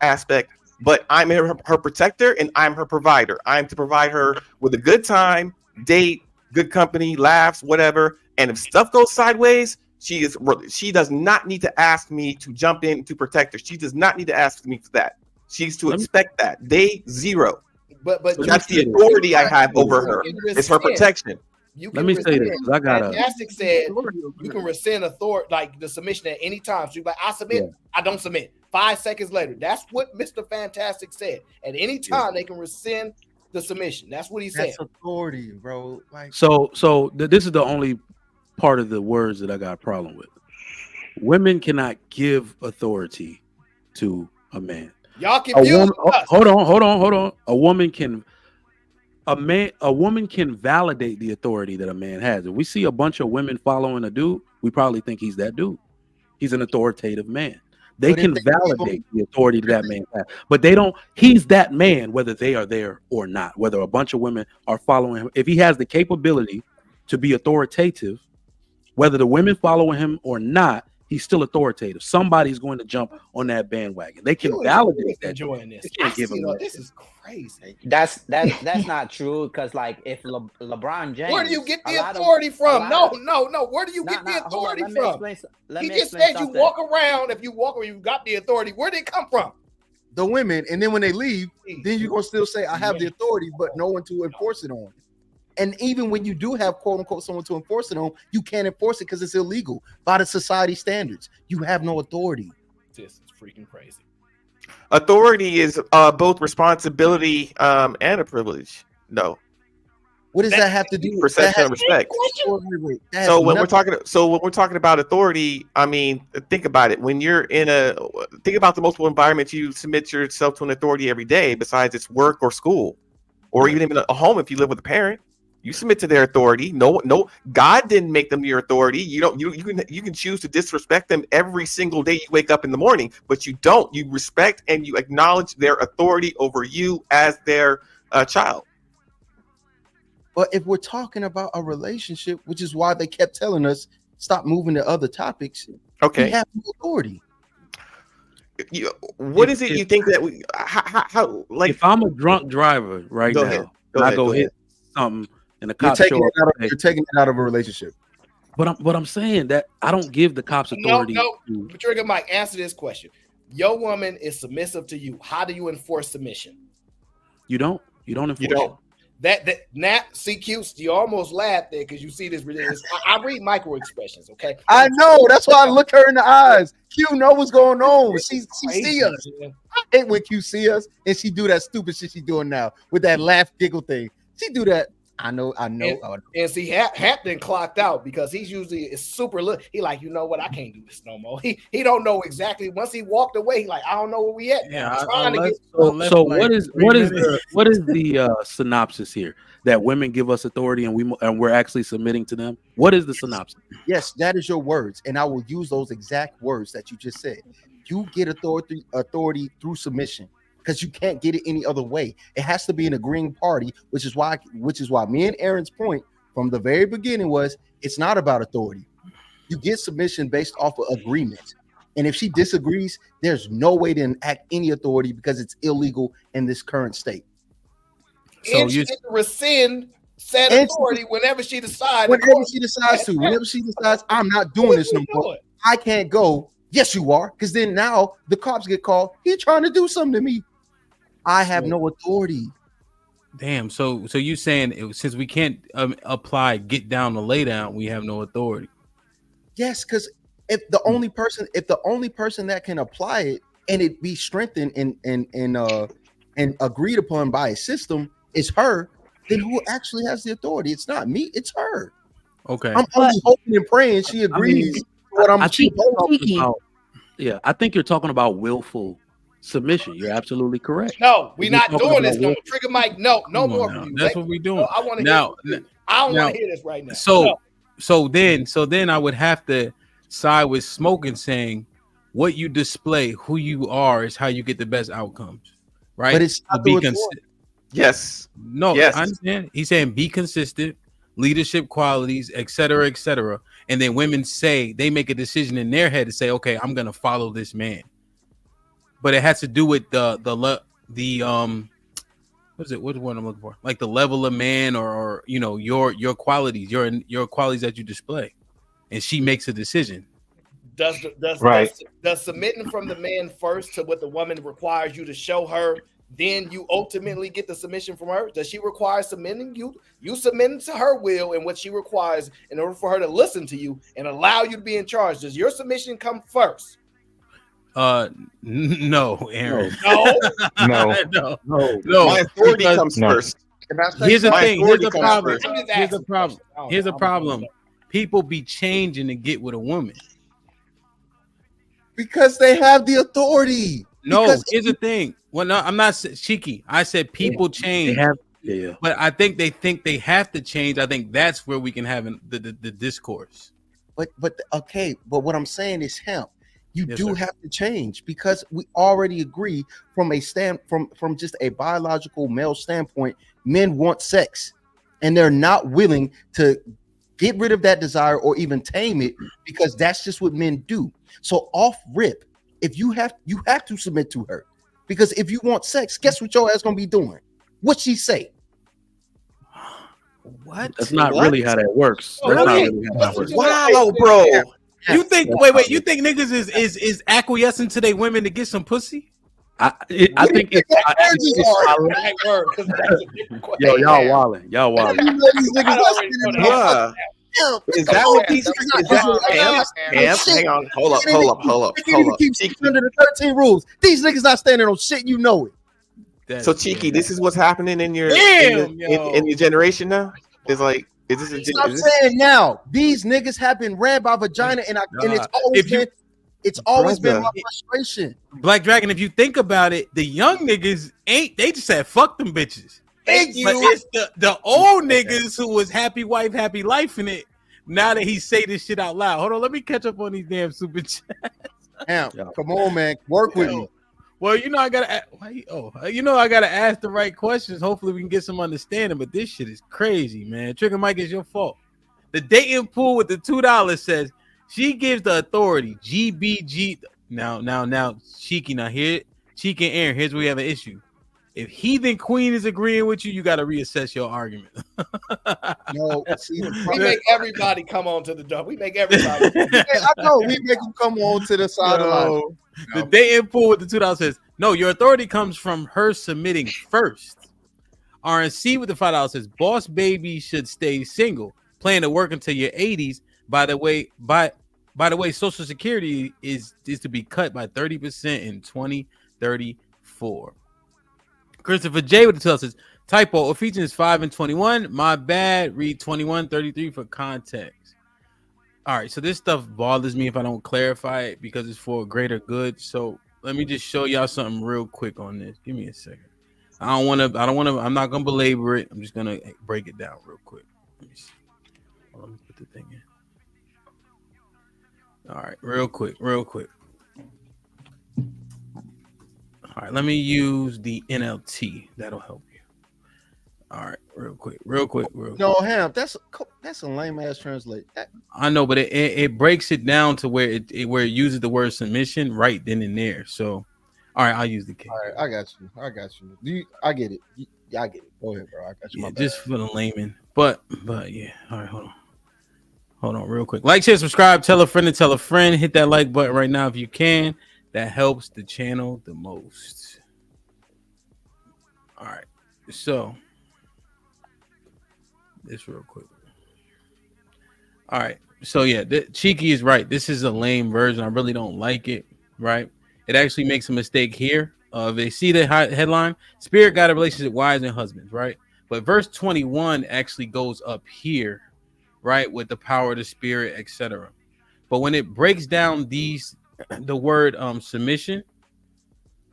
S15: aspect, but I'm her protector and I'm her provider. I'm to provide her with a good time, date, good company, laughs, whatever. And if stuff goes sideways, she does not need to ask me to jump in to protect her. She does not need to ask me for that. She's to expect that. Day zero.
S10: But
S15: so that's the authority I have over her. It's her protection.
S2: Let me say this, because I got
S10: Fantastic said you can rescind authority, like the submission at any time. So you're like, I submit, I don't submit. 5 seconds later. That's what Mr. Fantastic said. At any time, they can rescind the submission. That's what he said.
S13: That's authority, bro. Like,
S2: this is the only part of the words that I got a problem with. Women cannot give authority to a man.
S10: Y'all confused us.
S2: Hold on. A woman can validate the authority that a man has. If we see a bunch of women following a dude, we probably think he's that dude. He's an authoritative man. They can validate the authority that man has, but they don't. He's that man, whether they are there or not, whether a bunch of women are following him. If he has the capability to be authoritative, whether the women follow him or not, he's still authoritative. Somebody's going to jump on that bandwagon. They can validate that.
S10: Enjoying this. This is crazy.
S20: That's not true, because like if LeBron James,
S10: where do you get the authority from? No. Where do you get the authority from? He just said you walk around. If you walk where you got the authority, where did it come from?
S13: The women, and then when they leave, then you're gonna still say I have the authority, but no one to enforce it on. And even when you do have quote unquote someone to enforce it on, you can't enforce it because it's illegal by the society standards. You have no authority.
S10: This is freaking crazy.
S15: Authority is both responsibility and a privilege. No.
S13: What does that have to do with
S15: perception and respect? So when we're talking about authority, I mean, think about it. When you're think about the multiple environments you submit yourself to an authority every day, besides it's work or school, or even in a home if you live with a parent. You submit to their authority. No, God didn't make them your authority. You can choose to disrespect them every single day you wake up in the morning, but you don't. You respect and you acknowledge their authority over you as their child.
S13: But if we're talking about a relationship, which is why they kept telling us stop moving to other topics,
S15: okay,
S13: we have no authority.
S15: What is it you think that we? How like
S2: if I'm a drunk driver right now, I go hit something. And the cops
S13: you're taking it out of a relationship.
S2: But I'm saying that I don't give the cops authority.
S10: But Trigger Mike, answer this question. Your woman is submissive to you. How do you enforce submission?
S2: You don't enforce it.
S10: That Nat CQ, you almost laughed there because you see this. I read micro expressions, okay?
S13: I know. That's why I look her in the eyes. Q know what's going on. She see us. I hate when Q see us and she do that stupid shit she doing now with that laugh giggle thing. She do that. I know.
S10: And see, Hampton clocked out because he's usually super look. He like, you know what? I can't do this no more. He don't know exactly. Once he walked away, he like, I don't know where we at.
S2: Yeah. So what is the synopsis here? That women give us authority and we're actually submitting to them. What is the synopsis?
S13: Yes, that is your words, and I will use those exact words that you just said. You get authority through submission. Because you can't get it any other way. It has to be an agreeing party, which is why me and Aaron's point from the very beginning was it's not about authority. You get submission based off of agreement. And if she disagrees, there's no way to enact any authority because it's illegal in this current state.
S10: And she gets to rescind said authority whenever she decides.
S13: Whenever she decides, I'm not doing this no more. I can't go. Yes, you are. Because then now the cops get called. He's trying to do something to me. I have no authority.
S2: Damn. So you saying since we can't apply get down to lay down, we have no authority?
S13: Yes, because if the only person that can apply it and it be strengthened and agreed upon by a system is her, then who actually has the authority? It's not me. It's her.
S2: Okay.
S13: I'm only hoping and praying she agrees. I think you're talking
S2: about willful submission. You're absolutely correct.
S10: No, we're
S2: We're
S10: not
S2: talking
S10: doing
S2: about
S10: this. No,
S2: women.
S10: Trigger Mike. No more
S2: Now.
S10: from you.
S2: That's what we're doing.
S10: I want to
S2: now.
S10: hear. I don't want to hear this right now.
S2: So then I would have to side with Smoke and saying, what you display, who you are, is how you get the best outcomes, right?
S13: But it's not
S2: be
S13: consistent.
S15: Yes.
S2: No,
S15: yes.
S2: I understand. He's saying be consistent, leadership qualities, etc., etc. And then women say they make a decision in their head to say, okay, I'm gonna follow this man. But it has to do with the what's the word I'm looking for? Like the level of man, or you know, your qualities, your qualities that you display, and she makes a decision.
S10: Does submitting from the man first to what the woman requires you to show her, then you ultimately get the submission from her? Does she require submitting you submitting to her will and what she requires in order for her to listen to you and allow you to be in charge? Does your submission come first?
S2: No, Aaron.
S15: No. My authority comes first.
S2: Here's the thing. Here's a problem. People be changing to get with a woman
S13: because they have the authority.
S2: Here's the thing. Well, no, I'm not cheeky. I said people change. But I think they have to change. I think that's where we can have the discourse.
S13: But what I'm saying is, hemp. You do have to change, because we already agree from just a biological male standpoint, men want sex, and they're not willing to get rid of that desire or even tame it, because that's just what men do. So off rip, if you have to submit to her, because if you want sex, guess what your ass gonna be doing? What she say?
S2: What? That's not really how that works. That's not really how that works.
S15: Wow, bro.
S2: You think you think niggas is acquiescing to their women to get some pussy? I think it's yo, y'all wilding. Y'all wilding.
S15: Is that what these hang on, hold up.
S13: Keep under the 13 rules. These niggas not standing on shit, you know it.
S15: So Cheeky, this is what's happening in your in your generation now? It's like,
S13: I'm saying now, these niggas have been ran by vagina, and it's always been my frustration.
S2: Black Dragon, if you think about it, the young niggas they just said fuck them bitches.
S13: Thank you.
S2: But it's the old niggas who was happy wife, happy life in it. Now that he say this shit out loud. Hold on, let me catch up on these damn super chats.
S13: Damn, come on, man, work with me.
S2: Well, you know I gotta ask the right questions. Hopefully we can get some understanding. But this shit is crazy, man. Trigger Mike, is your fault. The dating pool with the $2 says she gives the authority. GBG. Now, Cheeky. Now here, Cheeky and Aaron. Here's where we have an issue. If Heathen Queen is agreeing with you, you got to reassess your argument.
S13: No,
S10: we make everybody come on to the jump. We make everybody.
S13: I know we make them come on to the side of life.
S2: The dating pool with the $2 says, no, your authority comes from her submitting first. RNC with the $5 says, boss baby should stay single, plan to work until your 80s. By the way, Social Security is to be cut by 30% in 2034. Christopher J with the $2 says, typo, Ephesians is 5 and 21. My bad. Read 21:33 for context. All right, so this stuff bothers me if I don't clarify it because it's for a greater good. So let me just show y'all something real quick on this. Give me a second. I'm not gonna belabor it. I'm just gonna break it down real quick. Let me see. Let me put the thing in. All right, real quick. All right, let me use the NLT. That'll help you. All right, real quick.
S13: No, Ham, that's a lame ass translate.
S2: I know, but it breaks it down to where it uses the word submission right then and there. So, all right, I'll use the case.
S13: All right, I got you. I get it. I get it. Go ahead, bro. I got you.
S2: Yeah, just for the layman. But yeah. All right, hold on, real quick. Like, share, subscribe, tell a friend to tell a friend. Hit that like button right now if you can. That helps the channel the most. All right, so this real quick. All right, so yeah, Cheeky is right. This is a lame version. I really don't like it. Right? It actually makes a mistake here. They see the headline: Spirit got a relationship, wives and husbands. Right? But verse 21 actually goes up here, right, with the power of the Spirit, etc. But when it breaks down the word submission,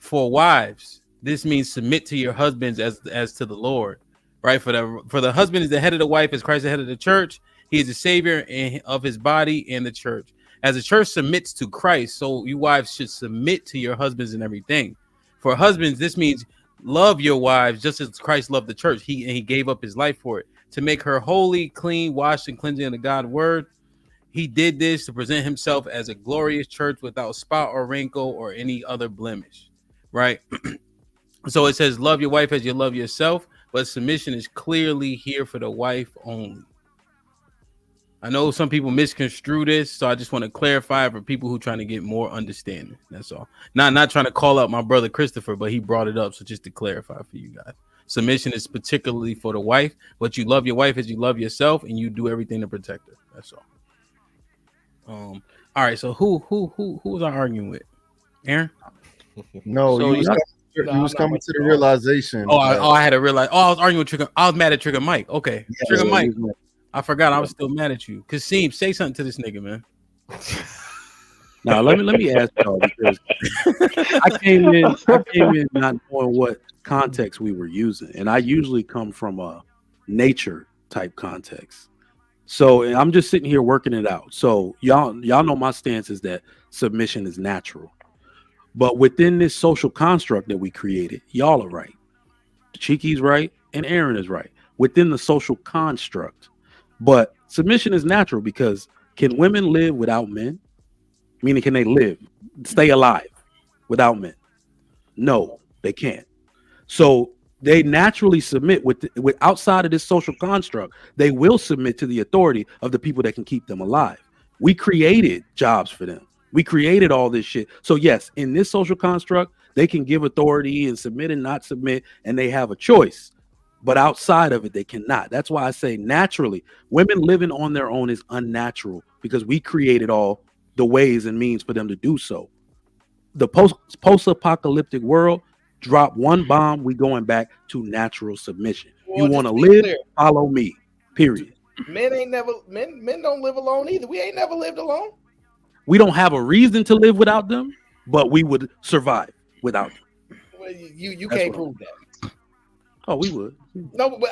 S2: for wives, this means submit to your husbands as to the Lord, right? For the husband is the head of the wife, as Christ is the head of the church. He is the savior of his body and the church. As the church submits to Christ, so you wives should submit to your husbands and everything. For husbands, this means love your wives just as Christ loved the church. He gave up his life for it, to make her holy, clean, washed, and cleansing of the God's word. He did this to present himself as a glorious church without spot or wrinkle or any other blemish, right? So it says, love your wife as you love yourself, but submission is clearly here for the wife only. I know some people misconstrue this, so I just want to clarify for people who are trying to get more understanding. That's all. Not trying to call out my brother Christopher, but he brought it up, so just to clarify for you guys. Submission is particularly for the wife, but you love your wife as you love yourself, and you do everything to protect her. That's all. All right. So who was I arguing with? Aaron?
S13: No,
S2: So
S13: you was coming to the realization.
S2: I had to realize. I was arguing with Trigger. I was mad at Trigger Mike. Okay, yeah, Trigger Mike. I forgot I was still mad at you. Kasim, say something to this nigga, man.
S4: Now let me ask y'all, because I came in not knowing what context we were using, and I usually come from a nature type context. So I'm just sitting here working it out. So y'all know my stance is that submission is natural, but within this social construct that we created, y'all are right. Cheeky's right, and Aaron is right within the social construct. But submission is natural because can women live without men? Meaning, can they stay alive without men? No, they can't. So they naturally submit with outside of this social construct. They will submit to the authority of the people that can keep them alive. We created jobs for them. We created all this shit. So yes, in this social construct, they can give authority and submit and not submit, and they have a choice. But outside of it, they cannot. That's why I say naturally, women living on their own is unnatural because we created all the ways and means for them to do so. The post-apocalyptic world, drop one bomb, we going back to natural submission. Well, you want to live, clear. Follow me, period.
S10: Men don't live alone either. We ain't never lived alone.
S4: We don't have a reason to live without them, but we would survive without them.
S10: Well, you can't prove that.
S4: Oh, we would.
S10: No, but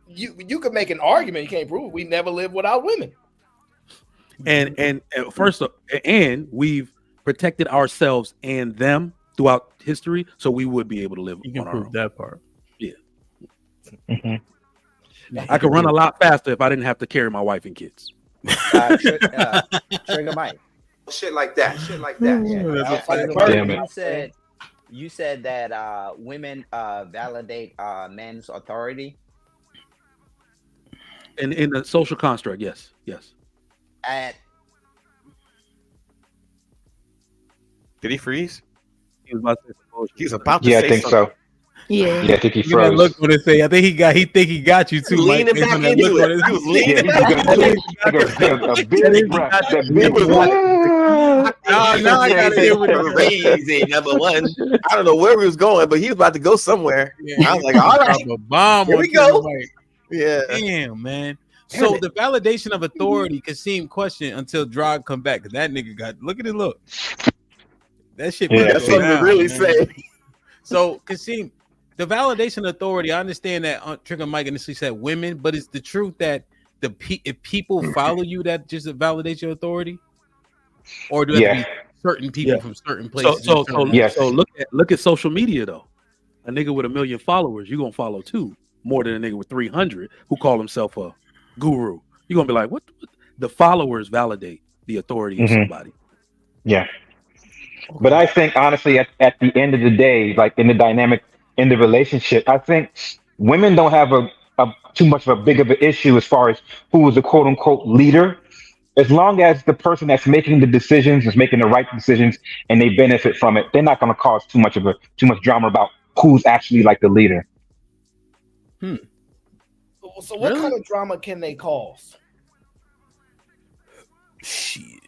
S10: you could make an argument. You can't prove it. We never lived without women.
S4: And first, and we've protected ourselves and them throughout history, so we would be able to live on our own.
S2: That part.
S4: Yeah. I could run a lot faster if I didn't have to carry my wife and kids.
S20: Trigger Mike.
S18: Shit like that.
S20: Yeah. You said that women validate men's authority.
S4: In the social construct, yes.
S15: Did he freeze?
S4: He was about
S15: to say
S12: I think
S15: something.
S12: so.
S8: Yeah,
S12: I think he froze.
S2: Look what it say. I think he got you too.
S15: Leaning back into it. He was leaning back.
S12: A big breath.
S15: Now I gotta deal with the crazy number one. I don't know where he was going, but he was about to go somewhere. I was like, all right, here we go. Yeah.
S2: Damn, man. So the validation of authority could seem question until Drog come back, because that nigga got look at it. Look, that shit.
S15: Yeah, that's something to really say.
S2: So Kasim, the validation of authority, I understand that Trigger Mike initially said women, but it's the truth that if people follow you, that just validates your authority, or do it have to be certain people from certain places?
S4: So look at social media though. A nigga with 1 million followers, you're gonna follow too, more than a nigga with 300 who call himself a guru. You're gonna be like, what? The followers validate the authority of somebody.
S12: Yeah. But I think honestly, at the end of the day, like in the dynamic in the relationship, I think women don't have a too much of a big of an issue as far as who is a quote unquote leader. As long as the person that's making the decisions is making the right decisions and they benefit from it, they're not going to cause too much drama about who's actually like the leader.
S10: So what kind of drama can they cause?
S2: Shit.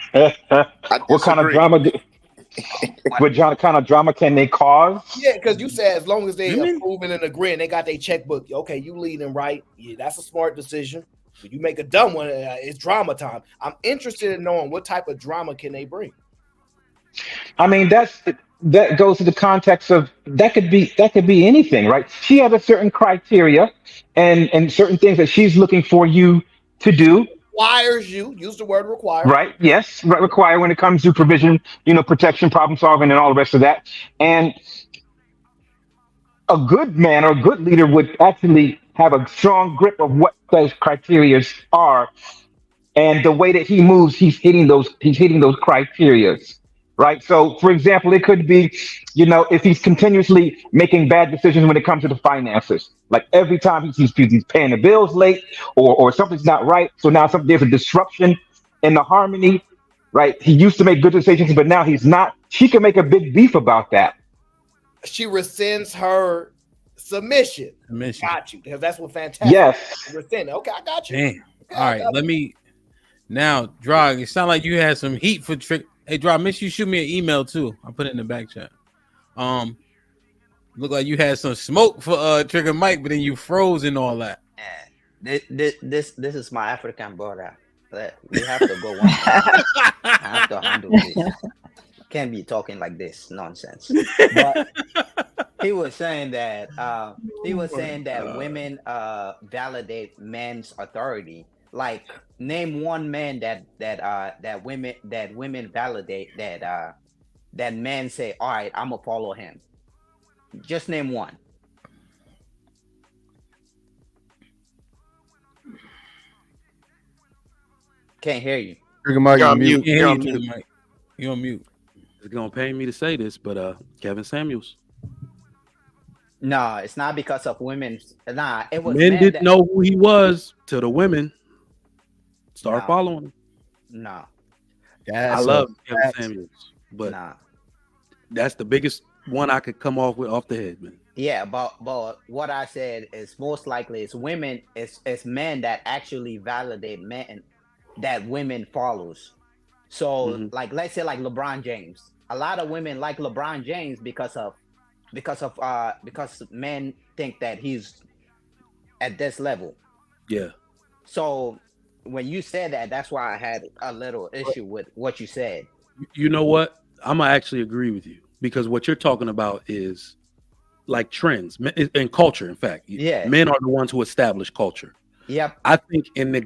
S12: What kind of drama? What kind of drama can they cause?
S10: Yeah, because you said as long as they approving and agreeing, they got their checkbook. Okay, you leading right. Yeah, that's a smart decision. If you make a dumb one, it's drama time. I'm interested in knowing what type of drama can they bring.
S12: I mean, that goes to the context of that could be anything, right? She has a certain criteria and certain things that she's looking for you to do,
S10: Requires you. Use the word require.
S12: right? Yes, require when it comes to provision, protection, problem solving, and all the rest of that. And a good man or a good leader would actually have a strong grip of what those criterias are, and the way that he moves, he's hitting those criterias, right? So, for example, it could be, if he's continuously making bad decisions when it comes to the finances, like every time he's paying the bills late, or something's not right. So now there's a disruption in the harmony, right? He used to make good decisions, but now he's not. She can make a big beef about that.
S10: She rescinds her submission. Got you. Because that's what fantastic.
S12: Yes.
S10: Rescind. Okay, I got you.
S2: Damn. All right, let me now, Drog. It sounded like you had some heat for Trick. Hey, Drog, make sure you shoot me an email too. I'll put it in the back chat. Look like you had some smoke for Trigger Mike, but then you froze and all that.
S20: This is my African brother. We have to go one. I have to handle this. Can't be talking like this nonsense. But he was saying that women validate men's authority. Like, name one man that women validate that men say, all right, I'm gonna follow him. Just name one. Can't hear you.
S4: Trigger Mike,
S2: you're on mute. You're on mute. You're on mute.
S4: It's gonna pain me to say this, but Kevin Samuels.
S20: No, it's not because of women. Nah, it was
S4: men didn't know who he was till the women start following him.
S20: No,
S4: I love Kevin Samuels, but that's the biggest one I could come off the head, man.
S20: Yeah, but what I said is most likely it's women, it's men that actually validate men that women follows. So like, let's say like LeBron James. A lot of women like LeBron James because men think that he's at this level.
S4: Yeah.
S20: So when you said that, that's why I had a little issue with what you said.
S4: You know what? I'm gonna actually agree with you, because what you're talking about is like trends and culture. In fact, men are the ones who establish culture.
S20: Yep.
S4: I think in the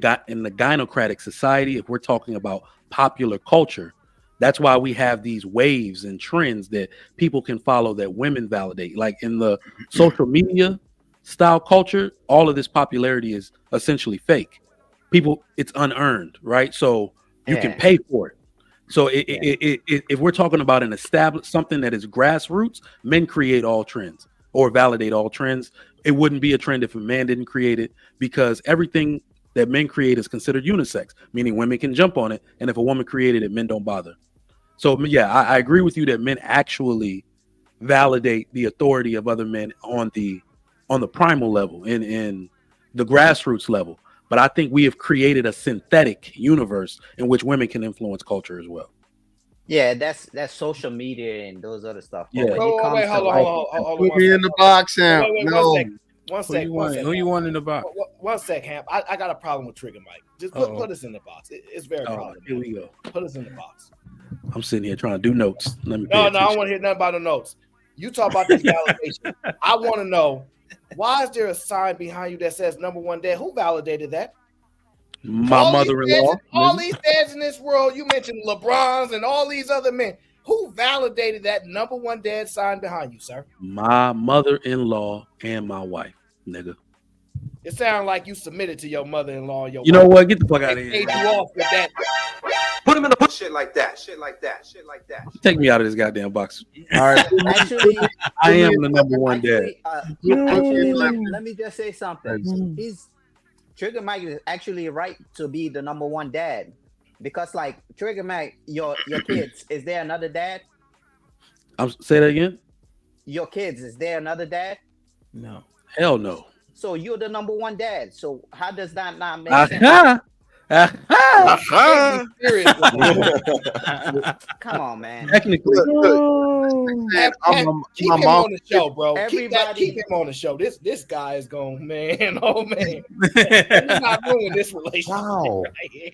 S4: gynocratic society, if we're talking about popular culture, that's why we have these waves and trends that people can follow that women validate. Like in the social media style culture, all of this popularity is essentially fake. It's unearned, right? So you can pay for it. So if we're talking about an established something that is grassroots, men create all trends or validate all trends. It wouldn't be a trend if a man didn't create it, because everything that men create is considered unisex, meaning women can jump on it. And if a woman created it, men don't bother. So yeah, I agree with you that men actually validate the authority of other men on the primal level, in the grassroots level. But I think we have created a synthetic universe in which women can influence culture as well.
S20: Yeah, that's social media and those other stuff.
S4: Yeah.
S20: When it comes to
S10: hold
S14: Put me in the box, Sam. No.
S10: One sec.
S2: Who you want in the box?
S10: One sec, Hamp. I got a problem with Trigger Mike. Just put us in the box. It's very problematic.
S4: Here we go.
S10: Put us in the box.
S4: I'm sitting here trying to do notes.
S10: No, I don't want to hear nothing about the notes. You talk about this validation. I want to know, why is there a sign behind you that says #1 dad? Who validated that?
S4: My mother-in-law.
S10: All these dads in this world, you mentioned LeBron's and all these other men. Who validated that #1 dad sign behind you, sir?
S4: My mother-in-law and my wife, nigga.
S10: It sounds like you submitted to your mother-in-law. And your
S4: you know what? Get the fuck out of here.
S10: Paid you off with that.
S18: Put him in the shit like that. Shit like that. Shit like that.
S4: Take me out of this goddamn box.
S14: All right.
S20: Actually,
S4: I am the #1 dad.
S20: Let me just say something. Trigger Mike is actually right to be the #1 dad, because like Trigger Mike, your kids, is there another dad?
S4: Say that again.
S20: Your kids, is there another dad?
S2: No.
S4: Hell no.
S20: So you're the #1 dad. So how does that not make sense? Come on, man.
S4: Technically,
S10: keep him on the show, bro. Keep him on the show. This guy is going, man. Oh man, he's not ruining this relationship.
S14: Wow.
S10: Right here.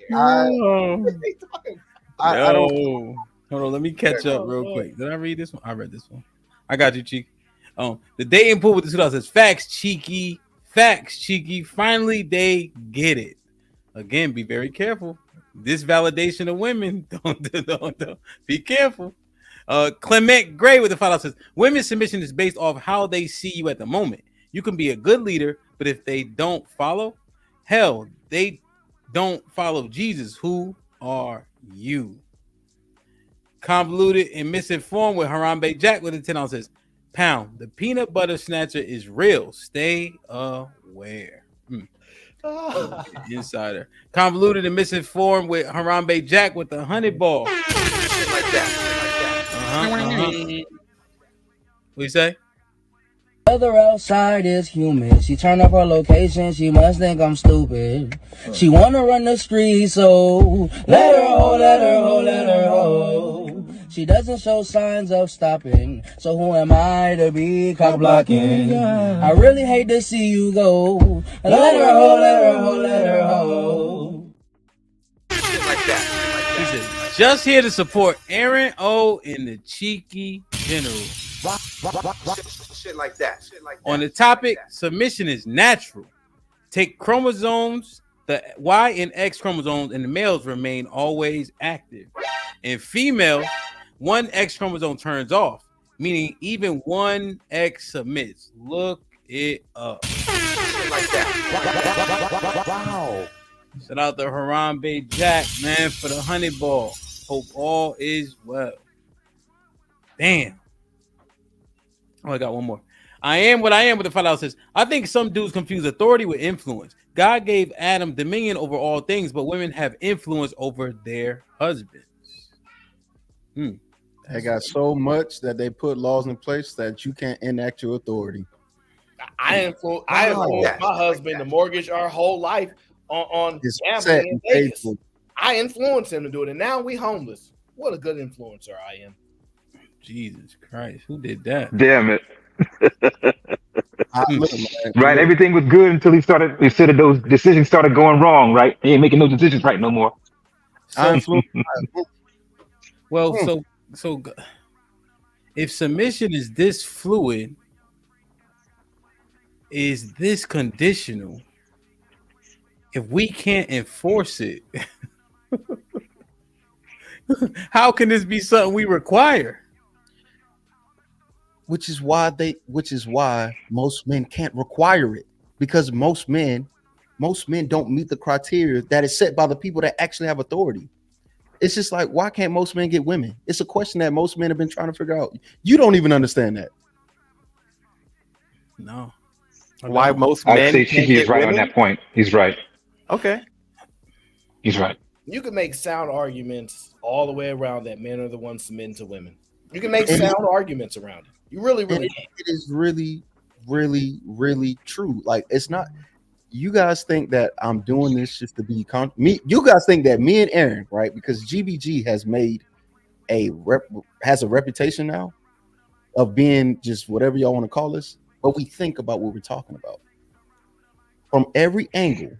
S14: I don't.
S2: Hold on, let me catch up real quick. Did I read this one? I read this one. I got you, Cheeky. The dating pool with the $2 says, facts, Cheeky. Facts, Cheeky. Finally, they get it. Again, be very careful. This validation of women, don't. Be careful. Clement Gray with the $5 says, women's submission is based off how they see you at the moment. You can be a good leader, but if they don't follow, hell, they don't follow Jesus. Who are you? Convoluted and misinformed with Harambe Jack with the $10 says, pound, the peanut butter snatcher is real. Stay aware. Insider. Convoluted and misinformed with Harambe Jack with the 100 ball.
S16: Shit like that.
S2: What you say?
S6: Weather outside is humid. She turned up her location. She must think I'm stupid. She wanna run the street, so let her ho, let her ho, let her ho. She doesn't show signs of stopping, so who am I to be cock blocking? I really hate to see you go. Let her ho, let her ho, let her ho.
S16: Shit like that.
S2: He says, just here to support Aaron O in the Cheeky General.
S16: Shit like that. Shit like that.
S2: On the topic, submission is natural. Take chromosomes, the Y and X chromosomes in the males remain always active. In females, one X chromosome turns off, meaning even one X submits. Look it up.
S16: Shit like that.
S11: Wow.
S2: Shout out to Harambe Jack, man, for the 100 ball. Hope all is well. Damn. Oh, I got one more. I am what I am with the $5 says, I think some dudes confuse authority with influence. God gave Adam dominion over all things, but women have influence over their husbands.
S13: They got so much that they put laws in place that you can't enact your authority.
S10: I influence my husband to mortgage our whole life on gambling in Vegas. I influenced him to do it, and now we homeless. What a good influencer I am.
S2: Jesus Christ, who did that?
S12: Damn it. Right, everything was good until he said that those decisions started going wrong, right? He ain't making no decisions right no more.
S2: Well, so if submission is this fluid, is this conditional? If we can't enforce it, how can this be something we require?
S13: Which is why most men can't require it, because most men don't meet the criteria that is set by the people that actually have authority. It's just like, why can't most men get women? It's a question that most men have been trying to figure out. You don't even understand that.
S2: No.
S15: Why most men
S12: I'd say
S15: can't
S12: he's
S15: get
S12: right
S15: women?
S12: on that point. He's right.
S15: Okay.
S12: He's right.
S10: You can make sound arguments all the way around that men are the ones submitting to women. You can make sound arguments around it. You really can.
S13: It is really, really, really true. Like, it's not. You guys think that I'm doing this just to be me. You guys think that me and Aaron, right? Because GBG has made has a reputation now of being just whatever y'all want to call us, but we think about what we're talking about from every angle.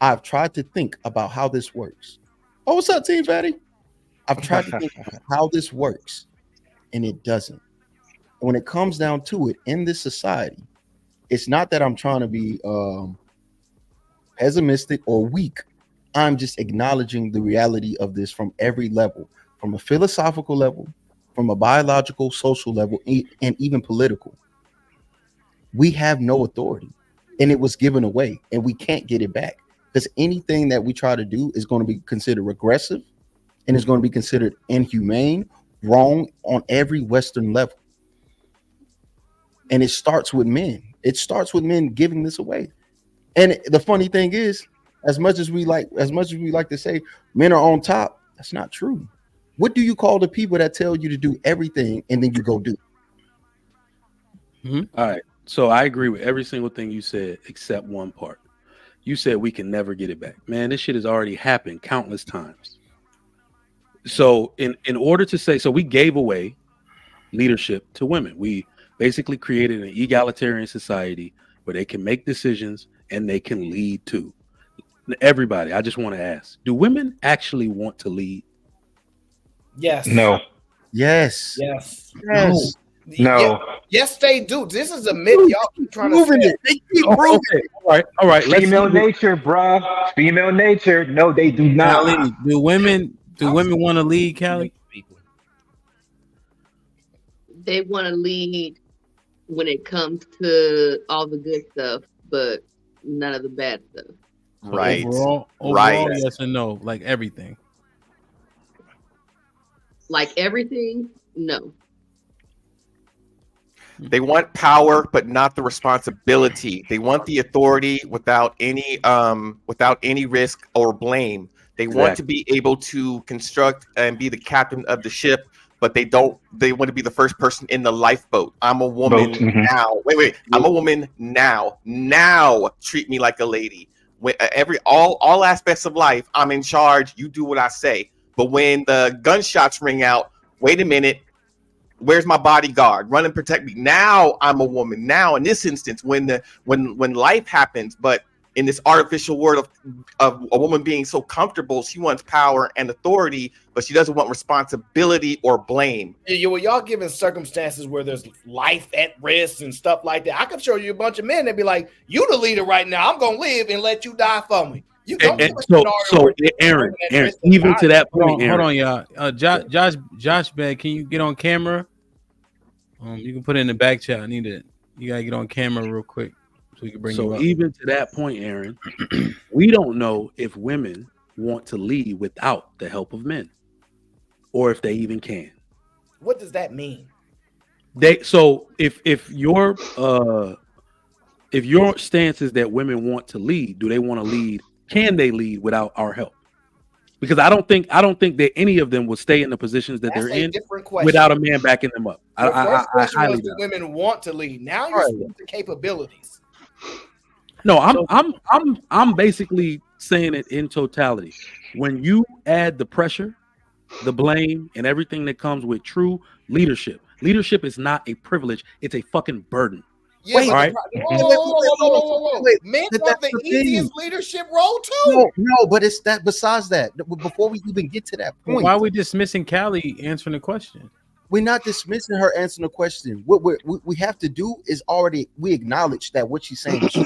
S13: I've tried to think about how this works. Oh, what's up, Team Fatty? I've tried to think about how this works, and it doesn't. When it comes down to it, in this society, it's not that I'm trying to be pessimistic or weak. I'm just acknowledging the reality of this from every level, from a philosophical level, from a biological, social level, and even political. We have no authority, and it was given away, and we can't get it back, because anything that we try to do is going to be considered regressive, and it's going to be considered inhumane, wrong on every Western level. And it starts with men. It starts with men giving this away. And the funny thing is, as much as we like to say men are on top, that's not true. What do you call the people that tell you to do everything and then you go do?
S4: All right. So I agree with every single thing you said except one part. You said we can never get it back. Man, this shit has already happened countless times. So in order to say, so we gave away leadership to women. We basically created an egalitarian society where they can make decisions and they can lead too. Everybody, I just want to ask, do women actually want to lead?
S10: Yes.
S12: No.
S13: Yes.
S10: Yes.
S13: Yes.
S12: No.
S10: Yes, they do. This is a myth. Y'all keep trying to say
S13: it. They keep proving it.
S4: All right.
S12: Female nature, bruh. Female nature. No, they do not.
S2: Callie, do women want to lead, Callie?
S1: They want to lead when it comes to all the good stuff, but none of the bad stuff.
S15: Right.
S2: Overall, yes and no, like everything.
S1: Like everything, no.
S15: They want power, but not the responsibility. They want the authority without any risk or blame. They want to be able to construct and be the captain of the ship, but they want to be the first person in the lifeboat. I'm a woman now. Wait. I'm a woman now. Now treat me like a lady. When all aspects of life, I'm in charge. You do what I say. But when the gunshots ring out, wait a minute. Where's my bodyguard? Run and protect me. Now I'm a woman. Now in this instance, when life happens, but in this artificial world of a woman being so comfortable, she wants power and authority, but she doesn't want responsibility or blame.
S10: Y'all giving circumstances where there's life at risk and stuff like that. I could show you a bunch of men that be like, "You the leader right now. I'm gonna live and let you die for me." You don't
S4: so Aaron, even to that point,
S2: hold on, y'all. Josh, Bag, can you get on camera? You can put it in the back chat. You gotta get on camera real quick so we can bring you up.
S4: Even to that point, Aaron, we don't know if women want to lead without the help of men, or if they even can.
S10: What does that mean?
S4: If your stance is that women want to lead, do they want to lead? Can they lead without our help? Because I don't think that any of them will stay in the positions that they're in without a man backing them up. I highly doubt.
S10: Women want to lead. Now you're seeing the capabilities.
S4: No, I'm basically saying it in totality. When you add the pressure, the blame, and everything that comes with true leadership, leadership is not a privilege; it's a fucking burden.
S10: Yeah,
S4: all right.
S10: Whoa. Men want the easiest leadership role too.
S13: No, but it's that. Besides that, before we even get to that point,
S2: why are we dismissing Callie answering the question?
S13: We're not dismissing her answering the question. What we have to do is we acknowledge that what she's saying is true.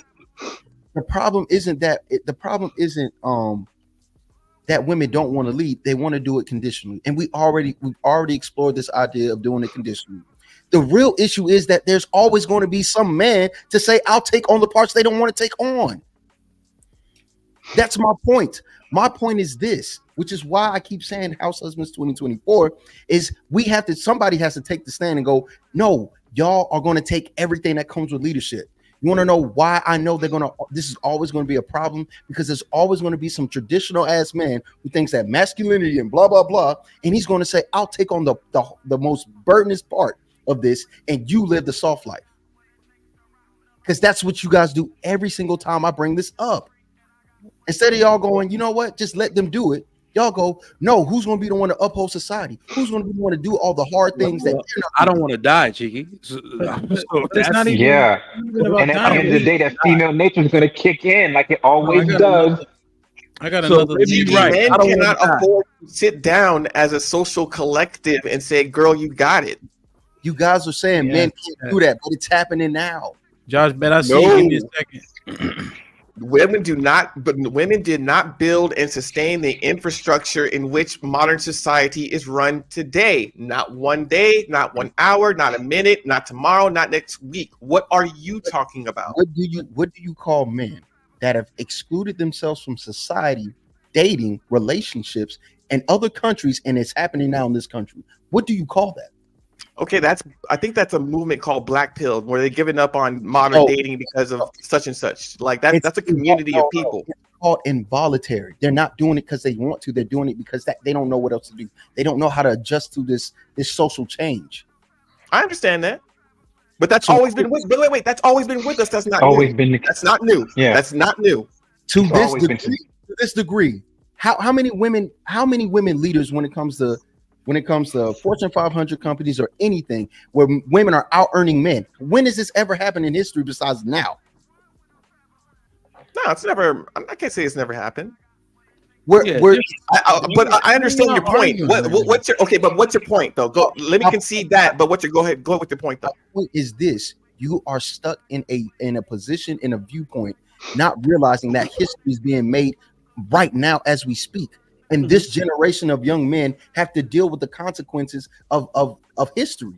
S13: The problem isn't that. The problem isn't that women don't want to lead; they want to do it conditionally, and we've already explored this idea of doing it conditionally. The real issue is that there's always going to be some man to say, I'll take on the parts they don't want to take on. That's my point. My point is this, which is why I keep saying House Husbands 2024 is somebody has to take the stand and go, no, y'all are going to take everything that comes with leadership. You want to know why I know this is always going to be a problem? Because there's always going to be some traditional ass man who thinks that masculinity and blah, blah, blah. And he's going to say, I'll take on the most burdenous part of this, and you live the soft life, because that's what you guys do every single time I bring this up. Instead of y'all going, you know what, just let them do it, y'all go, no, who's going to be the one to uphold society? Who's going to be the one to do all the hard things that
S4: I don't want to die, Cheeky.
S2: It's not even,
S12: yeah.
S2: even about
S12: and at the end of the day, that female nature is going to kick in like it always does.
S2: I got another.
S15: Men cannot afford to sit down as a social collective and say, "Girl, you got it."
S13: You guys are saying men can't do that, but it's happening now.
S2: Josh, bet I see you. Give me a second.
S15: Women did not build and sustain the infrastructure in which modern society is run today. Not one day, not 1 hour, not a minute, not tomorrow, not next week. What are you talking about?
S13: What do you call men that have excluded themselves from society, dating, relationships, and other countries, and it's happening now in this country? What do you call that?
S15: Okay, I think that's a movement called Black Pill, where they're giving up on modern dating because of such and such. Like that's a community of people.
S13: It's called involuntary. They're not doing it because they want to. They're doing it because they don't know what else to do. They don't know how to adjust to this social change.
S15: I understand that, but that's always been with. But wait, that's always been with us. That's not
S12: always
S15: new.
S12: Been.
S15: That's not new. Yeah, that's not new.
S13: To this degree, how many women leaders when it comes to Fortune 500 companies or anything where women are out earning men? When has this ever happened in history besides now?
S15: No, it's never. I can't say it's never happened. But I understand your point. What's your okay? But what's your point though? Go. Let me concede that. But what's your go ahead? Go with your point though.
S13: My point is this: you are stuck in a position, in a viewpoint, not realizing that history is being made right now as we speak. And this generation of young men have to deal with the consequences of history.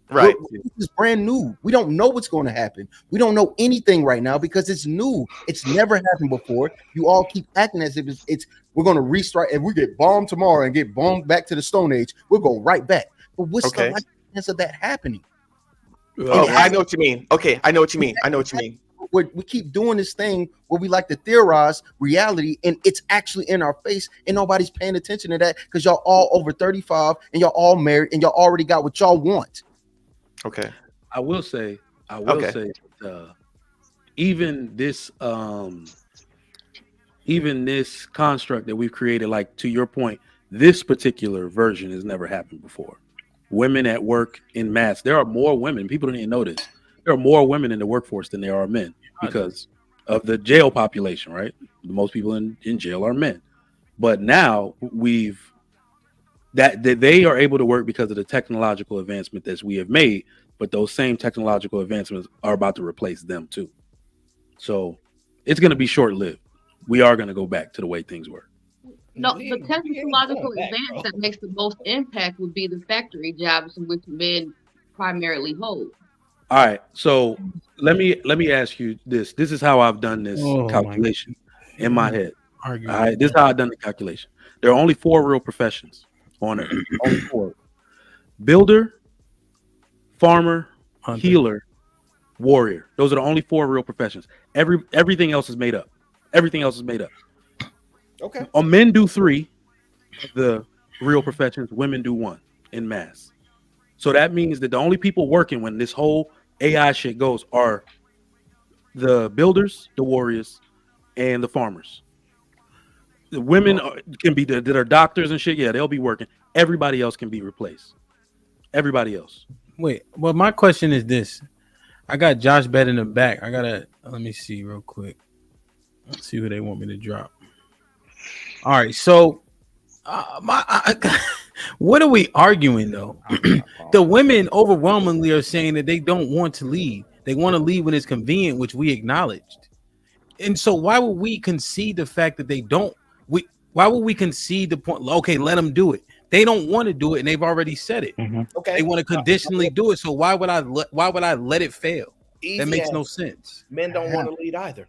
S15: Right.
S13: This is brand new. We don't know what's going to happen. We don't know anything right now because it's new. It's never happened before. You all keep acting as if it's we're going to restart. If we get bombed tomorrow and get bombed back to the Stone Age, we'll go right back. But what's the chance of that happening?
S15: Oh, I know what you mean. Okay, I know what you mean.
S13: We keep doing this thing where we like to theorize reality, and it's actually in our face, and nobody's paying attention to that because y'all all over 35 and y'all all married and y'all already got what y'all want.
S15: Okay.
S4: I will say, even this construct that we've created, like to your point, this particular version has never happened before. Women at work in mass. There are more women. People don't even know this. There are more women in the workforce than there are men because of the jail population, right? Most people in jail are men. But now that they are able to work because of the technological advancement that we have made, but those same technological advancements are about to replace them too. So it's going to be short-lived. We are going to go back to the way things were.
S1: No, the technological advance that makes the most impact would be the factory jobs in which men primarily hold.
S4: All right, so let me ask you this. This is how I've done this calculation in my head. All right, this is how I've done the calculation. There are only 4 real professions on it. Only 4: builder, farmer, healer, warrior. Those are the only 4 real professions. Everything else is made up. Everything else is made up.
S10: Okay.
S4: Men do 3 of the real professions. Women do 1 in mass. So that means that the only people working when this whole AI shit goes are the builders, the warriors, and the farmers. The women can be that are doctors and shit. Yeah, they'll be working. Everybody else can be replaced. Everybody else.
S2: Wait, well, my question is this. I got Josh Bed in the back. Let me see real quick. Let's see who they want me to drop. All right, so what are we arguing though? The women overwhelmingly are saying that they don't want to leave. They want to leave when it's convenient, which we acknowledged. And so why would we concede the fact that they don't? Why would we concede the point? Okay, let them do it. They don't want to do it, and they've already said it.
S10: Okay,
S2: they want to conditionally do it. So why would I let it fail?
S10: Easy
S2: that makes
S10: answer.
S2: No sense.
S10: Men don't want to lead either.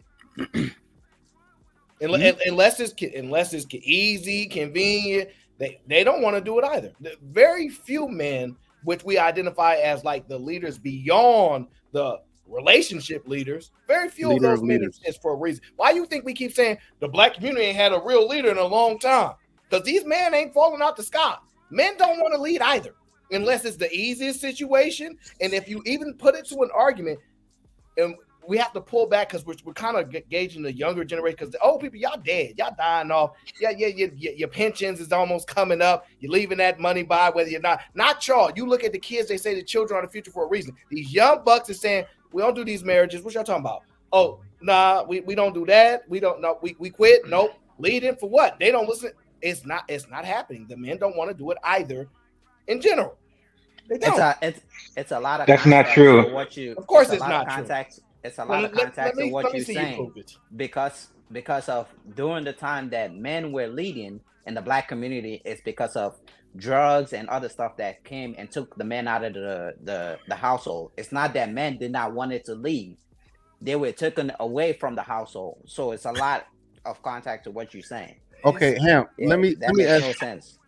S10: Unless it's easy, convenient, they don't want to do it either. Very few men, which we identify as like the leaders beyond the relationship leaders, very few of those men exist for a reason. Why you think we keep saying the black community ain't had a real leader in a long time? Because these men ain't falling out the sky. Men don't want to lead either, unless it's the easiest situation. And if you even put it to an argument, and we have to pull back because we're kind of gauging the younger generation, because the old people, y'all dead, y'all dying off. Yeah, your pensions is almost coming up. You're leaving that money by, whether you're not y'all. You look at the kids, they say the children are the future for a reason. These young bucks are saying, we don't do these marriages. What y'all talking about? Oh, nah, we don't do that. We don't know. We quit. Nope. Leading for what? They don't listen. It's not happening. The men don't want to do it either in general. They don't.
S20: It's a lot of
S12: That's not true.
S10: Of course it's not true.
S20: It's a lot of context of what you're saying, because of during the time that men were leading in the black community, it's because of drugs and other stuff that came and took the men out of the household. It's not that men did not want it to leave. They were taken away from the household. So it's a lot of context to what you're saying.
S13: Okay, Ham, let me ask.
S20: No sense.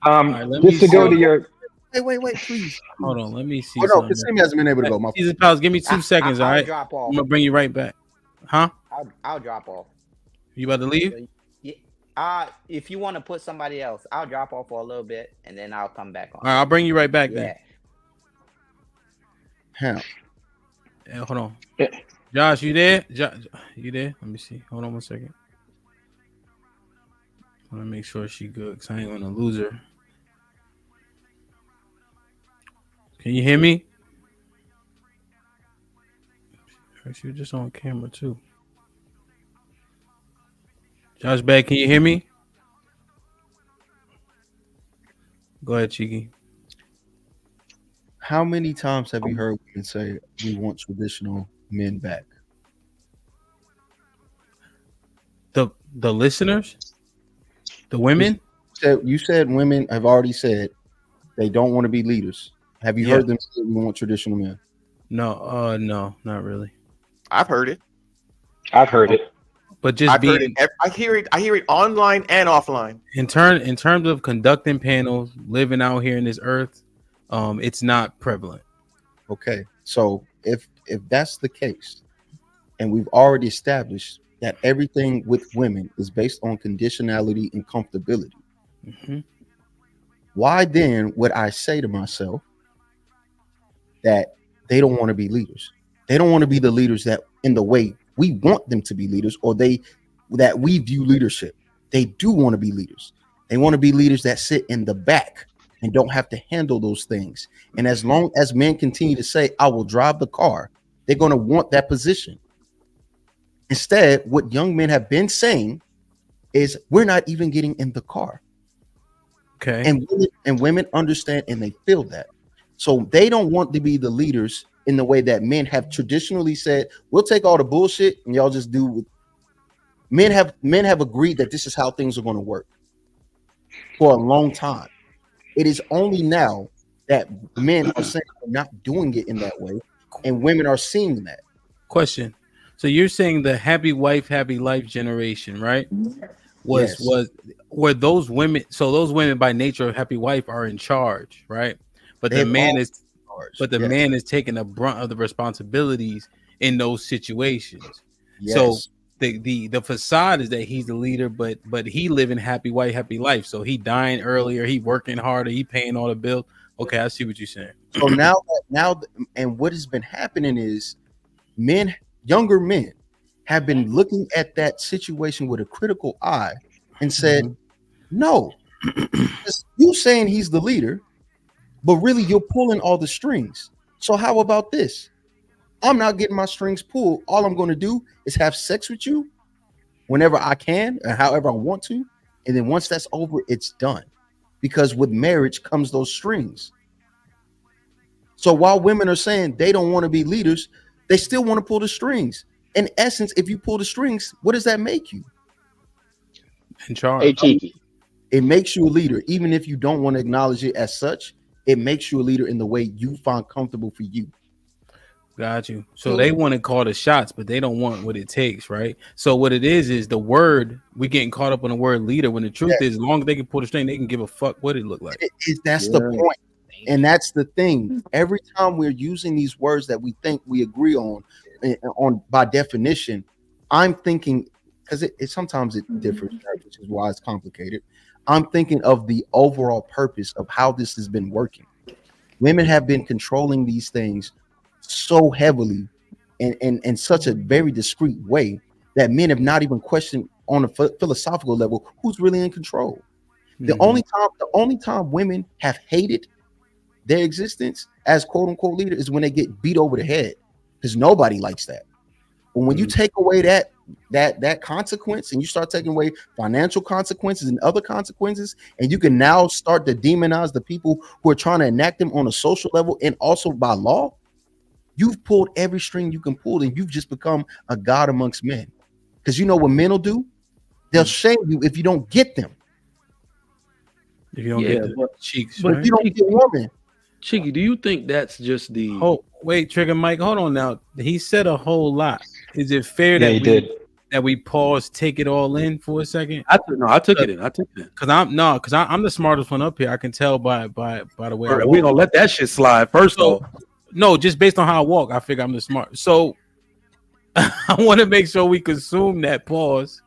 S12: Just to go to your.
S13: Wait, please.
S2: Hold on, let me see.
S13: Oh no, Kasim hasn't been able to go.
S2: Caesar Palace, give me 2 seconds, all right?
S20: Drop off.
S2: I'm gonna bring you right back. Huh?
S20: I'll drop off.
S2: You about to leave?
S20: Yeah. If you want to put somebody else, I'll drop off for a little bit and then I'll come back on.
S2: All right, I'll bring you right back then.
S13: Ham.
S2: Yeah, hold on. Josh, you there? You there? Let me see. Hold on 1 second. I want to make sure she good because I ain't gonna lose her. Can you hear me? She was just on camera too. Josh Bag, can you hear me? Go ahead, Cheeky.
S13: How many times have you heard women say we want traditional men back?
S2: The listeners, the women.
S13: You said women have already said they don't want to be leaders. Have you heard them say we want traditional men?
S2: No, no, not really.
S15: I've heard it.
S12: I've heard it.
S2: But just
S15: I've heard it. I hear it online and offline.
S2: In terms of conducting panels, living out here in this earth, it's not prevalent.
S13: Okay, so if that's the case, and we've already established that everything with women is based on conditionality and comfortability, why then would I say to myself that they don't want to be leaders? They don't want to be the leaders that in the way we want them to be leaders, or that we view leadership. They do want to be leaders. They want to be leaders that sit in the back and don't have to handle those things. And as long as men continue to say, I will drive the car, they're going to want that position. Instead, what young men have been saying is, we're not even getting in the car.
S2: Okay.
S13: And women understand and they feel that. So they don't want to be the leaders in the way that men have traditionally said, we'll take all the bullshit and y'all just do what men have agreed that this is how things are going to work for a long time. It is only now that men are saying they're not doing it in that way, and women are seeing that.
S2: Question. So you're saying the happy wife, happy life generation, right? Were those women? So those women by nature of happy wife are in charge, right? But the man is taking the brunt of the responsibilities in those situations.
S13: Yes.
S2: So the facade is that he's the leader, but he living happy wife, happy life. So he dying earlier, he working harder, he paying all the bills. Okay, I see what you're saying.
S13: So now, and what has been happening is younger men have been looking at that situation with a critical eye and said, no, you saying he's the leader, but really you're pulling all the strings. So how about this? I'm not getting my strings pulled. All I'm going to do is have sex with you whenever I can and however I want to. And then once that's over, it's done. Because with marriage comes those strings. So while women are saying they don't want to be leaders, they still want to pull the strings. In essence, if you pull the strings, what does that make you?
S2: In charge.
S13: It makes you a leader. Even if you don't want to acknowledge it as such, it makes you a leader in the way you find comfortable for you.
S2: Got you. So they want to call the shots, but they don't want what it takes, right? So what it is the word, we getting caught up on the word leader, when the truth is, as long as they can pull the string, they can give a fuck what it look like.
S13: That's the point. And that's the thing. Every time we're using these words that we think we agree on by definition, I'm thinking, because sometimes it differs, which is why it's complicated. I'm thinking of the overall purpose of how this has been working. Women have been controlling these things so heavily and in such a very discreet way that men have not even questioned on a philosophical level who's really in control. The only time women have hated their existence as quote unquote leader is when they get beat over the head, because nobody likes that. But when you take away that consequence and you start taking away financial consequences and other consequences, and you can now start to demonize the people who are trying to enact them on a social level and also by law, you've pulled every string you can pull, and you've just become a god amongst men. Because you know what men will do? They'll shame you if you don't get them.
S2: If you don't get the cheeks,
S13: but
S2: right?
S13: if you don't get women.
S4: Cheeky, do you think that's just the
S2: wait, Trigger Mike, hold on now. He said a whole lot. Is it fair that we pause, take it all in for a second?
S4: I took it in.
S2: Because I'm the smartest one up here. I can tell by the way.
S4: We don't let that shit slide. First off,
S2: no, just based on how I walk, I figure I'm the smart. So I want to make sure we consume that pause,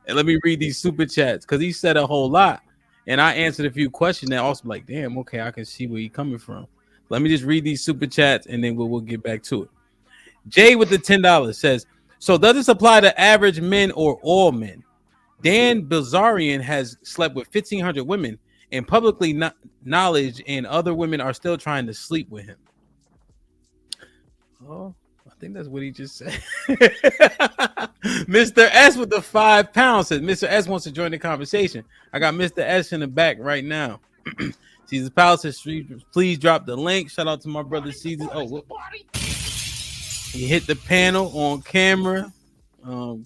S2: and let me read these super chats because he said a whole lot, and I answered a few questions that also like, damn, okay, I can see where he's coming from. Let me just read these super chats, and then we'll get back to it. Jay with the $10 says, so does this apply to average men or all men? Dan Bilzerian has slept with 1,500 women and publicly knowledge, and other women are still trying to sleep with him. Oh, I think that's what he just said. Mr. S with the £5 says, Mr. S wants to join the conversation. I got Mr. S in the back right now. Caesar's Palace says, please drop the link. Shout out to my brother Caesar. Oh, he hit the panel on camera.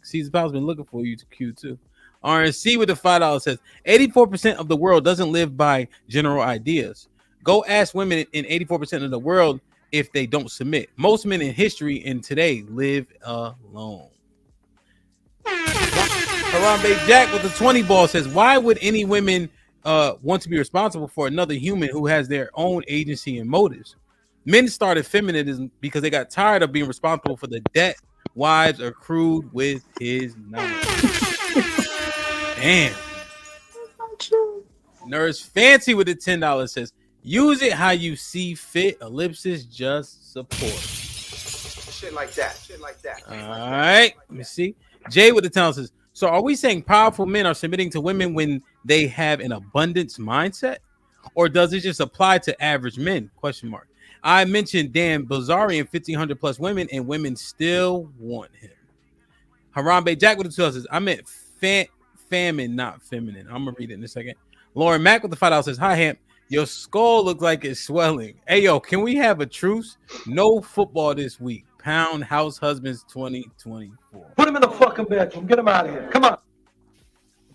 S2: Caesar's Palace been looking for you, Q too. RNC with the $5 says 84% of the world doesn't live by general ideas. Go ask women in 84% of the world if they don't submit. Most men in history and today live alone. Harambe Jack with the 20 ball says, why would any women want to be responsible for another human who has their own agency and motives? Men started feminism because they got tired of being responsible for the debt wives accrued with his knowledge. Damn. Nurse Fancy with the $10 says, use it how you see fit. Ellipsis just support.
S18: Shit like that. Shit like that.
S2: All right. Let me see. Jay with the $10 says, so are we saying powerful men are submitting to women when they have an abundance mindset? Or does it just apply to average men? Question mark. I mentioned Dan Bilzerian, 1,500 plus women, and women still want him. Harambe Jack with the $12 says, I meant famine, not feminine. I'm going to read it in a second. Lauren Mack with the $5 says, hi, Hamp. Your skull looks like it's swelling. Hey, yo, can we have a truce? No football this week. Pound House Husbands 2024.
S19: Put him in the fucking bedroom. Get him out of here. Come on.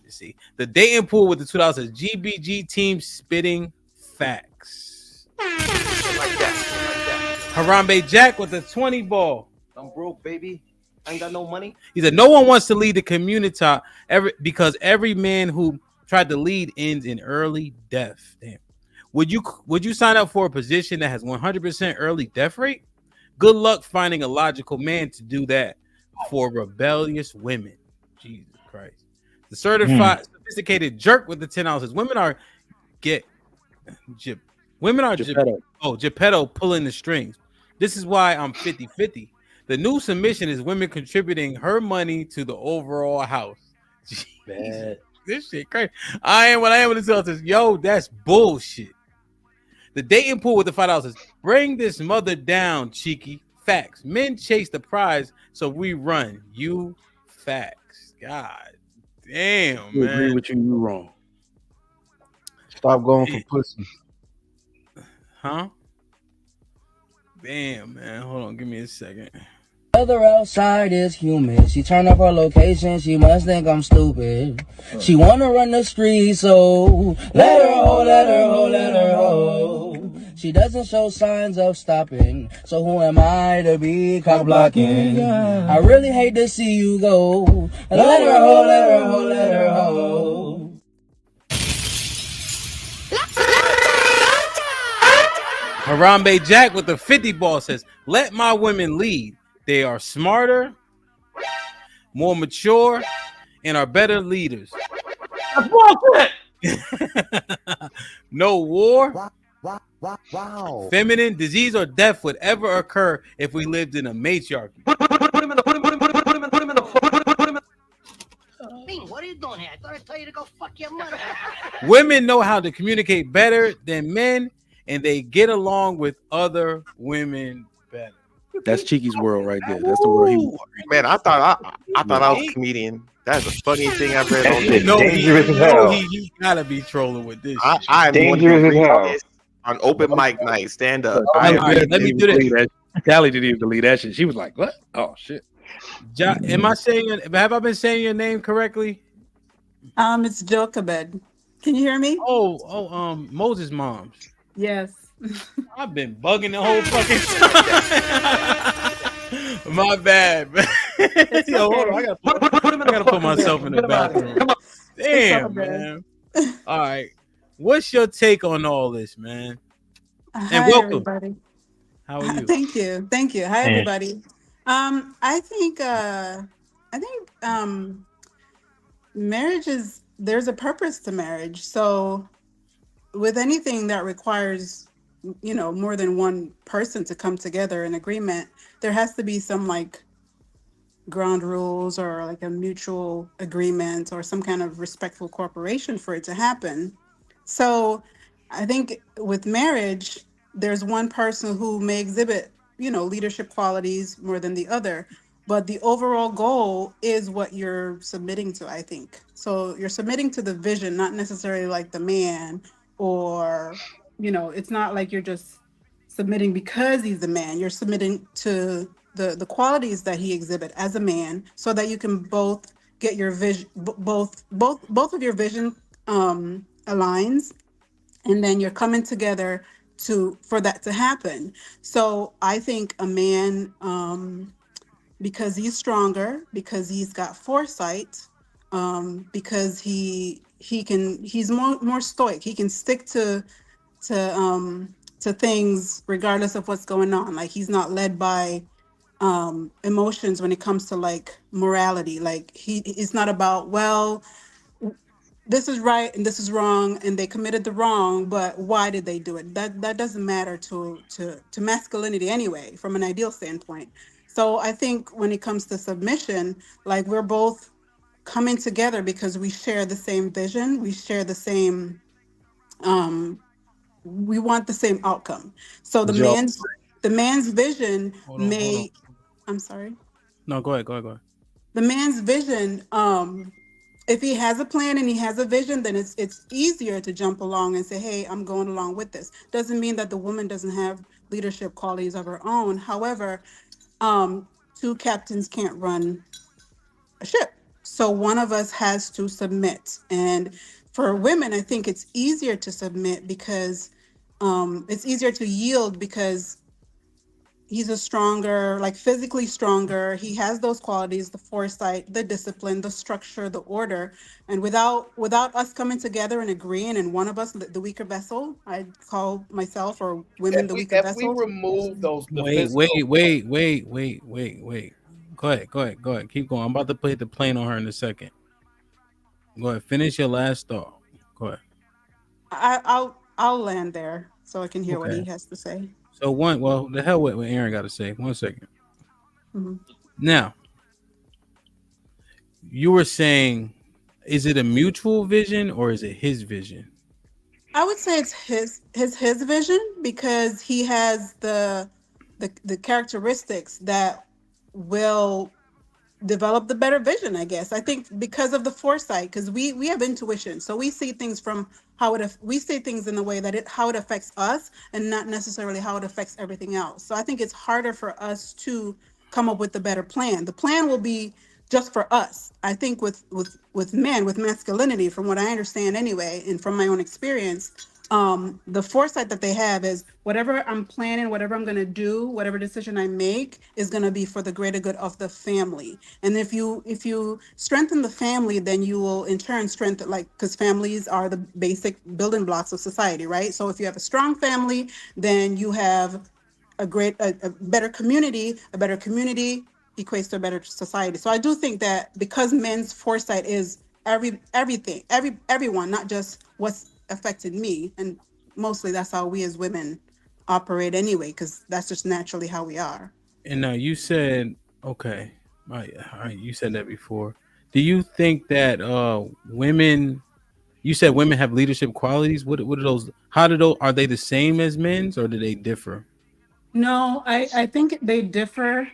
S2: Let's see. The dating pool with the $2 says, GBG team spitting facts.
S18: Like that.
S2: Harambe Jack with the 20 ball.
S10: I'm broke, baby. I ain't got no money.
S2: He said, no one wants to lead the community because every man who tried to lead ends in early death. Damn. Would you sign up for a position that has 100% early death rate? Good luck finding a logical man to do that for rebellious women. Jesus Christ. The certified sophisticated jerk with the $10 says, Geppetto pulling the strings. This is why I'm 50-50. The new submission is women contributing her money to the overall house. Jeez, this shit crazy. What I am with the says, yo, that's bullshit. The dating pool with the $5 says, bring this mother down, cheeky. Facts. Men chase the prize, so we run. You facts. God damn, man.
S4: Agree with you. You wrong.
S13: Stop going for pussy.
S2: Huh? Damn, man. Hold on. Give me a second.
S6: Weather outside is humid. She turn up her location. She must think I'm stupid. She wanna run the street, so let her ho, let her ho, let her ho. She doesn't show signs of stopping, so who am I to be cock blocking? I really hate to see you go. Let her ho, let her ho, let her ho.
S2: Harambe Jack with the 50 ball says, let my women lead. They are smarter, more mature, and are better leaders.
S19: That's bullshit.
S2: No war,
S11: Wow.
S2: feminine, disease, or death would ever occur if we lived in a matriarchy.
S19: Put him in the
S21: What are you doing here? I thought I told you to go fuck your mother.
S2: Women know how to communicate better than men, and they get along with other women better.
S4: That's Cheeky's world right there. That's the world he wants.
S15: Man, I thought I was a comedian. That's the funniest thing I've read all day.
S12: Dangerous as hell.
S2: He gotta be trolling with this.
S15: I'm
S12: Dangerous as hell.
S15: On open mic night. Stand up.
S2: Let me do this.
S4: Callie didn't even delete that shit. She was like, "What? Oh shit."
S2: Am I saying? Have I been saying your name correctly?
S22: It's Jochebed. Can you hear me?
S2: Moses' mom's.
S22: Yes.
S2: I've been bugging the whole fucking time. My bad, man. Yo, hold on. I gotta put myself in the bathroom. Damn, man. All right. What's your take on all this, man?
S22: Hi,
S2: welcome.
S22: everybody.
S2: How are you?
S22: Thank you. Hi, everybody. I think marriage there's a purpose to marriage. So with anything that requires, more than one person to come together in agreement, there has to be some like ground rules or like a mutual agreement or some kind of respectful cooperation for it to happen. So I think with marriage, there's one person who may exhibit, leadership qualities more than the other, but the overall goal is what you're submitting to, I think. So you're submitting to the vision, not necessarily like the man or it's not like you're just submitting because he's a man. You're submitting to the qualities that he exhibit as a man, so that you can both get your vision, both of your vision aligns, and then you're coming together for that to happen. So I think a man, because he's stronger, because he's got foresight, because he's more stoic. He can stick to things regardless of what's going on. Like, he's not led by emotions when it comes to like morality. Like, it's not about, well, this is right and this is wrong, and they committed the wrong, but why did they do it? That doesn't matter to masculinity anyway, from an ideal standpoint. So I think when it comes to submission, like, we're both coming together because we share the same vision, we share the same we want the same outcome. So the
S2: Joe.
S22: man's vision
S2: Hold on.
S22: I'm sorry.
S2: No, go ahead.
S22: The man's vision, if he has a plan and he has a vision, then it's easier to jump along and say, hey, I'm going along with this. Doesn't mean that the woman doesn't have leadership qualities of her own. However, two captains can't run a ship. So one of us has to submit. And for women, I think it's easier to submit because it's easier to yield because he's a stronger, like physically stronger. He has those qualities, the foresight, the discipline, the structure, the order. And without us coming together and agreeing, and one of us, the weaker vessel, I call myself or women the weaker vessel.
S10: If we remove those,
S2: Wait. Go ahead. Keep going. I'm about to put the plane on her in a second. Go ahead. Finish your last thought. Go ahead.
S22: I'll land there so I can hear what he has to say.
S2: So the hell with what Aaron got to say. 1 second.
S22: Mm-hmm.
S2: Now, you were saying, is it a mutual vision or is it his vision?
S22: I would say it's his vision, because he has the characteristics that will develop the better vision, I guess. I think because of the foresight, because we have intuition, so we see things from we see things in the way that how it affects us, and not necessarily how it affects everything else. So I think it's harder for us to come up with the better plan. The plan will be just for us. I think with men, with masculinity, from what I understand anyway, and from my own experience, the foresight that they have is whatever I'm planning, whatever I'm going to do, whatever decision I make is going to be for the greater good of the family. And if you strengthen the family, then you will in turn strengthen, like, because families are the basic building blocks of society, right? So if you have a strong family, then you have a better community. A better community equates to a better society. So I do think that because men's foresight is everyone, not just what's affected me, and mostly that's how we as women operate anyway, because that's just naturally how we are.
S2: And now you said, okay, all right, you said that before. Do you think that women? You said women have leadership qualities. What are those? Are they the same as men's, or do they differ?
S22: No, I think they differ,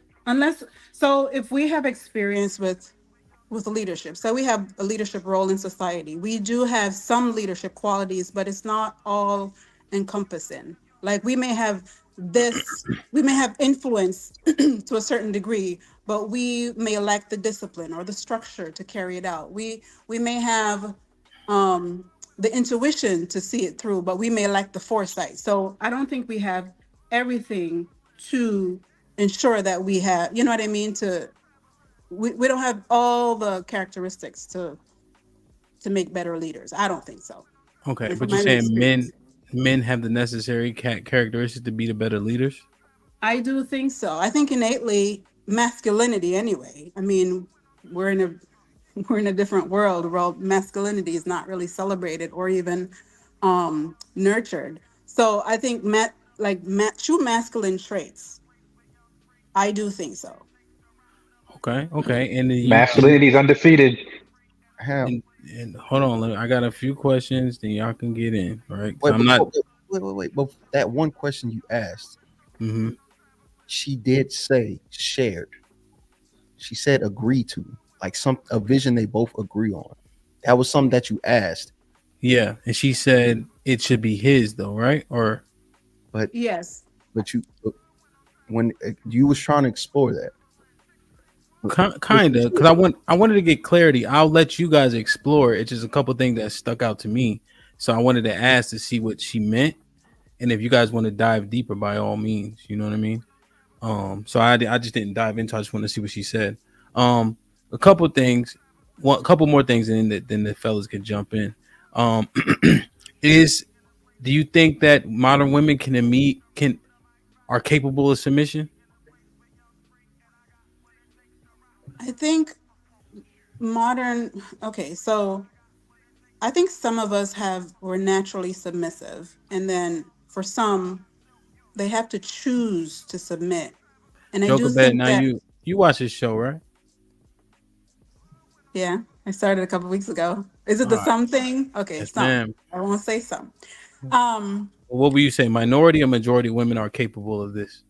S22: so if we have experience with leadership, so we have a leadership role in society, we do have some leadership qualities, but it's not all encompassing. Like, we may have influence to a certain degree, but we may lack the discipline or the structure to carry it out. We may have the intuition to see it through, but we may lack the foresight. So I don't think we have everything to ensure that we have, you know what I mean, we don't have all the characteristics to make better leaders. I don't think so.
S2: Okay, but you're saying men have the necessary characteristics to be the better leaders?
S22: I do think so. I think innately masculinity anyway. I mean, we're in a different world where masculinity is not really celebrated or even nurtured. So I think true masculine traits, I do think so.
S2: Okay. And
S12: masculinity is undefeated.
S2: And hold on, I got a few questions, then y'all can get in. All right,
S13: wait. But that one question you asked, she did say shared. She said agree to, like a vision they both agree on. That was something that you asked.
S2: Yeah, and she said it should be his though, right? Or
S14: but
S22: yes,
S14: but when you was trying to explore that.
S2: kind of, because I wanted to get clarity. I'll let you guys explore. It's just a couple things that stuck out to me, so I wanted to ask to see what she meant, and if you guys want to dive deeper, by all means, you know what I mean. So I just didn't dive into. I just want to see what she said. A couple things, a couple more things, and then the fellas can jump in. Um, do you think that modern women are capable of submission?
S22: I think okay, so I think some of us were naturally submissive, and then for some, they have to choose to submit. And I do
S2: Joker,
S22: think
S2: now
S22: that,
S2: you watch this show, right?
S22: yeah, I started a couple weeks ago. Is it
S2: All
S22: the
S2: right.
S22: some thing? Okay,
S2: Yes,
S22: some.
S2: ma'am.
S22: I won't say some.
S2: What would you say? Minority or majority women are capable of this?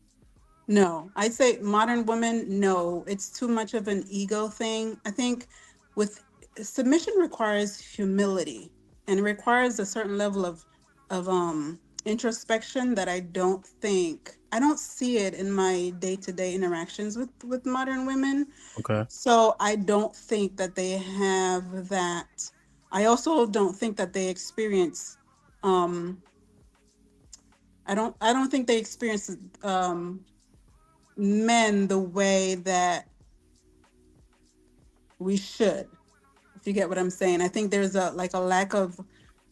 S22: No, I'd say modern women, no, it's too much of an ego thing. I think with submission requires humility and requires a certain level of introspection that I don't see it in my day-to-day interactions with modern women.
S2: Okay.
S22: So I don't think that they have that. I also don't think that they experience I don't think they experience men the way that we should, if you get what I'm saying. I think there's a lack of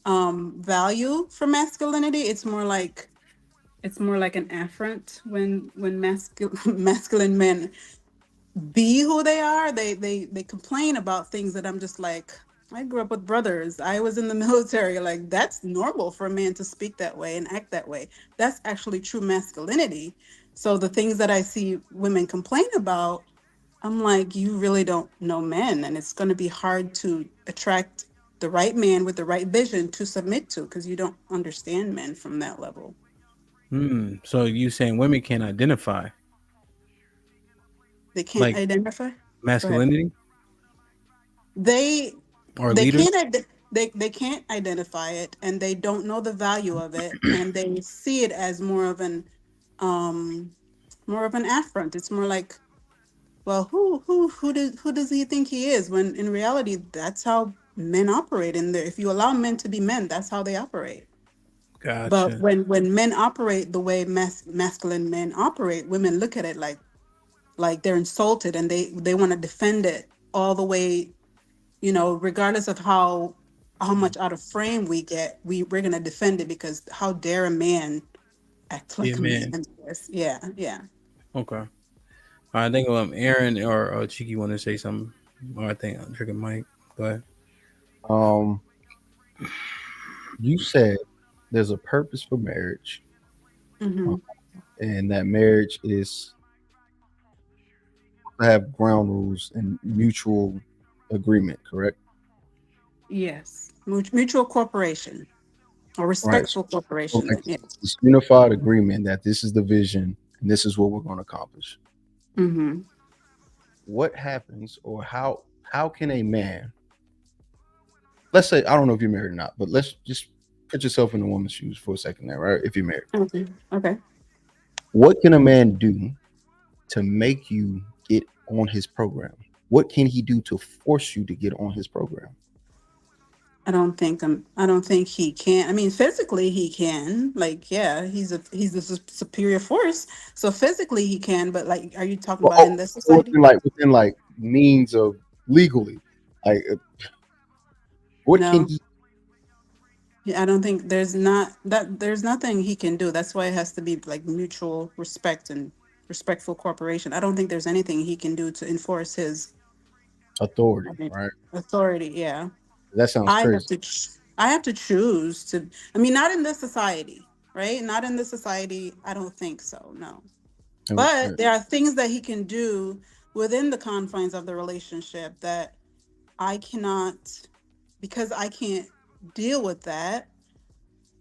S22: value for masculinity. It's more like an affront when masculine men be who they are. They complain about things that I'm just like, I grew up with brothers, I was in the military, like that's normal for a man to speak that way and act that way. That's actually true masculinity. So the things that I see women complain about, I'm like, you really don't know men, and it's going to be hard to attract the right man with the right vision to submit to, because you don't understand men from that level.
S2: So you saying women can't identify?
S22: They can't identify
S2: masculinity?
S22: They
S2: or
S22: they
S2: leaders?
S22: they can't identify it, and they don't know the value of it, and they see it as um more of an affront. It's more like, well, who does he think he is? When in reality, that's how men operate. And if you allow men to be men, that's how they operate.
S2: Gotcha.
S22: But when men operate the way masculine men operate, women look at it like they're insulted, and they want to defend it all the way, regardless of how much out of frame we get, we're gonna defend it, because how dare a man act like a man? Yeah.
S2: Okay. I think Aaron or Chiki want to say something. Or I think I'm tricking Mike. Go ahead.
S14: You said there's a purpose for marriage,
S22: Mm-hmm.
S14: And that marriage is to have ground rules and mutual agreement, correct?
S22: Yes. Mutual cooperation or
S14: Right.
S22: respectful
S14: So
S22: cooperation.
S14: like
S22: Yes.
S14: this unified agreement that this is the vision and this is what we're going to accomplish.
S22: Mm-hmm.
S14: What happens, or how can a man, let's say, I don't know if you're married or not, but let's just put yourself in a woman's shoes for a second there, right? If you're married.
S22: Okay.
S14: What can a man do to make you get on his program? What can he do to force you to get on his program?
S22: I don't think he can. I mean, physically he can. Like, yeah, he's a superior force. So physically he can, but like, are you talking about in this society?
S14: Within means of legally, what can he?
S22: Yeah, I don't think there's nothing he can do. That's why it has to be like mutual respect and respectful cooperation. I don't think there's anything he can do to enforce his
S14: authority, right?
S22: Authority, yeah.
S14: That sounds crazy.
S22: I have to choose to. I mean, not in this society, right? Not in this society. I don't think so. No. But there are things that he can do within the confines of the relationship that I cannot, because I can't deal with that.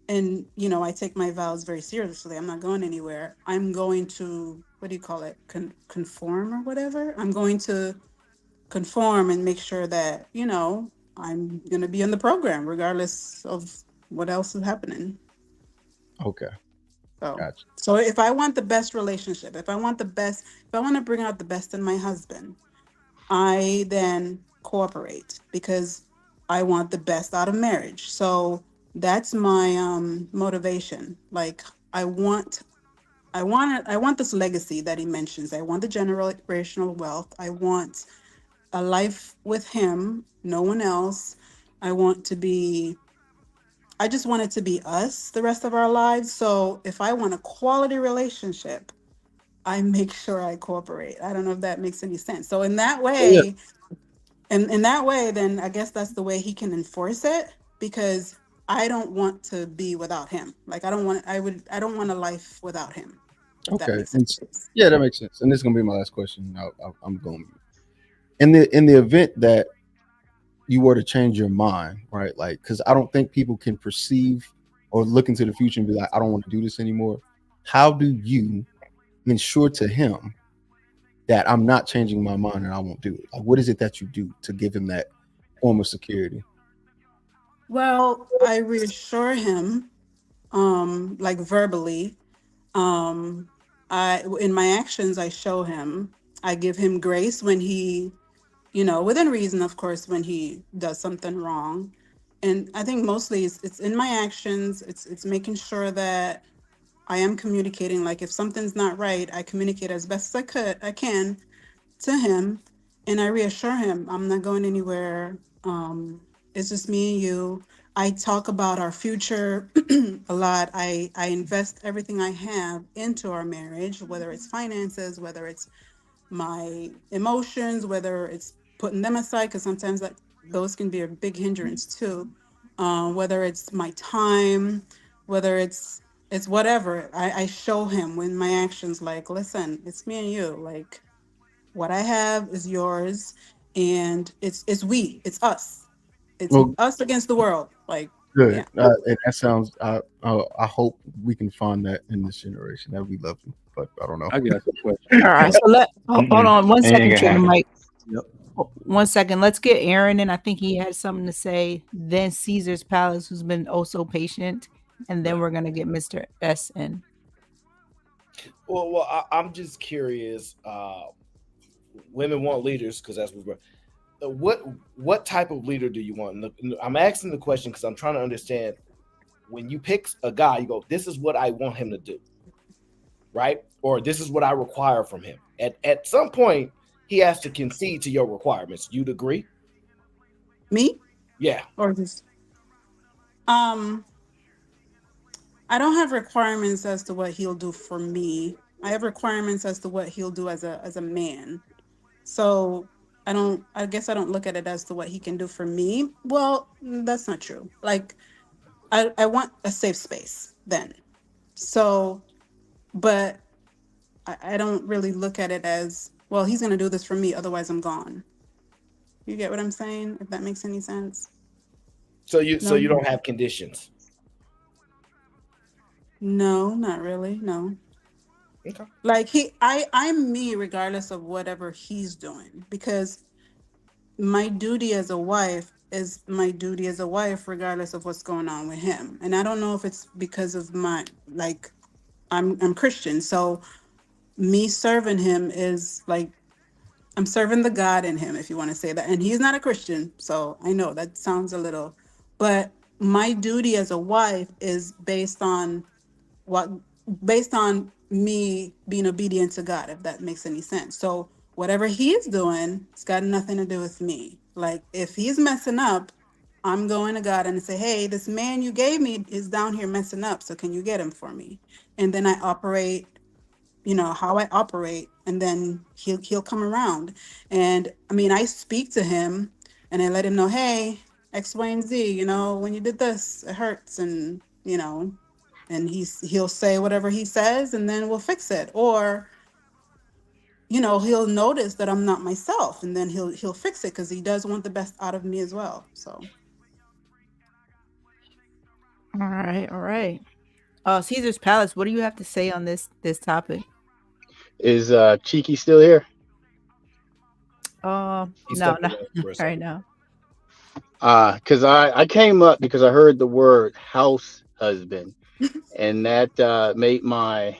S22: And, I take my vows very seriously. I'm not going anywhere. I'm going to, what do you call it? Conform or whatever. I'm going to conform and make sure that, I'm going to be in the program regardless of what else is happening?
S14: Okay.
S22: So,
S14: Gotcha.
S22: so if I want the best relationship, if I want to bring out the best in my husband, I then cooperate because I want the best out of marriage. So that's my motivation. Like I want this legacy that he mentions. I want the generational wealth. I want a life with him, no one else. I just want it to be us the rest of our lives. So if I want a quality relationship, I make sure I cooperate. I don't know if that makes any sense. So in that
S14: Yeah.
S22: way, and in that way, then I guess that's the way he can enforce it, because I don't want to be without him. Like I don't want a life without him, if that
S14: Okay.
S22: makes sense.
S14: Yeah, that makes sense. And this is gonna be my last question. I'm going. In the event that you were to change your mind, right? Like, because I don't think people can perceive or look into the future and be like, I don't want to do this anymore. How do you ensure to him that I'm not changing my mind and I won't do it? Like, what is it that you do to give him that form of security?
S22: Well, I reassure him, like verbally. I in my actions I show him. I give him grace when he, within reason, of course, when he does something wrong. And I think mostly it's in my actions. It's making sure that I am communicating. Like if something's not right, I communicate as best as I can to him, and I reassure him I'm not going anywhere. It's just me and you. I talk about our future a lot. I invest everything I have into our marriage, whether it's finances, whether it's my emotions, whether it's putting them aside, because sometimes those can be a big hindrance too. Whether it's my time, whether it's whatever. I show him when my actions, like, listen, it's me and you. Like what I have is yours, and it's us. It's
S14: Well,
S22: us against the world. Like,
S14: good.
S22: yeah.
S14: And that sounds. I hope we can find that in this generation. That would be lovely, but I don't know.
S4: I got some questions.
S8: All right, so hold on one
S12: It ain't
S8: second,
S12: gonna
S8: Trigger
S12: happen.
S8: Mike.
S4: Yep.
S8: 1 second. Let's get Aaron in. I think he had something to say. Then Caesar's Palace, who's been oh so patient, and then we're gonna get Mr. S in.
S10: Well, I'm just curious. Women want leaders because that's what type of leader do you want? I'm asking the question because I'm trying to understand. When you pick a guy, you go, "This is what I want him to do," right? Or this is what I require from him. At some point, he has to concede to your requirements. You'd agree?
S22: Me?
S10: Yeah.
S22: Or just I don't have requirements as to what he'll do for me. I have requirements as to what he'll do as a man. So I guess I don't look at it as to what he can do for me. Well, that's not true. Like I want a safe space then. So, but I don't really look at it as, well, he's gonna do this for me, otherwise I'm gone. You get what I'm saying? If that makes any sense.
S10: So you don't have conditions.
S22: No, not really. No.
S10: Okay.
S22: Like I'm me regardless of whatever he's doing, because my duty as a wife is my duty as a wife regardless of what's going on with him. And I don't know if it's because of my, like, I'm Christian, so me serving him is like I'm serving the God in him, if you want to say that. And he's not a Christian, so I know that sounds a little, but my duty as a wife is based on me being obedient to God, if that makes any sense. So whatever he's doing, it's got nothing to do with me. Like if he's messing up, I'm going to God and say, hey, this man you gave me is down here messing up, so can you get him for me? And then I operate, how I operate, and then he'll come around. And I mean, I speak to him and I let him know, hey, X, Y, and Z, when you did this, it hurts, and and he'll say whatever he says, and then we'll fix it. Or he'll notice that I'm not myself, and then he'll fix it, because he does want the best out of me as well. So
S8: All right. Caesar's Palace, what do you have to say on this topic?
S7: Is Cheeky still here?
S8: No, not right now.
S7: Because I came up because I heard the word house husband, and that made my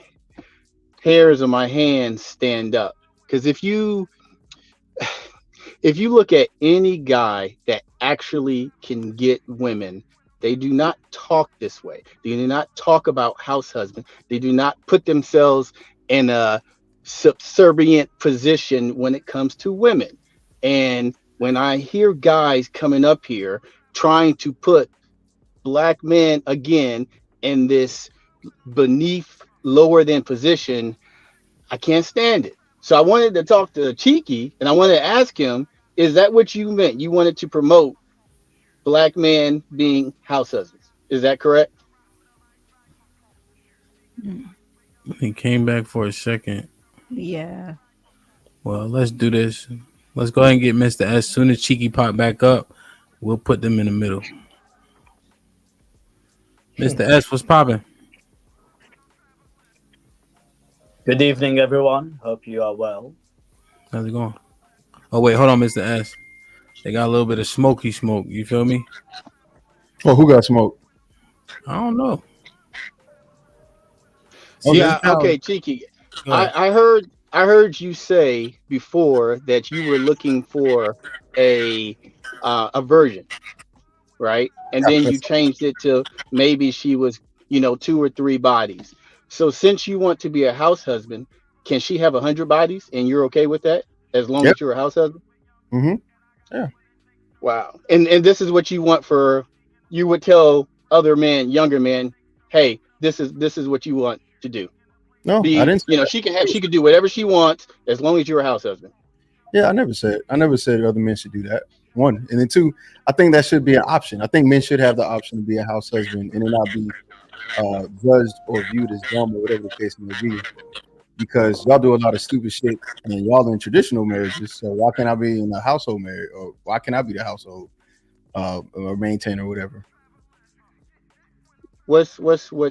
S7: hairs on my hands stand up. Because if you look at any guy that actually can get women, they do not talk this way. They do not talk about house husband. They do not put themselves in a subservient position when it comes to women. And when I hear guys coming up here trying to put black men again in this beneath, lower than position, I can't stand it. So I wanted to talk to Cheeky and I wanted to ask him, is that what you meant? You wanted to promote black men being house husbands. Is that correct?
S2: He came back for a second.
S8: Yeah.
S2: Well, let's do this. Let's go ahead and get Mr. S. As soon as Cheeky pop back up, we'll put them in the middle. Mr. S, what's popping?
S5: Good evening, everyone. Hope you are well.
S2: How's it going? Oh, wait, hold on, Mr. S. They got a little bit of smoky smoke. You feel me?
S14: Oh, who got smoke?
S2: I don't know.
S7: Yeah. Okay, Cheeky. I heard you say before that you were looking for a version, right? And then you changed it to maybe she was, 2 or 3 bodies. So since you want to be a house husband, can she have 100 bodies and you're okay with that as long as you're a house husband?
S14: Mm-hmm. Yeah.
S7: Wow. And this is what you want you would tell other men, younger men, hey, this is what you want to do.
S14: No, I didn't.
S7: She could do whatever she wants as long as you're a house husband.
S14: Yeah, I never said other men should do that. One, and then two, I think that should be an option. I think men should have the option to be a house husband and then not be judged or viewed as dumb or whatever the case may be. Because y'all do a lot of stupid shit and y'all in traditional marriages. So why can't I be in a household marriage, or why can't I be the household or maintainer or whatever?
S7: What's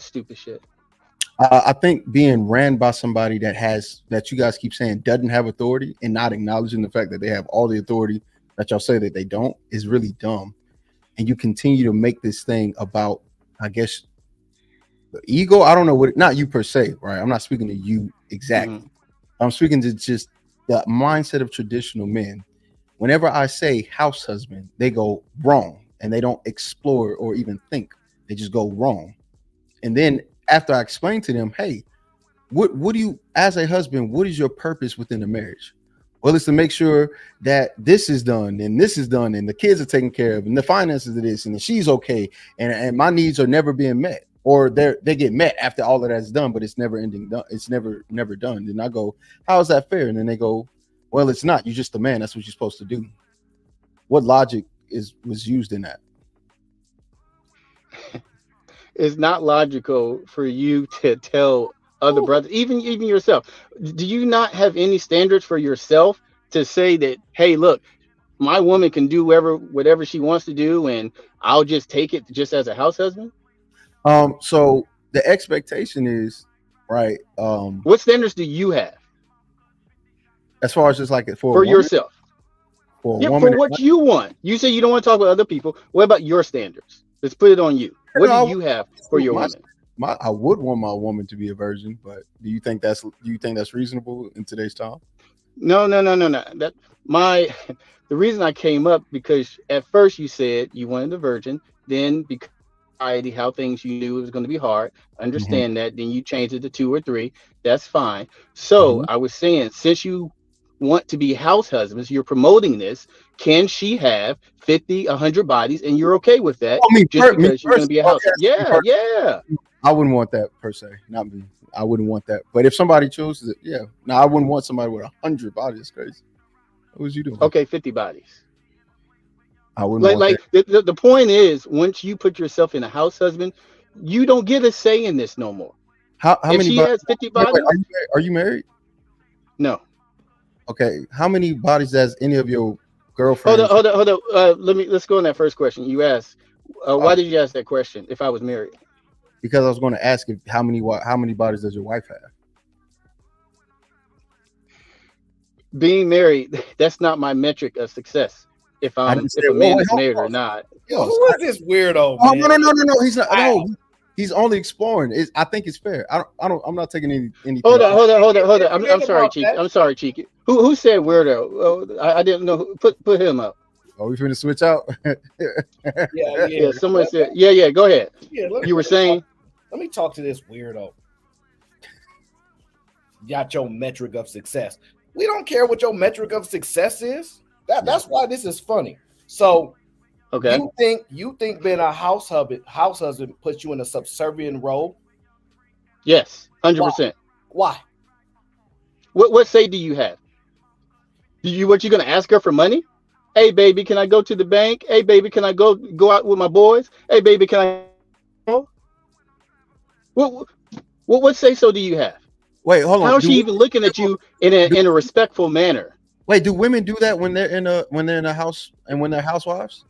S7: stupid shit?
S14: I think being ran by somebody that you guys keep saying doesn't have authority and not acknowledging the fact that they have all the authority that y'all say that they don't is really dumb. And you continue to make this thing about, I guess, the ego. I don't know not you per se, right? I'm not speaking to you exactly. I'm speaking to just the mindset of traditional men. Whenever I say house husband, they go wrong and they don't explore or even think. They just go wrong. And then after I explain to them, hey, what do you, as a husband, what is your purpose within the marriage? Well, it's to make sure that this is done and this is done and the kids are taken care of and the finances of this and she's okay and my needs are never being met, or they get met after all of that's done, but it's never ending. It's never done. And I go, how is that fair? And then they go, well, it's not. You're just a man. That's what you're supposed to do. What logic was used in that?
S7: It's not logical for you to tell other brothers, even yourself. Do you not have any standards for yourself to say that, hey, look, my woman can do whatever she wants to do, and I'll just take it just as a house husband?
S14: So the expectation is, right?
S7: What standards do you have
S14: as far as just like
S7: for yourself?
S14: For
S7: what you want. You say you don't want to talk with other people. What about your standards? Let's put it on you. What do you have for your woman?
S14: I would want my woman to be a virgin, but do you think that's reasonable in today's time?
S7: No. The reason I came up because at first you said you wanted a virgin, then because how things you knew it was going to be hard. Understand that. Then you changed it to 2 or 3. That's fine. So I was saying, since you want to be house husbands, you're promoting this. Can she have 50, 100 bodies, and you're okay with that? Because she's going to be a house. Yeah.
S14: I wouldn't want that per se. Not me. I wouldn't want that. But if somebody chooses it, yeah. Now I wouldn't want somebody with 100 bodies. It's crazy. What was you doing?
S7: Okay, 50 bodies.
S14: I wouldn't want
S7: that. The point is, once you put yourself in a house husband, you don't get a say in this no more.
S14: How
S7: if
S14: many?
S7: She has 50 bodies.
S14: Are you married?
S7: No.
S14: Okay. How many bodies does any of your girlfriends?
S7: Hold up. Let's go on that first question you asked. Why did you ask that question? If I was married?
S14: Because I was going to ask how many bodies does your wife have?
S7: Being married, that's not my metric of success. if
S14: I didn't say,
S7: if a
S14: whoa,
S7: man
S14: wait,
S7: is
S14: hold
S7: married or
S14: on.
S7: not.
S10: Yo, who is this weirdo,
S14: Oh,
S10: man?
S14: no. He's not. No, he's only exploring. I think it's fair. I'm not taking anything.
S7: Hold on. I'm sorry, Cheeky. I'm sorry, Cheeky. Who said weirdo? Oh, I didn't know. Put him up.
S14: Are we finna switch out?
S7: Yeah. Someone said. Yeah. Go ahead.
S10: Yeah,
S7: You were saying.
S10: Let me talk to this weirdo. Got your metric of success. We don't care what your metric of success is. That's why this is funny. So,
S7: okay,
S10: you think being a house husband puts you in a subservient role?
S7: Yes, 100%.
S10: Why?
S7: What say do you have? What you gonna ask her for money? Hey baby, can I go to the bank? Hey baby, can I go out with my boys? Hey baby, can I? What say so do you have?
S14: Wait, hold on.
S7: How is she even looking at you in a respectful manner?
S14: Wait, do women do that when they're in a house and when they're housewives?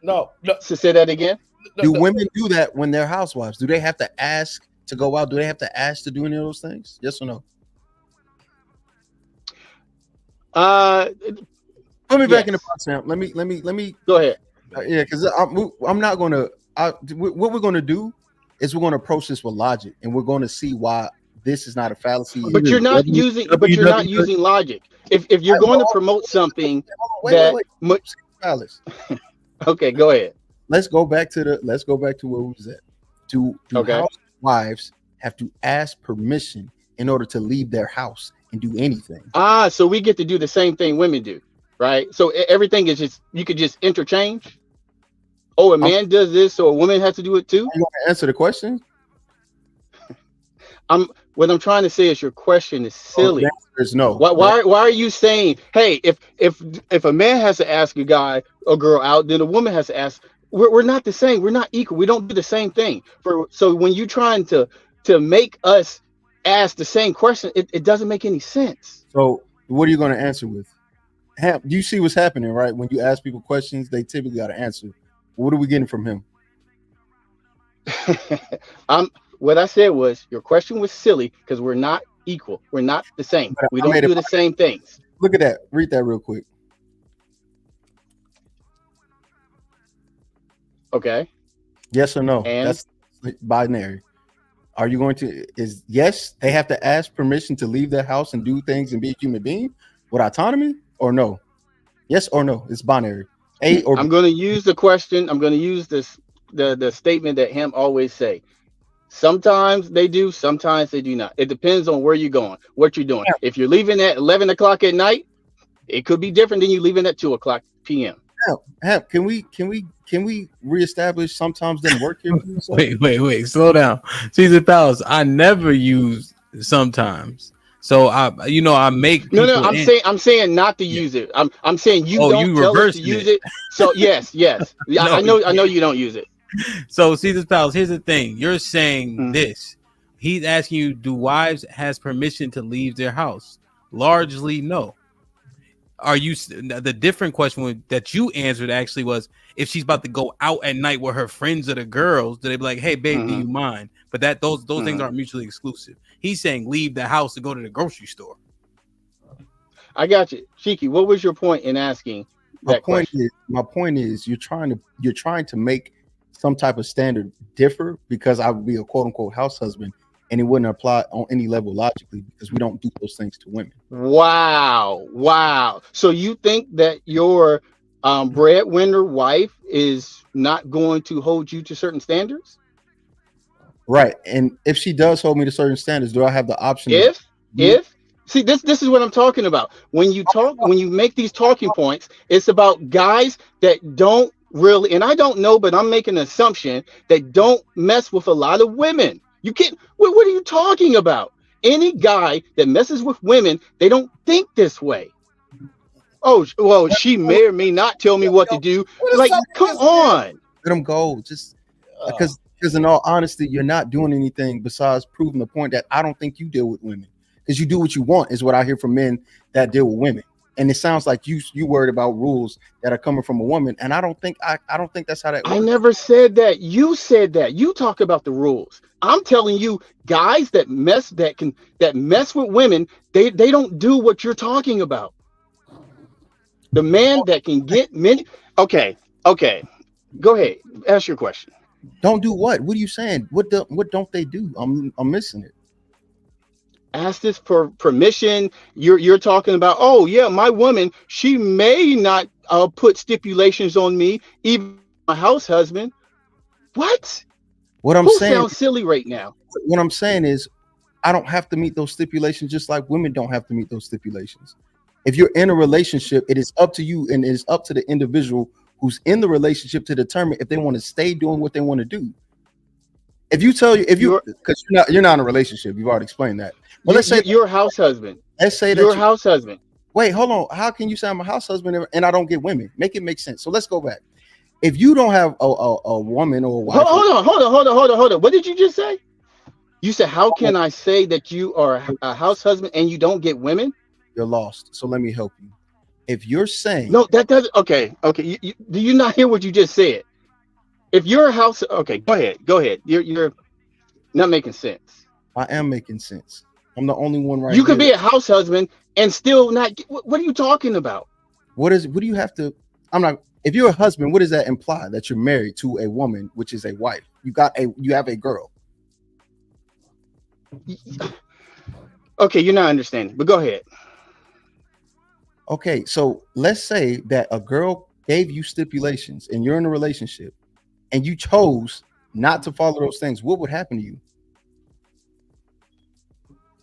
S10: No.
S7: So say that again.
S14: Do women do that when they're housewives? Do they have to ask to go out? Do they have to ask to do any of those things? Yes or no? Put me back in the box, Sam. Let me
S7: go ahead.
S14: Yeah, because I'm not gonna. What we're gonna do is we're gonna approach this with logic, and we're gonna see why this is not a fallacy.
S7: But you're not using. But you're not using logic. If you're going to promote something that. Okay, go ahead.
S14: Let's go back to where we was at. Do housewives have to ask permission in order to leave their house and do anything?
S7: So we get to do the same thing women do, right? So everything is just you could just interchange. Oh, a man does this, so a woman has to do it too.
S14: You want to answer the question?
S7: What I'm trying to say is your question is silly.
S14: The answer is no.
S7: Why are you saying, hey, if a man has to ask a guy or girl out, then a woman has to ask? We're not the same. We're not equal. We don't do the same thing. So when you're trying to make us ask the same question, it doesn't make any sense.
S14: So what are you going to answer with? You see what's happening, right? When you ask people questions, they typically got to answer. What are we getting from him?
S7: What I said was your question was silly because we're not equal. We're not the same. We don't do the same things.
S14: Look at that. Read that real quick.
S7: Okay.
S14: Yes or no?
S7: And?
S14: That's binary. Are you going to yes, they have to ask permission to leave their house and do things and be a human being with autonomy, or no? Yes or no? It's binary. A or B.
S7: I'm going to use the question. I'm going to use the statement that him always say. Sometimes they do, sometimes they do not. It depends on where you're going, what you're doing. If you're leaving at 11 o'clock at night, it could be different than you leaving at 2 o'clock p.m.
S14: Can we reestablish sometimes doesn't work here?
S2: Wait, slow down. Caesar Palace, I never use sometimes. So I make
S7: no. I'm saying not to use it. I'm saying you don't tell us to use it. So yes. No, I know you don't use it.
S2: So Caesar's Palace, here's the thing. You're saying this. He's asking you, do wives has permission to leave their house? Largely no. Are you the different question that you answered actually was if she's about to go out at night with her friends or the girls, do they be like, hey babe, do you mind? But those things aren't mutually exclusive. He's saying leave the house to go to the grocery store.
S7: I got you. Shiki, what was your point in asking that question?
S14: My point is you're trying to make some type of standard differ because I would be a quote unquote house husband and it wouldn't apply on any level logically because we don't do those things to women.
S7: Wow. So you think that your breadwinner wife is not going to hold you to certain standards?
S14: Right. And if she does hold me to certain standards, do I have the option?
S7: See, this is what I'm talking about. When you make these talking points, it's about guys that don't really, and I don't know, but I'm making an assumption that don't mess with a lot of women. You can't. What are you talking about? Any guy that messes with women, they don't think this way. Oh, well, she may or may not tell me what to do. Like, come on.
S14: Let them go. Just because in all honesty, you're not doing anything besides proving the point that I don't think you deal with women because you do what you want is what I hear from men that deal with women. And it sounds like you worried about rules that are coming from a woman, and I don't think that's how that works.
S7: I never said that. You said that. You talk about the rules. I'm telling you, guys that mess with women, they don't do what you're talking about. The man that can get men. Okay, go ahead. Ask your question.
S13: Don't do what? What are you saying? What don't they do? I'm missing it.
S7: Ask this for permission. You're talking about, oh yeah, my woman, she may not put stipulations on me, even my house husband. What?
S13: What I'm
S7: Who
S13: saying,
S7: sounds silly right now?
S13: what I'm saying is, I don't have to meet those stipulations, just like women don't have to meet those stipulations. If you're in a relationship, it is up to you, and it is up to the individual who's in the relationship to determine if they want to stay doing what they want to do. If you because you're not in a relationship, you've already explained that. But let's say
S7: your house husband.
S13: Let's say
S7: your house husband.
S13: Wait, hold on. How can you say I'm a house husband and I don't get women? Make it make sense. So let's go back. If you don't have a woman or a wife,
S7: Hold on. What did you just say? You said, how can I say that you are a house husband and you don't get women?
S13: You're lost. So let me help you. If you're saying
S7: no, that doesn't. Okay. Do you not hear what you just said? If you're a house, okay, go ahead. You're not making sense.
S13: I am making sense. I'm the only one right.
S7: You could be a house husband and still not. What are you talking about?
S13: What do you have to? I'm not. If you're a husband, what does that imply? That you're married to a woman, which is a wife. You have a girl.
S7: Okay, you're not understanding, but go ahead.
S13: Okay, so let's say that a girl gave you stipulations and you're in a relationship and you chose not to follow those things. What would happen to you?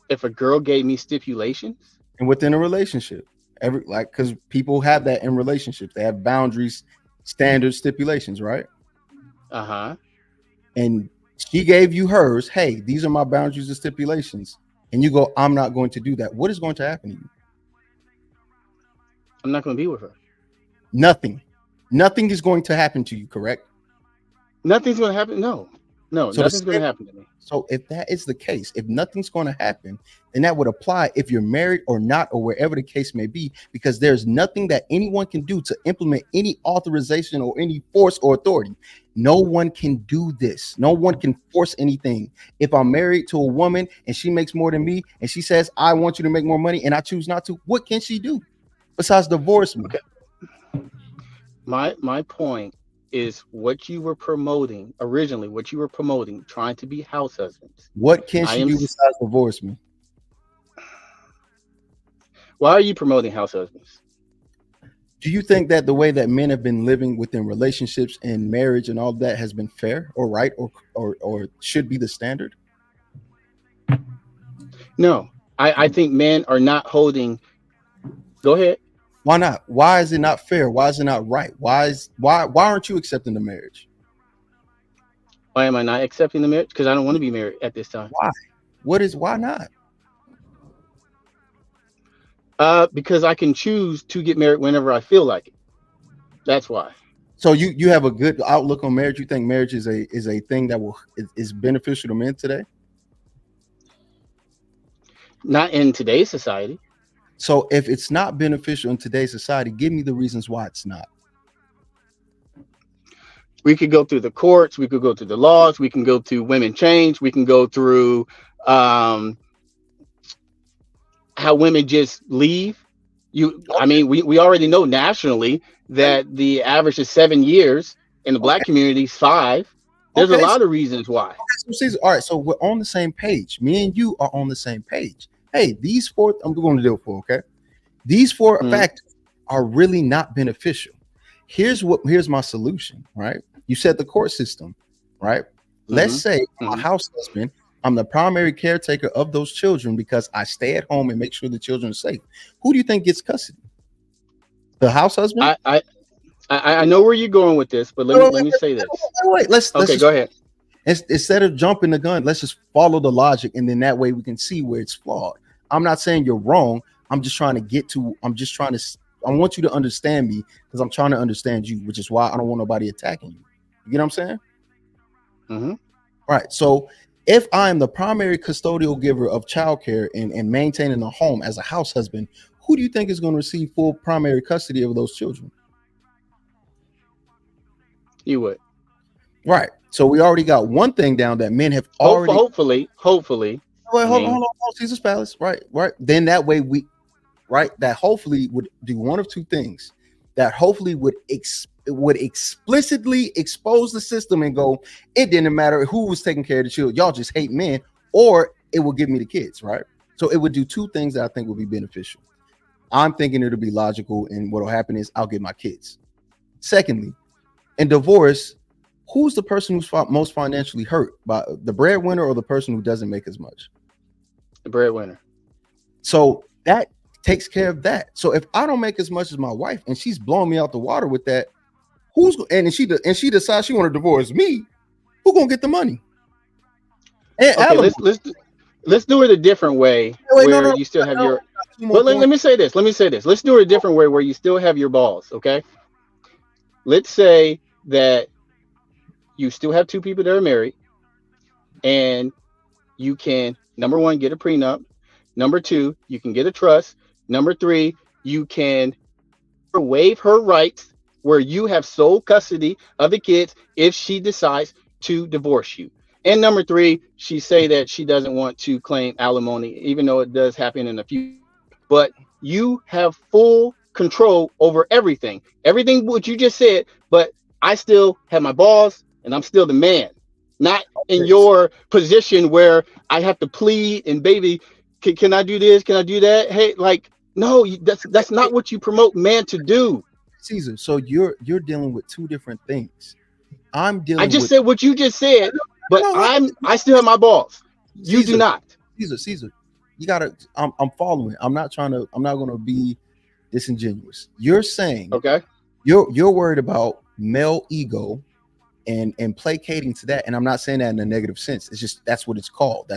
S7: If a girl gave me stipulations?
S13: And within a relationship, because people have that in relationships. They have boundaries, standards, stipulations, right?
S7: Uh-huh.
S13: And she gave you hers. Hey, these are my boundaries and stipulations. And you go, I'm not going to do that. What is going to happen to you?
S7: I'm not going to be with her.
S13: Nothing is going to happen to you, correct?
S7: Nothing's going to happen. No,
S13: So
S7: nothing's going to happen to me.
S13: So if that is the case, if nothing's going to happen, then that would apply if you're married or not, or wherever the case may be, because there's nothing that anyone can do to implement any authorization or any force or authority. No one can do this. No one can force anything. If I'm married to a woman and she makes more than me and she says, I want you to make more money and I choose not to, what can she do besides divorce me?
S7: Okay. My point is what you were promoting originally, trying to be house husbands.
S13: What can she do besides divorce me?
S7: Why are you promoting house husbands?
S13: Do you think that the way that men have been living within relationships and marriage and all that has been fair or right or should be the standard?
S7: No, I think men are not holding. Go ahead.
S13: Why not? Why is it not fair? Why is it not right? Why aren't you accepting the marriage?
S7: Why am I not accepting the marriage? Because I don't want to be married at this time.
S13: Why? Why not?
S7: Because I can choose to get married whenever I feel like it. That's why.
S13: So you have a good outlook on marriage. You think marriage is a thing that is beneficial to men today?
S7: Not in today's society.
S13: So if it's not beneficial in today's society, give me the reasons why it's not.
S7: We could go through the courts. We could go through the laws. We can go through women change. We can go through how women just leave. I mean, we already know nationally that the average is 7 years. In the Black community, 5. There's a lot of reasons why.
S13: All right, so we're on the same page. Me and you are on the same page. Hey, these 4, I'm going to do it for, okay? These 4 factors are really not beneficial. Here's my solution, right? You said the court system, right? Let's say I'm a house husband. I'm the primary caretaker of those children because I stay at home and make sure the children are safe. Who do you think gets custody? The house husband?
S7: I know where you're going with this, but let me say this.
S13: Wait, let's
S7: go ahead.
S13: Instead of jumping the gun, let's just follow the logic, and then that way we can see where it's flawed. I'm not saying you're wrong. I want you to understand me because I'm trying to understand you, which is why I don't want nobody attacking you. You get what I'm saying?
S7: Mm-hmm.
S13: Right. So if I am the primary custodial giver of childcare and maintaining the home as a house husband, who do you think is going to receive full primary custody of those children?
S7: You would.
S13: Right. So we already got one thing down that men have already.
S7: Hopefully.
S13: Wait, hold on. Caesar's Palace. Right. Then that way that hopefully would do one of 2 things. that hopefully would explicitly expose the system and go, it didn't matter who was taking care of the children, y'all just hate men, or it will give me the kids, right? So it would do two things that I think would be beneficial. I'm thinking it'll be logical, and what'll happen is I'll get my kids. Secondly, in divorce, who's the person who's most financially hurt? By the breadwinner or the person who doesn't make as much?
S7: The breadwinner.
S13: So that takes care of that. So if I don't make as much as my wife and she's blowing me out the water with that, she decides she want to divorce me, who gonna get the money? And
S7: okay, let's do it a different way. You still have your. But let me say this. Let's do it a different way where you still have your balls. Okay. Let's say that you still have two people that are married, and you can, number one, get a prenup. Number two, you can get a trust. Number three, you can waive her rights where you have sole custody of the kids if she decides to divorce you. And number three, she say that she doesn't want to claim alimony, even though it does happen in a few. But you have full control over everything what you just said. But I still have my balls, and I'm still the man, not in your position where I have to plead and baby, can I do this? Can I do that? Hey, like, no, that's not what you promote man to do.
S13: Caesar, so you're dealing with two different things. I
S7: just said what you just said, but I still have my balls. You
S13: Caesar,
S7: do not.
S13: Caesar, you gotta. I'm following. I'm not gonna be disingenuous. You're saying
S7: okay.
S13: You're worried about male ego and placating to that, and I'm not saying that in a negative sense. It's just that's what it's called.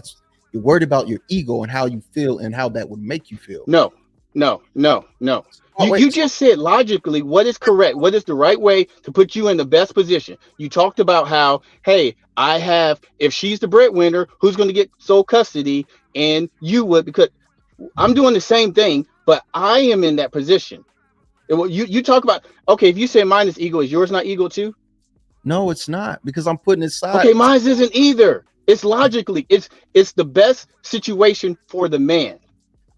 S13: You're worried about your ego and how you feel and how that would make you feel.
S7: No. You just said logically what is correct, what is the right way to put you in the best position. You talked about how, hey, if she's the breadwinner, who's going to get sole custody, and you would, because I'm doing the same thing, but I am in that position. You talk about, okay, if you say mine is ego, is yours not ego too?
S13: No, it's not, because I'm putting it aside.
S7: Okay, mine isn't either. It's logically, it's the best situation for the man.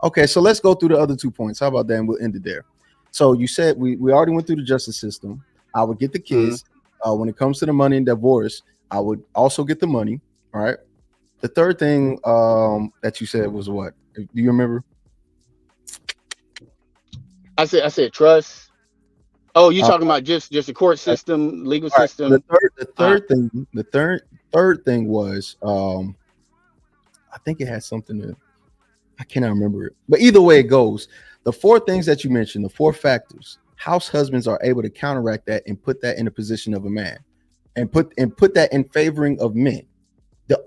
S13: Okay, so let's go through the other 2 points. How about that? And we'll end it there. So you said we already went through the justice system. I would get the kids. When it comes to the money and divorce, I would also get the money. All right. The third thing that you said was what? Do you remember?
S7: I said trust. Oh, you talking about just the court system, legal system?
S13: The third thing was I think it has something to. I cannot remember it, but either way it goes, the four things that you mentioned, the four factors, house husbands are able to counteract that and put that in the position of a man, and put that in favoring of men.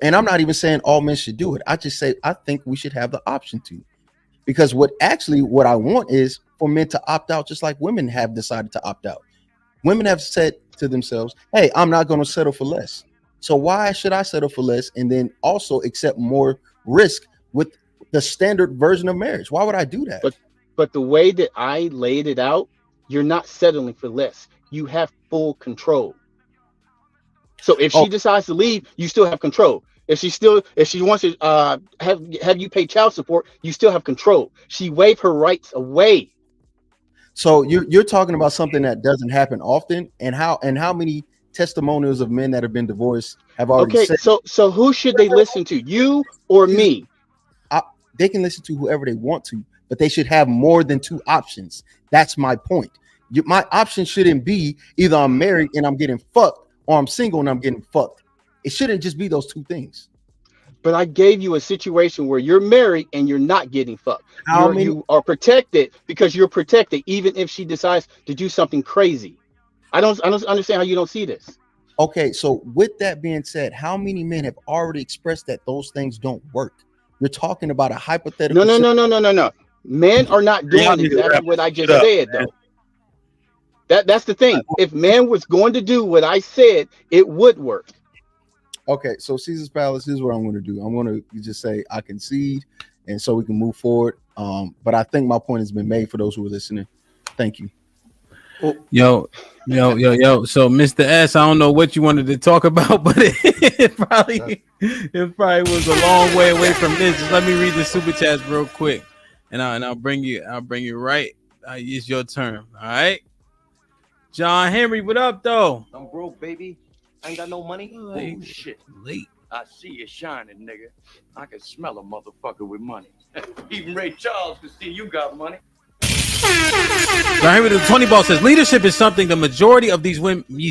S13: And I'm not even saying all men should do it. I just say I think we should have the option to, because what I want is for men to opt out, just like women have decided to opt out. Women have said to themselves, "Hey, I'm not going to settle for less. So why should I settle for less and then also accept more risk with the standard version of marriage? Why would I do that?"
S7: But the way that I laid it out, you're not settling for less. You have full control. So if she decides to leave, you still have control. If she wants to have you pay child support, you still have control. She waived her rights away.
S13: So you're talking about something that doesn't happen often, and how many testimonials of men that have been divorced have already said.
S7: So who should they listen to, you or me?
S13: They can listen to whoever they want to, but they should have more than two options. That's my point. My option shouldn't be either I'm married and I'm getting fucked, or I'm single and I'm getting fucked. It shouldn't just be those two things.
S7: But I gave you a situation where you're married and you're not getting fucked. You are protected because you're protected, even if she decides to do something crazy. I don't understand how you don't see this.
S13: Okay, so with that being said, how many men have already expressed that those things don't work? You're talking about a hypothetical.
S7: No. Men are not doing exactly what I just said, though. That's the thing. If man was going to do what I said, it would work.
S13: Okay, so Caesar's Palace, here's what I'm going to do. I'm going to just say I concede, and so we can move forward. But I think my point has been made for those who are listening. Thank you.
S2: Yo. So Mr. S, I don't know what you wanted to talk about, but it probably was a long way away from this. Just let me read the super chats real quick, and I'll bring you right. It's your turn. All right. John Henry, what up though?
S16: I'm broke, baby. I ain't got no money. Bullshit.
S2: Late.
S16: I see you shining, nigga. I can smell a motherfucker with money. Even Ray Charles can see you got money.
S2: John Henry, the 20 ball says, leadership is something the majority of these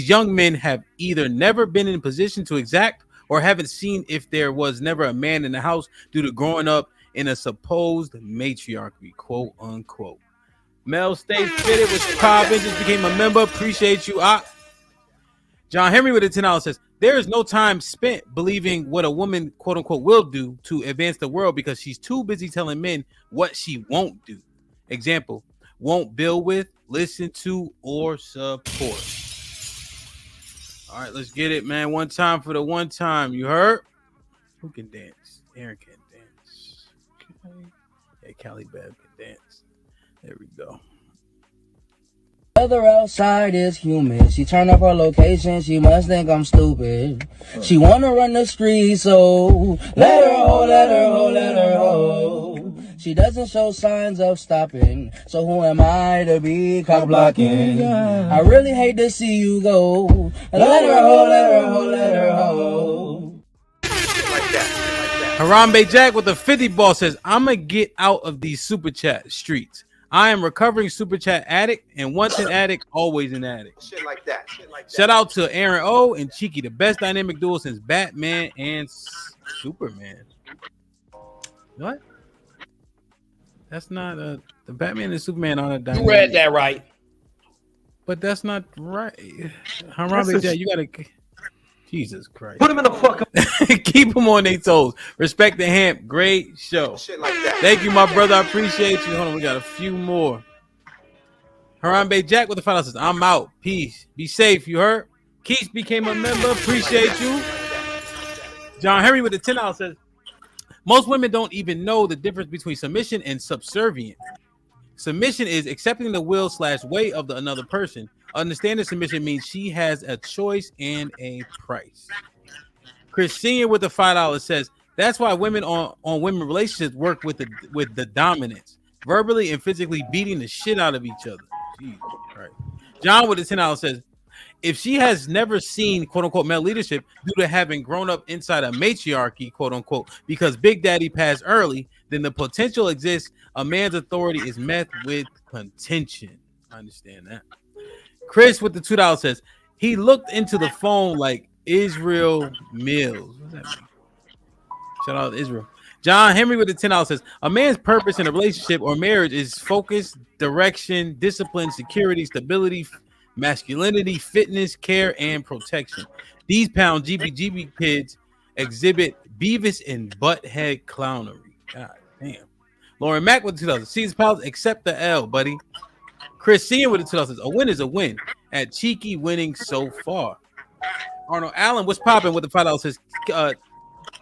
S2: young men have either never been in a position to exact or haven't seen if there was never a man in the house due to growing up in a supposed matriarchy, quote unquote. Mel Stay Fitted with popping, just became a member. Appreciate you. John Henry with a $10 says, there is no time spent believing what a woman, quote unquote, will do to advance the world because she's too busy telling men what she won't do. Example, won't build with, listen to, or support. All right, let's get it, man. One time for the one time. You heard? Who can dance? Aaron can dance. Okay. Yeah, Callie Bev can dance. There we go.
S6: Weather outside is humid. She turned up her location. She must think I'm stupid. She wanna run the streets, so let her ho, let her ho, let her ho. She doesn't show signs of stopping, so who am I to be cock blocking? I really hate to see you go. Let her ho, let her ho, let her ho.
S2: Harambe Jack with the 50 ball says, I'ma get out of these super chat streets. I am recovering super chat addict, and once an addict, always an addict.
S18: Shit like that.
S2: Shout out to Aaron O and Cheeky, the best dynamic duo since Batman and Superman. What? That's not the Batman and Superman on a dynamic.
S10: You read that right.
S2: But that's not right. Harambe Jack, you gotta. Jesus Christ.
S19: Put him in the fucking.
S2: Keep them on their toes. Respect the Hamp. Great show.
S18: Shit like that.
S2: Thank you, my brother. I appreciate you. Hold on, we got a few more. Harambe Jack with the $5 says, I'm out. Peace. Be safe. You heard? Keith became a member. Appreciate you. John Henry with the $10 says, most women don't even know the difference between submission and subservient. Submission is accepting the will / way of the another person. Understanding submission means she has a choice and a price. Chris Senior with the $5 says, that's why women on women relationships work with the dominance, verbally and physically beating the shit out of each other. Jesus Christ. John with the $10 says, if she has never seen quote unquote male leadership due to having grown up inside a matriarchy, quote unquote, because Big Daddy passed early, then the potential exists. A man's authority is met with contention. I understand that. Chris with the $2 says, he looked into the phone like Israel Mills. What does that mean? Shout out to Israel. John Henry with the $10 says, a man's purpose in a relationship or marriage is focus, direction, discipline, security, stability, masculinity, fitness, care, and protection. These pound GBGB kids exhibit Beavis and Butthead clownery. God damn. Lauren Mack with the $2. Caesar's Palace, accept the L, buddy. Chris Senior with the $2 says, a win is a win. At Cheeky winning so far. Arnold Allen, what's popping with the $5 says,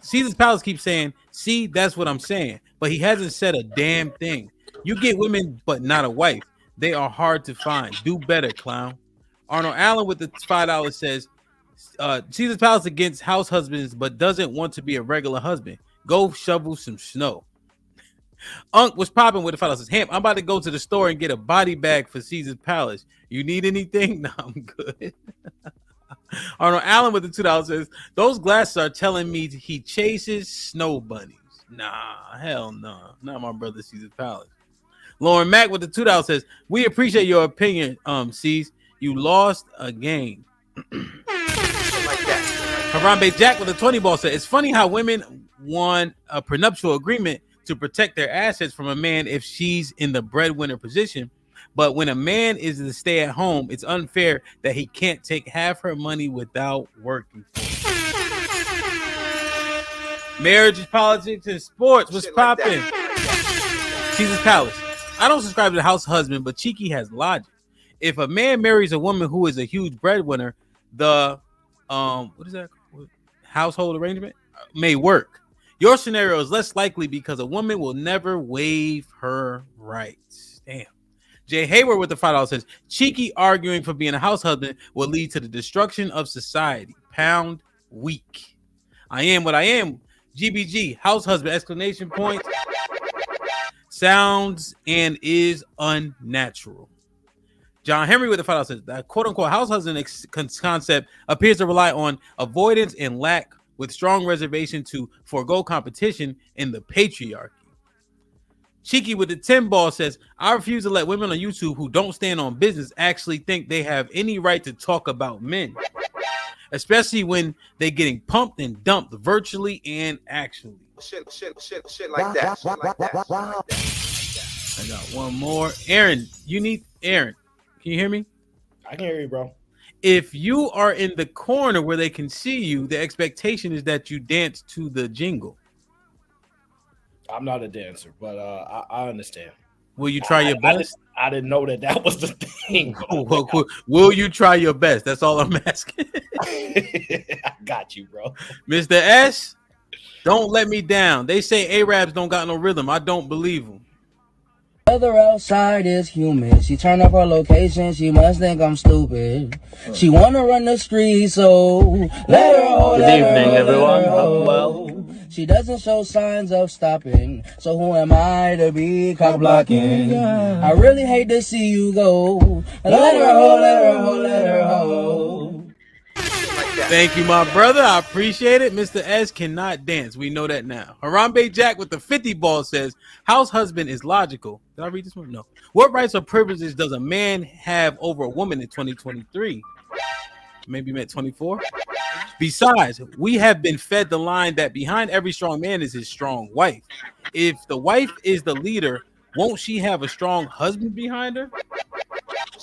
S2: Caesar's Palace keeps saying, see, that's what I'm saying. But he hasn't said a damn thing. You get women, but not a wife. They are hard to find. Do better, clown. Arnold Allen with the $5 says, Caesar's Palace against house husbands, but doesn't want to be a regular husband. Go shovel some snow. Unc was popping with the $5 says, Hamp, I'm about to go to the store and get a body bag for Caesar's Palace. You need anything? No, I'm good. Arnold Allen with the $2 says, those glasses are telling me he chases snow bunnies. Nah, hell no. Not my brother Caesar's Palace. Lauren Mack with the $2 says, we appreciate your opinion, C's. You lost a game. Harambe Jack with the 20 ball said, it's funny how women want a prenuptial agreement to protect their assets from a man if she's in the breadwinner position. But when a man is to stay at home, it's unfair that he can't take half her money without working for it. Marriage, politics, and sports. What's popping? Caesar's Palace. I don't subscribe to the house husband, but Cheeky has logic. If a man marries a woman who is a huge breadwinner, the what is that? Household arrangement may work. Your scenario is less likely because a woman will never waive her rights. Damn. Jay Hayward with the $5 says, Cheeky arguing for being a house husband will lead to the destruction of society. Pound weak. I am what I am. GBG, house husband, exclamation point. Sounds and is unnatural. John Henry with the $5 says that quote unquote house husband concept appears to rely on avoidance and lack with strong reservation to forego competition in the patriarchy. Cheeky with the 10 ball says, I refuse to let women on YouTube who don't stand on business actually think they have any right to talk about men, especially when they're getting pumped and dumped virtually and actually.
S18: Shit like that.
S2: Wow. I got one more. Aaron, Aaron, can you hear me?
S10: I can hear you, bro.
S2: If you are in the corner where they can see you, the expectation is that you dance to the jingle.
S10: I'm not a dancer, but I understand.
S2: Will you try your best?
S10: I didn't know that was the thing.
S2: Will you try your best? That's all I'm asking.
S10: I got you, bro.
S2: Mr. S, don't let me down. They say Arabs don't got no rhythm. I don't believe them.
S6: Weather outside is humid. She turn up her location. She must think I'm stupid. She wanna run the street, so let her hold.
S5: Good evening, everyone. Hope well.
S6: She doesn't show signs of stopping, so who am I to be cock blocking? I really hate to see you go. Let her hold, let her hold, let her hold.
S2: Thank you, my brother. I appreciate it. Mr. S cannot dance. We know that now. Harambe Jack with the 50 ball says, house husband is logical. Did I read this one? No. What rights or privileges does a man have over a woman in 2023? Maybe meant 24. Besides, we have been fed the line that behind every strong man is his strong wife. If the wife is the leader, won't she have a strong husband behind her?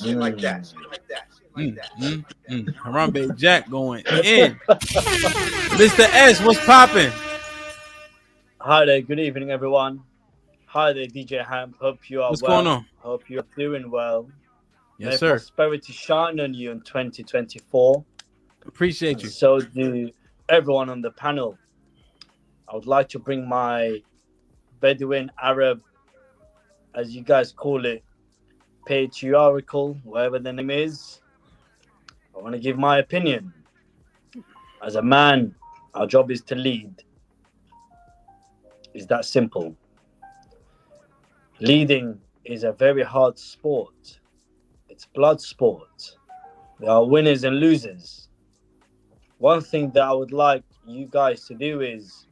S18: Shit like that.
S2: Harambe Jack going in. Mr. S, what's popping?
S5: Hi there. Good evening, everyone. Hi there, DJ Hamp. Hope you are
S2: What's
S5: well.
S2: going on?
S5: Hope you're doing well.
S2: Yes,
S5: May
S2: sir.
S5: prosperity shine on you in 2024.
S2: Appreciate you.
S5: So do everyone on the panel. I would like to bring my Bedouin Arab, as you guys call it, patriarchal, whatever the name is. I want to give my opinion. As a man, our job is to lead. It's that simple. Leading is a very hard sport. It's blood sport. There are winners and losers. One thing that I would like you guys to do is,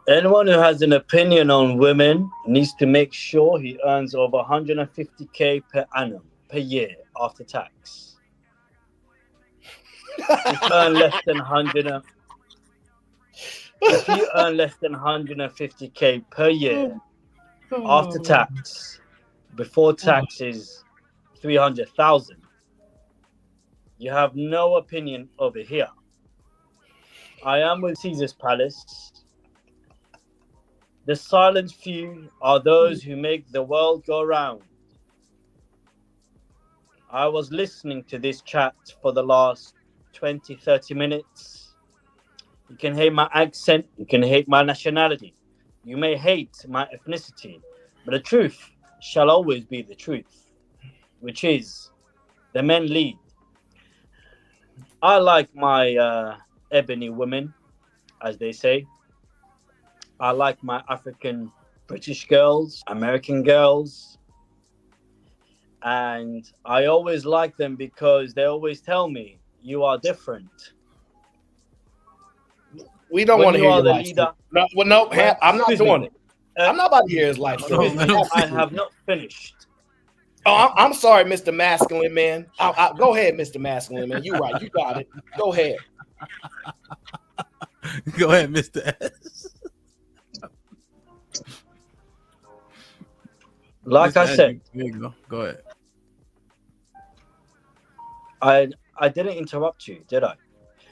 S5: anyone who has an opinion on women needs to make sure he earns over 150k per annum, per year, after tax. If you earn less than 150k per year, after tax, before tax is 300,000, you have no opinion over here. I am with Caesar's Palace. The silent few are those who make the world go round. I was listening to this chat for the last 20, 30 minutes. You can hate my accent, you can hate my nationality, you may hate my ethnicity, but the truth shall always be the truth, which is the men lead. I like my ebony women, as they say. I like my African British girls, American girls. And I always like them because they always tell me, you are different.
S10: We don't want to hear your life story. No, well, no, I'm not doing it. I'm not about to hear his life story.
S5: I have not finished.
S10: Oh, I'm sorry, Mr. Masculine Man. Go ahead, Mr. Masculine Man. You're right. You got it. Go ahead.
S2: Go ahead, Mr. S.
S5: Like I said,
S2: there you go. Go ahead.
S5: I didn't interrupt you, did I?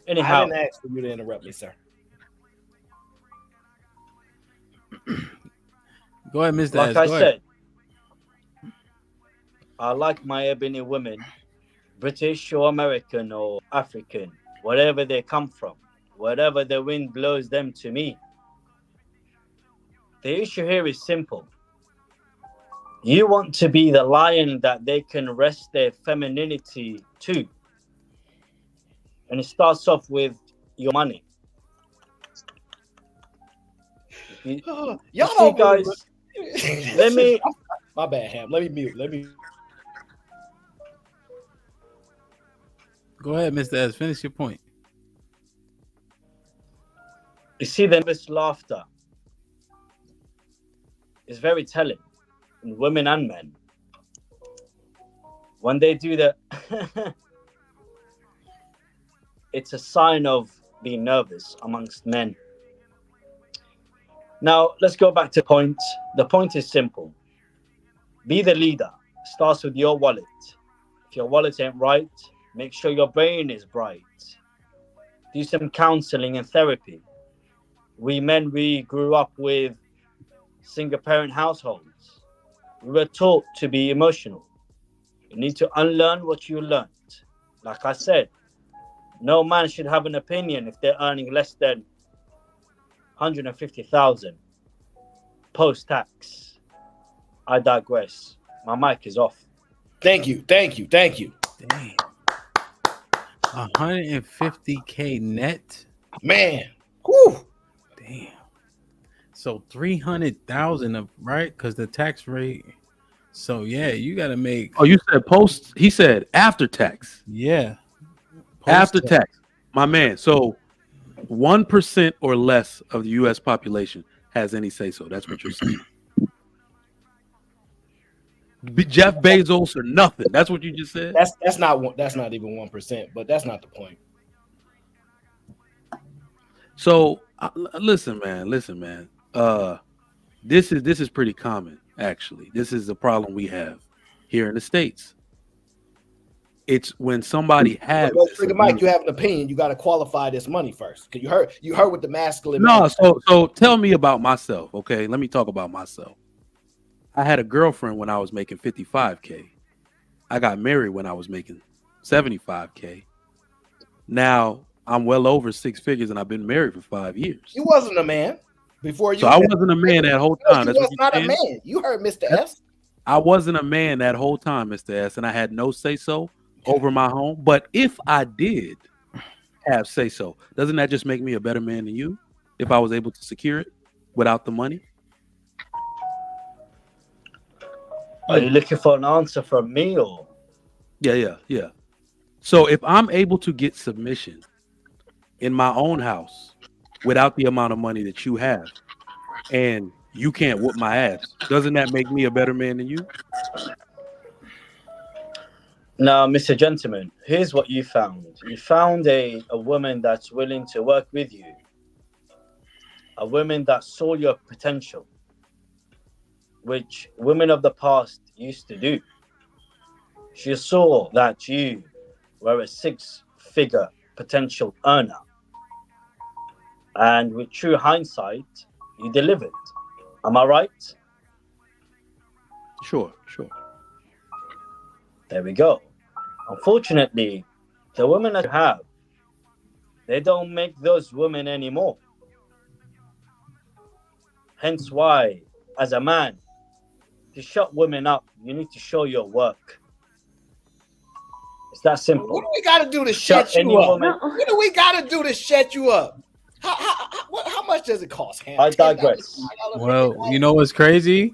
S5: Anyhow,
S10: I didn't ask for you to interrupt me, sir.
S2: Go ahead, Mr.
S5: Like
S2: S.
S5: I
S2: Go
S5: said,
S2: ahead.
S5: I like my ebony women, British or American or African, wherever they come from, wherever the wind blows them to me. The issue here is simple. You want to be the lion that they can rest their femininity to. And it starts off with your money.
S10: Y'all don't
S5: guys. Let me.
S10: My bad, Ham. Let me mute.
S2: Go ahead, Mr. S. Finish your point.
S5: You see, the nervous laughter is very telling in women and men. When they do that, it's a sign of being nervous amongst men. Now, let's go back to the point. The point is simple. Be the leader. Starts with your wallet. If your wallet ain't right, make sure your brain is bright. Do some counseling and therapy. We men, we grew up with single parent households. We were taught to be emotional. You need to unlearn what you learned. Like I said, no man should have an opinion if they're earning less than 150,000 post-tax. I digress. My mic is off.
S10: Thank you.
S2: Damn. 150K net?
S10: Man. Whew.
S2: Damn. So 300,000 of right? Because the tax rate. So yeah, you gotta make.
S4: Oh, you said post. He said after tax.
S2: Yeah.
S4: After tax. My man. So 1% or less of the US population has any say so. That's what you're saying. Jeff Bezos or nothing. That's what you just said.
S10: That's not even 1%, but that's not the point.
S4: So listen, man. This is pretty common, actually. This is the problem we have here in the States. It's when somebody has
S10: Mike, you have an opinion, you got to qualify this money first. Cause you heard what the masculine.
S4: No, so tell me about myself, okay? Let me talk about myself. I had a girlfriend when I was making 55K. I got married when I was making 75K. Now I'm well over six figures, and I've been married for 5 years.
S10: You wasn't a man before you.
S4: So I wasn't a man that whole time.
S10: You was not a man. You heard Mr. S.
S4: I wasn't a man that whole time, Mr. S, and I had no say so over my home. But if I did have say so, doesn't that just make me a better man than you? If I was able to secure it without the money.
S5: Are you looking for an answer from me or?
S4: Yeah. So if I'm able to get submission in my own house without the amount of money that you have, and you can't whoop my ass, doesn't that make me a better man than you?
S5: Now, Mr. Gentleman, here's what you found. You found a woman that's willing to work with you. A woman that saw your potential, which women of the past used to do. She saw that you were a six-figure potential earner. And with true hindsight, you delivered. Am I right?
S4: Sure.
S5: There we go. Unfortunately, the women that you have, they don't make those women anymore. Hence why, as a man, to shut women up, you need to show your work. It's that simple.
S10: What do we got to do to shut you up? What do we got to do to shut you up? How much does it cost?
S5: I digress.
S2: Well, you know what's crazy?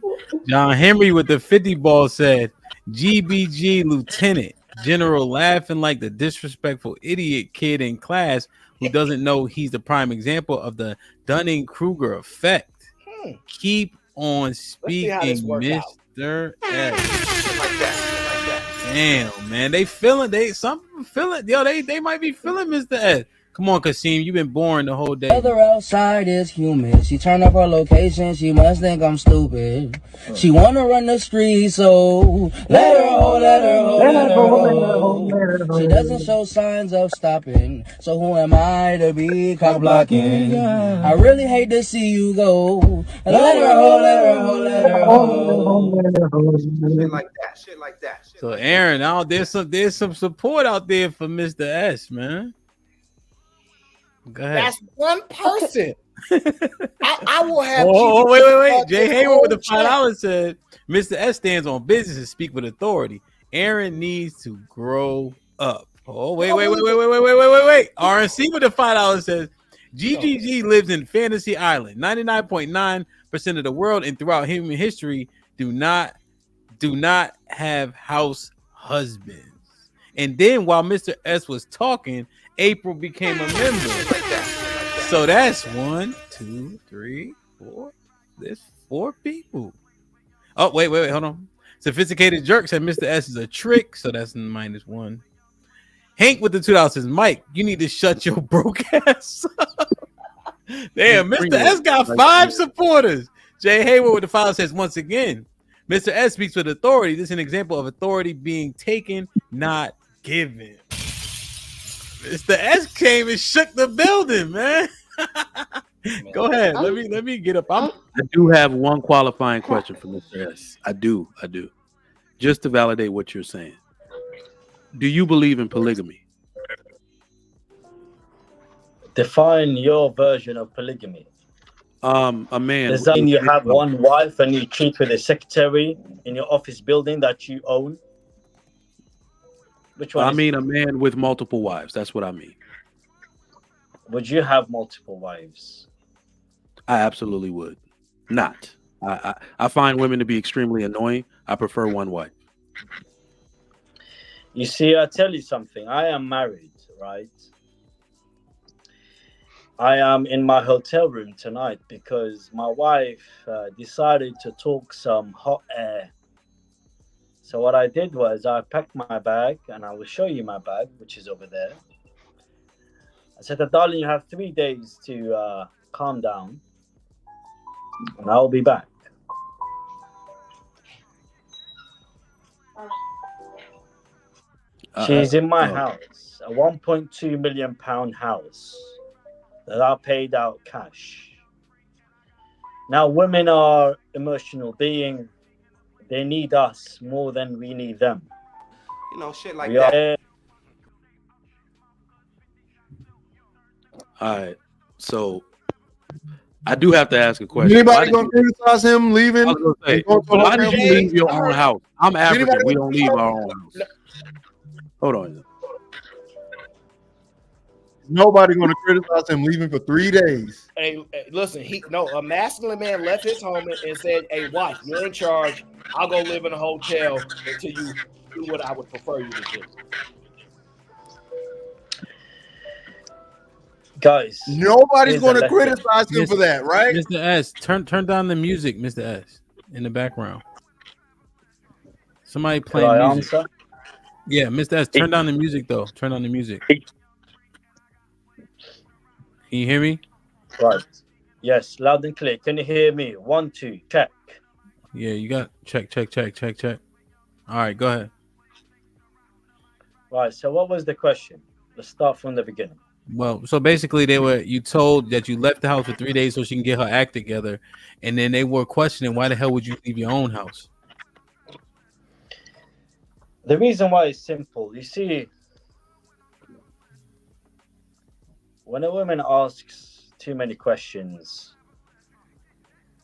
S2: John Henry with the 50 ball said, GBG Lieutenant General, laughing like the disrespectful idiot kid in class who doesn't know he's the prime example of the Dunning-Kruger effect. Keep on speaking, Mr. S. Damn, man. They some feel it. Yo, they might be feeling Mr. S. Come on, Kasim, you've been boring the whole day.
S6: Weather outside is humid. She turned up her location. She must think I'm stupid. She wanna run the street, so let her ho, let her ho, let her ho. She doesn't show signs of stopping, so who am I to be cock blocking? I really hate to see you go. Let her ho, let her ho, let her ho.
S18: Shit like that.
S2: So Aaron, there's some support out there for Mr. S, man. Go ahead.
S10: That's one person. I will have.
S2: Wait. Jay Hayward with the $5 said, Mr. S stands on business and speak with authority. Aaron needs to grow up. Oh, wait. RNC with the $5 says, GGG lives in Fantasy Island. 99.9% of the world and throughout human history do not have house husbands. And then while Mr. S was talking, April became a member. So that's 1, 2, 3, 4. There's 4 people. Oh, wait, hold on. Sophisticated Jerk said Mr. S is a trick, so that's -1. Hank with the $2 says, Mike, you need to shut your broke ass up. Damn, Mr. S got 5 supporters. Jay Hayward with the $5 says, once again, Mr. S speaks with authority. This is an example of authority being taken, not given. Mr. S came and shook the building, man. Go ahead. Let me get up.
S4: I do have one qualifying question for Mr. S. I do. Just to validate what you're saying. Do you believe in polygamy?
S5: Define your version of polygamy.
S4: A man.
S5: Does that mean you have one wife and you cheat with a secretary in your office building that you own? Which one?
S4: I mean a man with multiple wives. That's what I mean.
S5: Would you have multiple wives?
S4: I absolutely would. Not. I find women to be extremely annoying. I prefer one wife.
S5: You see, I tell you something. I am married, right? I am in my hotel room tonight because my wife decided to talk some hot air. So what I did was I packed my bag, and I will show you my bag, which is over there. I said, darling, you have 3 days to calm down, and I'll be back. She's in my house, a £1.2 million house that I paid out cash. Now, women are emotional beings. They need us more than we need them.
S18: You know, shit like that.
S4: All right. So I do have to ask a question.
S14: Anybody gonna criticize him leaving?
S4: I was gonna say, why did you leave your own house? I'm African. We don't leave our own house. Hold on.
S14: Nobody gonna criticize him leaving for 3 days.
S10: Hey, listen, a masculine man left his home and said, "Hey, wife, you're in charge. I'll go live in a hotel until you do what I would prefer you to do."
S5: Guys,
S14: nobody's going to criticize him for that, right?
S2: Mr. S, turn down the music, Mr. S, in the background. Somebody playing music.
S5: Answer?
S2: Yeah, Mr. S, turn down the music though. Turn on the music. Can you hear me?
S5: Right. Yes, loud and clear. Can you hear me? 1, 2, check.
S2: Yeah, you got check. All right, go ahead.
S5: Right. So, what was the question? Let's start from the beginning.
S2: Well, so basically, you told that you left the house for 3 days so she can get her act together, and then they were questioning why the hell would you leave your own house?
S5: The reason why is simple. You see, when a woman asks too many questions,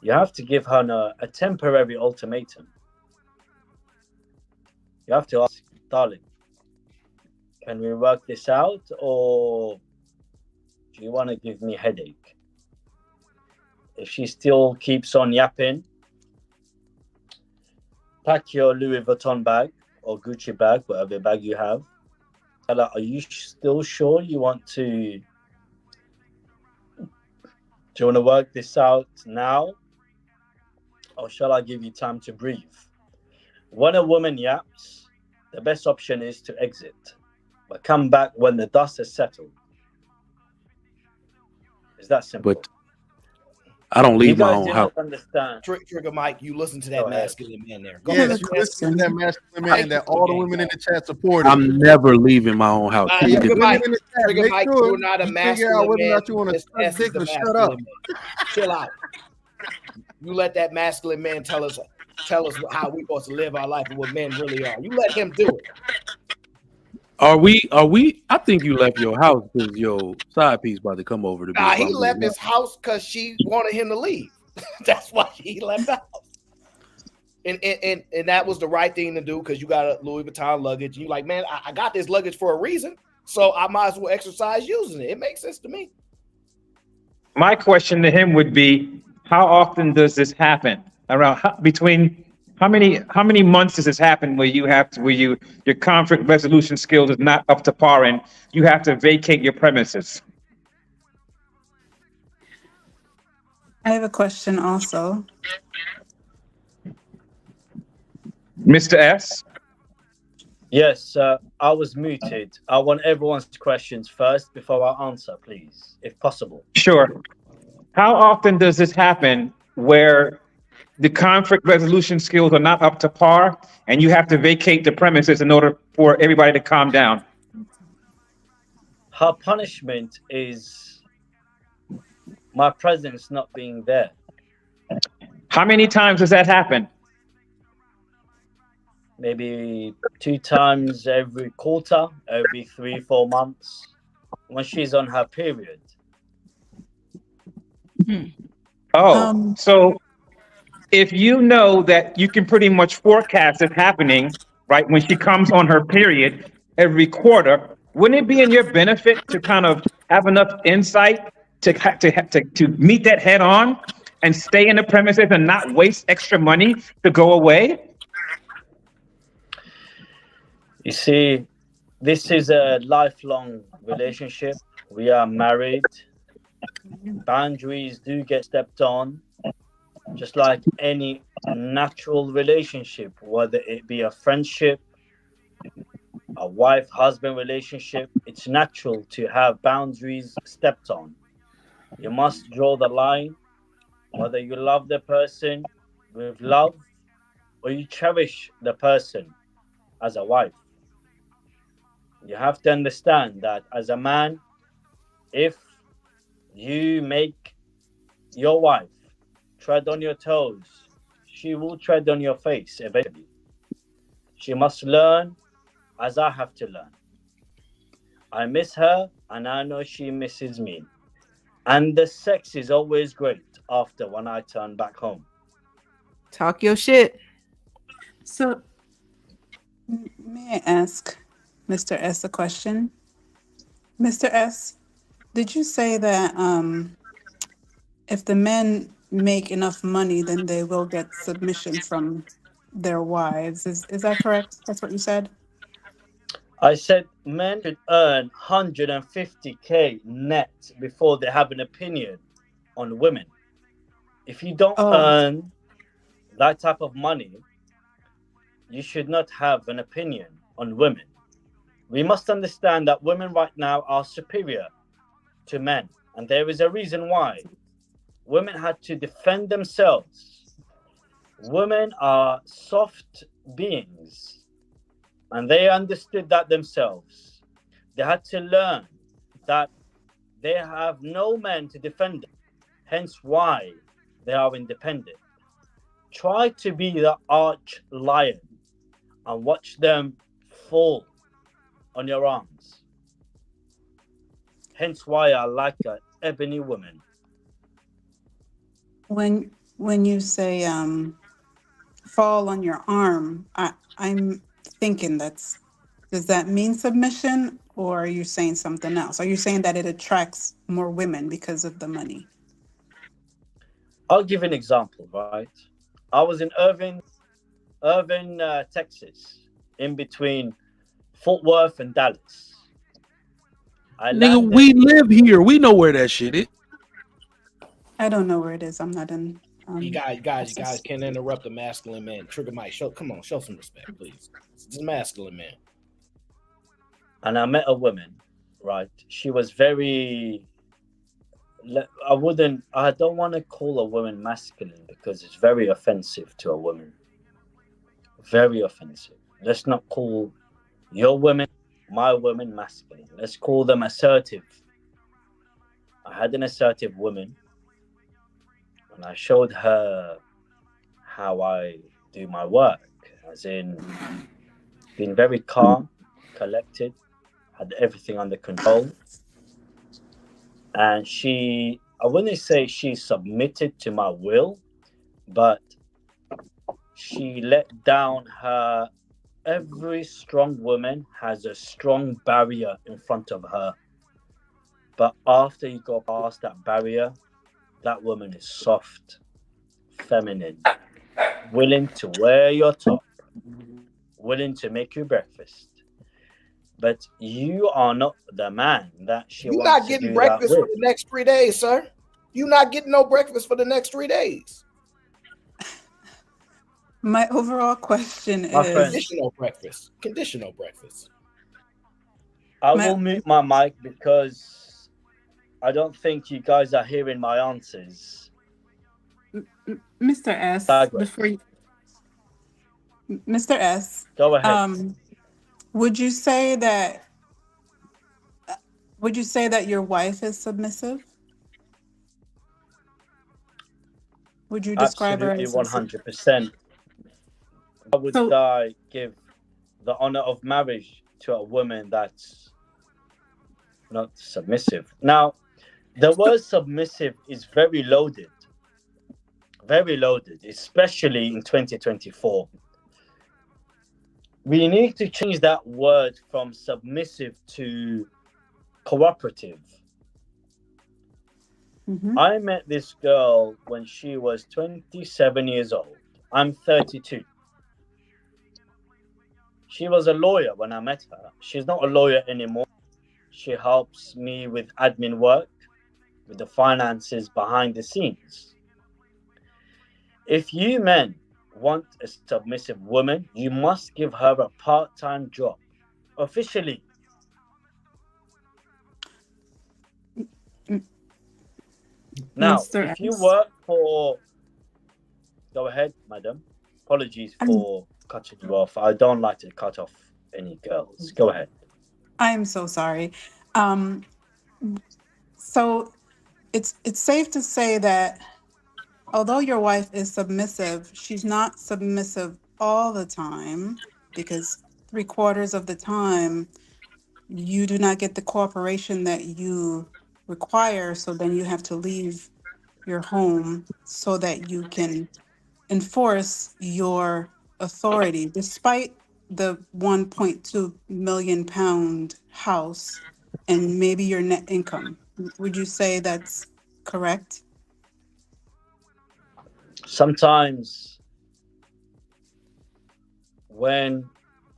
S5: you have to give her a temporary ultimatum. You have to ask, darling, can we work this out, or do you want to give me a headache? If she still keeps on yapping, pack your Louis Vuitton bag or Gucci bag, whatever bag you have. Tell her, are you still sure you want to? Do you want to work this out now, or shall I give you time to breathe? When a woman yaps, the best option is to exit, but come back when the dust has settled. Is that simple?
S4: But I don't leave my own house.
S5: Understand.
S10: Trigger Mike, you listen to that masculine man there.
S14: Go ahead. You listen to that masculine man that all the women in the chat support.
S4: I'm never leaving my own house.
S10: Trigger Mike,
S14: Make sure
S10: you're not a masculine man.
S14: You want to dick or shut up.
S10: Chill out. You let that masculine man tell us how we're supposed to live our life and what men really are. You let him do it.
S4: Are we? I think you left your house because your side piece about to come over to be.
S10: Nah, he left his house because she wanted him to leave. That's why he left the house. And that was the right thing to do because you got a Louis Vuitton luggage. You like, man, I got this luggage for a reason, so I might as well exercise using it. It makes sense to me.
S9: My question to him would be, how often does this happen? Between
S12: How many months does this happen where your conflict resolution skills is not up to par and you have to vacate your premises?
S22: I have a question also.
S12: Mr. S?
S5: Yes, I was muted. I want everyone's questions first before I answer, please, if possible.
S12: Sure. How often does this happen where the conflict resolution skills are not up to par and you have to vacate the premises in order for everybody to calm down?
S5: Her punishment is my presence not being there.
S12: How many times does that happen?
S5: Maybe 2 times every quarter, every 3-4 months, when she's on her period.
S12: Oh, so if you know that you can pretty much forecast it happening, right, when she comes on her period every quarter, wouldn't it be in your benefit to kind of have enough insight to meet that head on and stay in the premises and not waste extra money to go away?
S5: You see, this is a lifelong relationship. We are married. Boundaries do get stepped on, just like any natural relationship, whether it be a friendship, a wife-husband relationship. It's natural to have boundaries stepped on. You must draw the line, whether you love the person with love or you cherish the person as a wife. You have to understand that as a man, if you make your wife tread on your toes, she will tread on your face eventually. She must learn as I have to learn. I miss her and I know she misses me. And the sex is always great after when I turn back home.
S8: Talk your shit.
S22: So, may I ask Mr. S a question? Mr. S, did you say that if the men make enough money, then they will get submission from their wives? Is that correct? That's what you said?
S5: I said men should earn 150k net before they have an opinion on women. If you don't earn that type of money, you should not have an opinion on women. We must understand that women right now are superior to men, and there is a reason why. Women had to defend themselves. Women are soft beings, and they understood that themselves. They had to learn that they have no men to defend them, hence why they are independent. Try to be the arch lion and watch them fall on your arms. Hence why I like an ebony woman.
S22: When you say fall on your arm, I'm thinking does that mean submission, or are you saying something else? Are you saying that it attracts more women because of the money?
S5: I'll give an example, right? I was in Irving, Texas, in between Fort Worth and Dallas.
S4: Nigga, we live here. We know where that shit is.
S22: I don't know where it is. I'm not in.
S10: You guys can't interrupt a masculine man. Trigger Mike, show some respect, please. It's a masculine man.
S5: And I met a woman, right? She was very. I don't want to call a woman masculine because it's very offensive to a woman. Very offensive. Let's not call your women, my women, masculine. Let's call them assertive. I had an assertive woman, and I showed her how I do my work, as in being very calm, collected, had everything under control. And I wouldn't say she submitted to my will, but she let down her. Every strong woman has a strong barrier in front of her. But after you go past that barrier, that woman is soft, feminine, willing to wear your top, willing to make you breakfast, but you are not the man that she
S10: You're
S5: wants
S10: not
S5: to
S10: getting
S5: do that
S10: breakfast for
S5: with.
S10: the next 3 days, sir. You're not getting no breakfast for the next 3 days.
S22: My overall question
S5: My friend,
S22: is
S10: Conditional breakfast. Conditional breakfast.
S5: I
S22: my
S5: will mute my mic because I don't think you guys are hearing my answers.
S22: Mr. S.
S5: Digress.
S22: Before you, Mr. S.
S5: Go ahead.
S22: Would you say that your wife is submissive? Would you describe her
S5: Absolutely,
S22: as submissive?
S5: 100%. Why would
S22: So
S5: I give the honor of marriage to a woman that's not submissive? Now, the word submissive is very loaded, especially in 2024. We need to change that word from submissive to cooperative. I met this girl when she was 27 years old. I'm 32. She was a lawyer when I met her. She's not a lawyer anymore. She helps me with admin work, with the finances behind the scenes. If you men want a submissive woman, you must give her a part-time job, officially. Now,
S22: Mr.
S5: if you
S22: S.
S5: work for... Go ahead, madam. Apologies for cutting you off. I don't like to cut off any girls. Go ahead.
S22: I am so sorry. So it's safe to say that although your wife is submissive, she's not submissive all the time, because 3/4 of the time you do not get the cooperation that you require. So then you have to leave your home so that you can enforce your authority, despite the 1.2 million pound house and maybe your net income. Would you say that's correct?
S5: Sometimes when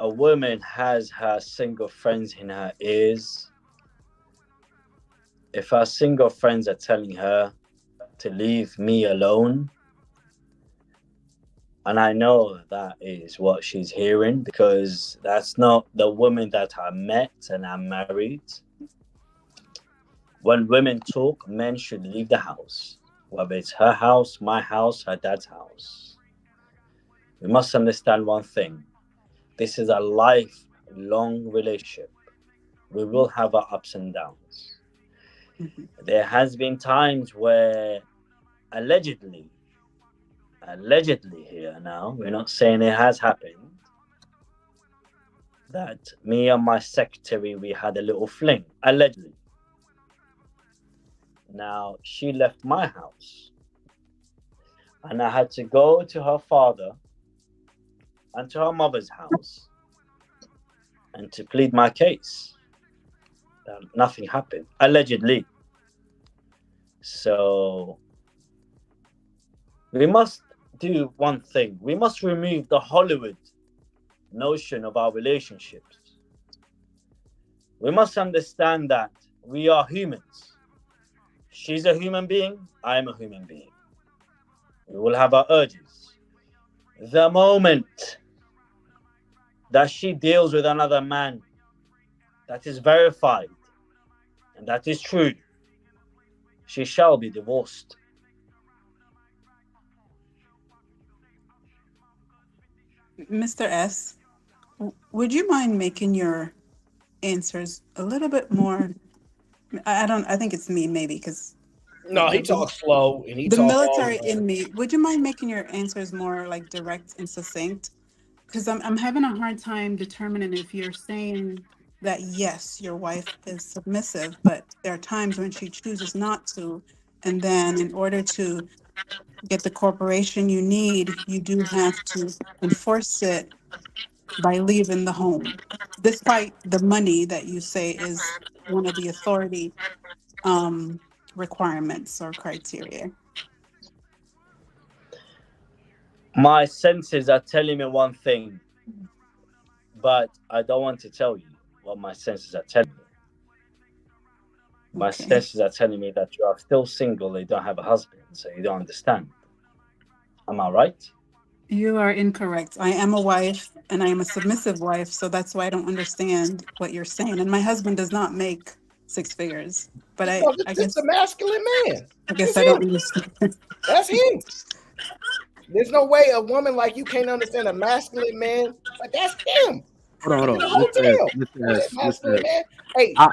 S5: a woman has her single friends in her ears, if her single friends are telling her to leave me alone, and I know that is what she's hearing because that's not the woman that I met and I'm married. When women talk, men should leave the house, whether it's her house, my house, her dad's house. We must understand one thing. This is a lifelong relationship. We will have our ups and downs. There has been times where allegedly here now, we're not saying it has happened, that me and my secretary, we had a little fling, allegedly. Now, she left my house and I had to go to her father and to her mother's house and to plead my case. Nothing happened, allegedly. So we must do one thing. We must remove the Hollywood notion of our relationships. We must understand that we are humans. She's a human being, I am a human being. We will have our urges. The moment that she deals with another man, that is verified and that is true, she shall be divorced.
S22: Mr. S, would you mind making your answers a little bit more? I think it's me, maybe, because
S10: No, he talks slow and he
S22: the
S10: talk all
S22: military in me. Would you mind making your answers more like direct and succinct? Because I'm having a hard time determining if you're saying that yes, your wife is submissive, but there are times when she chooses not to, and then in order to get the corporation you need, you do have to enforce it by leaving the home, despite the money that you say is one of the authority requirements or criteria.
S5: My senses are telling me one thing, but I don't want to tell you what my senses are telling me. My senses are telling me that you are still single, you don't have a husband, so you don't understand. Am I right?
S22: You are incorrect. I am a wife and I am a submissive wife, so that's why I don't understand what you're saying. And my husband does not make 6 figures, but I
S10: It's
S22: guess
S10: a masculine man.
S22: I guess
S10: It's
S22: I don't
S10: him.
S22: understand.
S10: That's him. There's no way a woman like you can't understand a masculine man. Like that's him.
S4: Hold on.
S10: In the hotel.
S4: Mr. S,
S10: Masculine man. Hey,
S4: I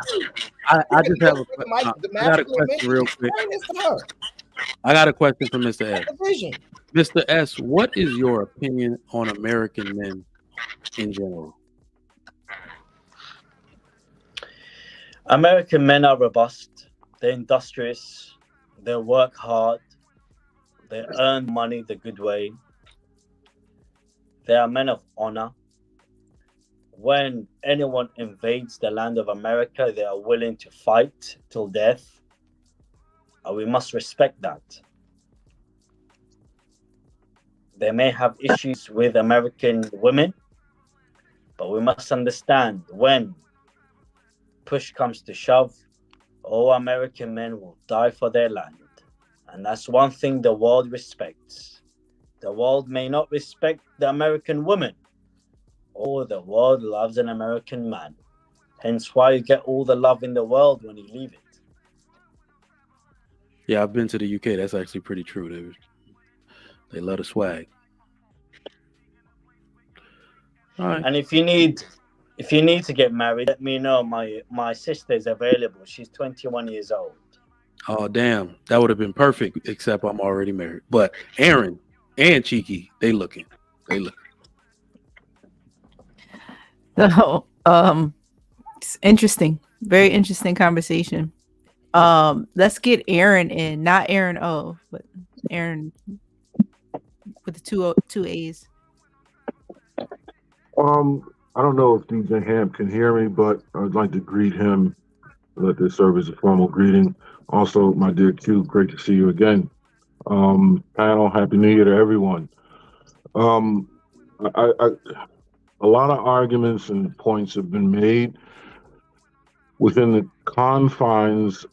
S4: just have
S10: the
S4: I got a
S10: masculine man.
S4: question real quick.
S10: Explain this to her.
S4: I got a question for Mr. S.
S10: Vision.
S4: Mr. S, what is your opinion on American men in general?
S5: American men are robust, they're industrious, they work hard, they earn money the good way. They are men of honor. When anyone invades the land of America, they are willing to fight till death. And we must respect that. They may have issues with American women, but we must understand when push comes to shove, all American men will die for their land. And that's one thing the world respects. The world may not respect the American woman, or the world loves an American man. Hence why you get all the love in the world when you leave it.
S4: Yeah, I've been to the UK. That's actually pretty true. They love the swag. All right.
S5: And if you need to get married, let me know. My sister is available. She's 21 years old.
S4: Oh, damn. That would have been perfect, except I'm already married. But Aaron and Cheeky, they looking.
S8: So, it's interesting. Very interesting conversation. Let's get Aaron in, not Aaron O, but Aaron with the two A's.
S9: I don't know if DJ Ham can hear me, but I'd like to greet him. Let this serve as a formal greeting. Also, my dear Q, great to see you again. Panel, happy New Year to everyone. A lot of arguments and points have been made within the confines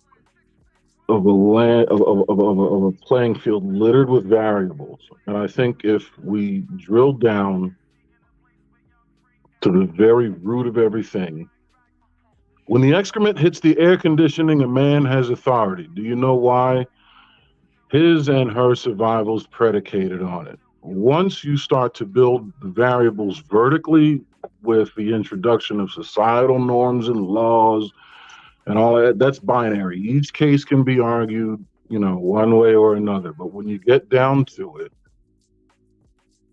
S9: of a playing field littered with variables. And I think if we drill down to the very root of everything, when the excrement hits the air conditioning, a man has authority. Do you know why? His and her survival is predicated on it. Once you start to build the variables vertically with the introduction of societal norms and laws and all that, that's binary. Each case can be argued, one way or another. But when you get down to it,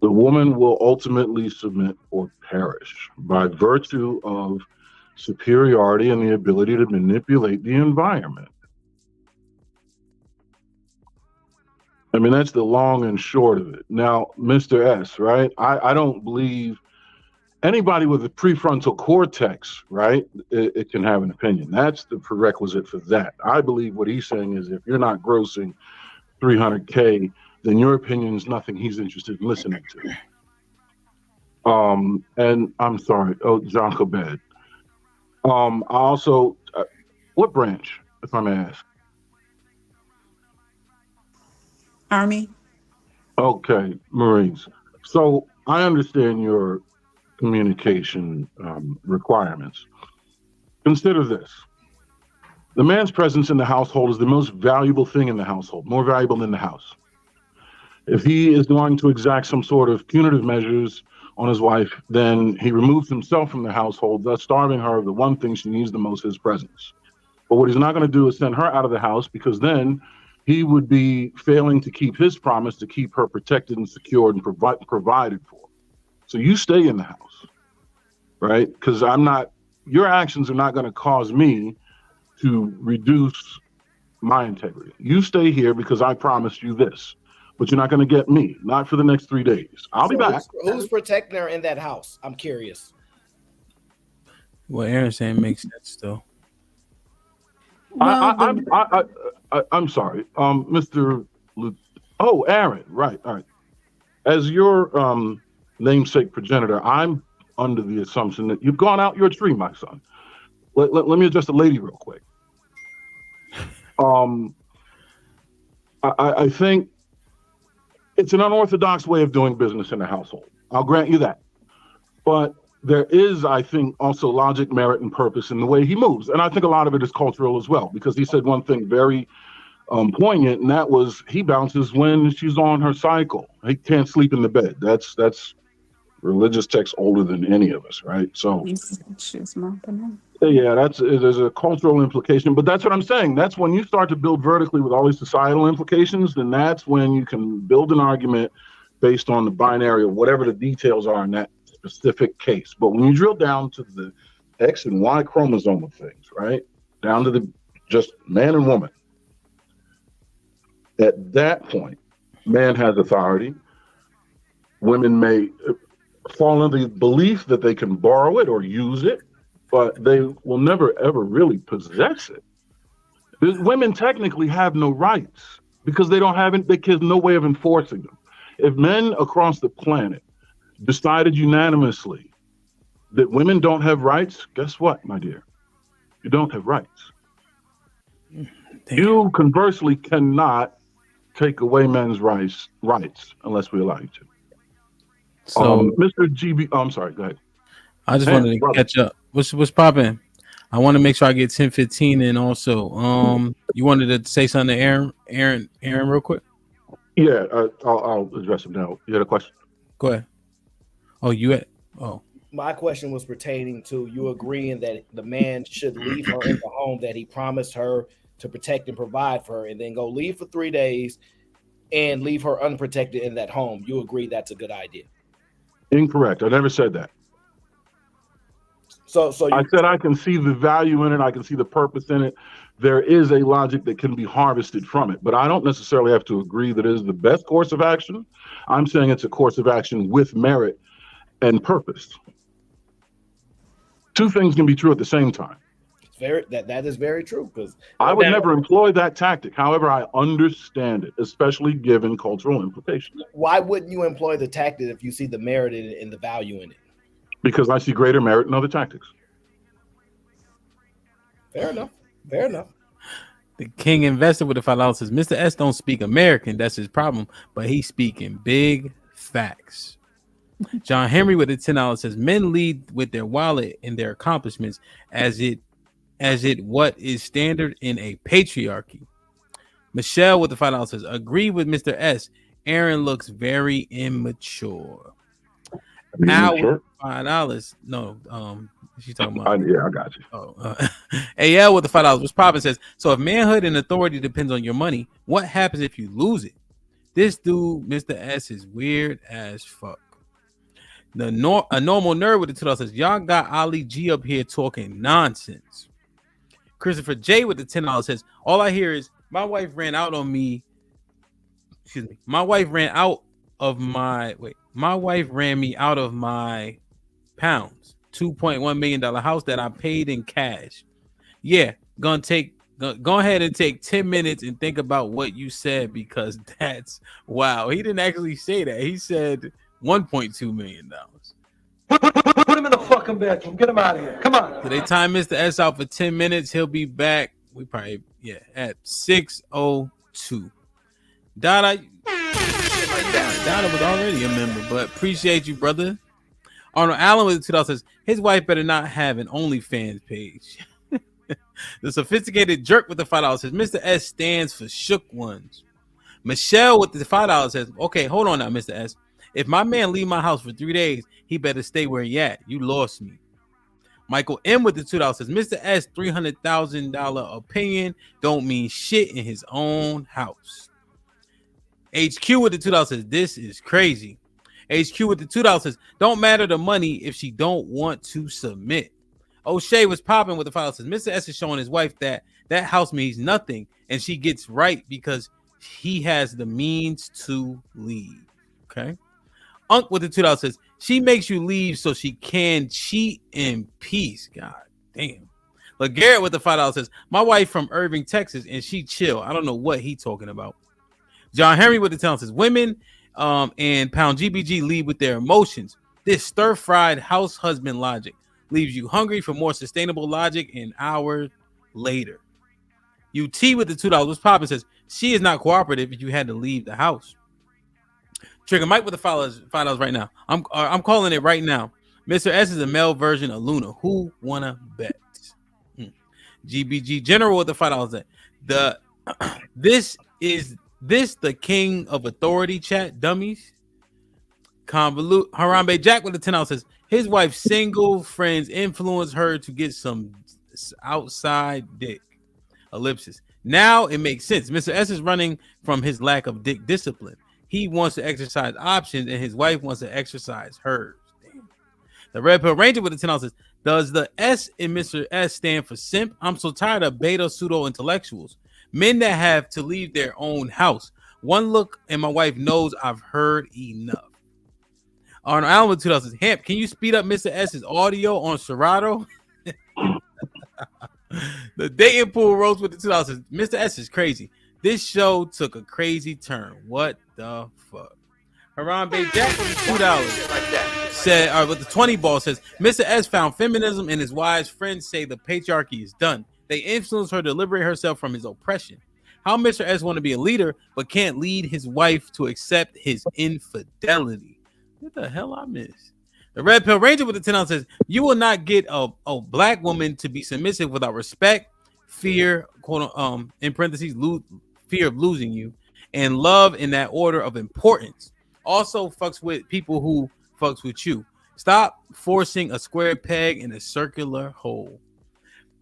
S9: the woman will ultimately submit or perish by virtue of superiority and the ability to manipulate the environment. I mean, that's the long and short of it. Now, Mr. S, right? I don't believe anybody with a prefrontal cortex, right? It can have an opinion. That's the prerequisite for that. I believe what he's saying is if you're not grossing 300K, then your opinion is nothing he's interested in listening to. And I'm sorry. Oh, John Cobed. I also, what branch, if I may ask?
S22: Army.
S9: Okay, Marines. So I understand your communication requirements. Consider this. The man's presence in the household is the most valuable thing in the household, more valuable than the house. If he is going to exact some sort of punitive measures on his wife, then he removes himself from the household, thus starving her of the one thing she needs the most, his presence. But what he's not going to do is send her out of the house, because then he would be failing to keep his promise to keep her protected and secured and provided for. So you stay in the house, right? Because your actions are not going to cause me to reduce my integrity. You stay here because I promised you this, but you're not going to get me, not for the next 3 days. I'll be back.
S10: Who's protecting her in that house? I'm curious.
S2: What Aaron's saying makes sense, though.
S9: I'm sorry, Mr. Oh, Aaron, right, all right. as your namesake progenitor, I'm under the assumption that you've gone out your tree, my son. Let me address the lady real quick. I think it's an unorthodox way of doing business in the household. I'll grant you that. But there is, I think, also logic, merit, and purpose in the way he moves. And I think a lot of it is cultural as well, because he said one thing very poignant, and that was he bounces when she's on her cycle. He can't sleep in the bed. That's religious text older than any of us, right? So yeah, there's a cultural implication, but that's what I'm saying. That's when you start to build vertically with all these societal implications, then that's when you can build an argument based on the binary of whatever the details are in that specific case. But when you drill down to the X and Y chromosome of things, right, down to the just man and woman, at that point, man has authority. Women may fall into the belief that they can borrow it or use it, but they will never, ever really possess it. Women technically have no rights because they don't have it. There's no way of enforcing them. If men across the planet decided unanimously that women don't have rights, guess what, my dear? You don't have rights. You conversely cannot take away men's rights unless we allow you to.
S2: So,
S9: Mr. GB, I'm sorry, go ahead.
S2: I just wanted to catch up. What's popping? I want to make sure I get 10:15 in also. You wanted to say something to Aaron real quick?
S9: Yeah, I'll address him now. You had a question?
S2: Go ahead.
S10: My question was pertaining to you agreeing that the man should leave her in the home that he promised her to protect and provide for her, and then go leave for 3 days and leave her unprotected in that home. You agree that's a good idea?
S9: Incorrect. I never said that.
S10: So
S9: I said I can see the value in it. I can see the purpose in it. There is a logic that can be harvested from it, but I don't necessarily have to agree that it is the best course of action. I'm saying it's a course of action with merit and purpose. Two things can be true at the same time.
S10: That is very true, because
S9: I would never employ that tactic. However, I understand it, especially given cultural implications.
S10: Why wouldn't you employ the tactic if you see the merit in it and the value in it?
S9: Because I see greater merit in other tactics.
S10: Fair enough. Fair enough.
S2: The king investor with the $5 says, Mr. S don't speak American. That's his problem. But he's speaking big facts. John Henry with the $10 says, men lead with their wallet and their accomplishments as it what is standard in a patriarchy. Michelle with the $5 says, agree with Mr. S. Aaron looks very immature. Now $5. No, she's talking about.
S9: Yeah, I got you.
S2: AL with the $5. What's poppin' says, so if manhood and authority depends on your money, what happens if you lose it? This dude, Mr. S, is weird as fuck. A normal nerd with the $2 says, y'all got Ali G up here talking nonsense. Christopher J with the $10 says, all I hear is my wife ran out on me. Excuse me. My wife ran me out of my pounds. $2.1 million house that I paid in cash. Yeah, go ahead and take 10 minutes and think about what you said, because that's wow. He didn't actually say that. He said $1.2 million.
S19: Put him in the fucking bedroom. Get him out of here. Come on.
S2: So they time Mr. S out for 10 minutes. He'll be back. We probably at 6:02. Dada was already a member, but appreciate you, brother. Arnold Allen with the $2 says his wife better not have an OnlyFans page. The sophisticated jerk with the $5 says Mr. S stands for shook ones. Michelle with the $5 says, okay, hold on now, Mr. S. If my man leave my house for 3 days, he better stay where he at. You lost me. Michael M with the $2 says Mr. S $300,000 opinion don't mean shit in his own house. HQ with the $2 says this is crazy. HQ with the $2 says don't matter the money if she don't want to submit. O'Shea was popping with the $5 says Mr. S is showing his wife that house means nothing and she gets right because he has the means to leave. Okay. Unc with the $2 says she makes you leave so she can cheat in peace. God damn. But Garrett with the $5 says my wife from Irving, Texas, and she chill. I don't know what he talking about. John Henry with the $10 says women and Pound GBG lead with their emotions. This stir-fried house husband logic leaves you hungry for more sustainable logic an hour later. UT with the $2. What's poppin' says she is not cooperative if you had to leave the house. Trigger Mike with the $5 right now. I'm calling it right now. Mr. S is a male version of Luna. Who wanna bet? GBG General with the $5. The this is the king of authority chat dummies. Convolute Harambe Jack with the $10 says his wife's single friends influence her to get some outside dick. Ellipsis. Now it makes sense. Mr. S is running from his lack of dick discipline. He wants to exercise options, and his wife wants to exercise hers. Damn. The Red Pill Ranger with the $10 says, does the S in Mr. S stand for simp? I'm so tired of beta pseudo intellectuals, men that have to leave their own house. One look, and my wife knows I've heard enough. Arnold Allen with $2 says, Hamp, can you speed up Mr. S's audio on Serato? The dating pool rose with the $2 says, Mr. S is crazy. This show took a crazy turn. What the fuck? Harambe Jack with the $2 said, with the 20 ball says, Mr. S found feminism and his wise friends say the patriarchy is done. They influence her to liberate herself from his oppression. How Mr. S want to be a leader but can't lead his wife to accept his infidelity? What the hell I miss? The Red Pill Ranger with the $10 says, you will not get a black woman to be submissive without respect, fear, quote, in parentheses, fear of losing you, and love in that order of importance. Also fucks with people who fucks with you. Stop forcing a square peg in a circular hole.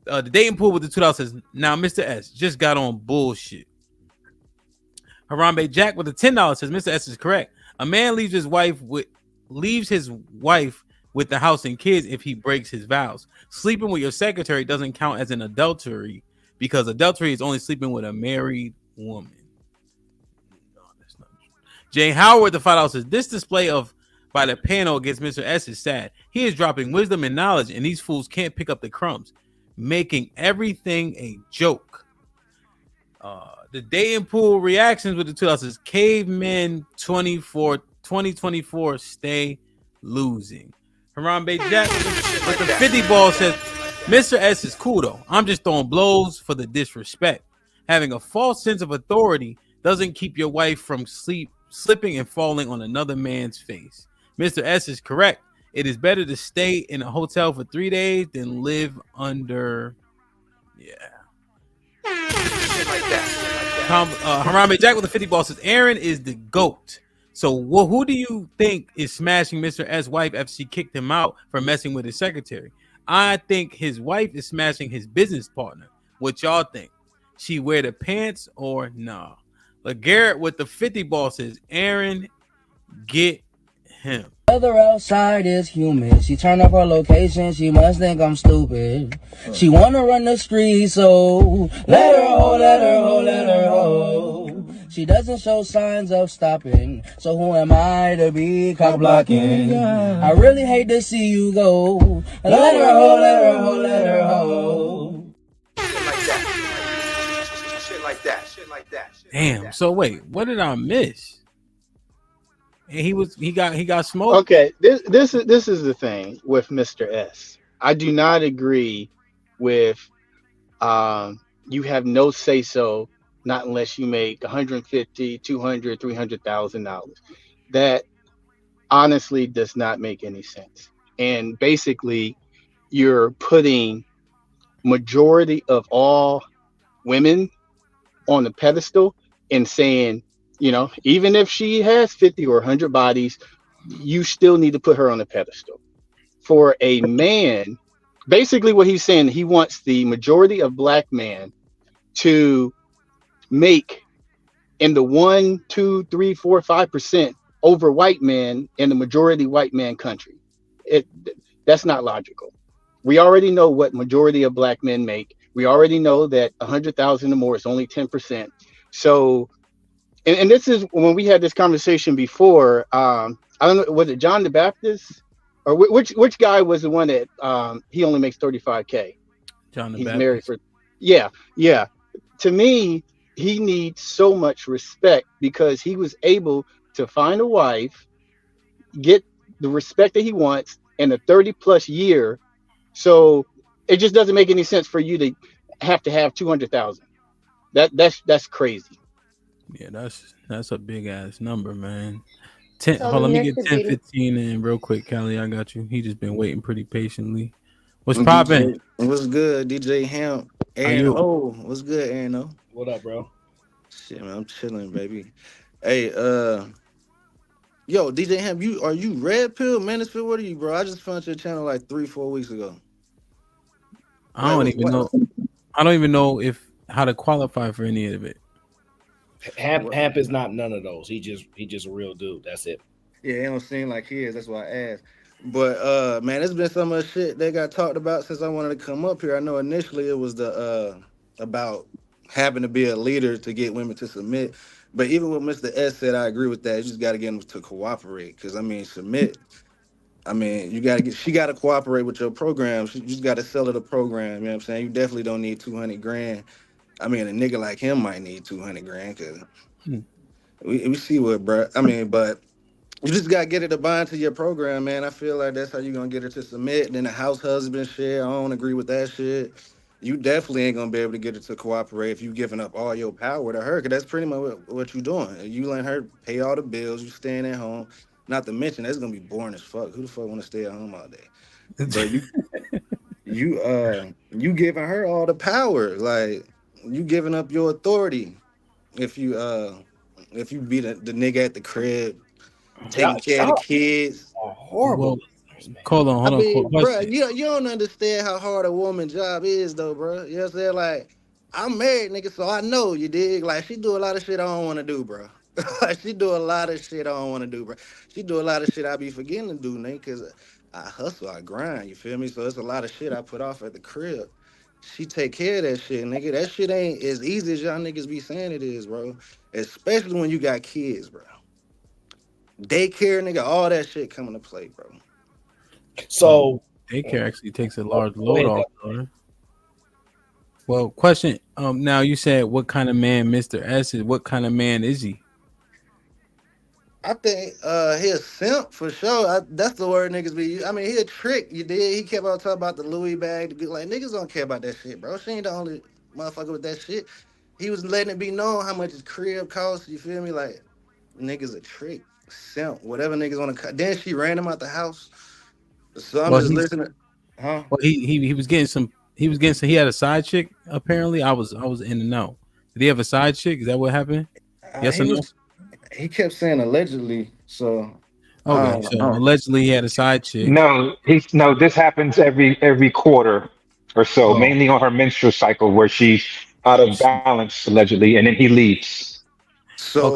S2: The dating pool with the $2 says, now Mr. S just got on bullshit. Harambe Jack with the $10 says, Mr. S is correct. A man leaves his wife with the house and kids if he breaks his vows. Sleeping with your secretary doesn't count as an adultery because adultery is only sleeping with a married woman. No, that's not true. Jay Howard, the $5 says, this display of by the panel against Mr. S is sad. He is dropping wisdom and knowledge, and these fools can't pick up the crumbs, making everything a joke. The dating pool reactions with the $2 says, cavemen 2024 stay losing. Harambe Jack with the 50 ball says, Mr. S is cool though. I'm just throwing blows for the disrespect. Having a false sense of authority doesn't keep your wife from slipping and falling on another man's face. Mr. S is correct. It is better to stay in a hotel for 3 days than live under. Yeah. Like that. Harambe Jack with the 50 ball says, Aaron is the GOAT. So who do you think is smashing Mr. S' wife after she kicked him out for messing with his secretary? I think his wife is smashing his business partner. What y'all think? She wear the pants or nah? LeGarrette with the 50 ball says, Aaron, get him.
S6: Weather outside is humid. She turned up her location. She must think I'm stupid. She wanna run the street, so let her ho, let her ho, let her ho. She doesn't show signs of stopping, so who am I to be cock blocking? I really hate to see you go. Let her ho, let her ho, let her ho.
S18: Shit like that.
S2: Damn. So wait, what did I miss? And he got smoked.
S7: Okay, this is the thing with Mr. S. I do not agree with you have no say so, not unless you make $150,000, $200,000, $300,000. That honestly does not make any sense. And basically, you're putting majority of all women on the pedestal and saying, you know, even if she has 50 or 100 bodies, you still need to put her on a pedestal. For a man, basically what he's saying, he wants the majority of black men to make in the 1, 2, 3, 4, 5% over white men in the majority white man country. That's not logical. We already know what majority of black men make. We already know that 100,000 or more is only 10%. So, and this is when we had this conversation before. I don't know, was it John the Baptist, or which guy was the one that he only makes 35K?
S2: John the
S7: He's
S2: Baptist.
S7: married for, yeah. To me, he needs so much respect because he was able to find a wife, get the respect that he wants in a 30 plus year. So it just doesn't make any sense for you to have 200,000. That's crazy.
S2: Yeah, that's a big ass number, man. 10.
S1: So
S2: Hold,
S1: the
S2: let me
S1: next
S2: get
S1: would
S2: 10,
S1: be
S2: 15 in real quick, Callie. I got you. He just been waiting pretty patiently. What's poppin'?
S3: DJ, what's good? DJ Hamp,
S2: How
S3: Aaron
S2: you?
S3: O, what's good, Aaron O?
S10: What up, bro?
S3: Shit, man, I'm chilling, baby. Hey, yo, DJ Hamp, are you Red Pill, Manosphere? What are you, bro? I just found your channel like 3-4 weeks ago.
S2: I
S3: Like,
S2: don't even
S3: what?
S2: know. I don't even know if how to qualify for any of it.
S10: Hamp is not none of those. He just a real dude. That's it.
S3: Yeah, it don't seem like he is. That's why I asked. But man, there's been so much shit that got talked about since I wanted to come up here. I know initially it was the about having to be a leader to get women to submit. But even what Mr. S said, I agree with that. You just got to get them to cooperate. Because I mean, submit. I mean, she got to cooperate with your program. You just got to sell her the program. You know what I'm saying? You definitely don't need 200 grand. I mean, a nigga like him might need 200 grand because we see what, bro. I mean, but you just gotta get her to buy into your program, man. I feel like that's how you gonna get her to submit. Then the house husband shit, I don't agree with that shit. You definitely ain't gonna be able to get her to cooperate if you giving up all your power to her, cause that's pretty much what you doing. You letting her pay all the bills, you staying at home. Not to mention that's gonna be boring as fuck. Who the fuck wanna stay at home all day? But you giving her all the power, like you giving up your authority if you be the nigga at the crib taking care of the kids.
S10: Horrible.
S2: Well, hold
S3: I
S2: on.
S3: mean, bro,
S2: Question.
S3: you don't understand how hard a woman job is, though, bro. You know what I'm saying? Like, I'm married, nigga, so I know you dig. Like, she do a lot of shit I don't want to do, bro. Like, she do a lot of shit I don't want to do, bro. She do a lot of shit I be forgetting to do, nigga, because I hustle, I grind, you feel me? So it's a lot of shit I put off at the crib. She take care of that shit, nigga. That shit ain't as easy as y'all niggas be saying it is, bro. Especially when you got kids, bro. Daycare, nigga, all that shit come into play, bro.
S10: So
S2: daycare actually takes a large
S10: Go
S2: load
S10: ahead,
S2: off. Brother. Well, question. Now you said what kind of man Mr. S is? What kind of man is he?
S3: I think he a simp for sure. That's the word niggas be. I mean, he a trick. You did. He kept on talking about the Louis bag. Like niggas don't care about that shit, bro. She ain't the only motherfucker with that shit. He was letting it be known how much his crib cost. You feel me? Like niggas a trick, simp, whatever niggas want to. Then she ran him out the house. So I'm
S2: Well,
S3: just listening. Huh?
S2: Well, he was getting some. He was getting some. He had a side chick. Apparently, I was in the know. Did he have a side chick? Is that what happened? Yes or no?
S3: He kept saying allegedly. So
S2: Okay, so allegedly he had a side chick.
S12: No, this happens every quarter or so, mainly on her menstrual cycle where she's out of balance allegedly, and then he leaves.
S3: So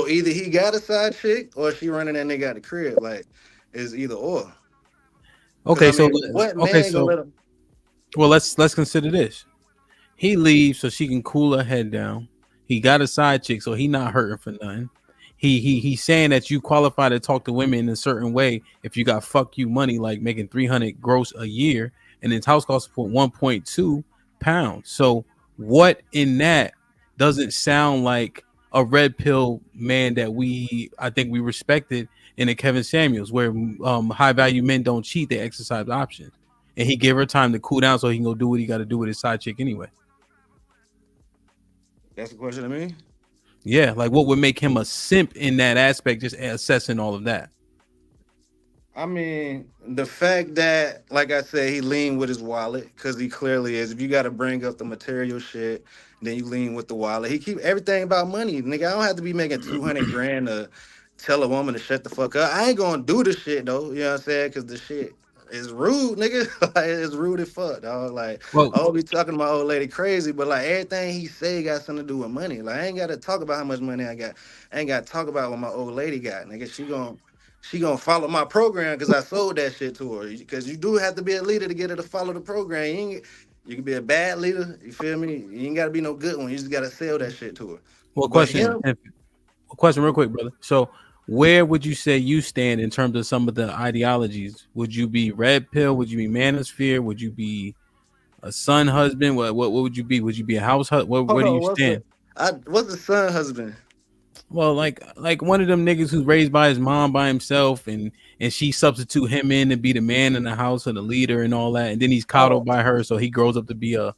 S3: either he got a side chick or she running that nigga out the crib. Like it's either or.
S2: Okay,
S3: I mean, what man gonna let him?
S2: Well, let's consider this. He leaves so she can cool her head down. He got a side chick, so he not hurting for nothing. He's saying that you qualify to talk to women in a certain way if you got fuck you money, like making 300 gross a year, and his house costs for 1.2 pounds. So what in that doesn't sound like a red pill man that I think we respected in the Kevin Samuels, where high value men don't cheat, they exercise options, and he gave her time to cool down so he can go do what he got to do with his side chick anyway.
S3: That's the question to me.
S2: Yeah, like what would make him a simp in that aspect, just assessing all of that.
S3: I mean, the fact that, like I said, he leaned with his wallet, because he clearly is. If you got to bring up the material shit, then you lean with the wallet. He keep everything about money. Nigga, I don't have to be making 200 grand to tell a woman to shut the fuck up. I ain't gonna do the shit, though. You know what I'm saying? Because the shit is rude, nigga. Like, it's rude as fuck, dog. Like, I'll be talking to my old lady crazy, but like everything he say got something to do with money. Like, I ain't got to talk about how much money I got. I ain't got to talk about what my old lady got, nigga. She gonna follow my program because I sold that shit to her. Because you do have to be a leader to get her to follow the program. You can be a bad leader. You feel me? You ain't gotta be no good one. You just gotta sell that shit to her.
S2: Well, question real quick, brother. So where would you say you stand in terms of some of the ideologies? Would you be red pill? Would you be manosphere? Would you be a son husband? What would you be? Would you be a house husband? Where do you stand?
S3: What's the son husband?
S2: Well, like one of them niggas who's raised by his mom by himself, and she substitute him in to be the man in the house or the leader and all that, and then he's coddled by her, so he grows up to be a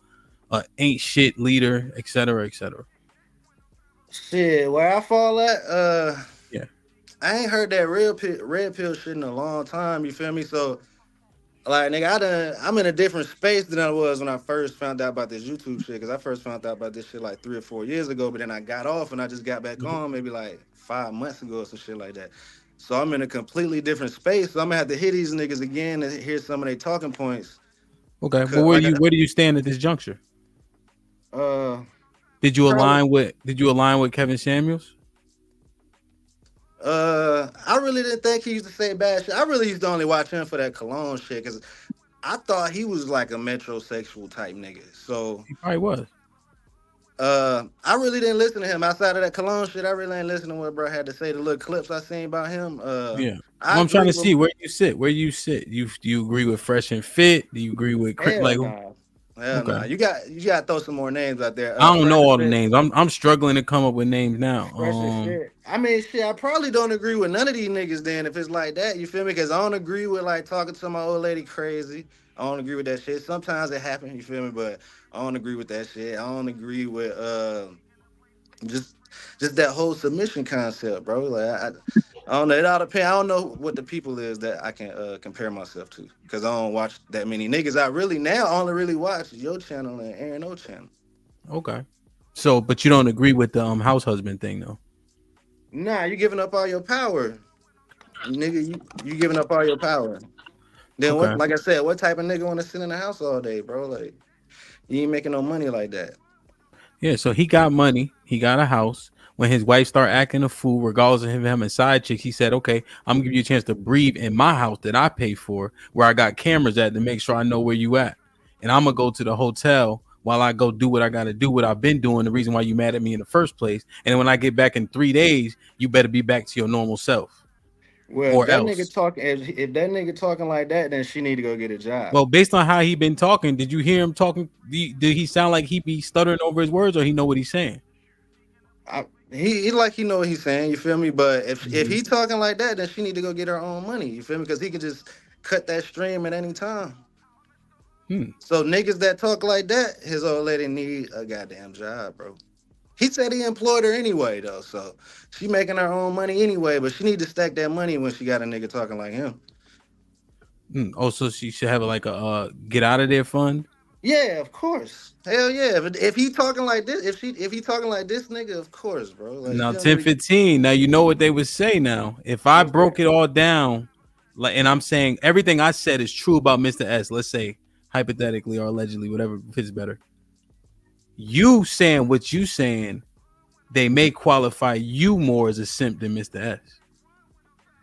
S2: ain't shit leader, etc., etc.
S3: Shit, where I fall at,
S2: yeah,
S3: I ain't heard that red pill shit in a long time. You feel me? So, like, nigga, I'm in a different space than I was when I first found out about this YouTube shit. Cause I first found out about this shit like 3 or 4 years ago, but then I got off and I just got back on maybe like 5 months ago or some shit like that. So I'm in a completely different space. So I'm gonna have to hit these niggas again and hear some of their talking points.
S2: Okay, but where do you stand at this juncture? Did you align with Kevin Samuels?
S3: I really didn't think he used to say bad shit. I really used to only watch him for that cologne shit because I thought he was like a metrosexual type nigga. So
S2: he probably was.
S3: I really didn't listen to him outside of that cologne shit. I really ain't listening to what bro had to say. The little clips I seen about him.
S2: Yeah, I'm trying to see where you sit. Where you sit? Do you agree with Fresh and Fit? Do you agree with like?
S3: Hell nah. You got to throw some more names out there.
S2: I don't know all the names. I'm struggling to come up with names now.
S3: Shit. I mean, shit. I probably don't agree with none of these niggas. Then, if it's like that, you feel me? Because I don't agree with like talking to my old lady crazy. I don't agree with that shit. Sometimes it happens. You feel me? But I don't agree with that shit. I don't agree with just that whole submission concept, bro. Like I don't know. It all depends. I don't know what the people is that I can compare myself to because I don't watch that many niggas. I really now only really watch your channel and Aaron O channel.
S2: Okay. So, but you don't agree with the house husband thing, though.
S3: Nah, you giving up all your power, nigga. You giving up all your power. Then what? Like I said, what type of nigga want to sit in the house all day, bro? Like you ain't making no money like that.
S2: Yeah, so he got money. He got a house. When his wife started acting a fool, regardless of him having side chicks, he said, okay, I'm gonna give you a chance to breathe in my house that I pay for, where I got cameras at to make sure I know where you at. And I'm gonna go to the hotel while I go do what I gotta do, what I've been doing, the reason why you mad at me in the first place. And then when I get back in 3 days, you better be back to your normal self.
S3: Well, if that nigga talking like that, then she need to go get a job.
S2: Well, based on how he been talking, did you hear him talking? Did he sound like he be stuttering over his words, or he know what he's saying?
S3: He like he know what he's saying, you feel me? But if he talking like that, then she need to go get her own money, you feel me? Because he can just cut that stream at any time. So niggas that talk like that, his old lady need a goddamn job, bro. He said he employed her anyway, though, so she making her own money anyway. But she need to stack that money when she got a nigga talking like him.
S2: Oh, so she should have like a get out of there fund.
S3: Yeah, of course. Hell yeah. If he talking like this, if he talking like this nigga, of course, bro. Like,
S2: now 10-15. Now you know what they would say. Now, if I broke it all down, like, and I'm saying everything I said is true about Mr. S. Let's say hypothetically or allegedly, whatever fits better. You saying what you saying, they may qualify you more as a simp than Mr. S.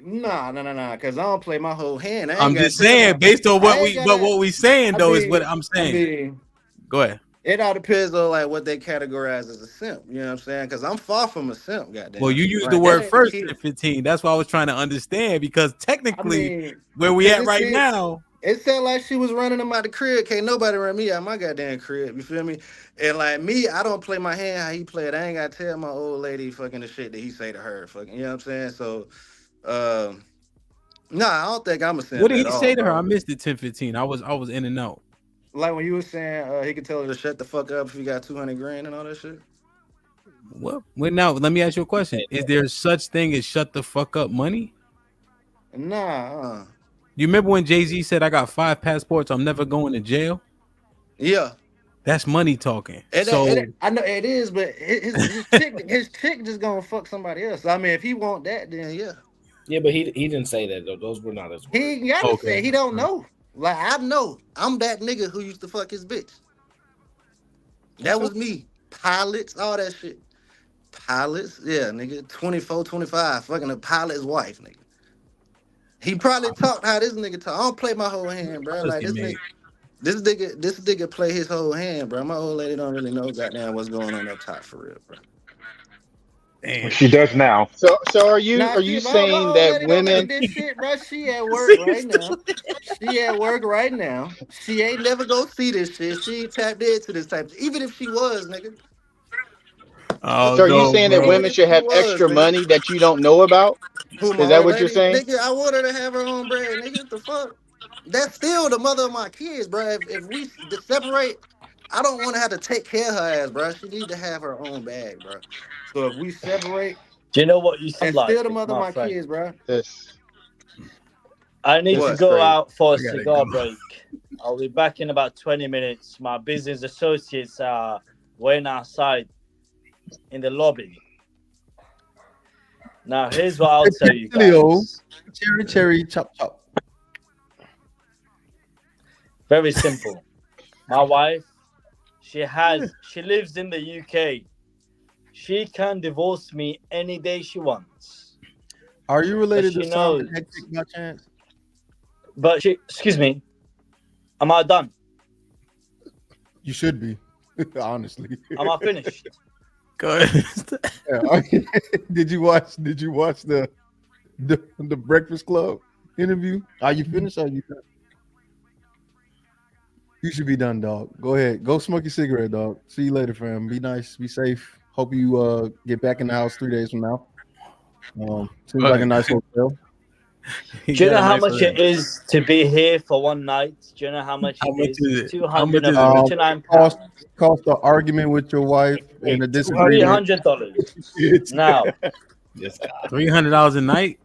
S3: Nah, because I don't play my whole hand.
S2: I'm just saying, based on what we saying though, is what I'm saying. Go ahead.
S3: It all depends on like what they categorize as a simp. You know what I'm saying? Because I'm far from a simp, goddamn.
S2: Well, you used the word first in 15. That's why I was trying to understand, because technically, where we at right now,
S3: it sounded like she was running them out the crib. Can't nobody run me out my goddamn crib. You feel me? And like me, I don't play my hand how he play it. I ain't gotta tell my old lady fucking the shit that he say to her. Fucking, you know what I'm saying? So, nah, I don't think I'm a simp.
S2: What did he say to her? I missed it. 10-15. I was in and out.
S3: Like when you were saying he could tell her to shut the fuck up if you got 200 grand and all that shit.
S2: Well, now let me ask you a question: is there such thing as shut the fuck up money?
S3: Nah.
S2: You remember when Jay-Z said, "I got 5 passports. I'm never going to jail"?
S3: Yeah.
S2: That's money talking.
S3: I know it is, but his chick just gonna fuck somebody else. I mean, if he want that, then yeah.
S10: Yeah, but he didn't say that though. Those were not his words.
S3: He ain't gotta say. He don't know. Like I know, I'm that nigga who used to fuck his bitch. That was me. Pilots, all that shit. Pilots, yeah, nigga. 24, 25, fucking a pilot's wife, nigga. He probably talked how this nigga talk. I don't play my whole hand, bro. Like this nigga play his whole hand, bro. My old lady don't really know goddamn what's going on up top for real, bro.
S12: Damn. She does now.
S7: So are you saying that women?
S3: This shit, bro, she at work right now. She at work right now. She ain't never go see this shit. She ain't tapped into this type. Even if she was, nigga.
S2: Oh
S7: So are you
S2: no,
S7: saying that
S2: bro.
S7: women should
S3: She
S7: have
S3: was,
S7: extra
S3: nigga.
S7: money that you don't know about?
S3: Who, my
S7: Is that
S3: old
S7: what you're
S3: lady?
S7: saying?
S3: Nigga, I want her to have her own bread, nigga. What the fuck? That's still the mother of my kids, bro. If we separate, I don't want to have to take care of her ass, bro. She need to have her own bag, bro. So if we separate,
S5: Do you know what you sound
S3: and
S5: like,
S3: still the mother of
S5: my
S3: my
S5: friend?
S3: kids, bro.
S7: This
S5: I need
S7: this
S5: to
S7: is
S3: What?
S5: go
S7: crazy.
S5: out for a
S7: I gotta go.
S5: cigar break. I'll be back in about 20 minutes. My business associates are waiting outside in the lobby. Now, here's what I'll tell you guys.
S14: Cherry, chop, chop.
S5: Very simple. My wife, she lives in the UK. She can divorce me any day she wants.
S14: Are you
S5: But
S14: related to
S5: she
S14: Simon
S5: knows.
S14: Hectic by chance?
S5: But she, excuse me, am I done?
S14: You should be, honestly.
S5: Am I finished?
S2: Go ahead.
S14: Yeah, did you watch the Breakfast Club interview? Are you finished? Or are you done? You should be done, dog. Go ahead. Go smoke your cigarette, dog. See you later, fam. Be nice. Be safe. Hope you get back in the house 3 days from now. Seems like a nice hotel.
S5: Do you know how much it is to be here for one night? Do you know how much
S2: How
S5: it
S2: much
S5: is?
S2: is
S5: It's
S2: it? How much is it?
S5: £249.
S14: Cost the argument with your wife and a disagreement.
S5: $300. Now,
S2: $300 a night.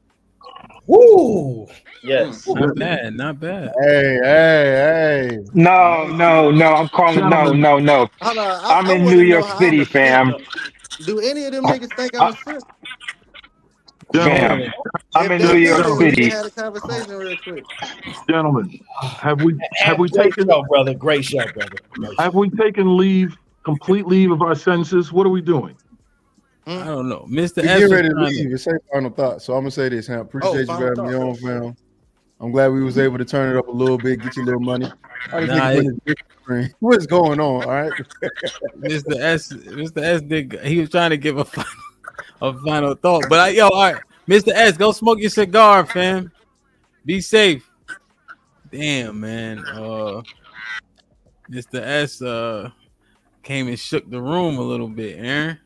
S10: Woo!
S5: Yes.
S2: Not bad. Not bad.
S14: Hey.
S12: No. I'm calling. No.
S3: Hold on,
S12: I'm
S3: I
S12: in
S3: want
S12: New
S3: to know
S12: York
S3: how I'm
S12: City,
S3: a simp,
S12: fam.
S3: though. Do any of them niggas think I'm a simp?
S12: Fam, I'm
S3: If
S12: in
S3: they
S12: New York
S3: do, we can
S12: City.
S3: have a conversation real quick.
S9: Gentlemen, have we
S10: Great
S9: taken
S10: show, brother. Great show, brother.
S9: have we taken complete leave of our senses? What are we doing?
S2: I don't know. Mr.
S14: We
S2: S
S14: get
S2: was
S14: ready to
S2: trying
S14: leave.
S2: to.
S14: It's a final thought. So I'm gonna say this, Ham.
S3: Oh,
S14: Appreciate you
S3: final
S14: for having me
S3: thought.
S14: on, fam. I'm glad we was able to turn it up a little bit, get you a little money. All this nigga putting his dick in the screen. What's going on? All right.
S2: Mr. S did. He was trying to give a final thought, but all right, Mr. S, go smoke your cigar, fam. Be safe. Damn, man. Mr. S came and shook the room a little bit, Aaron.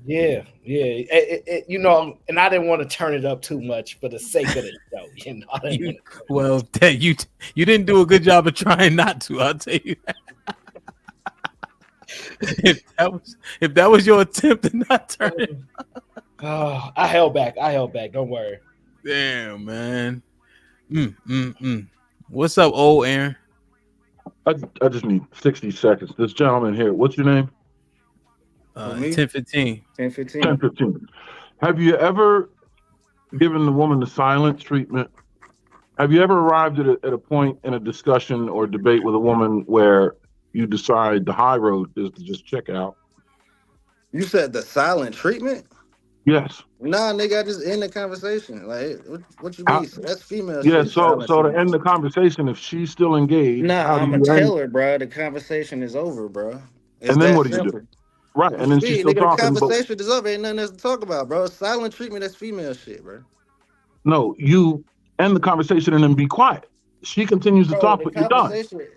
S10: Yeah. You know, and I didn't want to turn it up too much for the sake of the show. You know,
S2: Well, you didn't do a good job of trying not to. I'll tell you that. if that was your attempt to not turn it.
S10: Oh, I held back. Don't worry.
S2: Damn, man. What's up, old Aaron?
S9: I just need 60 seconds. This gentleman here, what's your name?
S2: 10-15.
S3: 10-15.
S9: Have you ever given the woman the silent treatment? Have you ever arrived at a point in a discussion or debate with a woman where you decide the high road is to just check out?
S3: You said the silent treatment?
S9: Yes.
S3: Nah, nigga, I just end the conversation. Like, what you mean? That's female
S9: Yeah,
S3: shit.
S9: so
S3: silent
S9: to
S3: treatment.
S9: end the conversation, if she's still engaged,
S3: Nah,
S9: how do
S3: I'm a
S9: you end?
S3: teller, bro. The conversation is over, bro. It's
S9: And then
S3: that
S9: what do you
S3: simple.
S9: do? Right,
S3: What
S9: and
S3: you
S9: then she's
S3: mean,
S9: still
S3: nigga? The
S9: talking, but
S3: conversation is over. Ain't nothing else to talk about, bro. Silent treatment, that's female shit, bro.
S9: no, you end the conversation and then be quiet. She continues to
S3: Bro,
S9: talk, but you're done.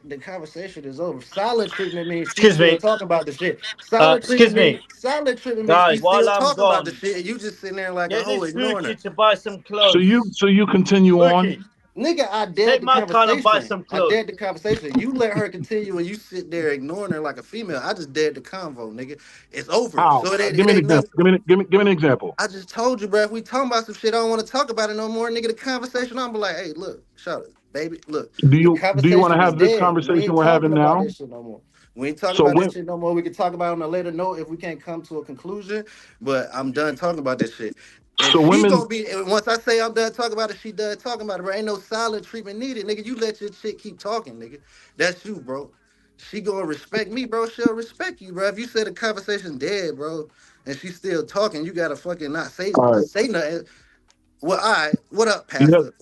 S3: the conversation is over. Silent treatment means she
S5: Excuse
S3: still
S5: me.
S3: talking about the shit.
S5: Excuse me.
S3: Silent treatment means she
S5: Guys, while
S3: still
S5: I'm
S3: talking about the
S5: gone,
S3: shit, and you just sitting there like a
S5: get
S3: hoe
S5: this
S3: ignoring her.
S5: Mookie to buy some
S9: So
S5: clothes.
S9: you continue
S5: Mookie,
S9: on.
S3: Nigga, I
S5: take
S3: dared the
S5: my car and buy some
S3: conversation. I
S5: clothes.
S3: dared the conversation. You let her continue and you sit there ignoring her like a female. I just dared the convo, nigga. It's over.
S9: How?
S3: So
S9: Give
S3: it
S9: me an
S3: ain't nothing.
S9: example. Give me an example.
S3: I just told you, bro. If we talking about some shit, I don't want to talk about it no more, nigga. The conversation, I'm be like, hey, look, shout it, baby. Look,
S9: Do
S3: the
S9: you want to
S3: conversation is
S9: have this
S3: dead. We
S9: conversation
S3: ain't
S9: we're
S3: talking
S9: having
S3: about
S9: now?
S3: this shit no more. We ain't talking
S9: So
S3: about
S9: when
S3: this shit no more. We can talk about it on a later note if we can't come to a conclusion. But I'm done talking about this shit.
S9: so
S3: If she
S9: women
S3: gonna be, once I say I'm done talking about it, she done talking about it, bro. Ain't no silent treatment needed, nigga. You let your chick keep talking, nigga. That's you, bro. She gonna respect me, bro. She'll respect you, bro. If you said the conversation dead, bro, and she's still talking, you gotta fucking not
S9: all right.
S3: say nothing. Well, all right. What up,
S9: You have
S3: Pastor?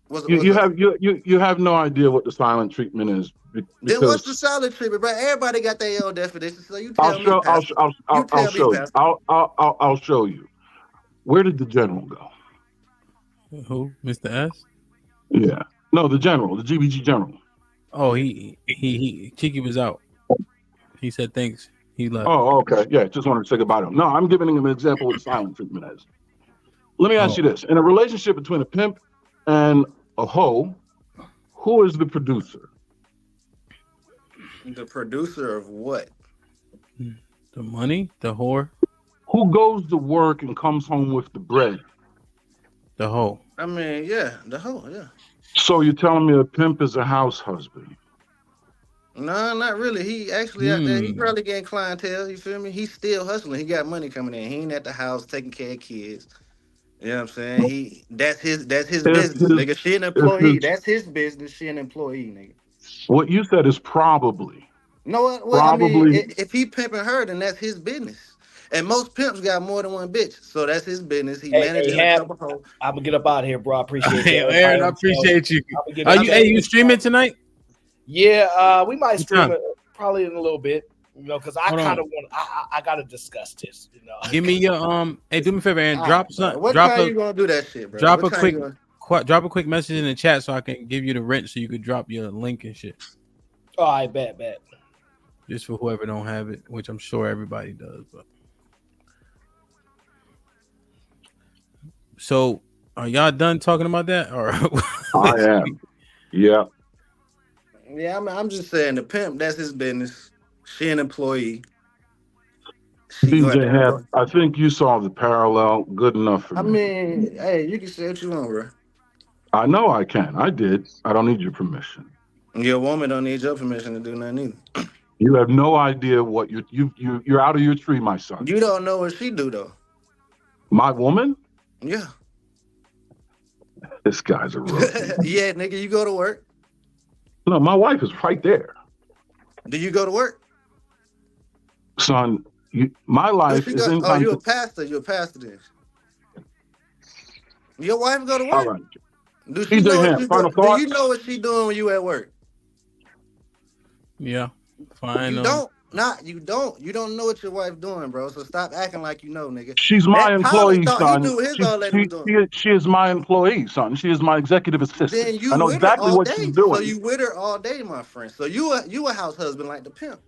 S3: What's
S9: you
S3: up?
S9: have you have no idea what the silent treatment is
S3: Then what's the
S9: because
S3: silent treatment, bro? Everybody got their own definition. So you tell me, Pastor. You
S9: I'll
S3: tell me,
S9: show you.
S3: Pastor.
S9: I'll show you. Where did the general go?
S2: Who? Mr. S?
S9: Yeah. No, the general, the GBG general.
S2: Oh, he Kiki was out. He said thanks. He left.
S9: Oh, okay. Yeah, just wanted to say goodbye to him. No, I'm giving him an example of what silent treatment is. Let me ask you this. In a relationship between a pimp and a hoe, who is the producer?
S3: The producer of what?
S2: The money? The whore?
S9: Who goes to work and comes home with the bread?
S2: The hoe.
S3: I mean, yeah, the hoe, yeah.
S9: So you're telling me a pimp is a house husband?
S3: No, not really. He actually out there. He probably getting clientele. You feel me? He's still hustling. He got money coming in. He ain't at the house taking care of kids. You know what I'm saying? That's his business, nigga. She an employee. That's his business. She an employee, nigga.
S9: What you said is probably.
S3: No, well,
S9: probably.
S3: I mean, if he pimping her, then that's his business. And most pimps got more than one bitch, so that's his business. He manages a couple hoes.
S10: I'm gonna get up out of here, bro. I appreciate
S2: you. Aaron, I appreciate you. You streaming tonight?
S10: Yeah, we might stream it probably in a little bit. You know, because I kind of want. I gotta discuss this. You know,
S2: give me your Hey, do me a favor, Aaron. Drop some.
S3: What time you gonna do that shit, bro?
S2: Drop a quick message in the chat so I can give you the rent so you could drop your link and shit.
S10: Oh, I bet.
S2: Just for whoever don't have it, which I'm sure everybody does. But so, are y'all done talking about that? Or
S9: I am. Yeah.
S3: Yeah, I'm just saying the pimp. That's his business. She an employee.
S9: DJ, I think you saw the parallel good enough for me.
S3: I mean, hey, you can say what you want, bro.
S9: I know I can. I did. I don't need your permission.
S3: Your woman don't need your permission to do nothing either.
S9: You have no idea what you're out of your tree, my son.
S3: You don't know what she do though.
S9: My woman?
S3: Yeah.
S9: This guy's a rookie.
S3: Yeah, nigga, you go to work.
S9: No, my wife is right there.
S3: Do you go to work?
S9: Son, my life is in.
S3: Oh, you're a pastor. You're a pastor then. Your wife go to work?
S9: All right.
S3: Do you know what she doing when you at work?
S2: Yeah. Fine.
S3: You don't. You don't know what your wife doing, bro. So stop acting like you know, nigga.
S9: She's my employee, son.
S3: She
S9: is my employee, son. She is my executive assistant.
S3: Then you
S9: I know
S3: with her
S9: exactly
S3: all
S9: what
S3: day.
S9: she's doing.
S3: So you with her all day, my friend. So you a house husband like the pimp.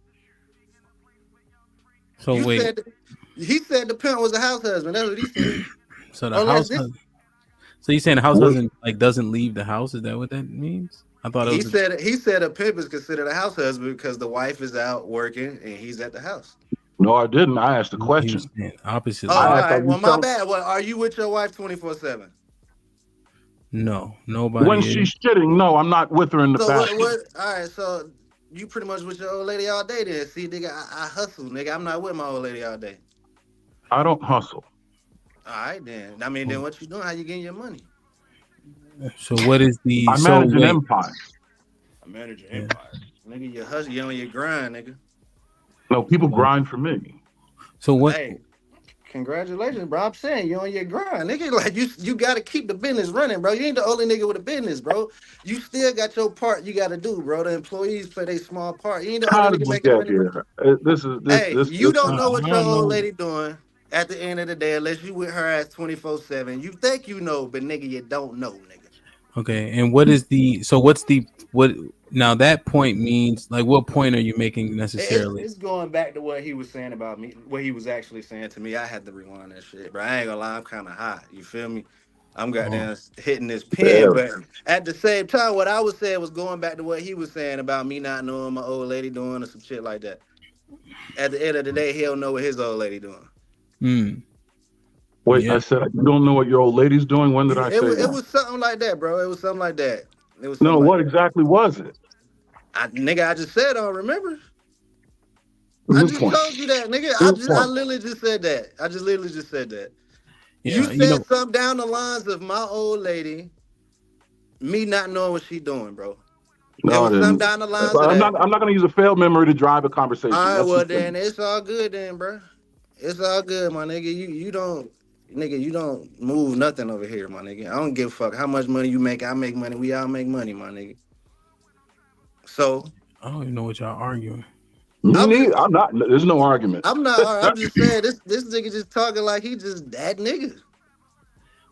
S2: So
S3: he said the pimp was a house husband. That's what he said.
S2: So the house husband. So you saying the house husband doesn't leave the house? Is that what that means? I thought
S3: he said a pimp is considered a house husband because the wife is out working and he's at the house.
S9: No, I didn't. I asked a question.
S2: Opposite.
S3: Oh, all right. Well, my bad. Well, are you with your wife 24/7?
S2: No, nobody.
S9: When she's shitting, no, I'm not with her in the bathroom.
S3: All right, so you pretty much with your old lady all day then. See, nigga, I hustle, nigga. I'm not with my old lady all day.
S9: I don't hustle.
S3: All right, then. I mean, then what you doing? How you getting your money?
S2: So what is the?
S9: I manage an empire.
S3: I manage an empire. Nigga, you hustle, you on your grind, nigga.
S9: No, people grind for me.
S2: So what?
S3: Hey, congratulations, bro. I'm saying you on your grind, nigga. Like you got to keep the business running, bro. You ain't the only nigga with a business, bro. You still got your part you got to do, bro. The employees play their small part. You ain't the only nigga making money. You don't know what your old lady doing at the end of the day unless you with her ass 24/7. You think you know, but nigga, you don't know, nigga.
S2: Okay, and what is the? So what's the what? Now that point means like what point are you making necessarily?
S3: It's going back to what he was saying about me, what he was actually saying to me. I had to rewind that shit, bro. I ain't gonna lie, I'm kind of hot. You feel me? I'm goddamn hitting this pen, but at the same time, what I was saying was going back to what he was saying about me not knowing my old lady doing or some shit like that. At the end of the day, he don't know what his old lady doing.
S9: Wait, I said you don't know what your old lady's doing. When did I say that?
S3: It was something like that, bro. It was something like that.
S9: No, what exactly was it?
S3: I just said I don't remember. I just told you that, nigga. I literally just said that. I just literally just said that. Yeah, you said something down the lines of my old lady, me not knowing what she doing, bro.
S9: No,
S3: something down the lines of that.
S9: I'm not gonna use a failed memory to drive a conversation.
S3: All right, well then it's all good then, bro. It's all good, my nigga. You don't move nothing over here, my nigga. I don't give a fuck how much money you make. I make money. We all make money, my nigga. So
S2: I don't even know what y'all arguing.
S9: I'm not. There's no argument.
S3: I'm not. I'm just saying this nigga just talking like he just that nigga.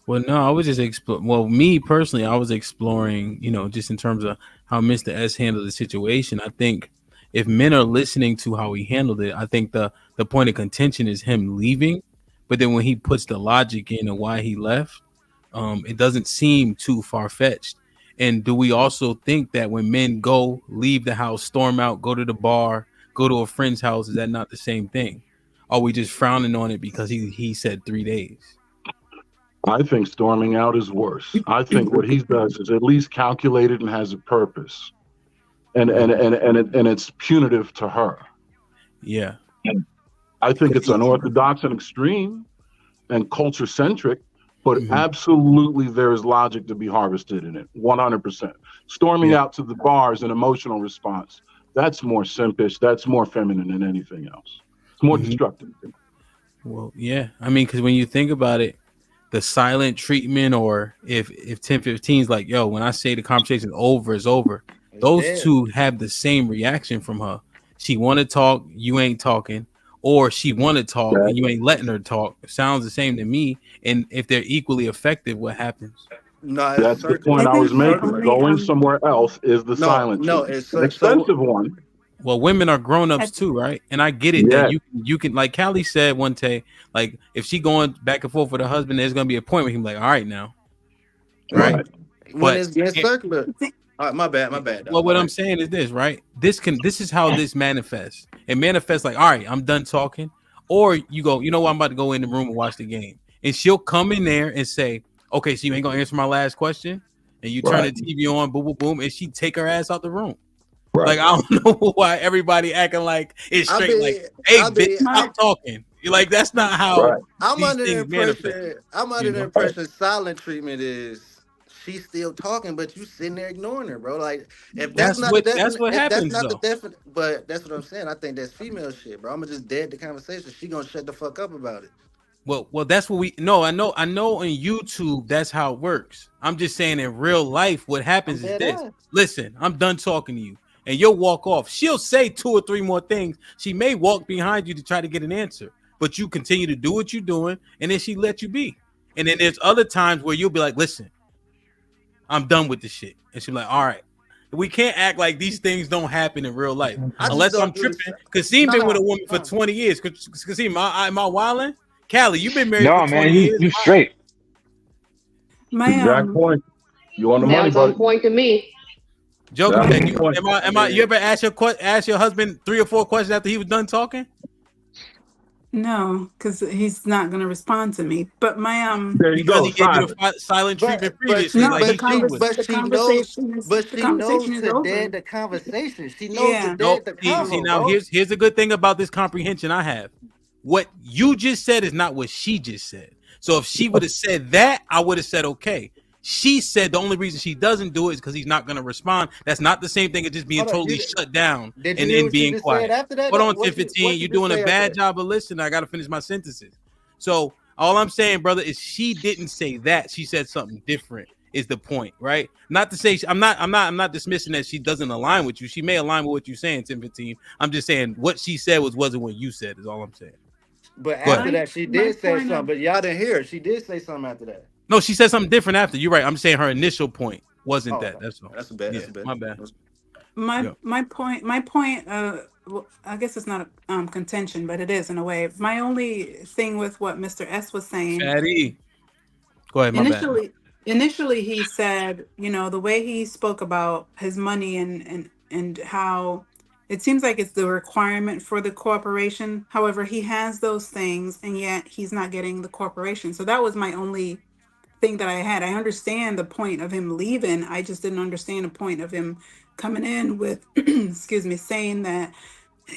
S2: Well, no, I was just me personally, I was exploring, just in terms of how Mr. S handled the situation. I think if men are listening to how he handled it, I think the point of contention is him leaving. But then when he puts the logic in of why he left, it doesn't seem too far fetched. And do we also think that when men go, leave the house, storm out, go to the bar, go to a friend's house, is that not the same thing? Are we just frowning on it because he said 3 days?
S9: I think storming out is worse. I think what he does is at least calculated and has a purpose, and it's punitive to her.
S2: Yeah,
S9: I think it's unorthodox and extreme and culture centric, but absolutely there is logic to be harvested in it. 100%. Storming out to the bar is an emotional response. That's more simpish. That's more feminine than anything else. It's more destructive.
S2: Well, yeah. I mean, because when you think about it, the silent treatment, or if 10-15 is like, yo, when I say the conversation is over, it's over. Those two have the same reaction from her. She want to talk, you ain't talking, or she want to talk and you ain't letting her talk. It sounds the same to me. And if they're equally effective, what happens?
S3: No,
S9: that's the point I was making. Going somewhere else is the silent treatment.
S3: It's
S9: an expensive one.
S2: Well, women are grown-ups too, right? And I get it that you can, like Callie said one day, like if she going back and forth with her husband, there's gonna be a point where he's like, all right now. Right.
S3: When it's being circular. All right, my bad.
S2: Well, what I'm saying is this, right? This is how this manifests. It manifests like, all right, I'm done talking. Or you go, you know what, I'm about to go in the room and watch the game. And she'll come in there and say, okay, so you ain't gonna answer my last question. And you turn the TV on, boom, boom, boom, and she take her ass out the room. Like, I don't know why everybody acting like it's straight. Like, hey, bitch, stop talking. You're like, that's not how.
S3: I'm under the impression silent treatment is she's still talking, but you sitting there ignoring her, bro. Like, if that's not
S2: what
S3: the
S2: that's what happens.
S3: that's not
S2: though.
S3: the definite. But that's what I'm saying. I think that's female shit, bro. I'm gonna just dead the conversation. She gonna shut the fuck up about it.
S2: Well, that's what we know. I know on YouTube that's how it works. I'm just saying in real life, what happens is this. Listen, I'm done talking to you. And you'll walk off. She'll say 2 or 3 more things. She may walk behind you to try to get an answer, but you continue to do what you're doing, and then she let you be. And then there's other times where you'll be like, listen, I'm done with this shit. And she'll be like, all right. We can't act like these things don't happen in real life. Unless I'm tripping. Kasim been with a woman for 20 years. Kasim, am I wilding? Callie, you've been married for 20 years.
S12: You straight.
S22: My
S9: exact point. You on the money,
S1: Sounds on point to me.
S2: Joker, you ever ask your husband 3 or 4 questions after he was done talking?
S22: No, because he's not going to respond to me. But my
S9: there you
S2: because
S9: go,
S2: he gave you the silent treatment previously.
S3: But she knows to dead the conversation. She knows to dead the convo.
S2: See, now here's a good thing about this comprehension I have. What you just said is not what she just said. So if she would have said that, I would have said okay. She said the only reason she doesn't do it is because he's not going to respond. That's not the same thing as just being totally shut down and then being quiet. Hold on, 10-15. You're doing a bad job of listening. I got to finish my sentences. So all I'm saying, brother, is she didn't say that. She said something different. Is the point, right? Not to say I'm not dismissing that she doesn't align with you. She may align with what you're saying, 10-15. I'm just saying what she said wasn't what you said. Is all I'm saying.
S3: But after that, she did say something. But y'all didn't hear it. She did say something after that.
S2: No, she said something different after. You're right. I'm saying her initial point wasn't that. That's all.
S3: That's a bad.
S2: My bad.
S22: My point. Well, I guess it's not a contention, but it is in a way. My only thing with what Mr. S was saying.
S2: Fatty. Go ahead. My bad.
S22: Initially, he said, the way he spoke about his money and how it seems like it's the requirement for the corporation. However, he has those things, and yet he's not getting the corporation. So that was my only thing that I had. I understand the point of him leaving. I just didn't understand the point of him coming in with, saying that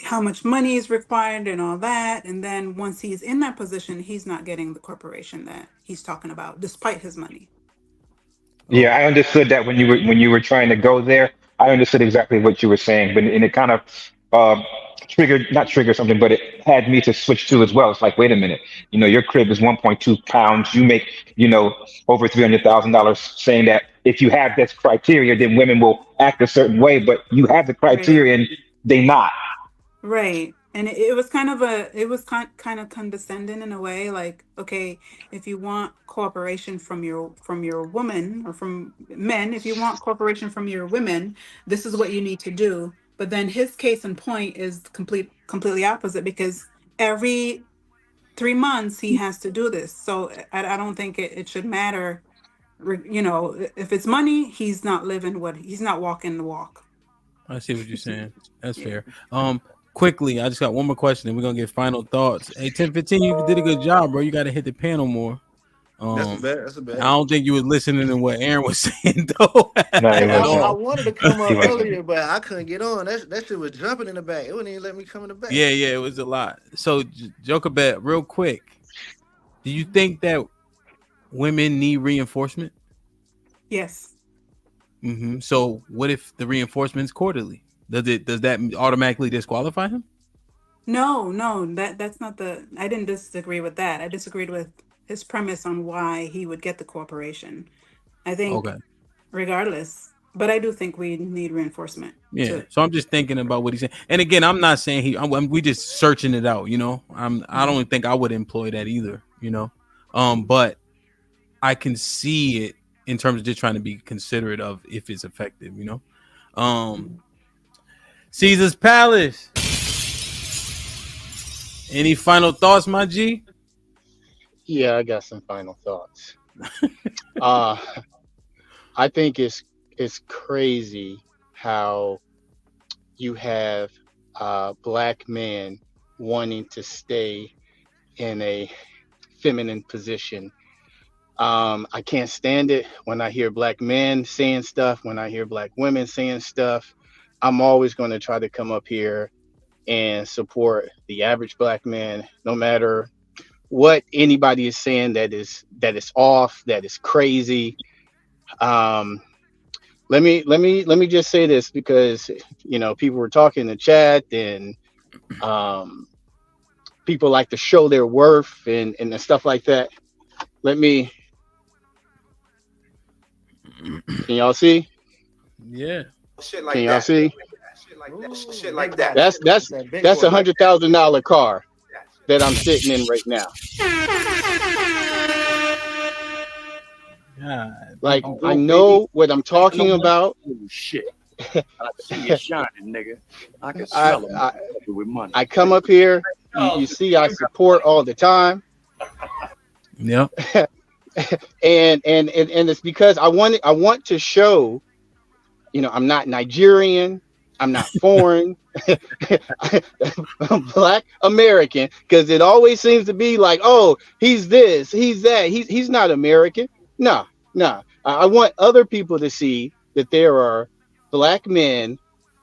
S22: how much money is required and all that. And then once he's in that position, he's not getting the corporation that he's talking about, despite his money.
S12: Yeah, I understood that when you were trying to go there. I understood exactly what you were saying, but and it kind of not triggered something, but it had me to switch to as well. It's like, wait a minute, your crib is 1.2 pounds. You make, over $300,000, saying that if you have this criteria, then women will act a certain way, but you have the criteria and they not.
S22: Right. And it was kind of condescending in a way, like, okay, if you want cooperation from your woman or from men, if you want cooperation from your women, this is what you need to do. But then his case in point is completely opposite, because every 3 months he has to do this. So I don't think it should matter. You know, if it's money, he's not walking the walk.
S2: I see what you're saying. That's fair. Quickly, I just got one more question, and we're gonna get final thoughts. Hey, 10-15, you did a good job, bro. You got to hit the panel more.
S3: That's a bet. That's a bet.
S2: I don't think you was listening to what Aaron was saying though.
S3: I wanted to come up earlier, but I couldn't get on. That shit was jumping in the back. It wouldn't even let me come in the back.
S2: Yeah, it was a lot. So, Joker Bet, real quick, do you think that women need reinforcement?
S22: Yes.
S2: So, what if the reinforcement's quarterly? Does that automatically disqualify him?
S22: No, that's not the. I didn't disagree with that. I disagreed with his premise on why he would get the cooperation. I think, regardless, but I do think we need reinforcement.
S2: Yeah. So I'm just thinking about what he's saying. And again, I'm not saying we just searching it out. You know, I don't think I would employ that either. You know, but I can see it in terms of just trying to be considerate of if it's effective. You know, Caesar's Palace. Any final thoughts, my G?
S7: Yeah, I got some final thoughts. I think it's crazy how you have black men wanting to stay in a feminine position. I can't stand it when I hear black men saying stuff, when I hear black women saying stuff. I'm always going to try to come up here and support the average black man, no matter what anybody is saying that is off, that is crazy. Let me just say this, because you know people were talking in the chat, and people like to show their worth and stuff like that. Can y'all see?
S2: Yeah.
S7: Can y'all see?
S18: Shit like that.
S7: That's $100,000 car that I'm sitting in right now.
S2: God.
S7: Like, I know what I'm talking about.
S16: Shit. I see you shining, nigga. I can smell it with money.
S7: I come up here. You see, I support all the time.
S2: Yeah.
S7: and it's because I want to show, you know, I'm not Nigerian. I'm not foreign. I'm Black American, because it always seems to be like, oh, he's this, he's that. He's not American. No. I want other people to see that there are black men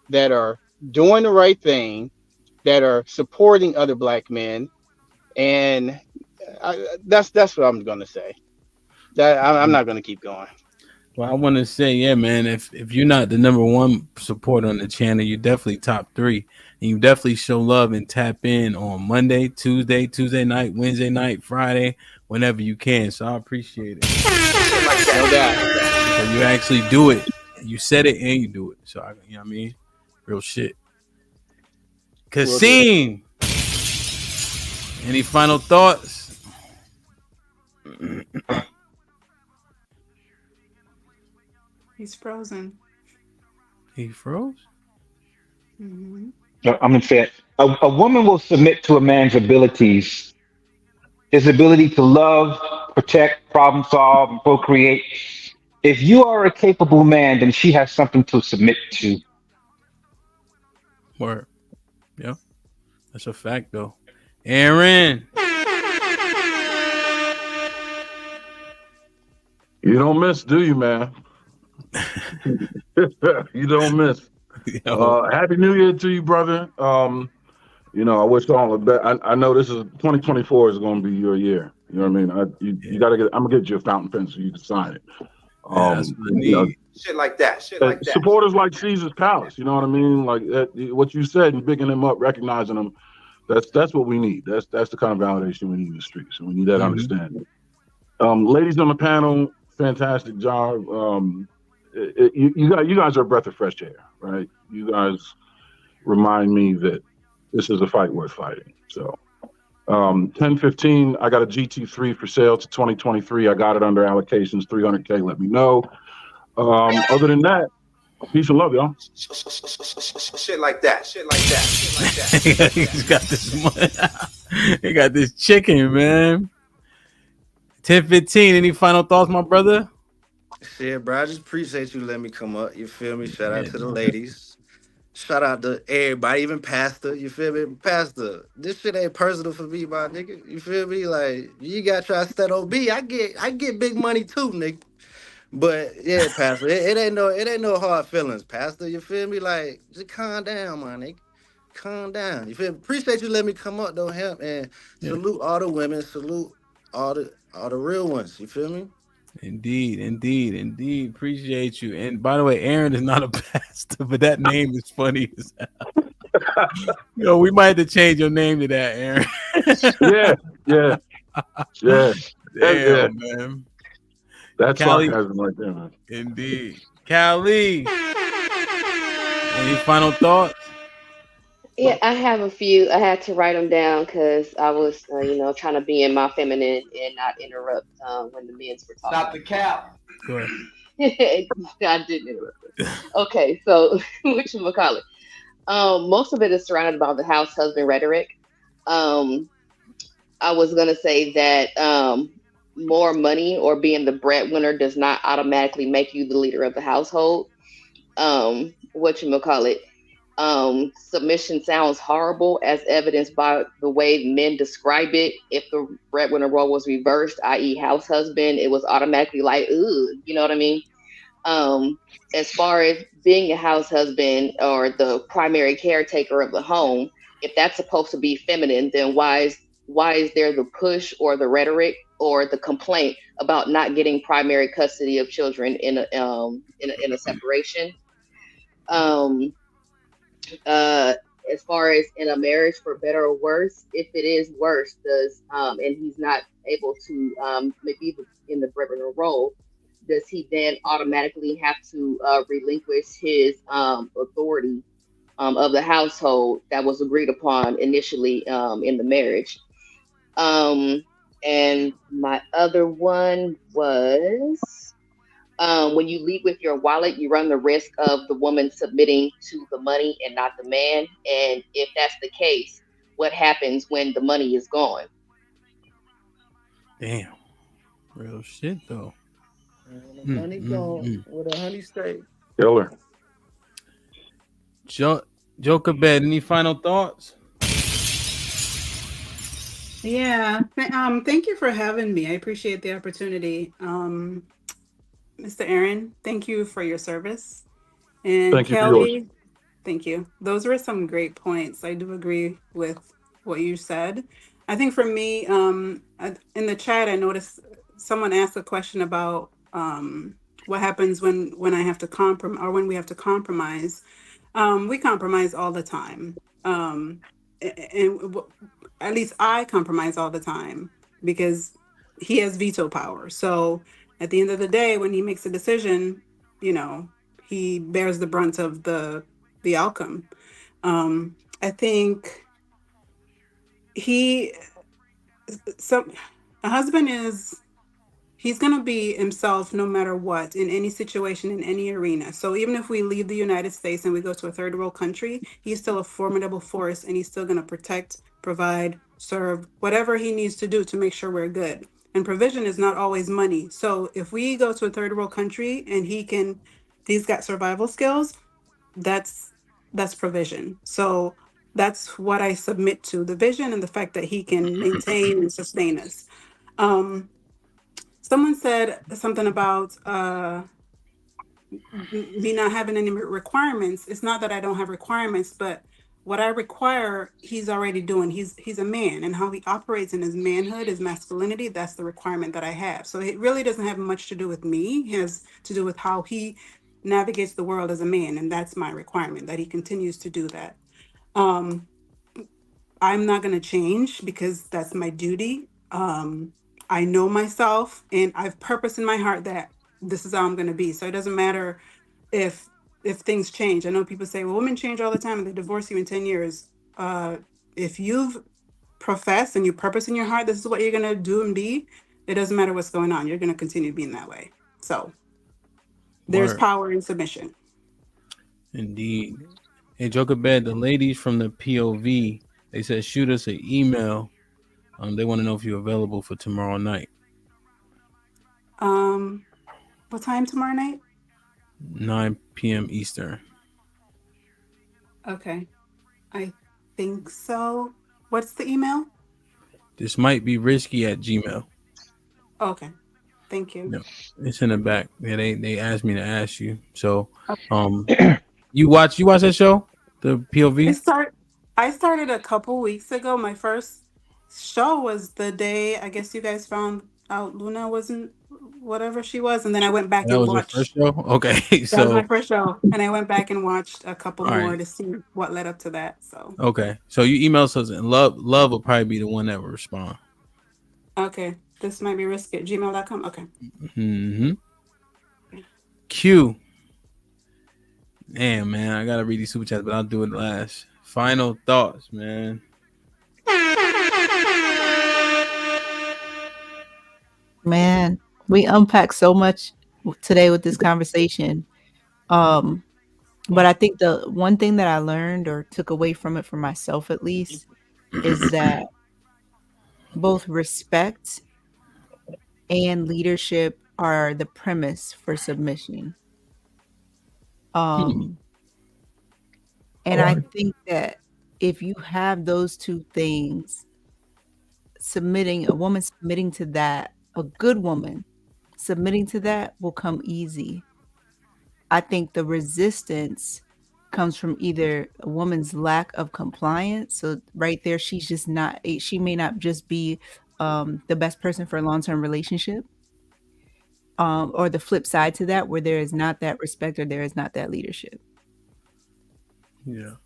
S7: that are doing the right thing, that are supporting other black men, and that's what I'm going to say. That I'm not going to keep going.
S2: Well, I want to say, yeah, man, if you're not the number one supporter on the channel, you're definitely top 3. And you definitely show love and tap in on Monday, Tuesday night, Wednesday night, Friday, whenever you can. So I appreciate it.
S7: No doubt.
S2: So you actually do it. You said it and you do it. So, you know what I mean? Real shit. Kasim, any final thoughts?
S22: He's frozen.
S2: He froze?
S22: Mm-hmm.
S12: I'm going to say it. A woman will submit to a man's abilities, his ability to love, protect, problem solve, and procreate. If you are a capable man, then she has something to submit to.
S2: Word. Yeah. That's a fact, though. Aaron.
S9: You don't miss, do you, man? You don't miss. Happy New Year to you, brother. You know, I wish all the best. I know this is 2024 is going to be your year. You know what I mean? You got to get. I'm gonna get you a fountain pen so you can sign it.
S2: That's what I need.
S18: Shit like that.
S9: Supporters like Caesar's Palace. You know what I mean? Like what you said, and picking them up, recognizing them. That's what we need. That's the kind of validation we need in the streets, and we need that understanding. Ladies on the panel, fantastic job. You guys are a breath of fresh air, right? You guys remind me that this is a fight worth fighting. So 10-15, I got a GT3 for sale to 2023. I got it under allocations, 300K, let me know. Other than that, Peace and love, y'all.
S18: Shit like that. Shit like that. Shit like that.
S2: He's got this money. He got this chicken, man. 10:15. Any final thoughts, my brother?
S3: Shit, bro. I just appreciate you letting me come up. You feel me? Shout out to the ladies. Shout out to everybody, even Pastor. You feel me? Pastor, this shit ain't personal for me, my nigga. You feel me? Like, you gotta try to stand on me. I get big money too, nigga. But yeah, Pastor, it ain't no hard feelings, Pastor. You feel me? Like, just calm down, my nigga. Calm down. You feel me? Appreciate you letting me come up though, him, and salute all the women, salute all the real ones. You feel me?
S2: Indeed. Appreciate you. And by the way, Aaron is not a pastor, but that name is funny as hell. We might have to change your name to that, Aaron.
S9: Yeah.
S2: Damn, man.
S9: That's
S2: Callie,
S9: sarcasm right there, man.
S2: Indeed. Callie, any final thoughts?
S1: Yeah, I have a few. I had to write them down because I was, trying to be in my feminine and not interrupt when the men's were talking.
S18: Stop the cap.
S2: Go ahead.
S1: I didn't interrupt. Okay, so whatchamacallit? Most of it is surrounded by the house husband rhetoric. I was gonna say that more money or being the breadwinner does not automatically make you the leader of the household. Whatchamacallit? Submission sounds horrible as evidenced by the way men describe it. If the breadwinner role was reversed, i.e. house husband, it was automatically like, ooh, you know what I mean? As far as being a house husband or the primary caretaker of the home, if that's supposed to be feminine, then why is there the push or the rhetoric or the complaint about not getting primary custody of children in a separation? As far as in a marriage, for better or worse, if it is worse, and he's not able to maybe in the breadwinner role, does he then automatically have to relinquish his authority of the household that was agreed upon initially in the marriage? And my other one was, when you lead with your wallet, you run the risk of the woman submitting to the money and not the man. And if that's the case, what happens when the money is gone?
S2: Damn. Real shit, though.
S3: Money gone with a honey steak.
S9: Killer.
S2: Joker Bed, any final thoughts?
S22: Yeah. Thank you for having me. I appreciate the opportunity. Mr. Aaron, thank you for your service. And
S9: Thank you for
S22: Kelly,
S9: yours.
S22: thank you. Those were some great points. I do agree with what you said. I think for me, in the chat, I noticed someone asked a question about what happens when I have to compromise or when we have to compromise. We compromise all the time. At least I compromise all the time because he has veto power. So at the end of the day, when he makes a decision, he bears the brunt of the outcome. I think a husband he's going to be himself no matter what, in any situation, in any arena. So even if we leave the United States and we go to a third world country, he's still a formidable force and he's still going to protect, provide, serve, whatever he needs to do to make sure we're good. And provision is not always money. So if we go to a third world country and he's got survival skills, that's provision. So that's what I submit to, the vision and the fact that he can maintain and sustain us. Someone said something about me not having any requirements. It's not that I don't have requirements, but what I require, he's already doing. He's a man, and how he operates in his manhood, his masculinity, that's the requirement that I have. So it really doesn't have much to do with me. It has to do with how he navigates the world as a man, and that's my requirement, that he continues to do that. I'm not going to change because that's my duty. I know myself, and I've purpose in my heart that this is how I'm going to be. So it doesn't matter if things change. I know people say, well, women change all the time and they divorce you in 10 years. If you've professed and you purpose in your heart, this is what you're going to do and be, it doesn't matter what's going on. You're going to continue being that way. So there's power in submission.
S2: Indeed. Hey, Joker Bed, the ladies from the POV, they said shoot us an email. They want to know if you're available for tomorrow night.
S22: What time tomorrow night?
S2: 9 p.m. Eastern.
S22: Okay. I think so. What's the email?
S2: This might be risky at Gmail.
S22: Okay. Thank you.
S2: No, it's in the back. Yeah, they asked me to ask you. So, you watch that show, the POV?
S22: I started a couple weeks ago. My first show was the day I guess you guys found out Luna wasn't whatever she was, and then I went back
S2: That
S22: and
S2: was your
S22: watched.
S2: first show. Okay,
S22: That was my
S2: so
S22: first show, and I went back and watched a couple
S2: all
S22: more
S2: right.
S22: to see what led up to that. So
S2: Okay, so you email us, and love will probably be the one that will respond.
S22: okay, this might be risky at gmail.com. Okay.
S2: Mm-hmm. Q. Damn, man, I gotta read these super chats, but I'll do it last. Final thoughts, man.
S8: Man, we unpacked so much today with this conversation. But I think the one thing that I learned or took away from it for myself at least is that both respect and leadership are the premise for submission. And I think that if you have those two things, a woman submitting to that, a good woman submitting to that will come easy. I think the resistance comes from either a woman's lack of compliance. So right there, she may not just be the best person for a long-term relationship. Or the flip side to that, where there is not that respect or there is not that leadership.
S2: Yeah.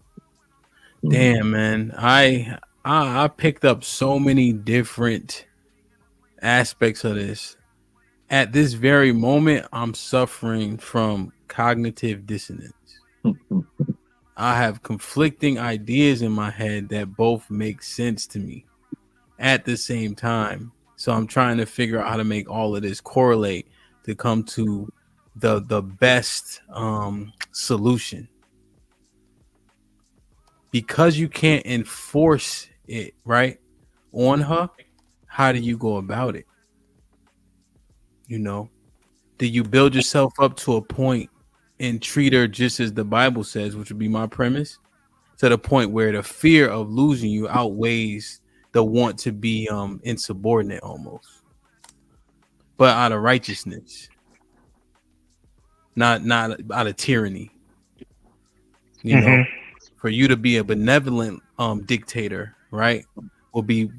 S2: Damn, man. I picked up so many different aspects of this. At this very moment, I'm suffering from cognitive dissonance. I have conflicting ideas in my head that both make sense to me at the same time. So I'm trying to figure out how to make all of this correlate to come to the best solution. Because you can't enforce it, right, on her, how do you go about it? You know, do you build yourself up to a point and treat her just as the Bible says, which would be my premise, to the point where the fear of losing you outweighs the want to be insubordinate almost, but out of righteousness, not out of tyranny. You know, for you to be a benevolent dictator, right, would be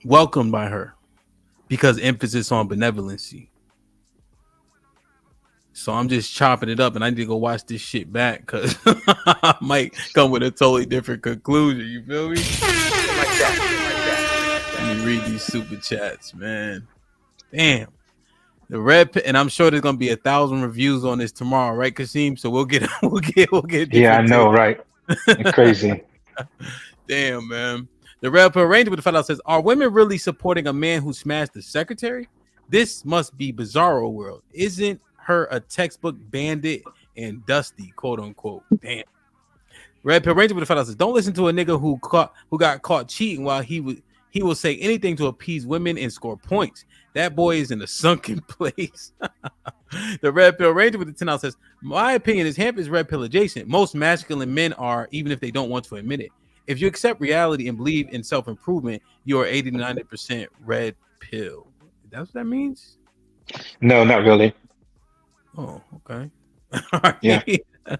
S2: welcomed by her because emphasis on benevolency. So I'm just chopping it up, and I need to go watch this shit back because I might come with a totally different conclusion. You feel me? Let me read these super chats, man. Damn. The red, and I'm sure there's gonna be 1,000 reviews on this tomorrow, right, Kasim? So we'll get.
S12: Yeah, I know, right? It's crazy.
S2: Damn, man. The Red Pill Ranger with the fellow says, "Are women really supporting a man who smashed the secretary? This must be bizarro world. Isn't her a textbook bandit and dusty, quote unquote?" Damn. Red Pill Ranger with the fellow says, "Don't listen to a nigga who got caught cheating while he will say anything to appease women and score points. That boy is in a sunken place." The Red Pill Ranger with the 10 out says, "My opinion is Hamp is red pill adjacent. Most masculine men are, even if they don't want to admit it. If you accept reality and believe in self-improvement, you are 80 to 90% red pill." That's what that means?
S12: No, not really.
S2: Oh, okay.
S12: Yeah.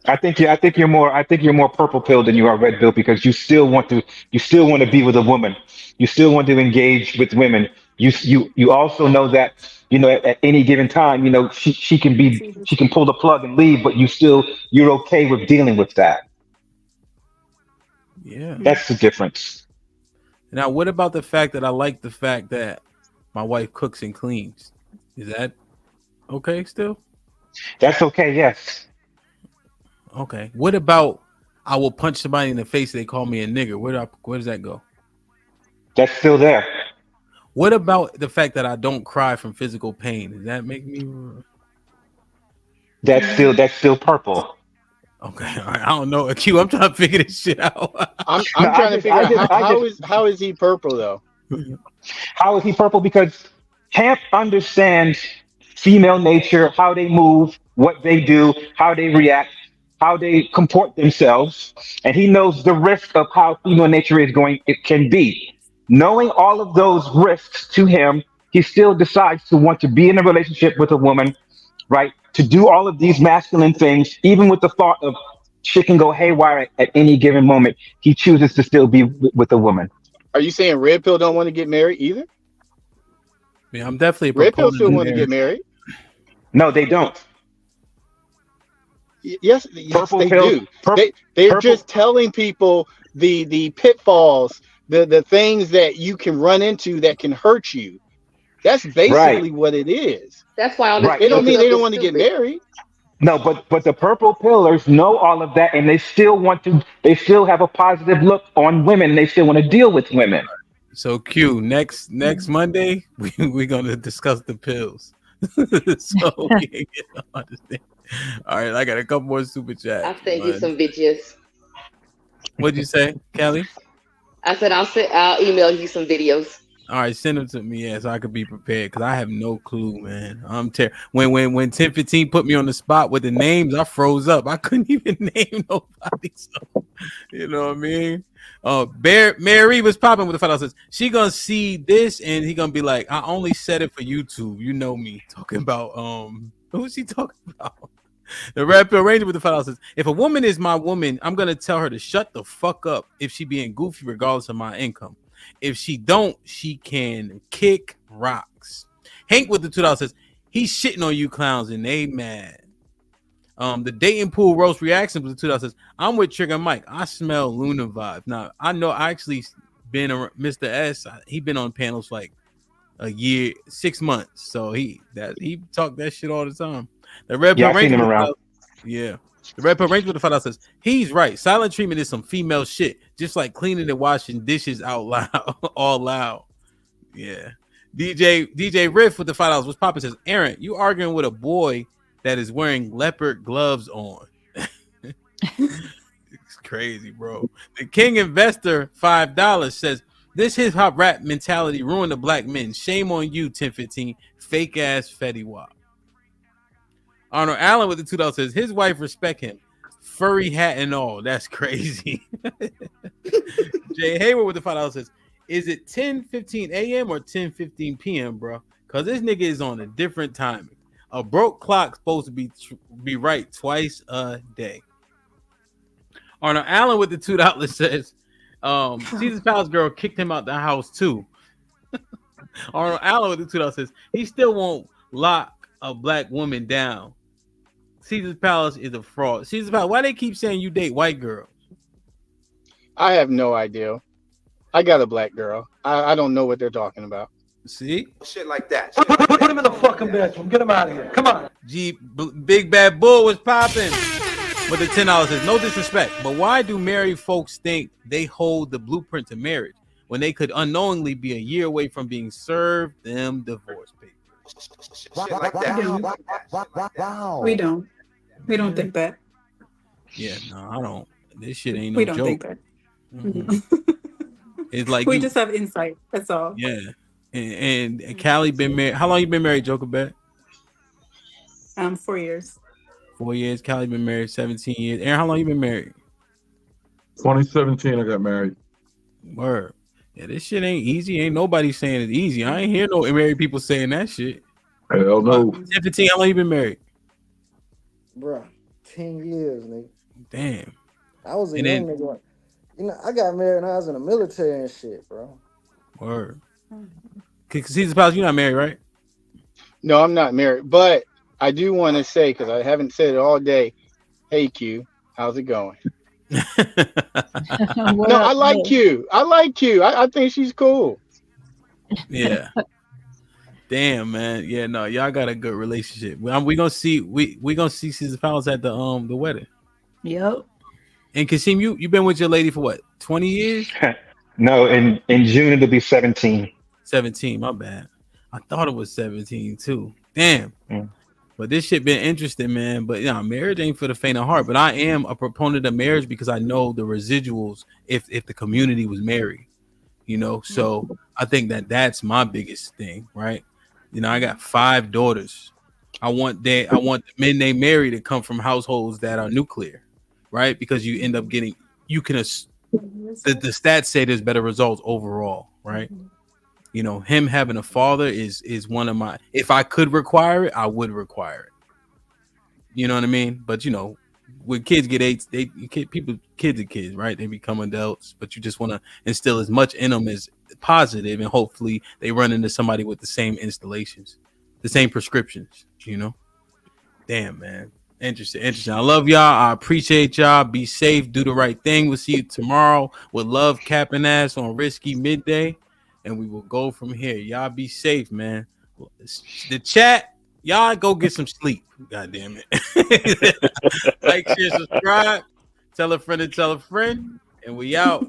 S12: I think you're more purple pill than you are red pill because you still want to be with a woman. You still want to engage with women. You also know that, at any given time, she can pull the plug and leave, but you're okay with dealing with that.
S2: Yeah.
S12: That's the difference.
S2: Now, what about the fact that I like the fact that my wife cooks and cleans? Is that okay still?
S12: That's okay, yes.
S2: Okay. What about I will punch somebody in the face if they call me a nigger? Where does that go?
S12: That's still there.
S2: What about the fact that I don't cry from physical pain? Does that make me?
S12: that's still purple.
S2: Okay, all right. I don't know. Q, I'm trying to figure this shit out.
S7: I'm
S12: No,
S7: trying to figure out how is he purple though?
S12: How is he purple? Because Camp understands female nature, how they move, what they do, how they react, how they comport themselves, and he knows the risk of how female nature it can be. Knowing all of those risks to him, he still decides to want to be in a relationship with a woman, right? To do all of these masculine things, even with the thought of shit can go haywire at any given moment. He chooses to still be with a woman.
S7: Are you saying Red Pill don't want to get married either?
S2: Yeah, I'm definitely a
S7: Red Pill
S2: proponent
S7: still
S2: of
S7: want to get
S2: marriage.
S7: married.
S12: No, they don't.
S7: Yes,
S12: Purple
S7: they
S12: pill,
S7: do. They're
S12: purple.
S7: just telling people the pitfalls, the things that you can run into that can hurt you. That's basically what it is.
S1: That's why all this
S12: Right.
S7: It don't
S1: pill
S7: mean
S1: stuff
S7: they don't
S1: is
S7: want to get
S1: stupid.
S7: married.
S12: No, but the purple pillars know all of that, and they still want to. They still have a positive look on women, and they still want to deal with women.
S2: So Q, next Monday, we're gonna discuss the pills. So we can get to understand. All right, I got a couple more super chats.
S1: I'll send you some videos.
S2: What'd you say, Kelly?
S1: I said I'll email you some videos.
S2: All right, send them to me, yeah, so I could be prepared because I have no clue, man. I'm when 1015 put me on the spot with the names, I froze up. I couldn't even name nobody. So, you know what I mean? Mary was popping with the $5. Says she gonna see this and he gonna be like, I only said it for YouTube. You know me talking about who's she talking about? The Red Pill Ranger with the $5 says, if a woman is my woman, I'm gonna tell her to shut the fuck up if she being goofy regardless of my income. If she don't, she can kick rocks. Hank with the $2 says, he's shitting on you clowns and they mad. The dating pool roast reaction with the $2 says, I'm with Trigger Mike. I smell Luna vibe. Now I know I actually been a Mr. S. He been on panels like a year, 6 months. So he talked that shit all the time. The Red Pill
S12: I've seen
S2: Ranger
S12: him around.
S2: yeah. The Red Pill Ranger with the $5 says, he's right. Silent treatment is some female shit, just like cleaning and washing dishes out loud, all loud. Yeah. DJ Riff with the $5. What's poppin' says, Aaron, you arguing with a boy that is wearing leopard gloves on. It's crazy, bro. The King Investor $5 says, this hip hop rap mentality ruined the black men. Shame on you, 1015. Fake ass Fetty Wap. Arnold Allen with the $2 says his wife respect him. Furry hat and all. That's crazy. Jay Hayward with the $5 says, is it 10:15 a.m. or 10:15 p.m., bro? Because this nigga is on a different timing. A broke clock supposed to be right twice a day. Arnold Allen with the $2 says, Caesar's Palace girl kicked him out the house too. Arnold Allen with the $2 says he still won't lock a black woman down. Caesar's Palace is a fraud. Caesar's Palace, why they keep saying you date white girls?
S7: I have no idea. I got a black girl. I don't know what they're talking about.
S2: See?
S18: Shit like that.
S19: Put him in the fucking bedroom. Get him out of here. Come on.
S2: Big Bad Bull was popping. But the $10 says, no disrespect, but why do married folks think they hold the blueprint to marriage when they could unknowingly be a year away from being served them divorce papers?
S18: Shit like that.
S14: Wow.
S22: We don't. We don't think that.
S2: Yeah, no, I don't. This shit ain't no
S22: We don't
S2: joke.
S22: think that.
S2: Mm-hmm. It's like
S22: we just have insight. That's all.
S2: Yeah. And Callie been married. How long you been married, Joker Bet?
S22: 4 years.
S2: 4 years. Callie been married 17 years. Aaron, how long you been married?
S9: 2017, I got married.
S2: Word. Yeah, this shit ain't easy. Ain't nobody saying it's easy. I ain't hear no married people saying that shit.
S9: Hell no.
S2: 15, how long you been married?
S17: Bruh, 10 years, nigga.
S2: Damn.
S17: I was a young nigga. You know, I got married when I was in the military and shit, bro.
S2: Word. Caesar's Palace, you're not married, right?
S7: No, I'm not married, but I do want to say, because I haven't said it all day, hey Q, how's it going? No, I like Q. I like Q. I think she's cool.
S2: Yeah. Damn, man. Yeah, no, y'all got a good relationship. We gonna see Caesar's Palace at the wedding.
S8: Yep.
S2: And Kasim, you been with your lady for what, 20 years?
S12: No, in June it'll be 17.
S2: 17, my bad. I thought it was 17 too. Damn. But this shit been interesting, man. But yeah, marriage ain't for the faint of heart. But I am a proponent of marriage because I know the residuals if the community was married, you know. So I think that's my biggest thing, right? You know, I got 5 daughters. I want the men they marry to come from households that are nuclear, right? Because you end up getting the stats say there's better results overall, right? You know, him having a father is one of my. If I could require it, I would require it. You know what I mean? But you know, when kids get kids are kids, right? They become adults, but you just want to instill as much in them as positive, and hopefully they run into somebody with the same installations, the same prescriptions. You know, damn man, interesting. I love y'all. I appreciate y'all. Be safe. Do the right thing. We'll see you tomorrow with Love Capping Ass on Risky Midday. And we will go from here. Y'all be safe, man. The chat, y'all go get some sleep. God damn it. Like, share, subscribe. Tell a friend to tell a friend. And we out.